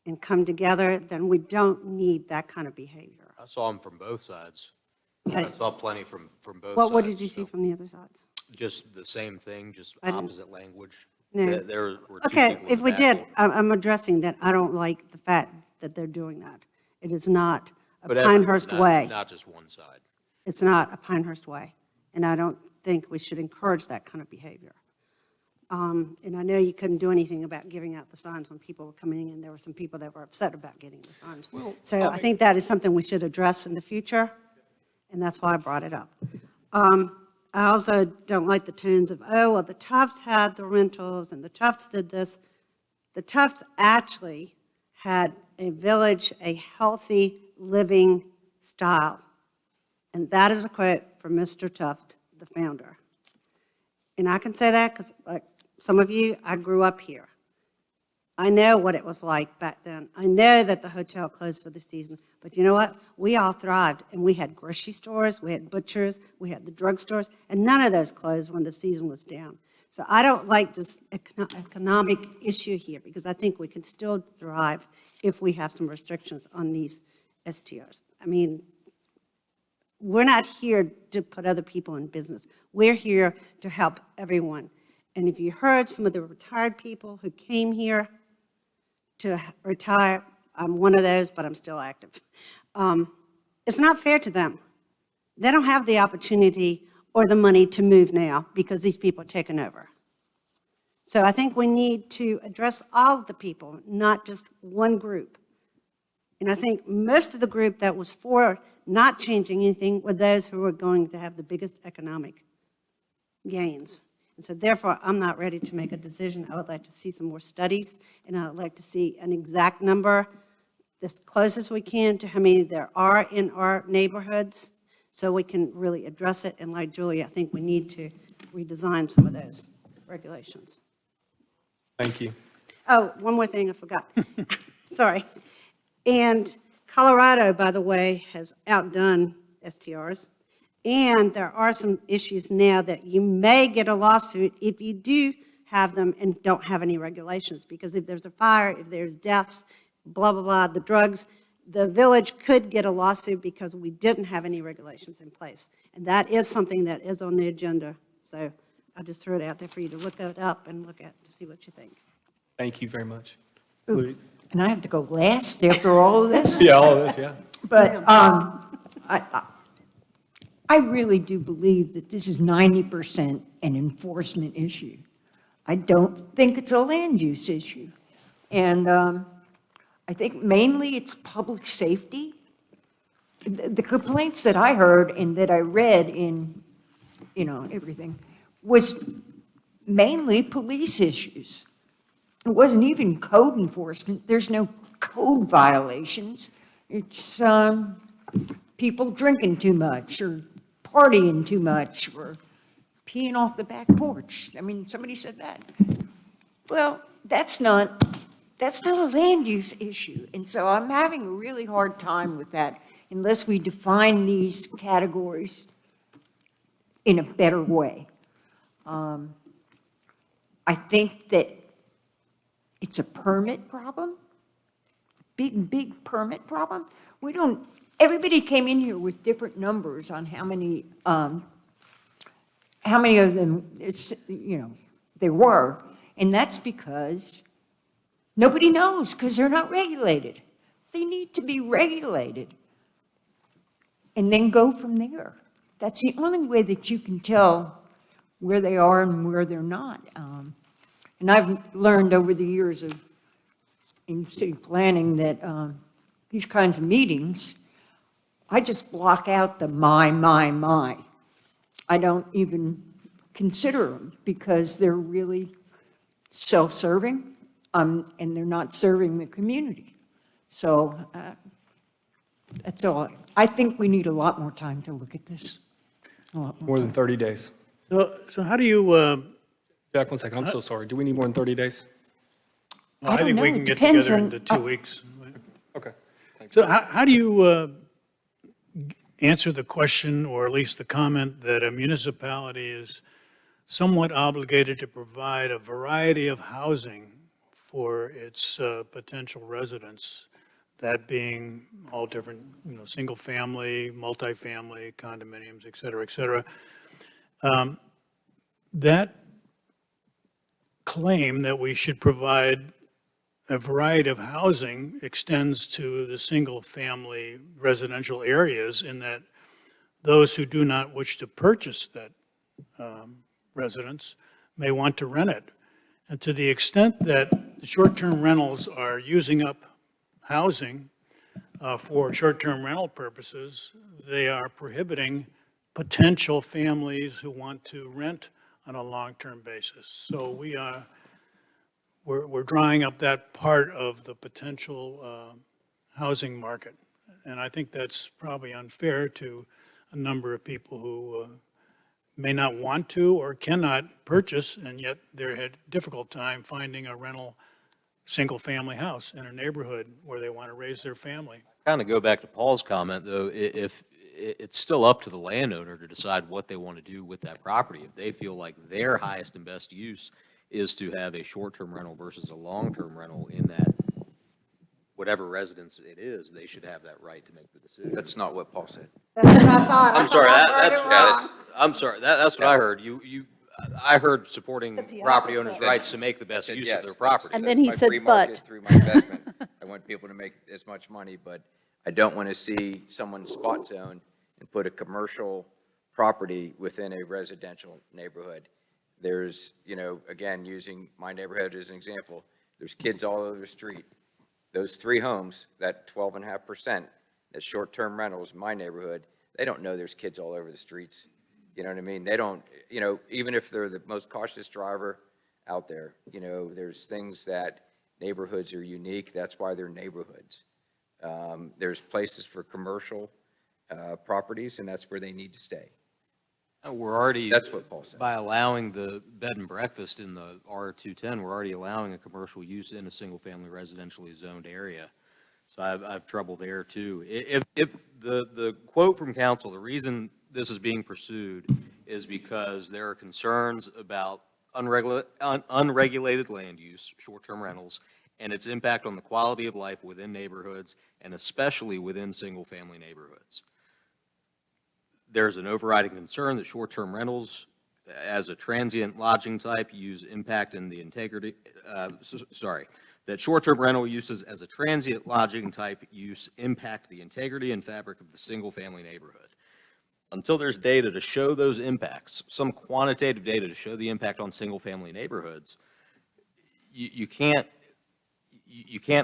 and come together, then we don't need that kind of behavior. I saw them from both sides. Yeah. I saw plenty from both sides. What did you see from the other sides? Just the same thing, just I didn't- opposite language. No. There were two Okay, people in if the we back did, order. I'm addressing that. I don't like the fact that they're doing that. It is not a But everyone, Pinehurst not- way. Not just one side. It's not a Pinehurst way, and I don't think we should encourage that kind of behavior. And I know you couldn't do anything about giving out the signs when people were coming in. There were some people that were upset about getting the signs. So I think that is something we should address in the future, and that's why I brought it up. I also don't like the tones of, oh, well, the Tufts had the rentals, and the Tufts did this. The Tufts actually had a village, a healthy living style. And that is a quote from Mr. Tuft, the founder. And I can say that because, like some of you, I grew up here. I know what it was like back then. I know that the hotel closed for the season. But you know what? We all thrived, and we had grocery stores, we had butchers, we had the drugstores, and none of those closed when the season was down. So I don't like this economic issue here, because I think we can still thrive if we have some restrictions on these STRs. I mean, we're not here to put other people in business. We're here to help everyone. And if you heard some of the retired people who came here to retire, I'm one of those, but I'm still active. It's not fair to them. They don't have the opportunity or the money to move now because these people are taking over. So I think we need to address all of the people, not just one group. And I think most of the group that was for not changing anything were those who were going to have the biggest economic gains. And so therefore, I'm not ready to make a decision. I would like to see some more studies, and I would like to see an exact number, as close as we can to how many there are in our neighborhoods, so we can really address it. And like Julie, I think we need to redesign some of those regulations. Thank you. Oh, one more thing I forgot. Sorry. And Colorado, by the way, has outdone STRs. And there are some issues now that you may get a lawsuit if you do have them and don't have any regulations. Because if there's a fire, if there's deaths, blah, blah, blah, the drugs, the village could get a lawsuit because we didn't have any regulations in place. And that is something that is on the agenda. So I just threw it out there for you to look it up and look at to see what you think. Thank you very much. Ooh, Louise? And I have to go last after all of this? Yeah, all of this, yeah. But I really do believe that this is 90% an enforcement issue. I don't think it's a land use issue. And I think mainly it's public safety. The complaints that I heard and that I read in, everything, was mainly police issues. It wasn't even code enforcement. There's no code violations. It's people drinking too much or partying too much or peeing off the back porch. I mean, somebody said that. Well, that's not a land use issue. And so I'm having a really hard time with that unless we define these categories in a better way. I think that it's a permit problem, big permit problem. Everybody came in here with different numbers on how many of them, there were. And that's because Nobody knows because they're not regulated. They need to be regulated. And then go from there. That's the only way that you can tell where they are and where they're not. And I've learned over the years in city planning that these kinds of meetings, I just block out the my. I don't even consider them because they're really self-serving and they're not serving the community. So that's all. I think we need a lot more time to look at this. A lot More than 30 days. So how do you, Jack, one second, I'm so sorry. Do we need more than 30 days? well, I I don't think know. we It can get depends together on- into 2 weeks. Okay. So how do you answer the question, or at least the comment, that a municipality is somewhat obligated to provide a variety of housing for its potential residents, that being all different, single-family, multifamily, condominiums, et cetera, et cetera. That claim that we should provide a variety of housing extends to the single-family residential areas, in that those who do not wish to purchase that residence may want to rent it. And to the extent that short-term rentals are using up housing for short-term rental purposes, they are prohibiting potential families who want to rent on a long-term basis. So we're drying up that part of the potential housing market. And I think that's probably unfair to a number of people who may not want to or cannot purchase, and yet they're had a difficult time finding a rental single-family house in a neighborhood where they want to raise their family. Kind of go back to Paul's comment, though, if it's still up to the landowner to decide what they want to do with that property. If they feel like their highest and best use is to have a short-term rental versus a long-term rental in that whatever residence it is, they should have that right to make the decision. That's not what Paul said. That's what I thought. I'm sorry, that's I'm sorry, that's what I heard. I heard supporting The property owners' opposite. rights to make the best I said use yes. of their property. And That's then he my said, free market "But." through my investment. I want people to make as much money, but I don't want to see someone spot zone and put a commercial property within a residential neighborhood. There's, again, using my neighborhood as an example, there's kids all over the street. Those 3 homes, that 12.5%, that short-term rentals in my neighborhood, they don't know there's kids all over the streets. You know what I mean? They don't, even if they're the most cautious driver out there, there's things that neighborhoods are unique. That's why they're neighborhoods. There's places for commercial properties, and that's where they need to stay. We're already. That's what Paul said. By allowing the bed and breakfast in the R210, we're already allowing a commercial use in a single-family residentially zoned area. So I have trouble there, too. If the quote from council, the reason this is being pursued is because there are concerns about unregulated land use, short-term rentals, and its impact on the quality of life within neighborhoods, and especially within single-family neighborhoods. There's an overriding concern that short-term rentals as a transient lodging type use impact in the integrity, that short-term rental uses as a transient lodging type use impact the integrity and fabric of the single-family neighborhood. Until there's data to show those impacts, some quantitative data to show the impact on single-family neighborhoods, you can't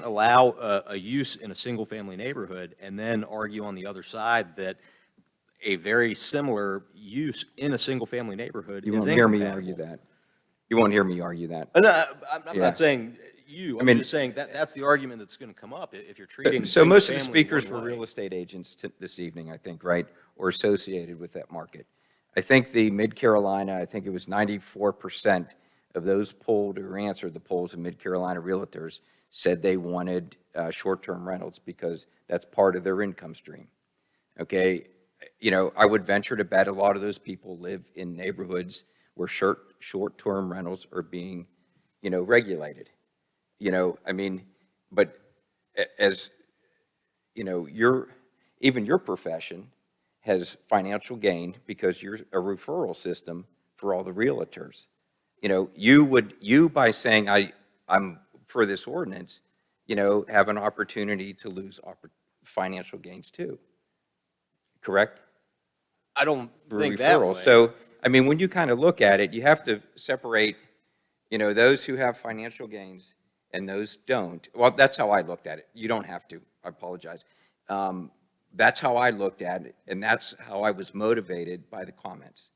allow a use in a single-family neighborhood and then argue on the other side that a very similar use in a single-family neighborhood is You won't hear me incompatible. argue that. You won't hear me argue that. No, I'm Yeah. not saying you. I'm just saying that's the argument that's going to come up if you're treating. So most of the single-family speakers one were way. real estate agents this evening, I think, right? Or associated with that market. I think the Mid-Carolina, I think it was 94% of those polled or answered the polls of Mid-Carolina realtors said they wanted short-term rentals because that's part of their income stream. Okay? I would venture to bet a lot of those people live in neighborhoods where short-term rentals are being, regulated. But as, even your profession has financial gain because you're a referral system for all the realtors. You by saying I'm for this ordinance, have an opportunity to lose financial gains too. Correct? I don't For think that way. referral. So, I mean, when you kind of look at it, you have to separate, those who have financial gains and those don't. Well, that's how I looked at it. You don't have to. I apologize. That's how I looked at it, and that's how I was motivated by the comments.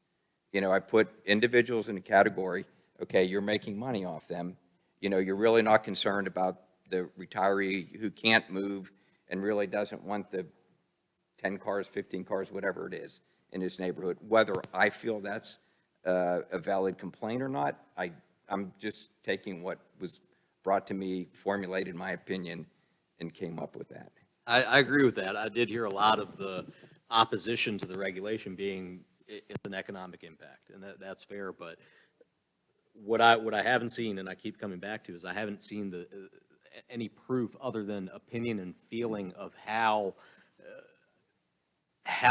I put individuals in a category, okay, you're making money off them. You're really not concerned about the retiree who can't move and really doesn't want the 10 cars, 15 cars, whatever it is in his neighborhood. Whether I feel that's a valid complaint or not, I'm just taking what was brought to me, formulated my opinion, and came up with that. I agree with that. I did hear a lot of the opposition to the regulation being it's an economic impact, and that's fair. But what I haven't seen, and I keep coming back to, is I haven't seen any proof other than opinion and feeling of how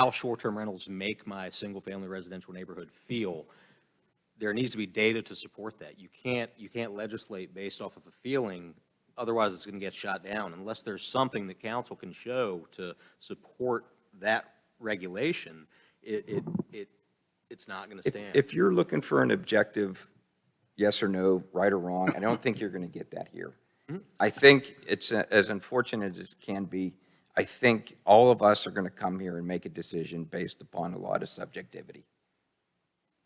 short-term rentals make my single-family residential neighborhood feel. There needs to be data to support that. You can't legislate based off of a feeling. Otherwise, it's going to get shot down unless there's something the council can show to support that regulation. It's not going to stand. If you're looking for an objective yes or no, right or wrong, I don't think you're going to get that here. I think it's as unfortunate as it can be. I think all of us are going to come here and make a decision based upon a lot of subjectivity.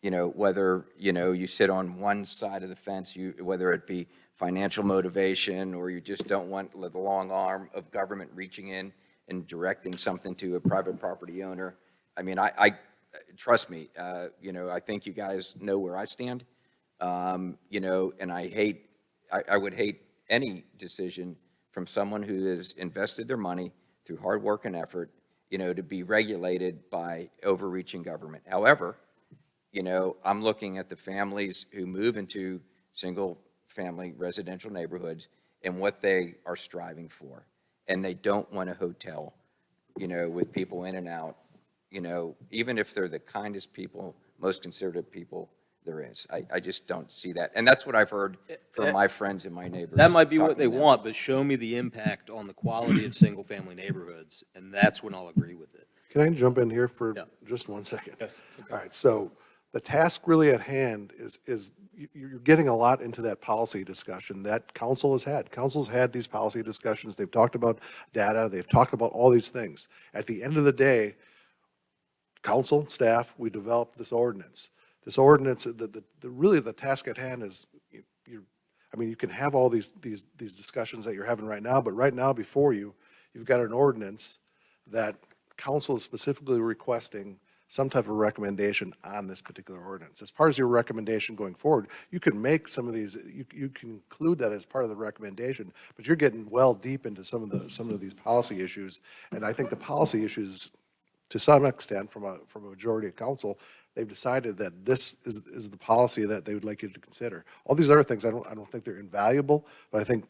Whether, you sit on one side of the fence, whether it be financial motivation or you just don't want the long arm of government reaching in and directing something to a private property owner. I mean, I trust me, I think you guys know where I stand, and I would hate any decision from someone who has invested their money through hard work and effort, to be regulated by overreaching government. However, I'm looking at the families who move into single-family residential neighborhoods and what they are striving for. And they don't want a hotel, with people in and out, even if they're the kindest people, most conservative people there is. I just don't see that. And that's what I've heard from my friends and my neighbors. That might be what talking they to them. want, but show me the impact on the quality of single-family neighborhoods, and that's when I'll agree with it. Can I jump in here for just 1 second? Yes. All right, so the task really at hand is you're getting a lot into that policy discussion that council has had. Council's had these policy discussions. They've talked about data. They've talked about all these things. At the end of the day, council, staff, we developed this ordinance. This ordinance, really the task at hand is, you can have all these discussions that you're having right now, but right now before you, you've got an ordinance that council is specifically requesting some type of recommendation on this particular ordinance. As part of your recommendation going forward, you can make some of these, you can include that as part of the recommendation, but you're getting well deep into some of these policy issues. And I think the policy issues, to some extent, from a majority of council, they've decided that this is the policy that they would like you to consider. All these other things, I don't think they're invaluable, but I think,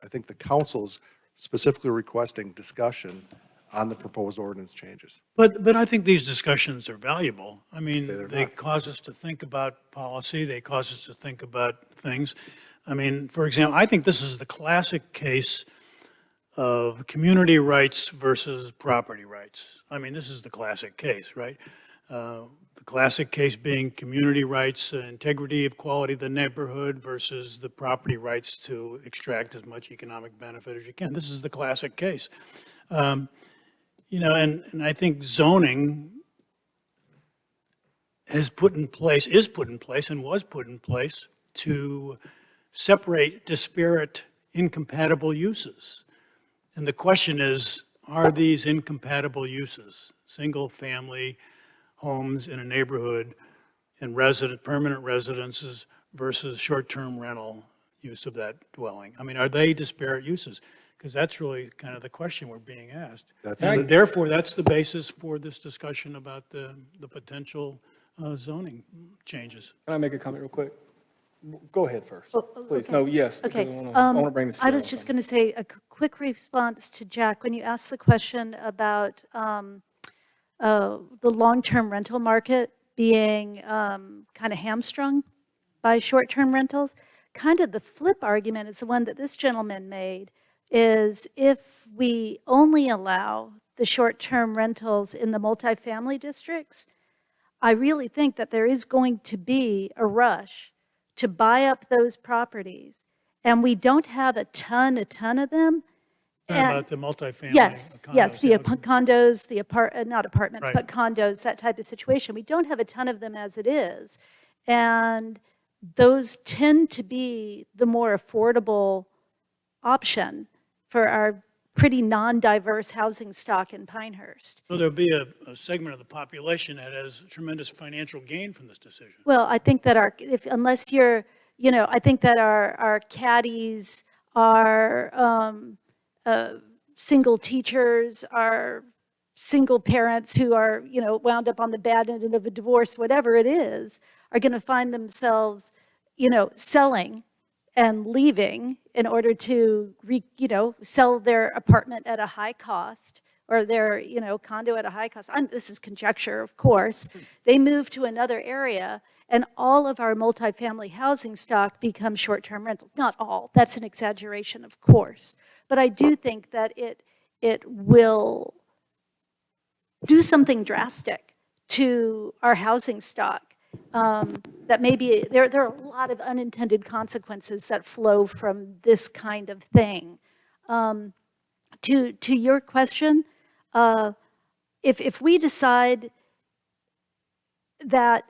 I think the council is specifically requesting discussion on the proposed ordinance changes. But I think these discussions are valuable. I mean, they cause us to think about policy, they cause us to think about things. I mean, for example, I think this is the classic case of community rights versus property rights. I mean, this is the classic case, right? The classic case being community rights, integrity of quality of the neighborhood versus the property rights to extract as much economic benefit as you can. This is the classic case. And I think zoning is put in place and was put in place to separate disparate, incompatible uses. And the question is, are these incompatible uses, single-family homes in a neighborhood and permanent residences versus short-term rental use of that dwelling? I mean, are they disparate uses? Because that's really kind of the question we're being asked. And therefore, that's the basis for this discussion about the potential zoning changes. Can I make a comment real quick? Go ahead first, please. Okay. No, yes. because Okay. I want to bring this I was down. just going to say a quick response to Jack. When you asked the question about the long-term rental market being kind of hamstrung by short-term rentals, kind of the flip argument is the one that this gentleman made, is if we only allow the short-term rentals in the multifamily districts, I really think that there is going to be a rush to buy up those properties. And we don't have a ton of them. How about the multifamily? Yes, yes, the condos, condos, not apartments, Right. but condos, that type of situation. We don't have a ton of them as it is. And those tend to be the more affordable option for our pretty non-diverse housing stock in Pinehurst. So there'll be a segment of the population that has tremendous financial gain from this decision. Well, I think that unless you're, I think that our caddies, our single teachers, our single parents who are, wound up on the bad end of a divorce, whatever it is, are going to find themselves, selling and leaving in order to, sell their apartment at a high cost or their, condo at a high cost. This is conjecture, of course. They move to another area, and all of our multifamily housing stock becomes short-term rentals. Not all. That's an exaggeration, of course. But I do think that it will do something drastic to our housing stock. That maybe there are a lot of unintended consequences that flow from this kind of thing. To your question, if we decide that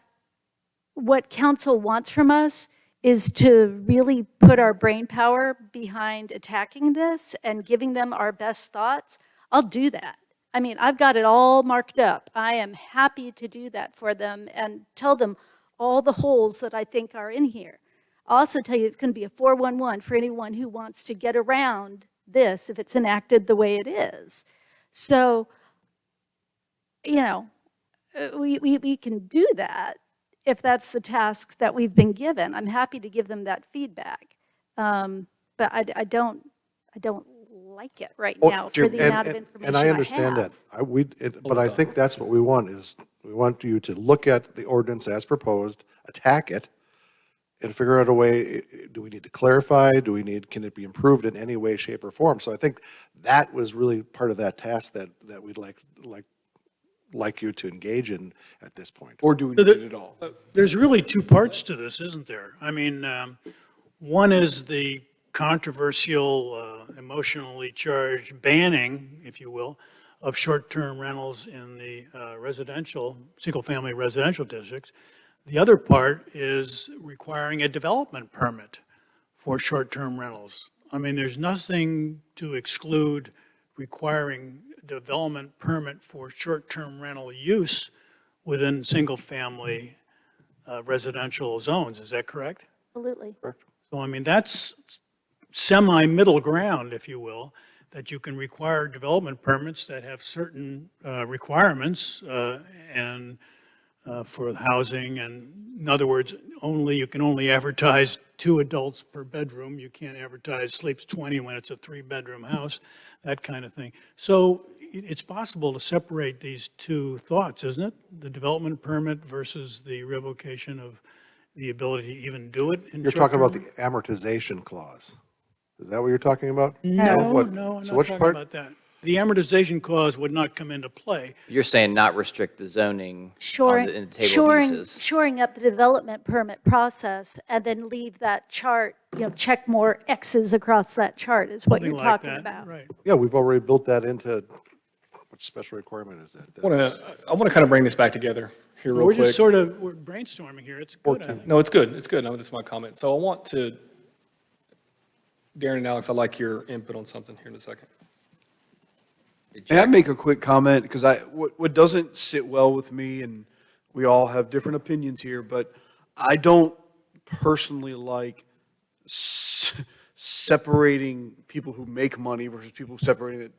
what council wants from us is to really put our brain power behind attacking this and giving them our best thoughts, I'll do that. I mean, I've got it all marked up. I am happy to do that for them and tell them all the holes that I think are in here. I'll also tell you it's going to be a 411 for anyone who wants to get around this if it's enacted the way it is. So, we can do that if that's the task that we've been given. I'm happy to give them that feedback. But I don't like it right now for the amount of information And I understand have. that. But I think that's what we want, is we want you to look at the ordinance as proposed, attack it, and figure out a way, do we need to clarify? Can it be improved in any way, shape, or form? So I think that was really part of that task that we'd like you to engage in at this point. Or do we need it at all? There's really two parts to this, isn't there? I mean, one is the controversial, emotionally charged banning, if you will, of short-term rentals in the single-family residential districts. The other part is requiring a development permit for short-term rentals. I mean, there's nothing to exclude requiring a development permit for short-term rental use within single-family residential zones. Is that correct? Absolutely. So, I mean, that's semi-middle ground, if you will, that you can require development permits that have certain requirements and for housing. And in other words, you can only advertise 2 adults per bedroom. You can't advertise sleeps 20 when it's a 3-bedroom house, that kind of thing. So it's possible to separate these two thoughts, isn't it? The development permit versus the revocation of the ability to even do it in You're talking about short-term. the amortization clause. Is that what you're talking about? No, What? no, I'm So not which talking part? about that. The amortization clause would not come into play. You're saying not restrict the zoning Shoring, in the table of uses. shoring up the development permit process and then leave that chart, check more X's across that chart is what Something you're like talking that, about. right. Yeah, we've already built that into, which special requirement is that? I want to kind of bring this back together here real We're quick. just we're brainstorming here. It's good. I think. No, it's good. It's good. No, that's my comment. So I want to, Darren and Alex, I'd like your input on something here in a second. May I make a quick comment? Because what doesn't sit well with me, and we all have different opinions here, but I don't personally like separating people who make money versus people separating that.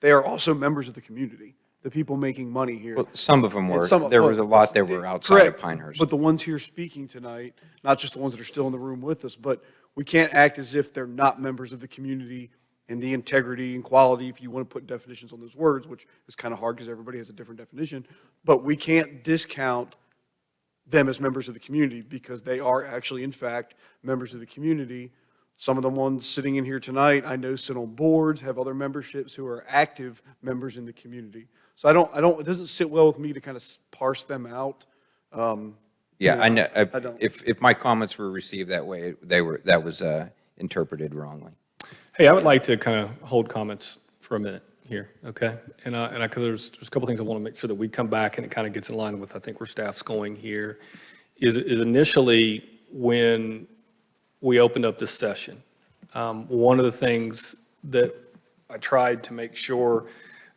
They are also members of the community, the people making money here. Well, some of them were. And There was a lot that were outside of Correct. Pinehurst. But the ones here speaking tonight, not just the ones that are still in the room with us, but we can't act as if they're not members of the community and the integrity and quality, if you want to put definitions on those words, which is kind of hard because everybody has a different definition. But we can't discount them as members of the community, because they are actually, in fact, members of the community. Some of the ones sitting in here tonight, I know sit on boards, have other memberships who are active members in the community. So it doesn't sit well with me to kind of parse them out. Yeah, I know, I don't. if my comments were received that way, that was interpreted wrongly. Hey, I would like to kind of hold comments for a minute here, okay? Because there's a couple things I want to make sure that we come back and it kind of gets in line with, I think, where staff's going here, is initially when we opened up this session, one of the things that I tried to make sure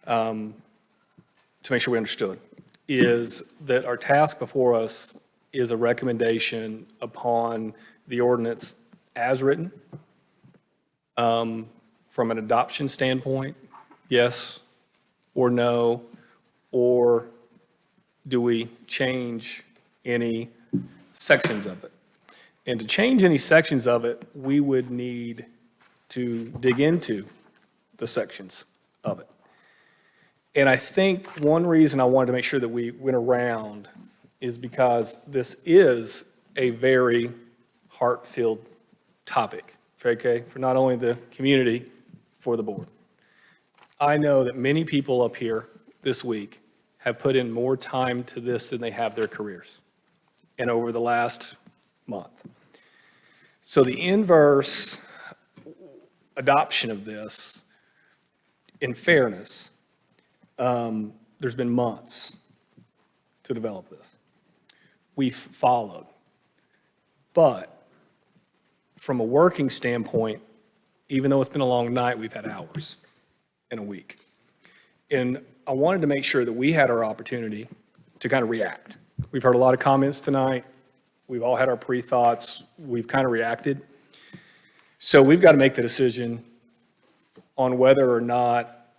we understood is that our task before us is a recommendation upon the ordinance as written. From an adoption standpoint, yes or no, or do we change any sections of it? And to change any sections of it, we would need to dig into the sections of it. And I think one reason I wanted to make sure that we went around is because this is a very heart-filled topic, okay, for not only the community, for the board. I know that many people up here this week have put in more time to this than they have their careers, and over the last month. So the inverse adoption of this, in fairness, there's been months to develop this. We've followed. But from a working standpoint, even though it's been a long night, we've had hours in a week. And I wanted to make sure that we had our opportunity to kind of react. We've heard a lot of comments tonight. We've all had our pre-thoughts. We've kind of reacted. So we've got to make the decision on whether or not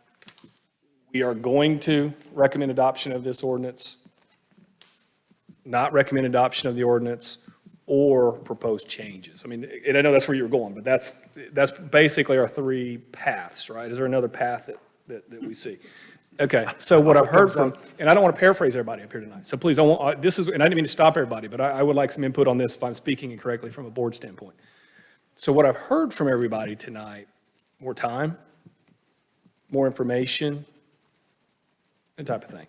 we are going to recommend adoption of this ordinance, not recommend adoption of the ordinance, or propose changes. I mean, and I know that's where you're going, but that's basically our three paths, right? Is there another path that we see? Okay, so what I've heard from, and I don't want to paraphrase everybody up here tonight, so please, and I didn't mean to stop everybody, but I would like some input on this if I'm speaking incorrectly from a board standpoint. So what I've heard from everybody tonight, more time, more information, that type of thing.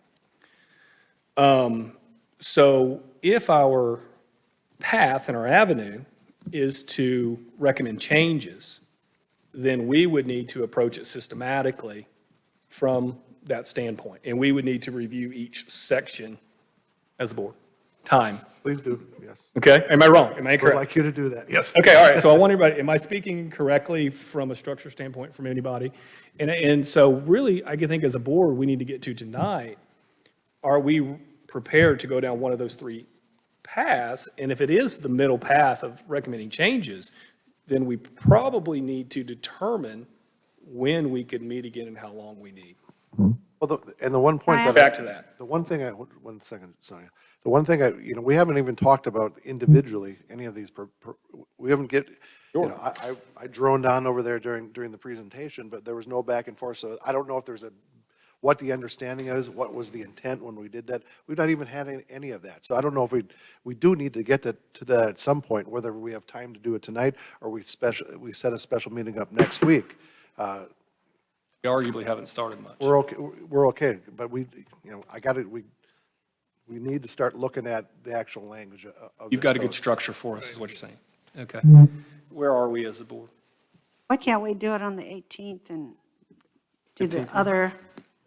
So if our path and our avenue is to recommend changes, then we would need to approach it systematically from that standpoint. And we would need to review each section as a board. Time. Please do, yes. Okay, am I wrong? Am I We'd incorrect? like you to do that, yes. Okay, all right, so I want everybody, am I speaking correctly from a structure standpoint from anybody? And so really, I think as a board, we need to get to tonight, are we prepared to go down one of those three paths? And if it is the middle path of recommending changes, then we probably need to determine when we could meet again and how long we need. Well, the one point that. Back to that. The one thing one second, Sonia. The one thing we haven't even talked about individually, any of these, we haven't I droned on over there during the presentation, but there was no back and forth, so I don't know if there's what the understanding is, what was the intent when we did that. We've not even had any of that. So I don't know if we do need to get to that at some point, whether we have time to do it tonight or we set a special meeting up next week. We arguably haven't started much. We're okay, but we need to start looking at the actual language of this. You've got a good code. structure for us, is what you're saying. Okay. Where are we as a board? Why can't we do it on the 18th and do the other,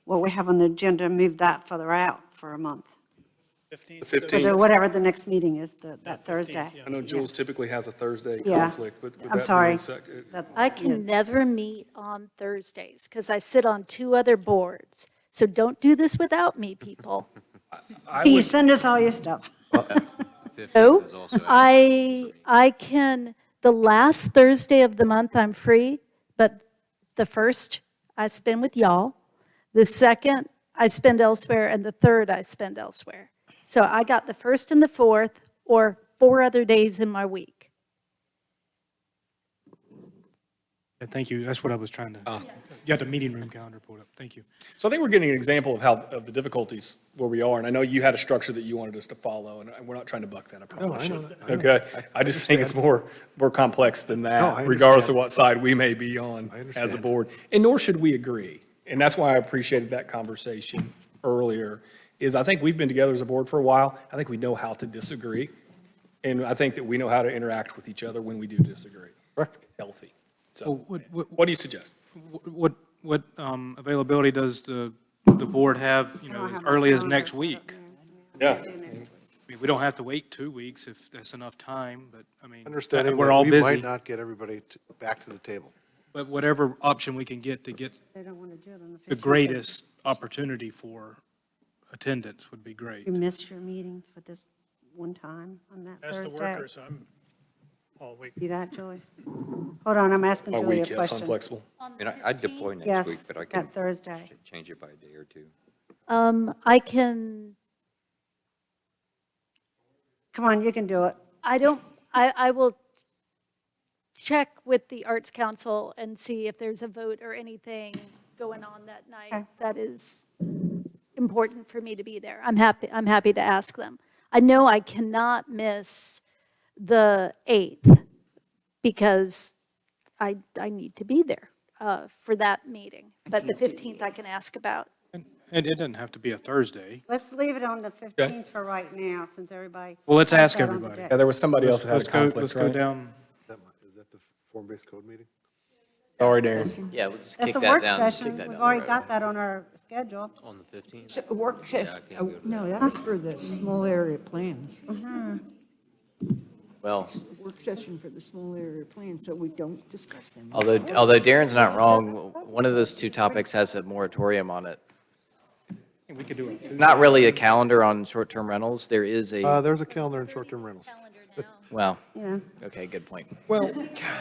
what we have on the agenda, move that further out for a month? The For 15th. whatever the next meeting is, that Thursday. I know Jules typically has a Thursday Yeah. conflict. Would that I'm be sorry. I can never meet on Thursdays because I sit on two other boards. So don't do this without me, people. Please send us all your stuff. So I can, the last Thursday of the month I'm free, but the first I spend with y'all. The second I spend elsewhere, and the third I spend elsewhere. So I got the first and the fourth, or 4 other days in my week. Yeah, thank you. That's what I was trying to, you got the meeting room calendar pulled up. Thank you. So I think we're getting an example of the difficulties where we are, and I know you had a structure that you wanted us to follow, and we're not trying to buck that, I promise you. know that. I know. Okay? I just think it's more complex than No, that, I regardless of understand. what side we may be on I as a understand. board. And nor should we agree. And that's why I appreciated that conversation earlier, is I think we've been together as a board for a while. I think we know how to disagree, and I think that we know how to interact with each other when we do disagree. Correct. It's healthy. So, Well, what do you suggest? What availability does the board have, you know, as early as next week? Yeah. We don't have to wait 2 weeks if that's enough time, but I mean, Understanding we're that all we busy. might not get everybody back to the table. But whatever option we can get to get They don't want to do it on the 15th. the greatest opportunity for attendance would be great. You missed your meeting for this one time on that As Thursday. the workers, I'm all week. See that, Julie? Hold on, I'm asking My Julie a week, yes, question. I'm flexible. I mean, I'd deploy next Yes, week, but I that can Thursday. change it by a day or two. I can, Come on, you can do it. I will check with the Arts Council and see if there's a vote or anything going on that night that is important for me to be there. I'm happy to ask them. I know I cannot miss the 8th because I need to be there for that meeting. But the 15th I can ask about. And it doesn't have to be a Thursday. Let's leave it on the 15th for right now, since everybody. Well, let's has ask that on the everybody. day. Yeah, there was somebody else that had a Let's conflict, go right? down. Is that the form-based code meeting? Sorry, Darren. Yeah, we'll just That's kick a that work down. kick session. that We've down already the got road. that on our schedule. On the 15th? So, work session, no, that was for the small area plans. Well, Work session for the small area plans, so we don't discuss them. although Darren's not wrong, one of those two topics has a moratorium on it. We could do it. It's not really a calendar on short-term rentals. There is a, There's a calendar in short-term rentals. well, Yeah. okay, good point. Well,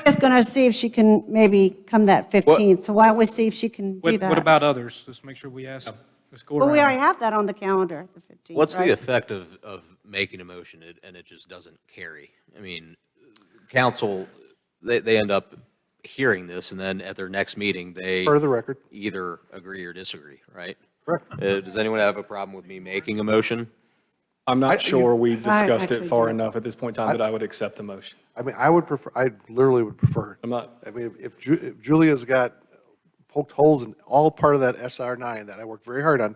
Just going to see if she can maybe come that 15th. So why don't we see if she can do What that? about others? Let's make sure we ask, let's go Well, we already around. have that on the calendar, the 15th, What's the right? effect of making a motion and it just doesn't carry? I mean, council, they end up hearing this, and then at their next meeting, they Part of the record. either agree or disagree, right? Correct. Does anyone have a problem with me making a motion? I'm not sure we've discussed it actually far do. enough at this point in time that I would accept the motion. I mean, I would prefer, I literally would prefer. I'm not, I mean, if Julia's got poked holes in all part of that SR9 that I worked very hard on,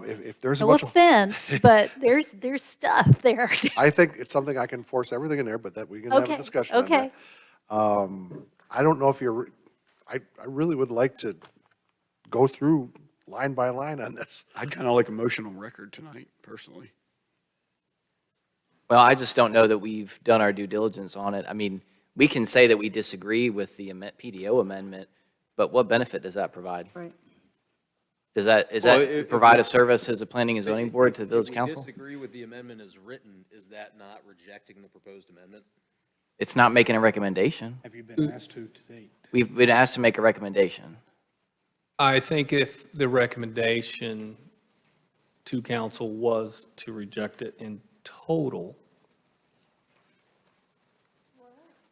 if there's a No bunch of. offense, but there's stuff there. I think it's something I can force everything in there, but that we can have a Okay, discussion on okay. that. I don't know if I really would like to go through line by line on this. I'd kind of like a motion on record tonight, personally. Well, I just don't know that we've done our due diligence on it. I mean, we can say that we disagree with the PDO amendment, but what benefit does that provide? Right. Does that, provide a service as a planning and zoning board to the village council? If we disagree with the amendment as written, is that not rejecting the proposed amendment? It's not making a recommendation. Have you been asked to date? We've been asked to make a recommendation. I think if the recommendation to council was to reject it in total.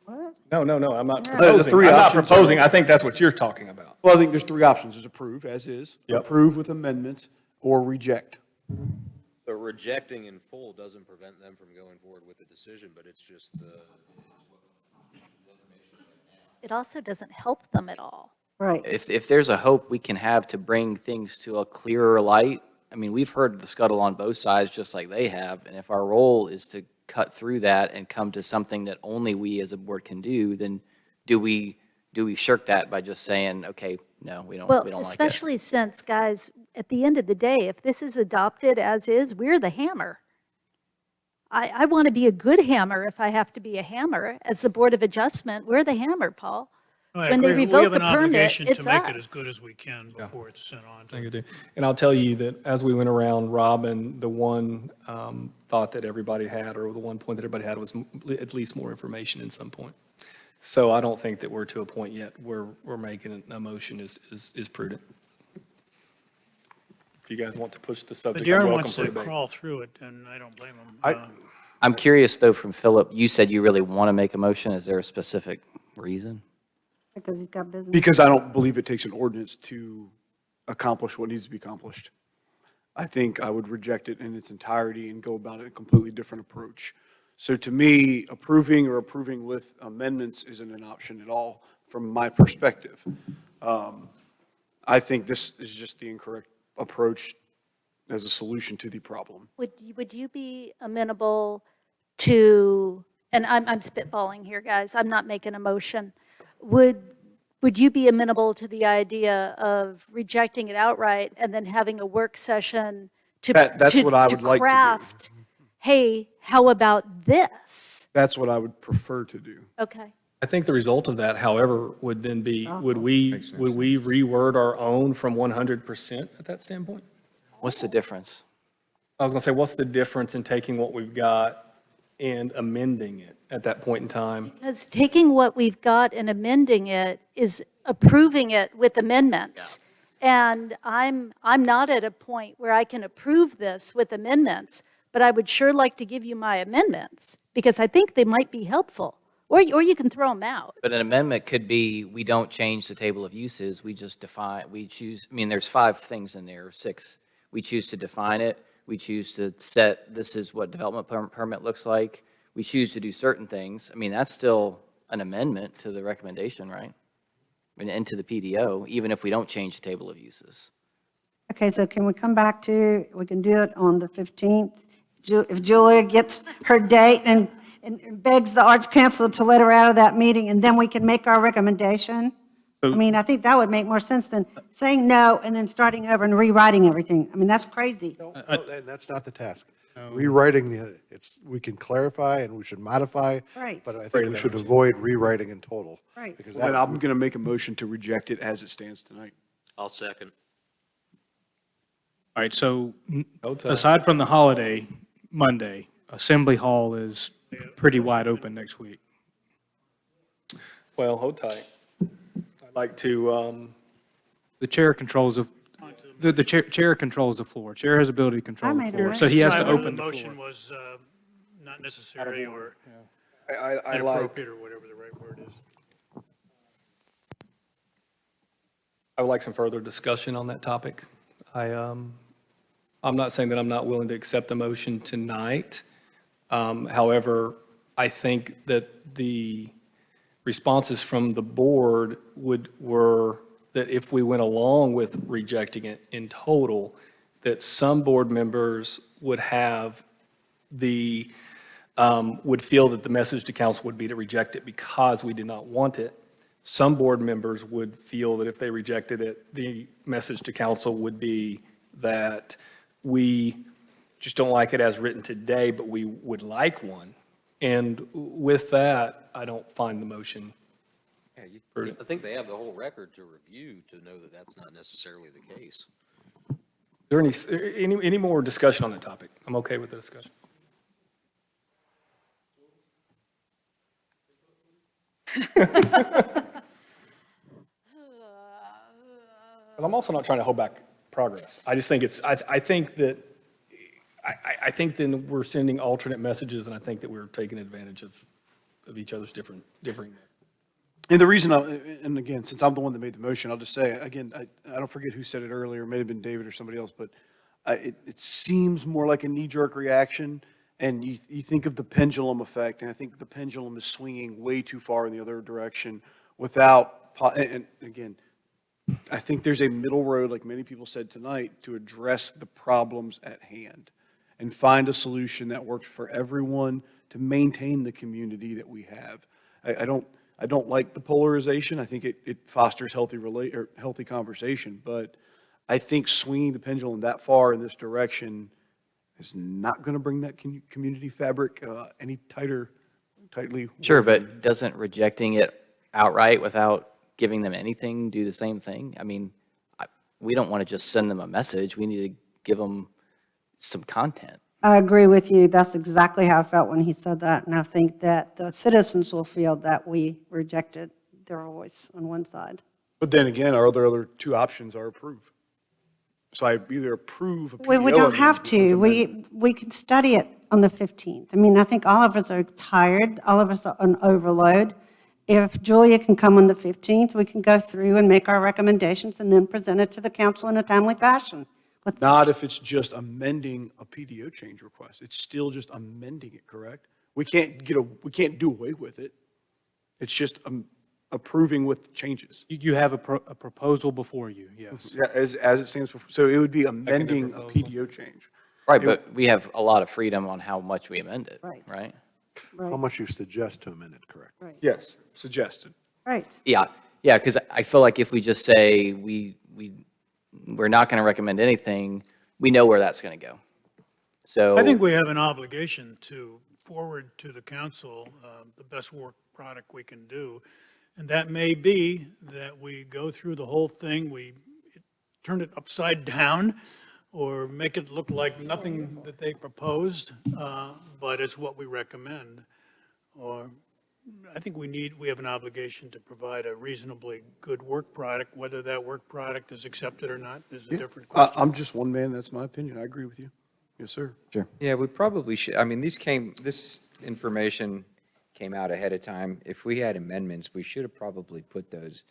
What? No, I'm not Yeah. proposing. There's three I'm not options. proposing. I think that's what you're talking about. Well, I think there's three options. There's approve as is, Yep. approve with amendments, or reject. But rejecting in full doesn't prevent them from going forward with the decision, but it's just the. It also doesn't help them at all. Right. If there's a hope we can have to bring things to a clearer light, I mean, we've heard the scuttle on both sides just like they have, and if our role is to cut through that and come to something that only we as a board can do, then do we shirk that by just saying, okay, no, we don't Well, like it? especially since, guys, at the end of the day, if this is adopted as is, we're the hammer. I want to be a good hammer if I have to be a hammer. As the Board of Adjustment, we're the hammer, Paul. I When they agree. revoke We have the an permit, obligation to it's make it as us. good as we can before it's sent on. I think I do. And I'll tell you that as we went around, Robin, the one thought that everybody had, or the one point that everybody had was at least more information in some point. So I don't think that we're to a point yet where we're making a motion is prudent. If you guys want to push the But subject, I'm Darren welcome wants for to debate. crawl through it, and I don't blame him. I'm curious, though, from Philip, you said you really want to make a motion. Is there a specific reason? Because he's got business. Because I don't believe it takes an ordinance to accomplish what needs to be accomplished. I think I would reject it in its entirety and go about it a completely different approach. So to me, approving or approving with amendments isn't an option at all from my perspective. I think this is just the incorrect approach as a solution to the problem. Would you be amenable to, and I'm spitballing here, guys, I'm not making a motion. Would you be amenable to the idea of rejecting it outright and then having a work session to That's what I would like to do. craft, hey, how about this? That's what I would prefer to do. Okay. I think the result of that, however, would then be, would we reword our own from 100% at that standpoint? What's the difference? I was going to say, what's the difference in taking what we've got and amending it at that point in time? Because taking what we've got and amending it is approving it with amendments. And I'm not at a point where I can approve this with amendments, but I would sure like to give you my amendments because I think they might be helpful. Or you can throw them out. But an amendment could be, we don't change the table of uses, we just define, we choose, I mean, there's 5 things in there, or 6. We choose to define it, we choose to set, this is what development permit looks like. We choose to do certain things. I mean, that's still an amendment to the recommendation, right? I mean, and to the PDO, even if we don't change the table of uses. Okay, so can we come back to, we can do it on the 15th? If Julia gets her date and begs the Arts Council to let her out of that meeting, and then we can make our recommendation? I mean, I think that would make more sense than saying no and then starting over and rewriting everything. I mean, that's crazy. No, and that's not the task. Rewriting we can clarify and we should modify. Right. But I think we should avoid rewriting in total. Right. Because Then that, I'm going to make a motion to reject it as it stands tonight. I'll second. All right, so aside from the holiday, Monday, Assembly Hall is pretty wide open next week. Well, hold tight. I'd like to, The chair controls the chair controls the floor. Chair has ability to control the made a floor, so he has to open the motion floor. was not necessary or I like, inappropriate or whatever the right word is. I would like some further discussion on that topic. I'm not saying that I'm not willing to accept the motion tonight. However, I think that the responses from the board were that if we went along with rejecting it in total, that some board members would have would feel that the message to council would be to reject it because we did not want it. Some board members would feel that if they rejected it, the message to council would be that we just don't like it as written today, but we would like one. And with that, I don't find the motion prudent. I think they have the whole record to review to know that that's not necessarily the case. Is there any more discussion on the topic? I'm okay with the discussion. But I'm also not trying to hold back progress. I just think I think that then we're sending alternate messages, and I think that we're taking advantage of each other's differing. and the reason, and again, since I'm the one that made the motion, I'll just say, again, I don't forget who said it earlier, it may have been David or somebody else, but it seems more like a knee-jerk reaction, and you think of the pendulum effect, and I think the pendulum is swinging way too far in the other direction without, and again, I think there's a middle road, like many people said tonight, to address the problems at hand and find a solution that works for everyone to maintain the community that we have. I don't like the polarization. I think it fosters healthy conversation, but I think swinging the pendulum that far in this direction is not going to bring that community fabric any tightly. Sure, but doesn't rejecting it outright without giving them anything do the same thing? I mean, we don't want to just send them a message. We need to give them some content. I agree with you. That's exactly how I felt when he said that. And I think that the citizens will feel that we rejected their voice on one side. But then again, our other 2 options are approve. So I either approve a PDO. We don't have to. We can study it on the 15th. I mean, I think all of us are tired. All of us are on overload. if Julia can come on the 15th, we can go through and make our recommendations and then present it to the council in a timely fashion. Not if it's just amending a PDO change request. It's still just amending it, correct? We can't do away with it. It's just approving with changes. You have a proposal before you, yes. Yeah, as it stands before, so it would be amending a PDO change. Right, but we have a lot of freedom on how much we amend it, Right. right? Right. How much you suggest to amend it, correct? Right. Yes, suggested. Right. Yeah, because I feel like if we just say we're not going to recommend anything, we know where that's going to go. So I think we have an obligation to forward to the council the best work product we can do. And that may be that we go through the whole thing, we turn it upside down, or make it look like nothing that they proposed, but it's what we recommend. Or I think we have an obligation to provide a reasonably good work product. Whether that work product is accepted or not is a different question. I'm just one man, that's my opinion. I agree with you. Yes, sir. Sure. Yeah, we probably should, I mean, this information came out ahead of time. If we had amendments, we should have probably put those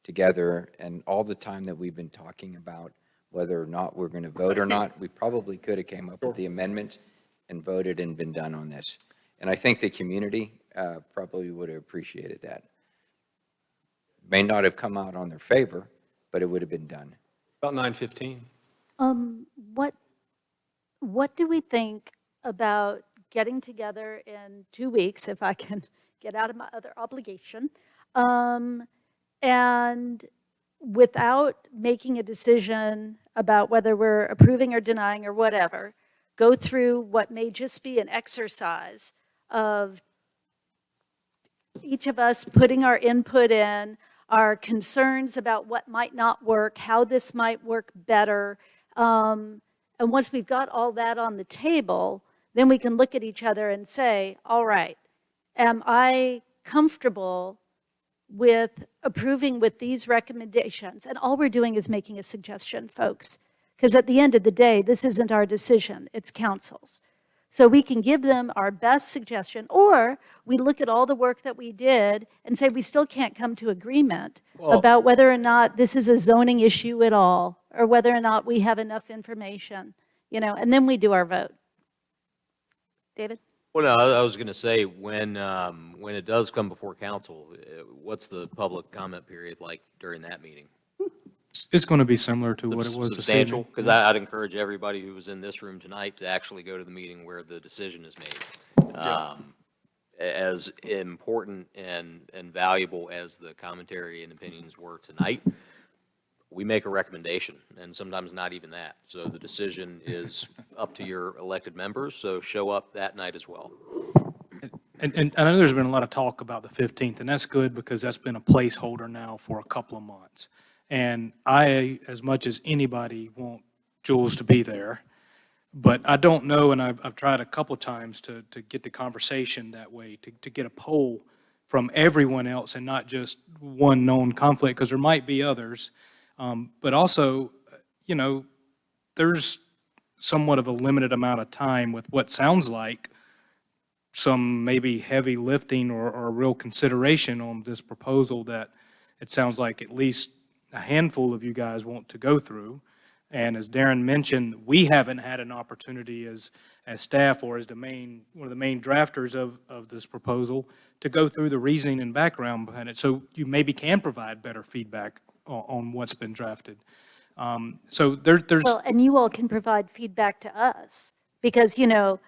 together, and all the time that we've been talking about whether or not we're going to vote or not, we probably could have came up with the amendment and voted and been done on this. And I think the community probably would have appreciated that. May not have come out on their favor, but it would have been done. About 9:15. What do we think about getting together in 2 weeks, if I can get out of my other obligation, and without making a decision about whether we're approving or denying or whatever, go through what may just be an exercise of each of us putting our input in, our concerns about what might not work, how this might work better. And once we've got all that on the table, then we can look at each other and say, all right, am I comfortable with approving with these recommendations? And all we're doing is making a suggestion, folks, because at the end of the day, this isn't our decision, it's council's. So we can give them our best suggestion, or we look at all the work that we did and say we still can't come to agreement about whether or not this is a zoning issue at all, or whether or not we have enough information, and then we do our vote. David? Well, no, I was going to say, when it does come before council, what's the public comment period like during that meeting? It's going to be similar to what it was this Substantial, evening. because I'd encourage everybody who was in this room tonight to actually go to the meeting where the decision is made. As important and valuable as the commentary and opinions were tonight, we make a recommendation, and sometimes not even that. So the decision is up to your elected members, so show up that night as well. And I know there's been a lot of talk about the 15th, and that's good because that's been a placeholder now for a couple of months. And I, as much as anybody, want Jules to be there. But I don't know, and I've tried a couple times to get the conversation that way, to get a poll from everyone else and not just one known conflict, because there might be others. But also, there's somewhat of a limited amount of time with what sounds like some maybe heavy lifting or real consideration on this proposal that it sounds like at least a handful of you guys want to go through. And as Darren mentioned, we haven't had an opportunity as staff or as one of the main drafters of this proposal to go through the reasoning and background behind it. So you maybe can provide better feedback on what's been drafted. So there's... Well, and you all can provide feedback to us because, I'm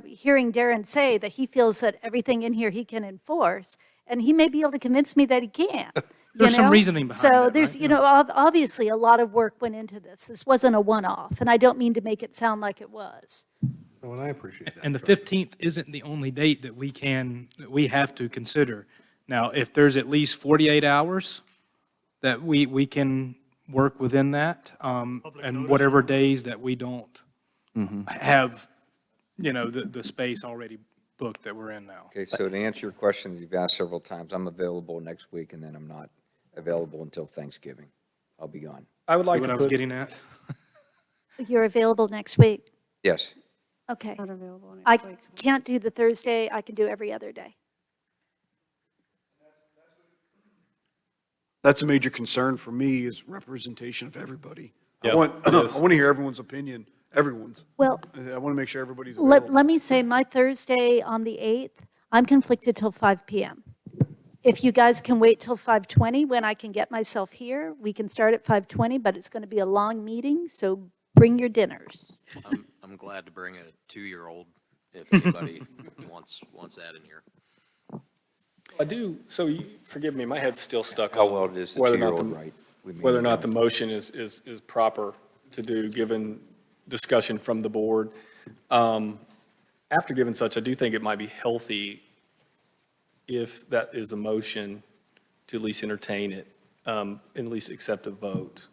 hearing Darren say that he feels that everything in here he can enforce, and he may be able to convince me that he can't. There's some reasoning behind so that, there's, right? obviously a lot of work went into this. This wasn't a one-off, and I don't mean to make it sound like it was. Oh, and I appreciate that. And the 15th isn't the only date that we have to consider. Now, if there's at least 48 hours that we can work within that, and whatever days that we don't have, the space already booked that we're in now. Okay, so to answer your questions you've asked several times, I'm available next week, and then I'm not available until Thanksgiving. I'll be gone. I would like What to I was put, getting at. You're available next week? Yes. Okay. Not available I next week. can't do the Thursday. I can do every other day. That's a major concern for me is representation of everybody. I Yeah, want, it I is. want to hear everyone's opinion, everyone's. Well, I want to make sure everybody's let available. me say, my Thursday on the 8th, I'm conflicted till 5 PM. If you guys can wait till 5:20 when I can get myself here, we can start at 5:20, but it's going to be a long meeting, so bring your dinners. I'm glad to bring a 2-year-old if anybody wants that in here. I do, so forgive me, my head's still stuck How on well does the whether or not 2-year-old write? We may whether or not know. the motion is proper to do, given discussion from the board. After giving such, I do think it might be healthy if that is a motion to at least entertain it, and at least accept a vote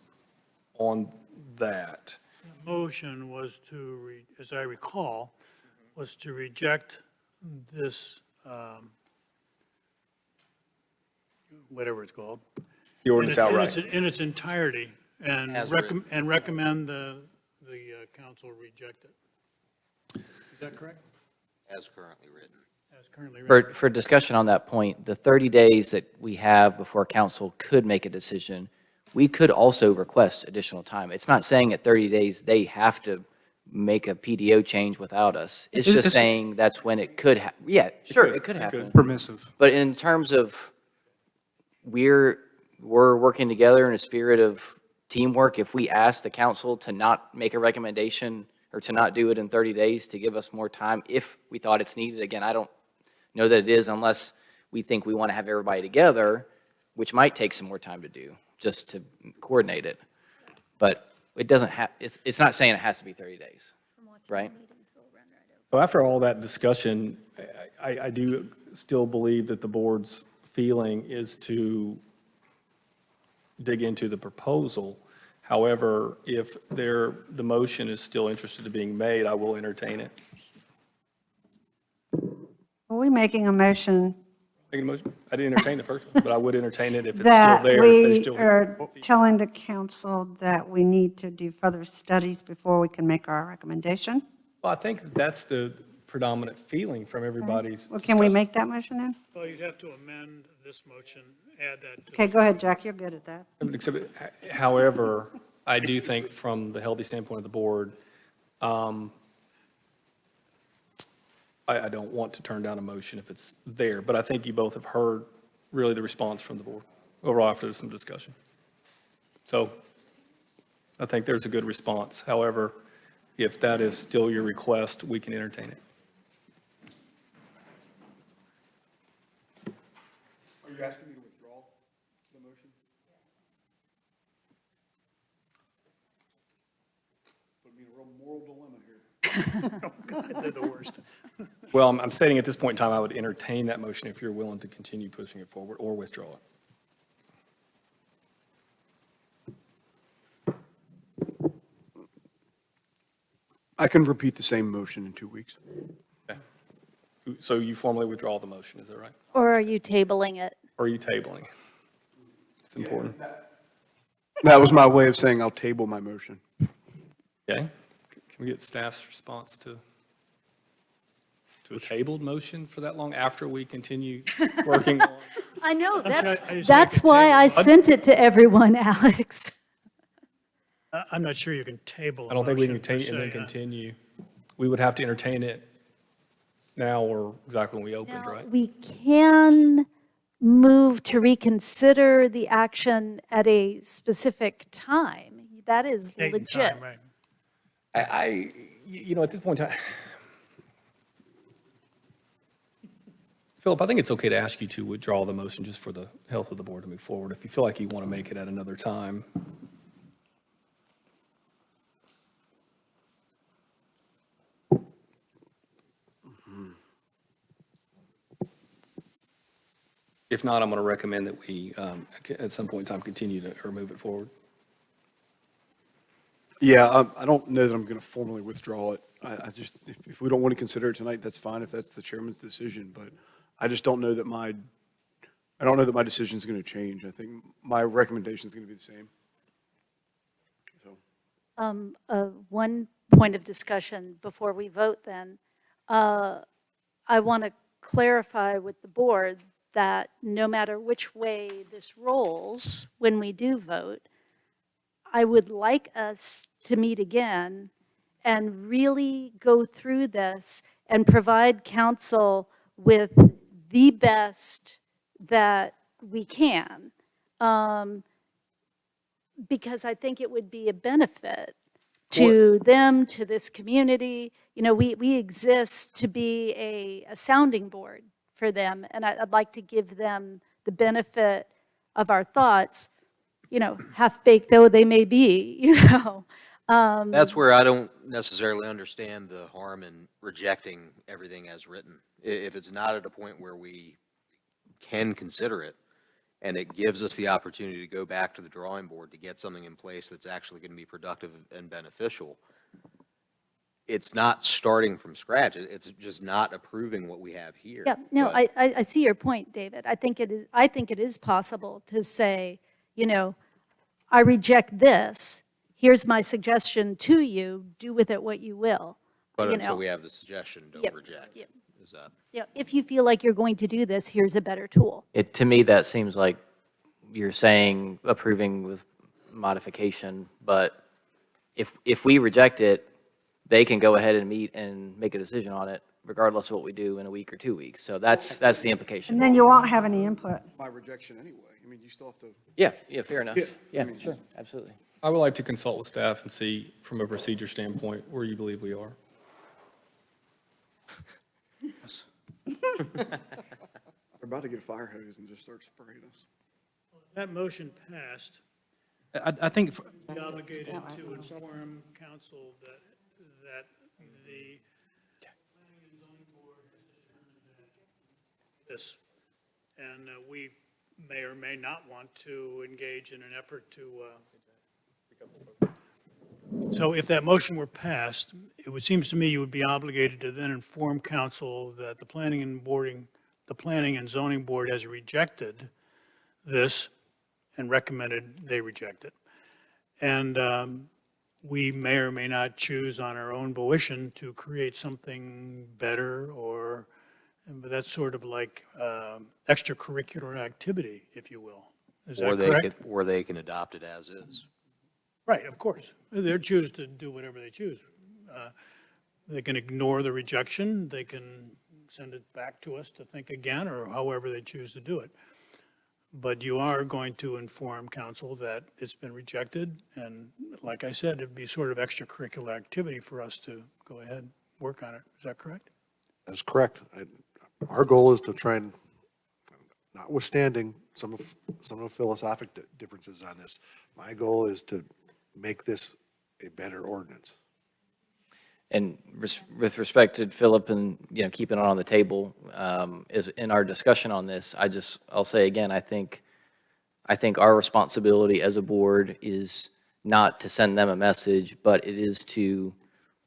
on that. The motion was as I recall, was to reject this, whatever it's called. The ordinance outright. In its entirety, and As written. recommend the council reject it. Is that correct? As currently written. As currently written. For discussion on that point, the 30 days that we have before council could make a decision, we could also request additional time. It's not saying at 30 days they have to make a PDO change without us. It's just It's- saying that's when it could yeah, sure, it could happen. Permissive. But in terms of we're working together in a spirit of teamwork, if we ask the council to not make a recommendation or to not do it in 30 days to give us more time if we thought it's needed, again, I don't know that it is unless we think we want to have everybody together, which might take some more time to do, just to coordinate it. But it doesn't have, it's not saying it has to be 30 days, right? So after all that discussion, I do still believe that the board's feeling is to dig into the proposal. However, if the motion is still interested in being made, I will entertain it. Are we making a motion Making a motion? I didn't entertain the first one, but I would entertain it if it's still that there, if they we still. are telling the council that we need to do further studies before we can make our recommendation? Well, I think that's the predominant feeling from everybody's. Well, can we make that motion then? Well, you'd have to amend this motion, add that to. Okay, go ahead, Jack, you're good at that. However, I do think from the healthy standpoint of the board, I don't want to turn down a motion if it's there, but I think you both have heard really the response from the board overall after some discussion. So I think there's a good response. However, if that is still your request, we can entertain it. Are you asking me to withdraw the motion? Put me in a real moral dilemma here. Oh, God, they're the worst. Well, I'm stating at this point in time, I would entertain that motion if you're willing to continue pushing it forward or withdraw it. I can repeat the same motion in 2 weeks. Okay. So you formally withdraw the motion, is that right? Or are you tabling it? Or are you tabling? It's important. That was my way of saying I'll table my motion. Okay. Can we get staff's response to a tabled motion for that long after we continue working on? I know, I that's could why I table- sent it to everyone, Alex. I'm not sure you can table a I don't think we can motion per continue and then se, huh? continue. We would have to entertain it now or exactly when we opened, Now, right? we can move to reconsider the action at a specific time. That is Date and legit. time, right. At this point in time, Philip, I think it's okay to ask you to withdraw the motion just for the health of the board to move forward. If you feel like you want to make it at another time. If not, I'm going to recommend that we, at some point in time, continue to, or move it forward. Yeah, I don't know that I'm going to formally withdraw it. I just, if we don't want to consider it tonight, that's fine, if that's the chairman's decision, but I just don't know that my decision is going to change. I think my recommendation is going to be the same. So, One point of discussion before we vote then. I want to clarify with the board that no matter which way this rolls, when we do vote, I would like us to meet again and really go through this and provide council with the best that we can. Because I think it would be a benefit to them, to this community. You know, we exist to be a sounding board for them, and I'd like to give them the benefit of our thoughts, you know, half-baked though they may be, you know. That's where I don't necessarily understand the harm in rejecting everything as written. If it's not at a point where we can consider it, and it gives us the opportunity to go back to the drawing board to get something in place that's actually going to be productive and beneficial, it's not starting from scratch. It's just not approving what we have here. Yeah, no, But- I see your point, David. I think it is possible to say, you know, I reject this. Here's my suggestion to you. Do with it what you will. But you until know. we have the suggestion, don't Yep, reject. yep. Is that? You know, if you feel like you're going to do this, here's a better tool. To me, that seems like you're saying approving with modification, but if we reject it, they can go ahead and meet and make a decision on it regardless of what we do in a week or 2 weeks. So that's the implication. And then you won't have any input. By rejection anyway. I mean, you still have to. Yeah, fair enough. Yeah, Yeah, I mean- sure, absolutely. I would like to consult with staff and see, from a procedure standpoint, where you believe we are. They're about to get a fire hose and just start spraying us. That motion passed. I think, Be obligated to inform council that the planning and zoning board has determined that this, and we may or may not want to engage in an effort to, so if that motion were passed, it would, seems to me you would be obligated to then inform council that the planning and zoning board has rejected this and recommended they reject it. And we may or may not choose on our own volition to create something better, or, but that's sort of like extracurricular activity, if you will. Is that correct? Or they can adopt it as is. Right, of course. They choose to do whatever they choose. They can ignore the rejection, they can send it back to us to think again, or however they choose to do it. But you are going to inform council that it's been rejected, and like I said, it'd be sort of extracurricular activity for us to go ahead and work on it. Is that correct? That's correct. Our goal is to try and, notwithstanding some of the philosophic differences on this, my goal is to make this a better ordinance. And with respect to Philip and, you know, keeping it on the table, is in our discussion on this, I'll say again, I think our responsibility as a board is not to send them a message, but it is to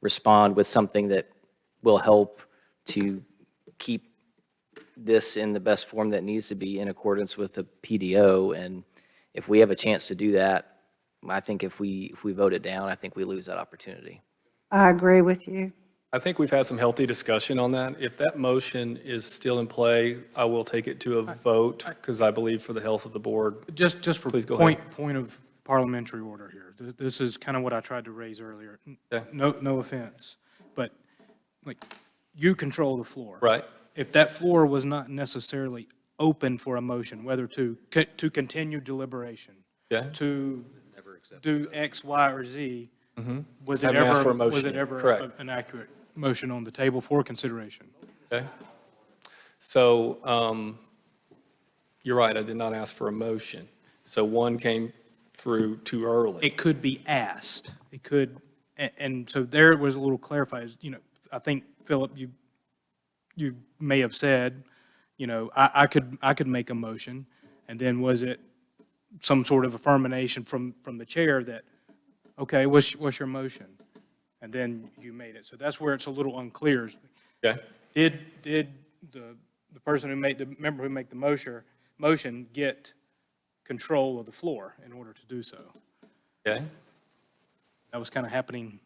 respond with something that will help to keep this in the best form that needs to be in accordance with the PDO. And if we have a chance to do that, I think if we vote it down, I think we lose that opportunity. I agree with you. I think we've had some healthy discussion on that. If that motion is still in play, I will take it to a vote, because I believe for the health of the board. just for Please go ahead. point of parliamentary order here. This is kind of what I tried to raise earlier. Okay. No offense, but like, you control the floor. Right. If that floor was not necessarily open for a motion, whether to continue deliberation, Okay. to do X, Y, or Z, was it Haven't asked for a ever, was motion it yet. ever Correct. an accurate motion on the table for consideration? Okay. So, you're right, I did not ask for a motion. So one came through too early. It could be asked. It could, and so there it was a little clarified, you know, I think, Philip, you may have said, you know, I could make a motion, and then was it some sort of affirmation from the chair that, okay, what's your motion? And then you made it. So that's where it's a little unclear. Okay. Did the person who made, the member who made the motion get control of the floor in order to do so? Okay. That was kind of happening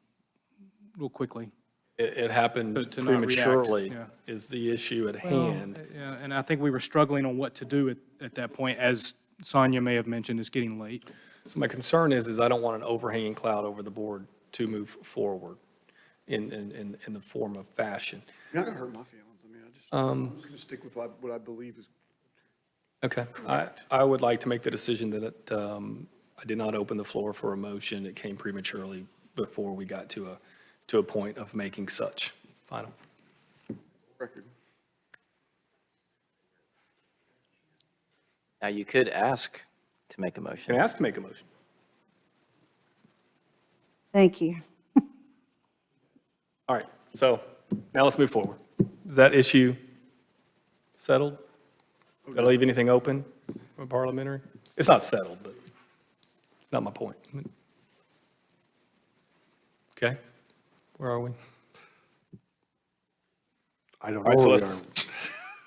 real quickly. It happened To not react, prematurely yeah. is the issue at Well, hand. yeah, and I think we were struggling on what to do at that point, as Sonia may have mentioned, it's getting late. So my concern is I don't want an overhanging cloud over the board to move forward in the form of fashion. You're not going to hurt my feelings. I mean, I'm just going to stick with what I believe is. Okay. I would like to make the decision that I did not open the floor for a motion. It came prematurely before we got to a point of making such final. Record. Now, you could ask to make a motion. Can I ask to make a motion? Thank you. All right, so now let's move forward. Is that issue settled? Did I leave anything open for parliamentary? It's not settled, but it's not my point. Okay, where are we? I don't All right, know so where we let's, are.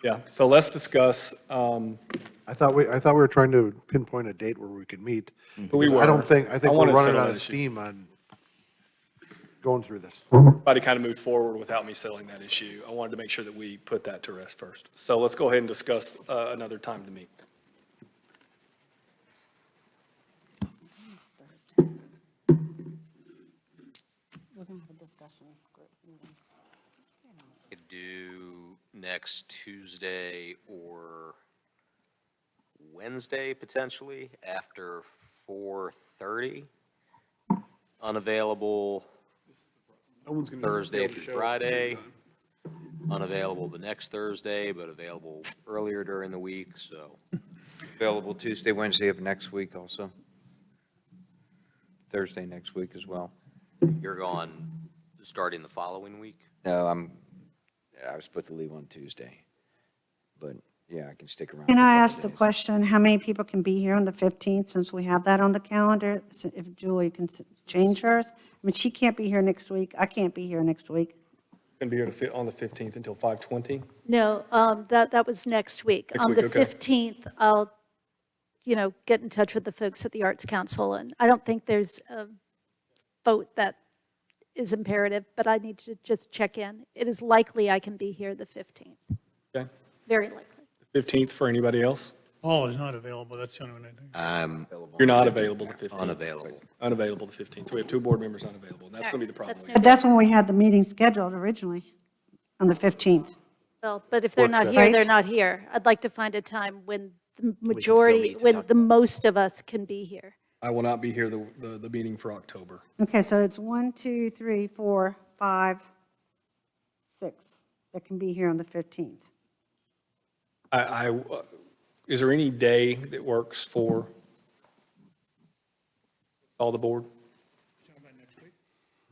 yeah, so let's discuss, I thought we were trying to pinpoint a date where we could meet. But we because I were. don't think, I I think we're wanna running settle out that of issue. steam on going through this. Try to kind of move forward without me settling that issue. I wanted to make sure that we put that to rest first. So let's go ahead and discuss another time to meet. Could do next Tuesday or Wednesday, potentially, after 4:30. Unavailable No one's going Thursday through Friday. Unavailable the next Thursday, but available earlier during the week, so. Available Tuesday, Wednesday of next week also. Thursday next week as well. You're gone starting the following week? No, I was supposed to leave on Tuesday, but yeah, I can stick around. Can for a I couple ask the days. question, how many people can be here on the 15th, since we have that on the calendar? So if Julie can change hers? I mean, she can't be here next week, I can't be here next week. Going to be here on the 15th until 5:20? No, that was next week. Next On week, the okay. 15th, I'll, get in touch with the folks at the Arts Council, and I don't think there's a vote that is imperative, but I need to just check in. It is likely I can be here the 15th, Okay. very likely. 15th for anybody else? Paul is not available, that's the only one I think. I'm You're not available the 15th? unavailable. Unavailable the 15th. So we have two board members unavailable, and that's going to be the problem. That's But that's when we had the meeting scheduled originally, on the 15th. Well, but if they're not Work here, session. they're not here. I'd like to find a time when the still majority, meet to when talk the most of us can be here. I will not be here the meeting for October. Okay, so it's 1, 2, 3, 4, 5, 6 that can be here on the 15th. Is there any day that works for all the board?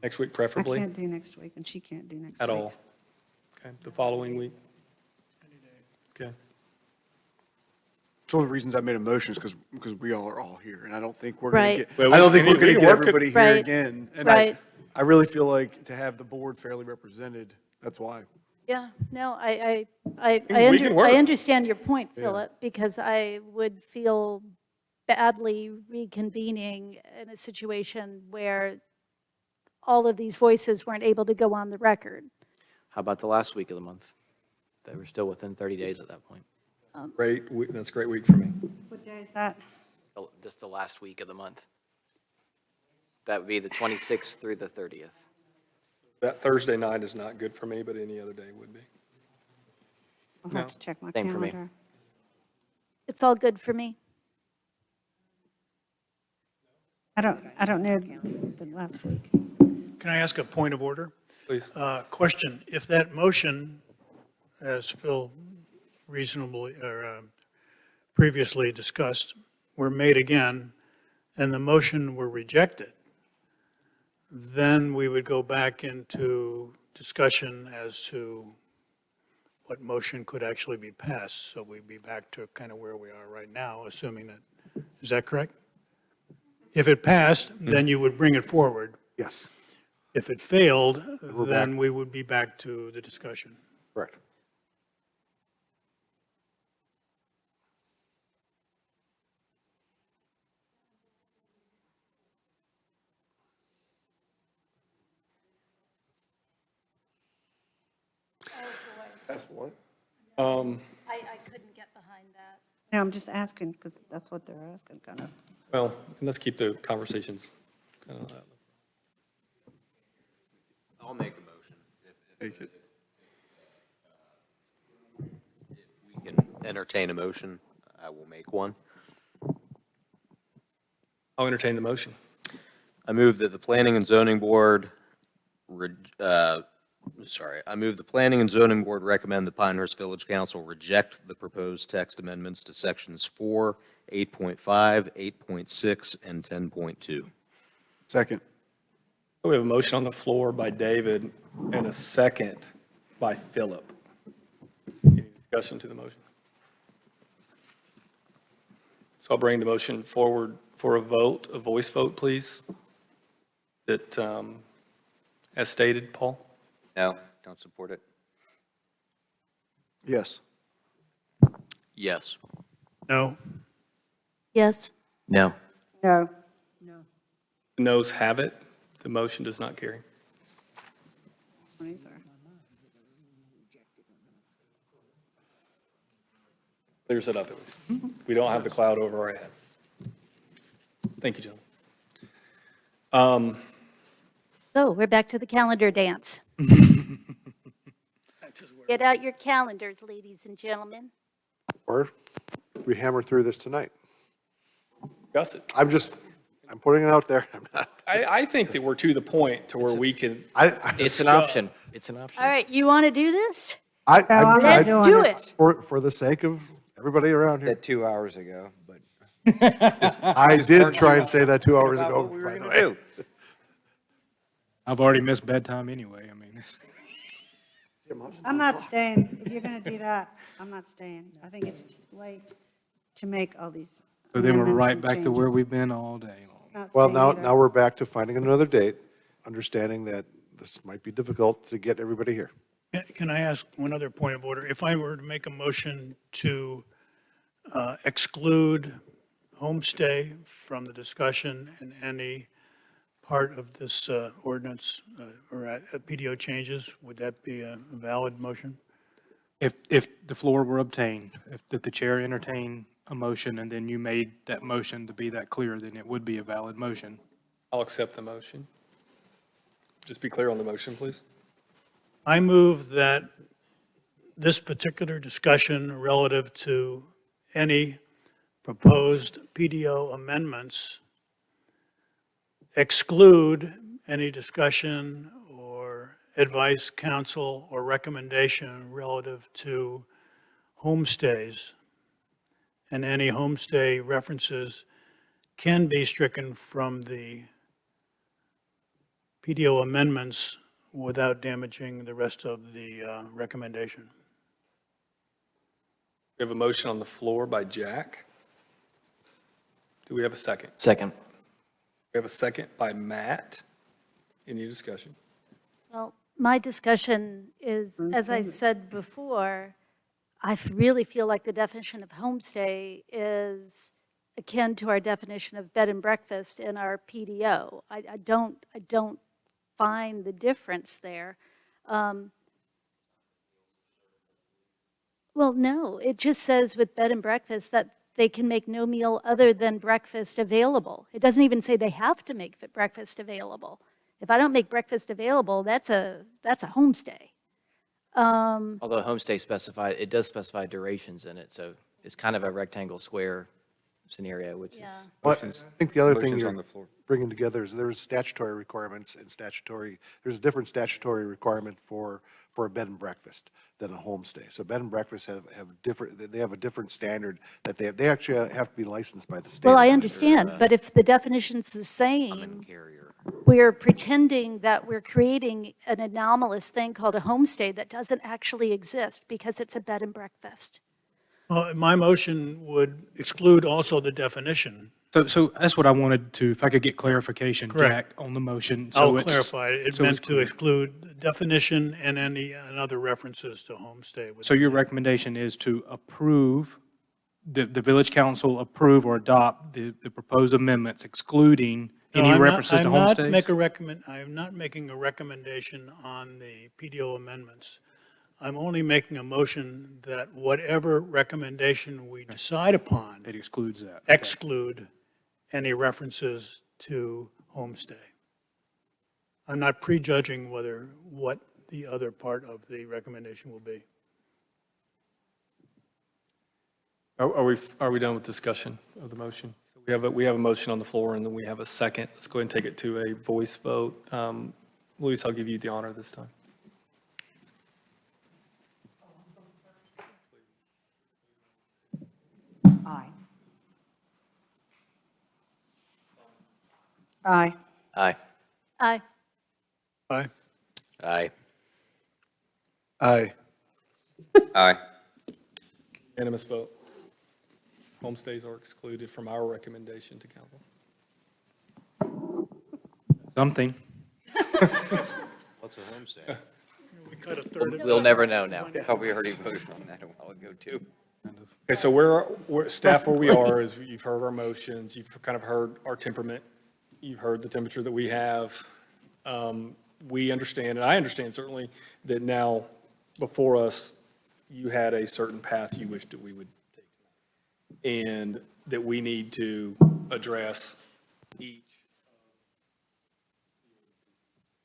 Next week I preferably, can't do next week, and she can't do next week. at all? Okay, the following week? Okay. It's one of the reasons I made a motion is because we all are all here, and I don't think we're Right. going to Well, get, I don't we think we're need going to to get work it. everybody here Right. again. And Right. I really feel like to have the board fairly represented, that's why. Yeah, no, I can work. understand your point, Philip, because I would feel badly reconvening in a situation where all of these voices weren't able to go on the record. How about the last week of the month? They were still within 30 days at that point. That's a great week for me. What day is that? Just the last week of the month. That would be the 26th through the 30th. That Thursday night is not good for me, but any other day would be. I'll have to check my Same for me. calendar. It's all good for me. I don't know the last week. Can I ask a point of order? Please. Question, if that motion, as Phil reasonably, or previously discussed, were made again, and the motion were rejected, then we would go back into discussion as to what motion could actually be passed. So we'd be back to kind of where we are right now, assuming that, is that correct? If it passed, then you would bring it forward. Yes, If it failed, we're then back. we would be back to the discussion. correct. That's what? I couldn't get behind that. No, I'm just asking, because that's what they're asking, kind of. Well, let's keep the conversations. I'll make a motion. Take it. If we can entertain a motion, I will make one. I'll entertain the motion. I move that the Planning and Zoning Board, I move the Planning and Zoning Board recommend the Pinehurst Village Council reject the proposed text amendments to sections 4, 8.5, 8.6, and 10.2. Second. We have a motion on the floor by David and a second by Philip. Any discussion to the motion? So I'll bring the motion forward for a vote, a voice vote, please. That, as stated, Paul? No, don't support it. Yes. Yes. No? Yes? No. No. The noes have it. The motion does not carry. Clears it up at least. We don't have the cloud over our head. Thank you, gentlemen. So we're back to the calendar dance. Get out your calendars, ladies and gentlemen. Or we hammer through this tonight. Discuss it. I'm putting it out there. I'm not. I think that we're to the point to where we can. It's an option. It's an option. All right, you want to do this? Let's do it. For the sake of everybody around here. That 2 hours ago, but. I did try and say that 2 hours ago, What we were by the gonna way. do. I've already missed bedtime anyway, I mean. I'm not staying. If you're going to do that, I'm not staying. I think it's too late to make all these So then we're amendments right and back to where changes. we've been all day long. Not Well, staying either. now we're back to finding another date, understanding that this might be difficult to get everybody here. Can I ask one other point of order? If I were to make a motion to exclude homestay from the discussion in any part of this ordinance or PDO changes, would that be a valid motion? If the floor were obtained, if the chair entertained a motion and then you made that motion to be that clear, then it would be a valid motion. I'll accept the motion. Just be clear on the motion, please. I move that this particular discussion relative to any proposed PDO amendments exclude any discussion or advice, counsel, or recommendation relative to homestays. And any homestay references can be stricken from the PDO amendments without damaging the rest of the recommendation. We have a motion on the floor by Jack. Do we have a second? Second. We have a second by Matt. Any discussion? Well, my discussion is, as I said before, I really feel like the definition of homestay is akin to our definition of bed and breakfast in our PDO. I don't find the difference there. Well, no, it just says with bed and breakfast that they can make no meal other than breakfast available. It doesn't even say they have to make breakfast available. If I don't make breakfast available, that's a homestay. Although homestay it does specify durations in it, so it's kind of a rectangle square scenario, which is. Well, I think the other thing Motion's you're on the floor. bringing together is there's statutory requirements and there's a different statutory requirement for a bed and breakfast than a homestay. So bed and breakfasts have a different standard that they actually have to be licensed by the state. Well, I understand, but if the definition's the same, we're pretending that we're creating an anomalous thing called a homestay that doesn't actually exist because it's a bed and breakfast. Well, my motion would exclude also the definition. So that's what I wanted to, if I could get clarification, Correct. Jack, on the motion. I'll So it's- clarify. It so meant it's to clear. exclude the definition and other references to homestay. So your recommendation is to approve, the village council approve or adopt the proposed amendments excluding No, any I'm not- references to homestays? I am not making a recommendation on the PDO amendments. I'm only making a motion that whatever recommendation we decide upon It excludes that. exclude any references to homestay. I'm not prejudging what the other part of the recommendation will be. Are we done with discussion of the motion? So we have a motion on the floor, and then we have a second. Let's go ahead and take it to a voice vote. Luis, I'll give you the honor this time. Aye. Aye. Aye. Aye. Aye. Aye. Aye. Aye. Unanimous vote. Homestays are excluded from our recommendation to council. Something. What's a homestay? We cut a third of it. We'll never know now. Yeah, we already voted on that a while ago, too. Okay, so staff, where we are is you've heard our motions, you've kind of heard our temperament, you've heard the temperature that we have. We understand, and I understand certainly, that now before us, you had a certain path you wished that we would take. And that we need to address each.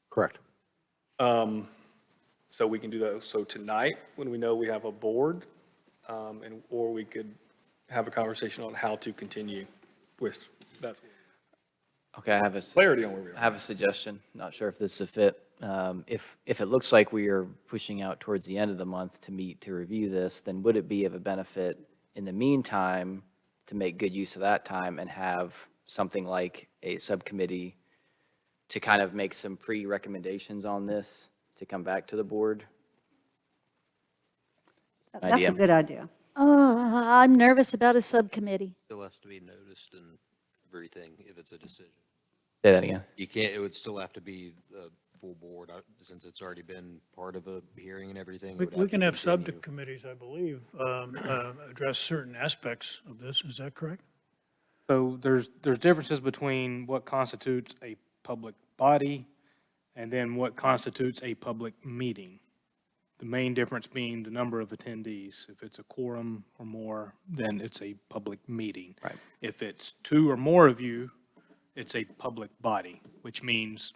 Correct. So we can do that. So tonight, when we know we have a board, or we could have a conversation on how to continue with, that's Okay, I have clarity on where we are. I have a suggestion. Not sure if this is a fit. If it looks like we are pushing out towards the end of the month to meet to review this, then would it be of a benefit in the meantime to make good use of that time and have something like a subcommittee to kind of make some pre-recommendations on this to come back to the board? That's a good idea. Oh, I'm nervous about a subcommittee. Still has to be noticed and everything if it's a decision. Say that again. You can't, it would still have to be a full board, since it's already been part of a hearing and everything. it would We can to have continue. subcommittees, I believe, address certain aspects of this. Is that correct? So there's differences between what constitutes a public body and then what constitutes a public meeting. The main difference being the number of attendees. If it's a quorum or more, then it's a public meeting. Right. If it's two or more of you, it's a public body, which means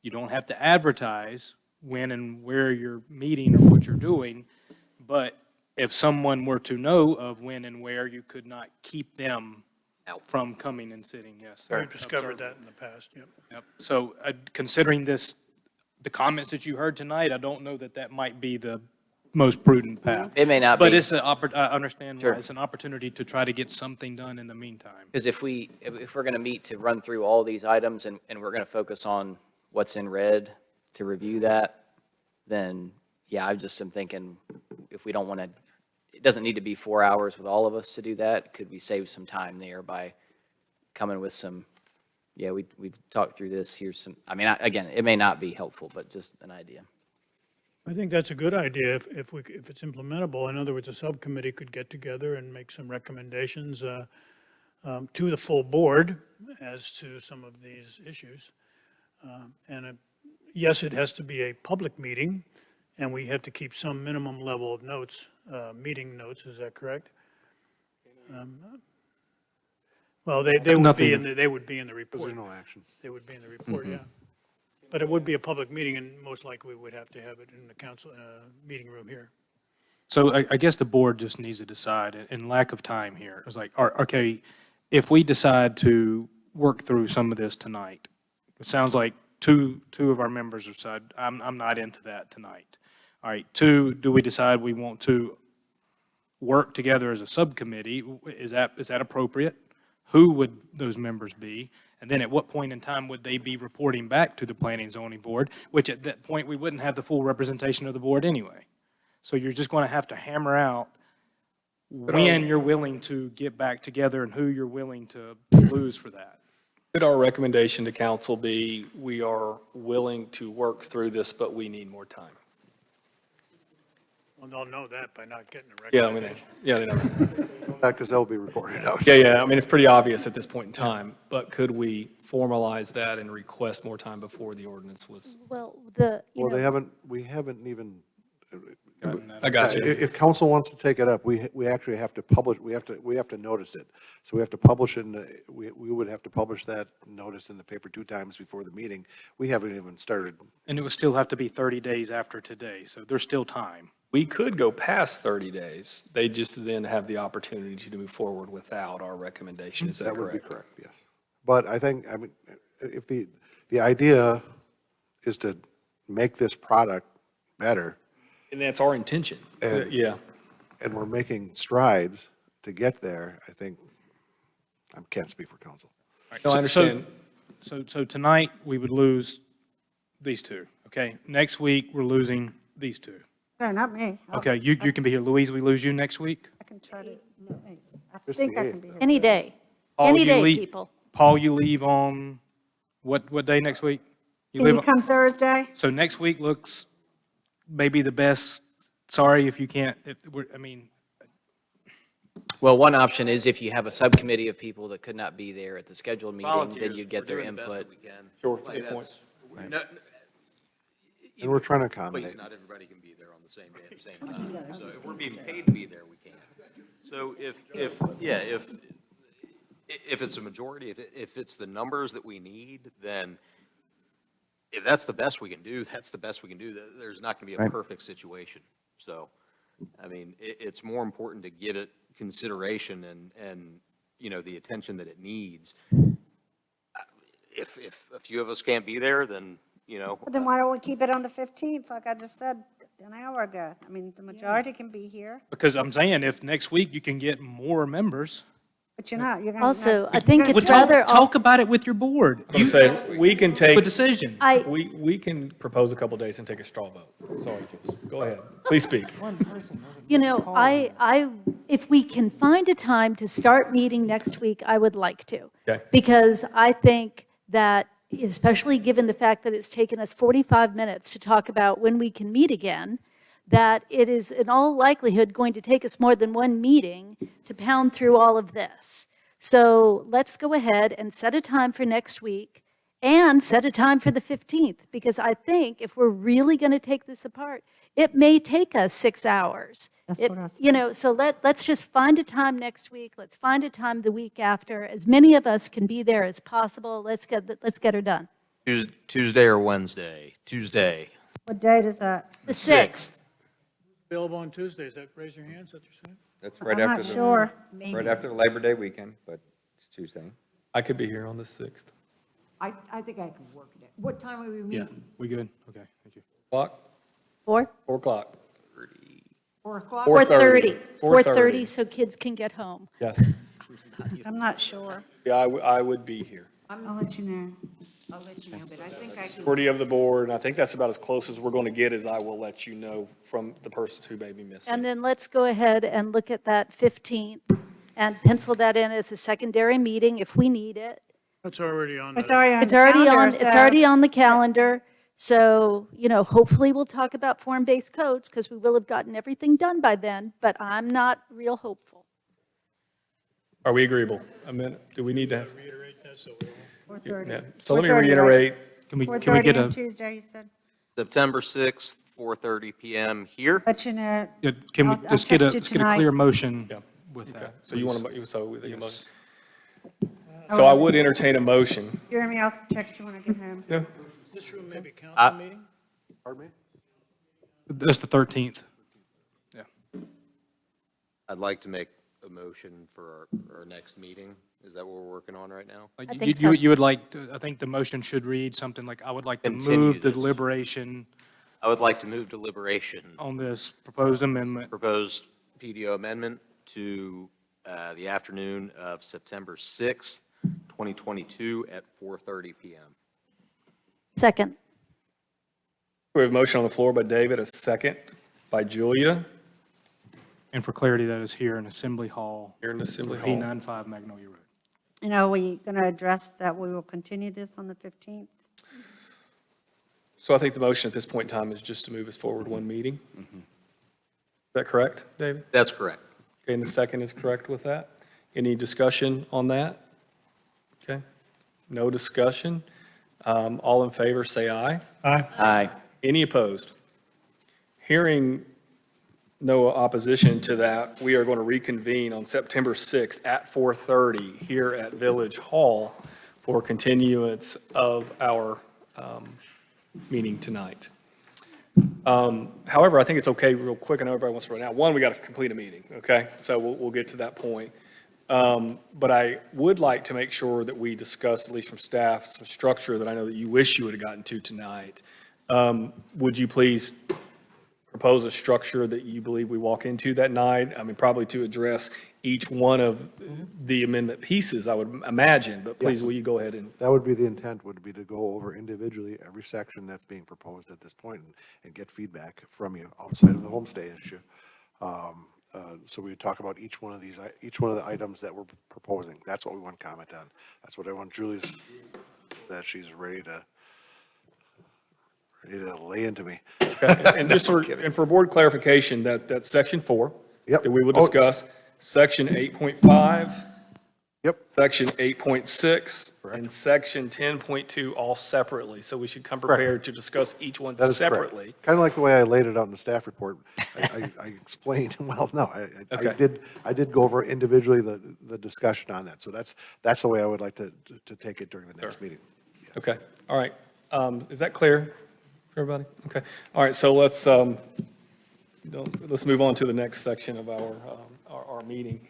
you don't have to advertise when and where you're meeting or what you're doing, but if someone were to know of when and where, you could not keep them out from coming and sitting, yes. I've discovered that in the past, yep. Yep. So considering this, the comments that you heard tonight, I don't know that that might be the most prudent path. It may not But be. it's I understand why. Sure. It's an opportunity to try to get something done in the meantime. Because if we're going to meet to run through all these items and we're going to focus on what's in red to review that, then, yeah, I just am thinking if we don't want to, it doesn't need to be 4 hours with all of us to do that. Could we save some time there by coming with some, yeah, we've talked through this, here's some, I mean, again, it may not be helpful, but just an idea. I think that's a good idea if it's implementable. In other words, a subcommittee could get together and make some recommendations to the full board as to some of these issues. Yes, it has to be a public meeting, and we have to keep some minimum level of notes, meeting notes, is that correct? Well, they would be in the report. There's no action. They would be in the report, yeah. But it would be a public meeting, and most likely we would have to have it in the council, meeting room here. So I guess the board just needs to decide, in lack of time here, it's like, okay, if we decide to work through some of this tonight, it sounds like two of our members have said, I'm not into that tonight. All right, two, do we decide we want to work together as a subcommittee? Is that appropriate? Who would those members be? And then at what point in time would they be reporting back to the Planning and Zoning Board, which at that point, we wouldn't have the full representation of the board anyway. So you're just going to have to hammer out when you're willing to get back together and who you're willing to lose for that. Could our recommendation to council be, we are willing to work through this, but we need more time? Well, they'll know that by not getting a Yeah, I mean, recommendation. they know. Because they'll be reported out. Yeah, I mean, it's pretty obvious at this point in time, but could we formalize that and request more time before the ordinance was? Well, Well, we haven't even I got you. If council wants to take it up, we actually have to publish, we have to notice it. So we have to publish we would have to publish that notice in the paper 2 times before the meeting. We haven't even started. And it would still have to be 30 days after today, so there's still time. We could go past 30 days. They just then have the opportunity to move forward without our recommendation. Is that That would be correct? correct, yes. But I think, I mean, if the idea is to make this product better. And that's our intention. Yeah. And we're making strides to get there, I think, I can't speak for council. No, I understand. So tonight, we would lose these 2, okay? Next week, we're losing these 2. No, not me. Okay, you can be here. Louise, we lose you next week? I can try to, I Just think the I eighth. can be here. Any day. Paul, Any you day, leave- people. Paul, you leave on, what day next week? Can you on- come Thursday? So next week looks maybe the best. Sorry if you can't, Well, one option is if you have a subcommittee of people that could not be there at the scheduled meeting, then you'd get their input. Sure, that's a good point. And we're trying to Please, accommodate. not everybody can be there on the same day at the same time. So if we're being paid to be there, we can. So if it's a majority, if it's the numbers that we need, then if that's the best we can do, that's the best we can do. There's not going to be a perfect situation. So, I mean, it's more important to give it consideration and, you know, the attention that it needs. If a few of us can't be there, then, you know. Well, then why don't we keep it on the 15th, like I just said an hour ago? I mean, the majority can be here, because I'm saying if next week you can get more members. but you're not, you're going to. Also, I think Well, it's rather. talk about it with your board. I'm saying, we can take. A decision. We can propose a couple days and take a straw vote. Sorry, Jules. Go ahead. Please speak. You know, if we can find a time to start meeting next week, I would like to. Okay. Because I think that, especially given the fact that it's taken us 45 minutes to talk about when we can meet again, that it is in all likelihood going to take us more than one meeting to pound through all of this. So let's go ahead and set a time for next week and set a time for the 15th, because I think if we're really going to take this apart, it may take us 6 hours. That's It- what I was You know, so let's just find a time next week. Let's find a time the week after. As many of us can be there as possible. Let's get her done. Tuesday or Wednesday? Tuesday. What date is that? The 6th. Available on Tuesdays, that, raise your hands, that you're saying? That's right I'm after not the. sure. Right after the Labor Day weekend, but it's Tuesday. I could be here on the 6th. I think I can work it. What time are we Yeah, meeting? we good? Okay, thank you. Clock? 4? 4 o'clock. 4 o'clock? 4:30. 4:30. 4:30 so kids can get home. Yes. I'm not sure. Yeah, I would be here. I'll let you know. I'll let you know, but I think I can. Majority of the board, and I think that's about as close as we're going to get, as I will let you know from the persons who may be missing. And then let's go ahead and look at that 15th and pencil that in as a secondary meeting if we need it. That's already on. It's the- already on It's the already calendar, on, it's so- already on the calendar. So, you know, hopefully we'll talk about form-based codes because we will have gotten everything done by then, but I'm not real hopeful. Are we agreeable? I mean, do we need to? Reiterate that, so we all. 4:30. Yeah. So let me 4:30, right? reiterate. Can we 4:30 get on a, Tuesday, you said? September 6th, 4:30 PM here. Let you know. yeah, can we I'll just get a, text you let's get a tonight. clear motion Yeah. with Okay. that? So you please? want to, so we think a Yes. motion. So I would entertain a motion. Jeremy, I'll text you when I get home. Yeah. This room may be council meeting? Pardon me? That's the 13th. Yeah. I'd like to make a motion for our next meeting. Is that what we're working on right now? Like, I you- think so. You would like, I think the motion should read something like, I would like to Continue move the this. deliberation I would like to move deliberation, on this proposed amendment proposed PDO amendment to the afternoon of September 6th, 2022 at 4:30 PM. Second. We have a motion on the floor by David, a second by Julia. And for clarity, that is here in Assembly Hall. Here in Assembly Hall. P95 Magnolia Road. And are we going to address that we will continue this on the 15th? So I think the motion at this point in time is just to move us forward one meeting. Is that correct, David? That's correct. Okay, and the second is correct with that? Any discussion on that? Okay, no discussion. All in favor, say aye. Aye. Aye. Any opposed? Hearing no opposition to that, we are going to reconvene on September 6th at 4:30 here at Village Hall for continuance of our meeting tonight. However, I think it's okay, real quick, I know everybody wants to run out. One, we got to complete a meeting, okay? So we'll get to that point. But I would like to make sure that we discuss, at least from staff, some structure that I know that you wish you would have gotten to tonight. Would you please propose a structure that you believe we walk into that night? I mean, probably to address each one of the amendment pieces, I would imagine, but please, Yes. will you go ahead and? That would be the intent, would be to go over individually every section that's being proposed at this point and get feedback from you outside of the homestay issue. So we would talk about each one of these, each one of the items that we're proposing. That's what we want to comment on. That's what I want Julie's, that she's ready to lay into me. And just for board clarification, that's section 4. Yep. That we will Oh, discuss, section 8.5. Yep. Section 8.6 and section 10.2 all separately. So we should come prepared to discuss each one That is correct. separately. Kind of like the way I laid it out in the staff report. I explained, well, no, Okay. I did go over individually the discussion on that. So that's the way I would like to take it during the next meeting. Okay, all right. Is that clear for everybody? Okay, all right, so let's move on to the next section of our meeting.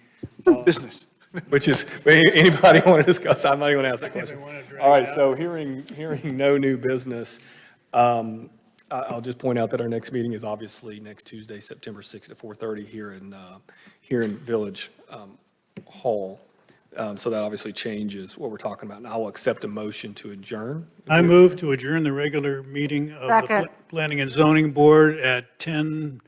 Business. Which is, anybody want to discuss? I'm not even going to ask that question. All right, so hearing no new business, I'll just point out that our next meeting is obviously next Tuesday, September 6th at 4:30 here in Village Hall. So that obviously changes what we're talking about. Now I will accept a motion to adjourn. I move to adjourn the regular meeting of the Second. Planning and Zoning Board at 10:55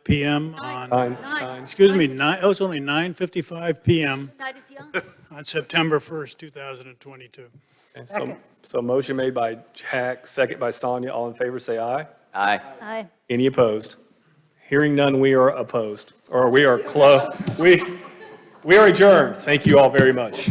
PM on, excuse me, it's only 9:55 PM Night is young. on September 1st, 2022. Okay, so motion made by Jack, second by Sonia. All in favor, say aye. Aye. Aye. Any opposed? Hearing none, we are opposed, or we are we are adjourned. Thank you all very much.